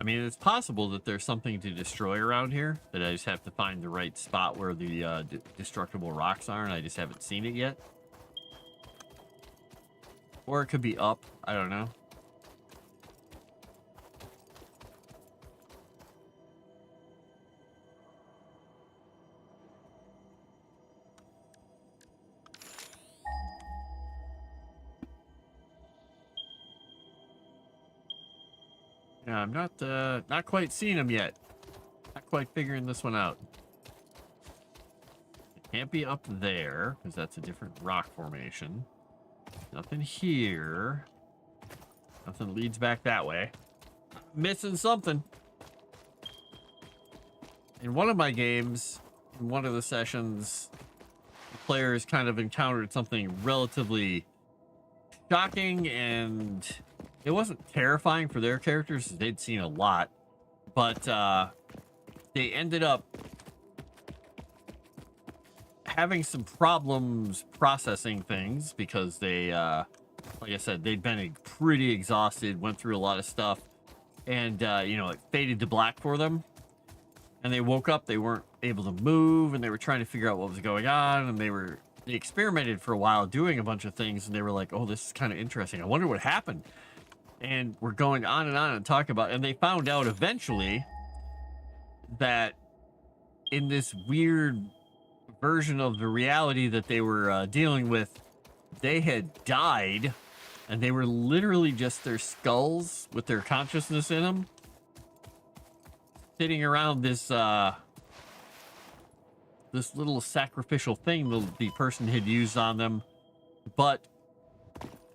I mean, it's possible that there's something to destroy around here, that I just have to find the right spot where the destructible rocks are, and I just haven't seen it yet. Or it could be up. I don't know. Yeah, I'm not quite seeing them yet. Not quite figuring this one out. It can't be up there, because that's a different rock formation. Nothing here. Nothing leads back that way. Missing something. In one of my games, in one of the sessions, the players kind of encountered something relatively shocking, and it wasn't terrifying for their characters. They'd seen a lot, but they ended up having some problems processing things because they, like I said, they'd been pretty exhausted, went through a lot of stuff, and, you know, it faded to black for them. And they woke up, they weren't able to move, and they were trying to figure out what was going on, and they experimented for a while doing a bunch of things, and they were like, oh, this is kind of interesting. I wonder what happened. And we're going on and talking about it, and they found out eventually that in this weird version of the reality that they were dealing with, they had died, and they were literally just their skulls with their consciousness in them, sitting around this this little sacrificial thing the person had used on them. But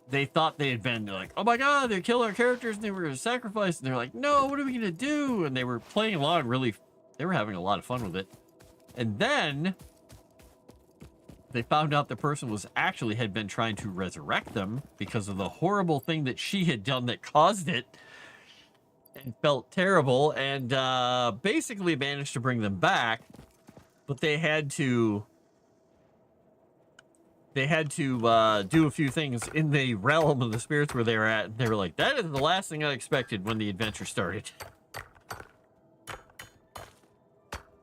they thought they had been like, oh my god, they killed our characters and they were sacrificed, and they're like, no, what are we gonna do? And they were playing along, really, they were having a lot of fun with it. And then they found out the person had been trying to resurrect them because of the horrible thing that she had done that caused it, and felt terrible, and basically managed to bring them back. But they had to do a few things in the realm of the spirits where they were at, and they were like, that is the last thing I expected when the adventure started.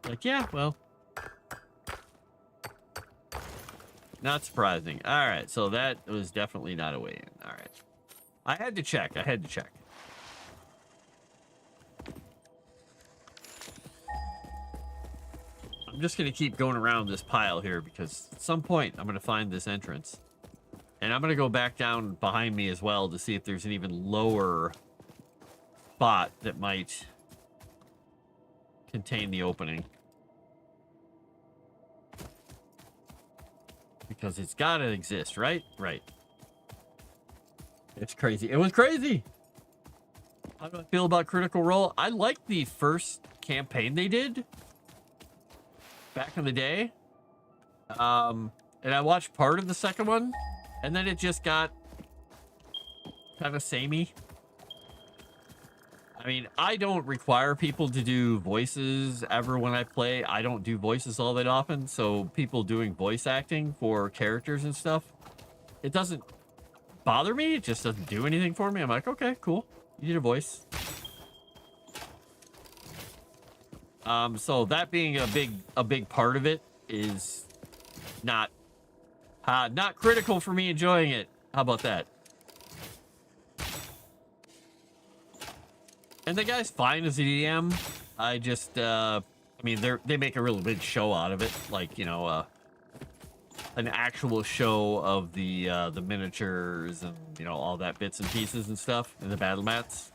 Like, yeah, well, Not surprising. All right, so that was definitely not a way in. All right. I had to check. I'm just going to keep going around this pile here because at some point I'm going to find this entrance. And I'm going to go back down behind me as well to see if there's an even lower spot that might contain the opening. Because it's got to exist, right? Right. It's crazy. It was crazy. How do I feel about Critical Role? I liked the first campaign they did back in the day. And I watched part of the second one, and then it just got kind of samey. I mean, I don't require people to do voices ever when I play. I don't do voices all that often, so people doing voice acting for characters and stuff, it doesn't bother me. It just doesn't do anything for me. I'm like, okay, cool. You need a voice. So that being a big part of it is not critical for me enjoying it. How about that? And the guy's fine as a DM. I just, I mean, they make a really big show out of it, like, you know, an actual show of the miniatures and, you know, all that bits and pieces and stuff in the battle mats.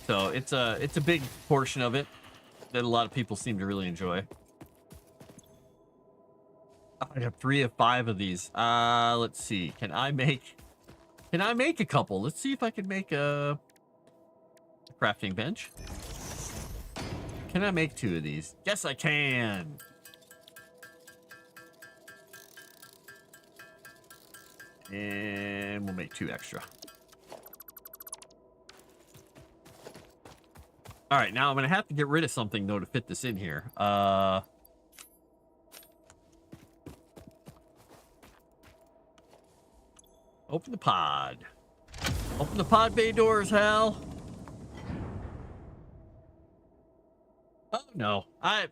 So it's a big portion of it that a lot of people seem to really enjoy. I have 3 of 5 of these. Let's see. Can I make a couple? Let's see if I can make a crafting bench. Can I make 2 of these? Yes, I can. And we'll make 2 extra. All right, now I'm gonna have to get rid of something though to fit this in here. Open the pod. Open the pod bay doors, Hal. Oh no, I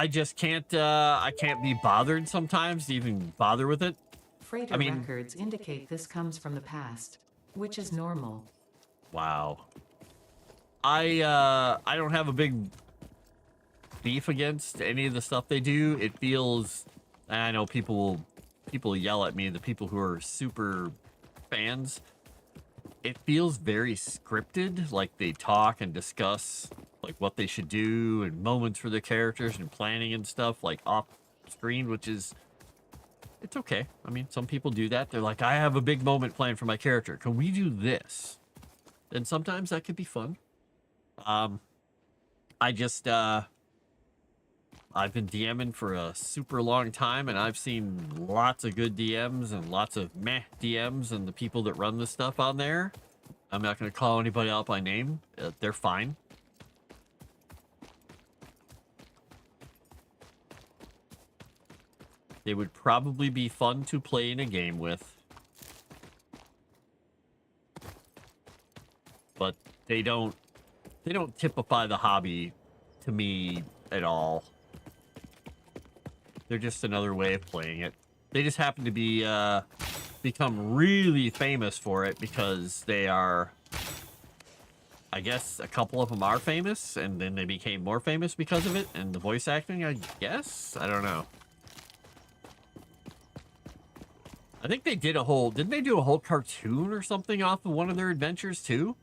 just can't. I can't be bothered sometimes to even bother with it. Freighter records indicate this comes from the past, which is normal. Wow. I don't have a big beef against any of the stuff they do. It feels, I know people yell at me, the people who are super fans. It feels very scripted, like they talk and discuss like what they should do and moments for their characters and planning and stuff like off screen, which is, it's okay. I mean, some people do that. They're like, I have a big moment planned for my character. Can we do this? And sometimes that could be fun. I just, I've been DMing for a super long time, and I've seen lots of good DMs and lots of meh DMs, and the people that run this stuff on there, I'm not going to call anybody out by name. They're fine. They would probably be fun to play in a game with. But they don't typify the hobby to me at all. They're just another way of playing it. They just happen to be become really famous for it because they are, I guess a couple of them are famous, and then they became more famous because of it, and the voice acting, I guess? I don't know. I think they did didn't they do a whole cartoon or something off of one of their adventures too?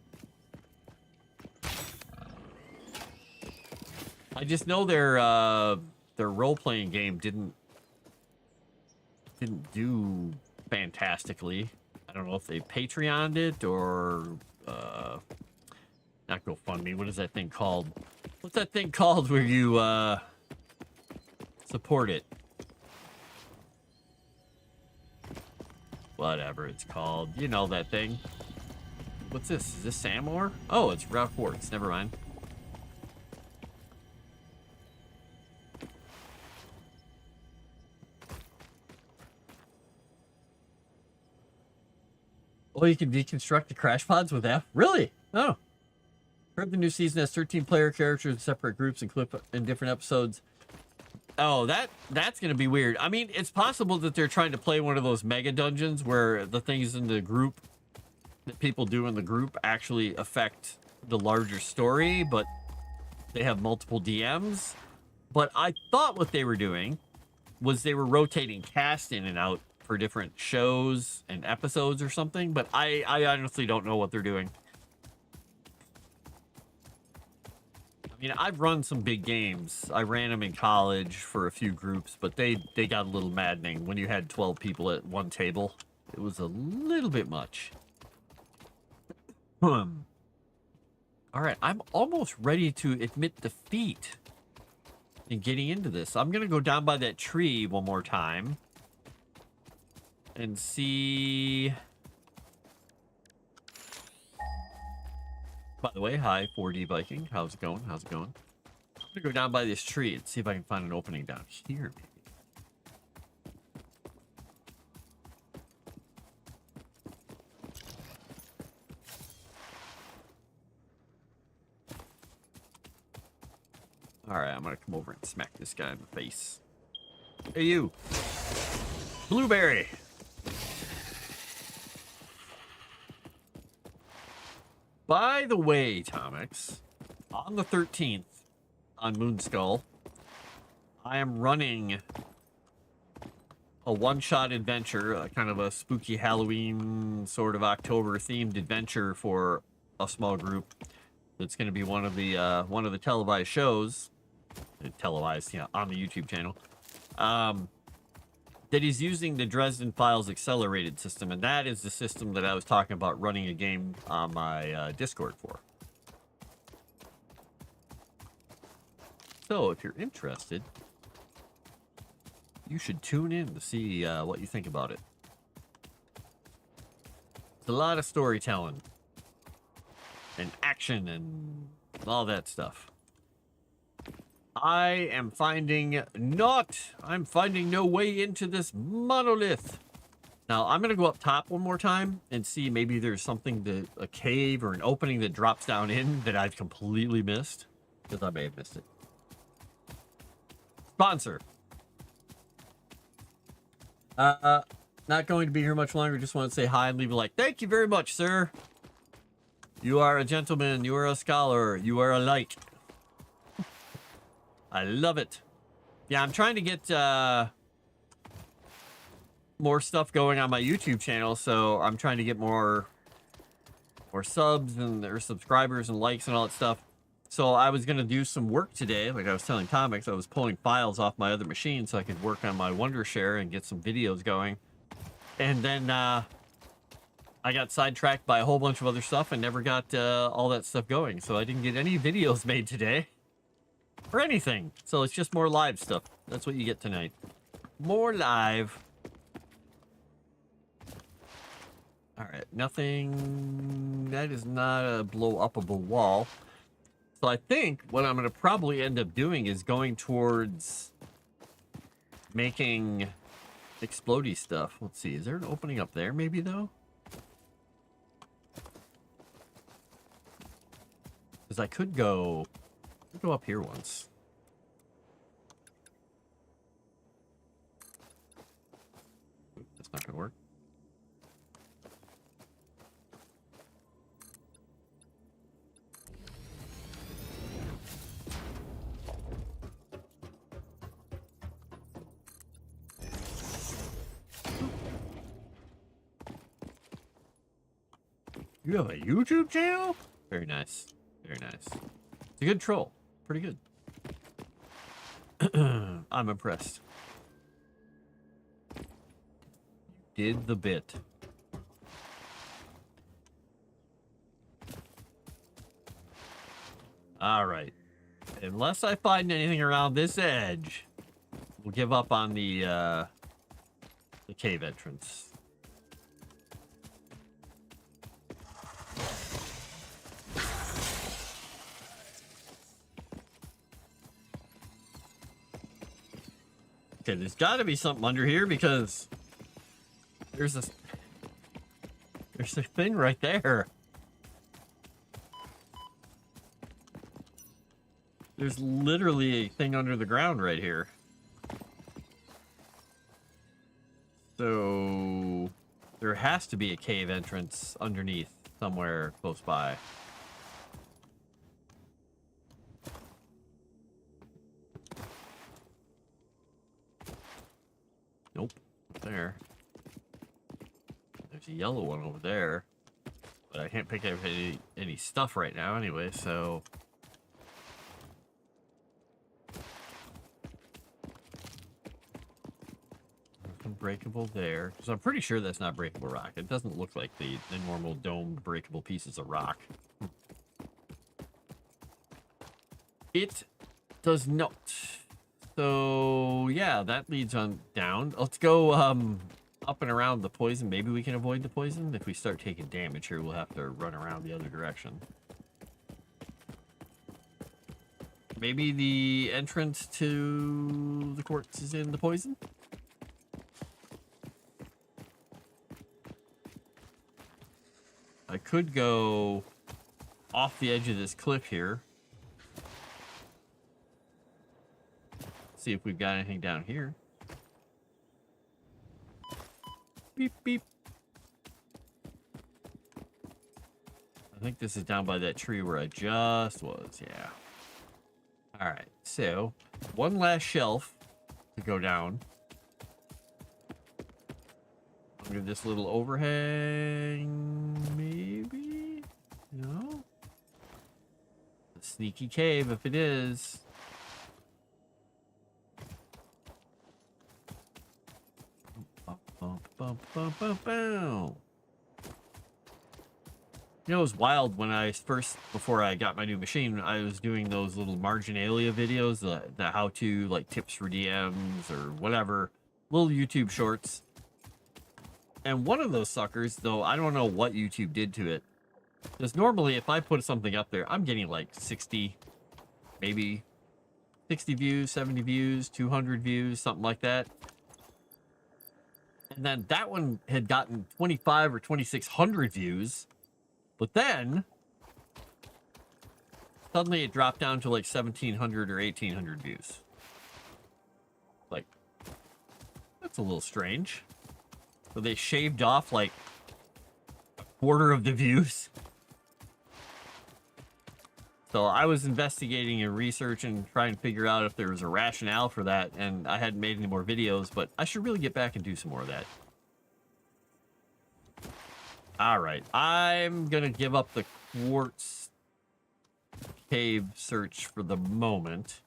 I just know their role-playing game didn't do fantastically. I don't know if they Patreoned it or not GoFundMe. What is that thing called? What's that thing called where you support it? Whatever it's called. You know that thing. What's this? Is this sand ore? Oh, it's rock quartz. Never mind. Oh, you can deconstruct the crash pods with F? Really? Oh. Heard the new season has 13 player characters in separate groups and clip in different episodes. Oh, that's gonna be weird. I mean, it's possible that they're trying to play one of those mega dungeons where the things in the group that people do in the group actually affect the larger story, but they have multiple DMs. But I thought what they were doing was they were rotating cast in and out for different shows and episodes or something, but I honestly don't know what they're doing. I mean, I've run some big games. I ran them in college for a few groups, but they got a little maddening when you had 12 people at one table. It was a little bit much. All right, I'm almost ready to admit defeat in getting into this. I'm going to go down by that tree one more time and see... By the way, hi, 4D Viking. How's it going? How's it going? I'm going to go down by this tree and see if I can find an opening down here, maybe. Alright, I'm gonna come over and smack this guy in the face. Hey, you! Blueberry! By the way, Tomix, on the 13th, on Moonskull, I am running a one-shot adventure, kind of a spooky Halloween sort of October-themed adventure for a small group. That's going to be one of the televised shows. Televised, yeah, on the YouTube channel, that is using the Dresden Files accelerated system, and that is the system that I was talking about running a game on my Discord for. So if you're interested, you should tune in to see what you think about it. It's a lot of storytelling and action and all that stuff. I'm finding no way into this monolith. Now, I'm going to go up top one more time and see maybe there's something, a cave or an opening that drops down in that I've completely missed. Because I may have missed it. Sponsor. Not going to be here much longer. Just want to say hi and leave a like. Thank you very much, sir. You are a gentleman. You are a scholar. You are a light. I love it. Yeah, I'm trying to get more stuff going on my YouTube channel, so I'm trying to get more subs and or subscribers and likes and all that stuff. So I was going to do some work today, like I was telling Tomix. I was pulling files off my other machine so I could work on my Wondershare and get some videos going. And then I got sidetracked by a whole bunch of other stuff and never got all that stuff going. So I didn't get any videos made today. Or anything. So it's just more live stuff. That's what you get tonight. More live. Alright, nothing. That is not a blow-upable wall. So I think what I'm going to probably end up doing is going towards making explodey stuff. Let's see, is there an opening up there maybe though? Because I could go up here once. That's not gonna work. You have a YouTube channel? Very nice. Very nice. It's a good troll. Pretty good. I'm impressed. You did the bit. Alright. Unless I find anything around this edge, we'll give up on the cave entrance. Okay, there's got to be something under here because there's a thing right there. There's literally a thing under the ground right here. has to be a cave entrance underneath somewhere close by. Nope. There. There's a yellow one over there. But I can't pick up any stuff right now anyway, so... Unbreakable there. So I'm pretty sure that's not breakable rock. It doesn't look like the normal domed breakable pieces of rock. It does not. So yeah, that leads on down. Let's go up and around the poison. Maybe we can avoid the poison. If we start taking damage here, we'll have to run around the other direction. Maybe the entrance to the quartz is in the poison? I could go off the edge of this cliff here. See if we've got anything down here. Beep, beep. I think this is down by that tree where I just was, yeah. All right, so one last shelf to go down. I'll give this little overhang, maybe? No? A sneaky cave if it is. You know, it was wild when I first, before I got my new machine, I was doing those little marginalia videos, the how-to, like, tips for DMs or whatever, little YouTube shorts. And one of those suckers, though, I don't know what YouTube did to it, because normally if I put something up there, I'm getting like 60, maybe 60 views, 70 views, 200 views, something like that. And then that one had gotten 25 or 2,600 views. But then, suddenly it dropped down to like 1,700 or 1,800 views. Like, that's a little strange. So they shaved off like a quarter of the views. So I was investigating and researching, trying to figure out if there was a rationale for that, and I hadn't made any more videos, but I should really get back and do some more of that. All right, I'm gonna give up the quartz cave search for the moment.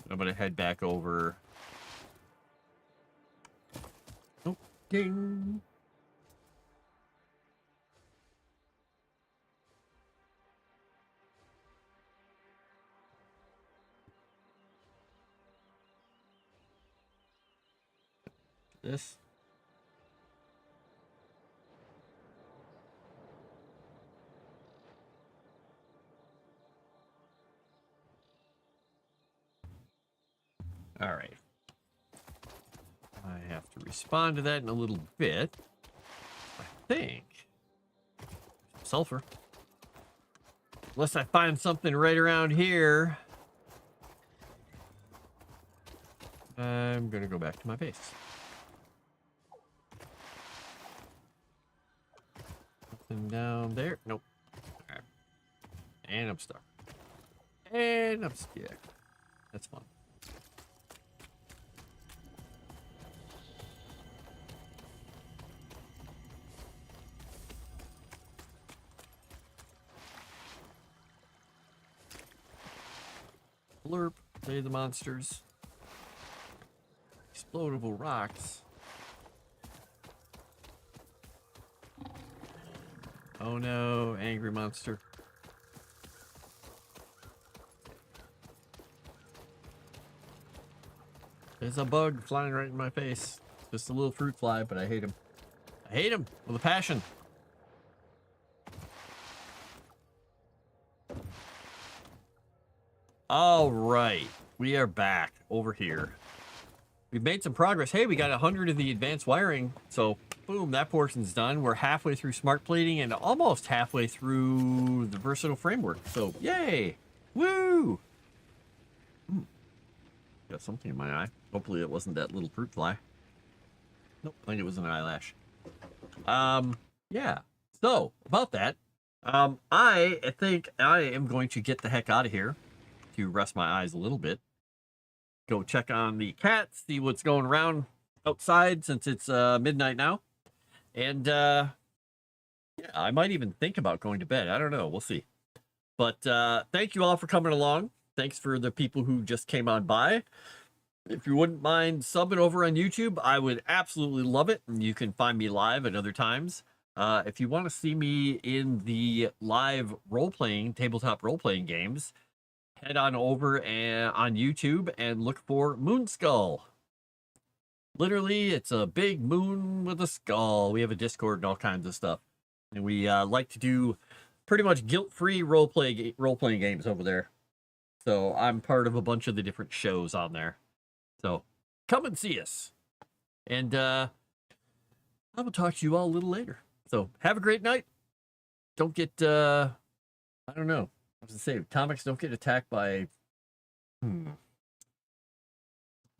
I'm gonna head back over. Oh, ding. This. All right. I have to respond to that in a little bit. I think. Sulfur. Unless I find something right around here. I'm going to go back to my base. Nothing down there. Nope. All right. And I'm stuck. And I'm stuck. That's fun. Blurp, play the monsters. Explodable rocks. Oh no, angry monster. There's a bug flying right in my face. Just a little fruit fly, but I hate him. I hate him with a passion. All right, we are back over here. We've made some progress. Hey, we got 100 of the advanced wiring. So, boom, that portion's done. We're halfway through smart plating and almost halfway through the versatile framework. So, yay! Woo! Got something in my eye. Hopefully it wasn't that little fruit fly. Nope, I think it was an eyelash. Yeah. So about that, I think I am going to get the heck out of here to rest my eyes a little bit. Go check on the cat, see what's going around outside since it's midnight now, and yeah, I might even think about going to bed. I don't know. We'll see. But thank you all for coming along. Thanks for the people who just came on by. If you wouldn't mind subbing over on YouTube, I would absolutely love it. And you can find me live at other times. If you want to see me in the live role-playing, tabletop role-playing games, head on over on YouTube and look for Moon Skull. Literally, it's a big moon with a skull. We have a Discord and all kinds of stuff. And we like to do pretty much guilt-free role-playing games over there. So I'm part of a bunch of the different shows on there. So come and see us. And I will talk to you all a little later. So have a great night. Don't get, I don't know. I was going to say, comics don't get attacked by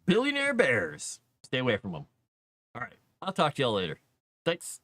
billionaire bears. Stay away from them. All right. I'll talk to y'all later. Thanks.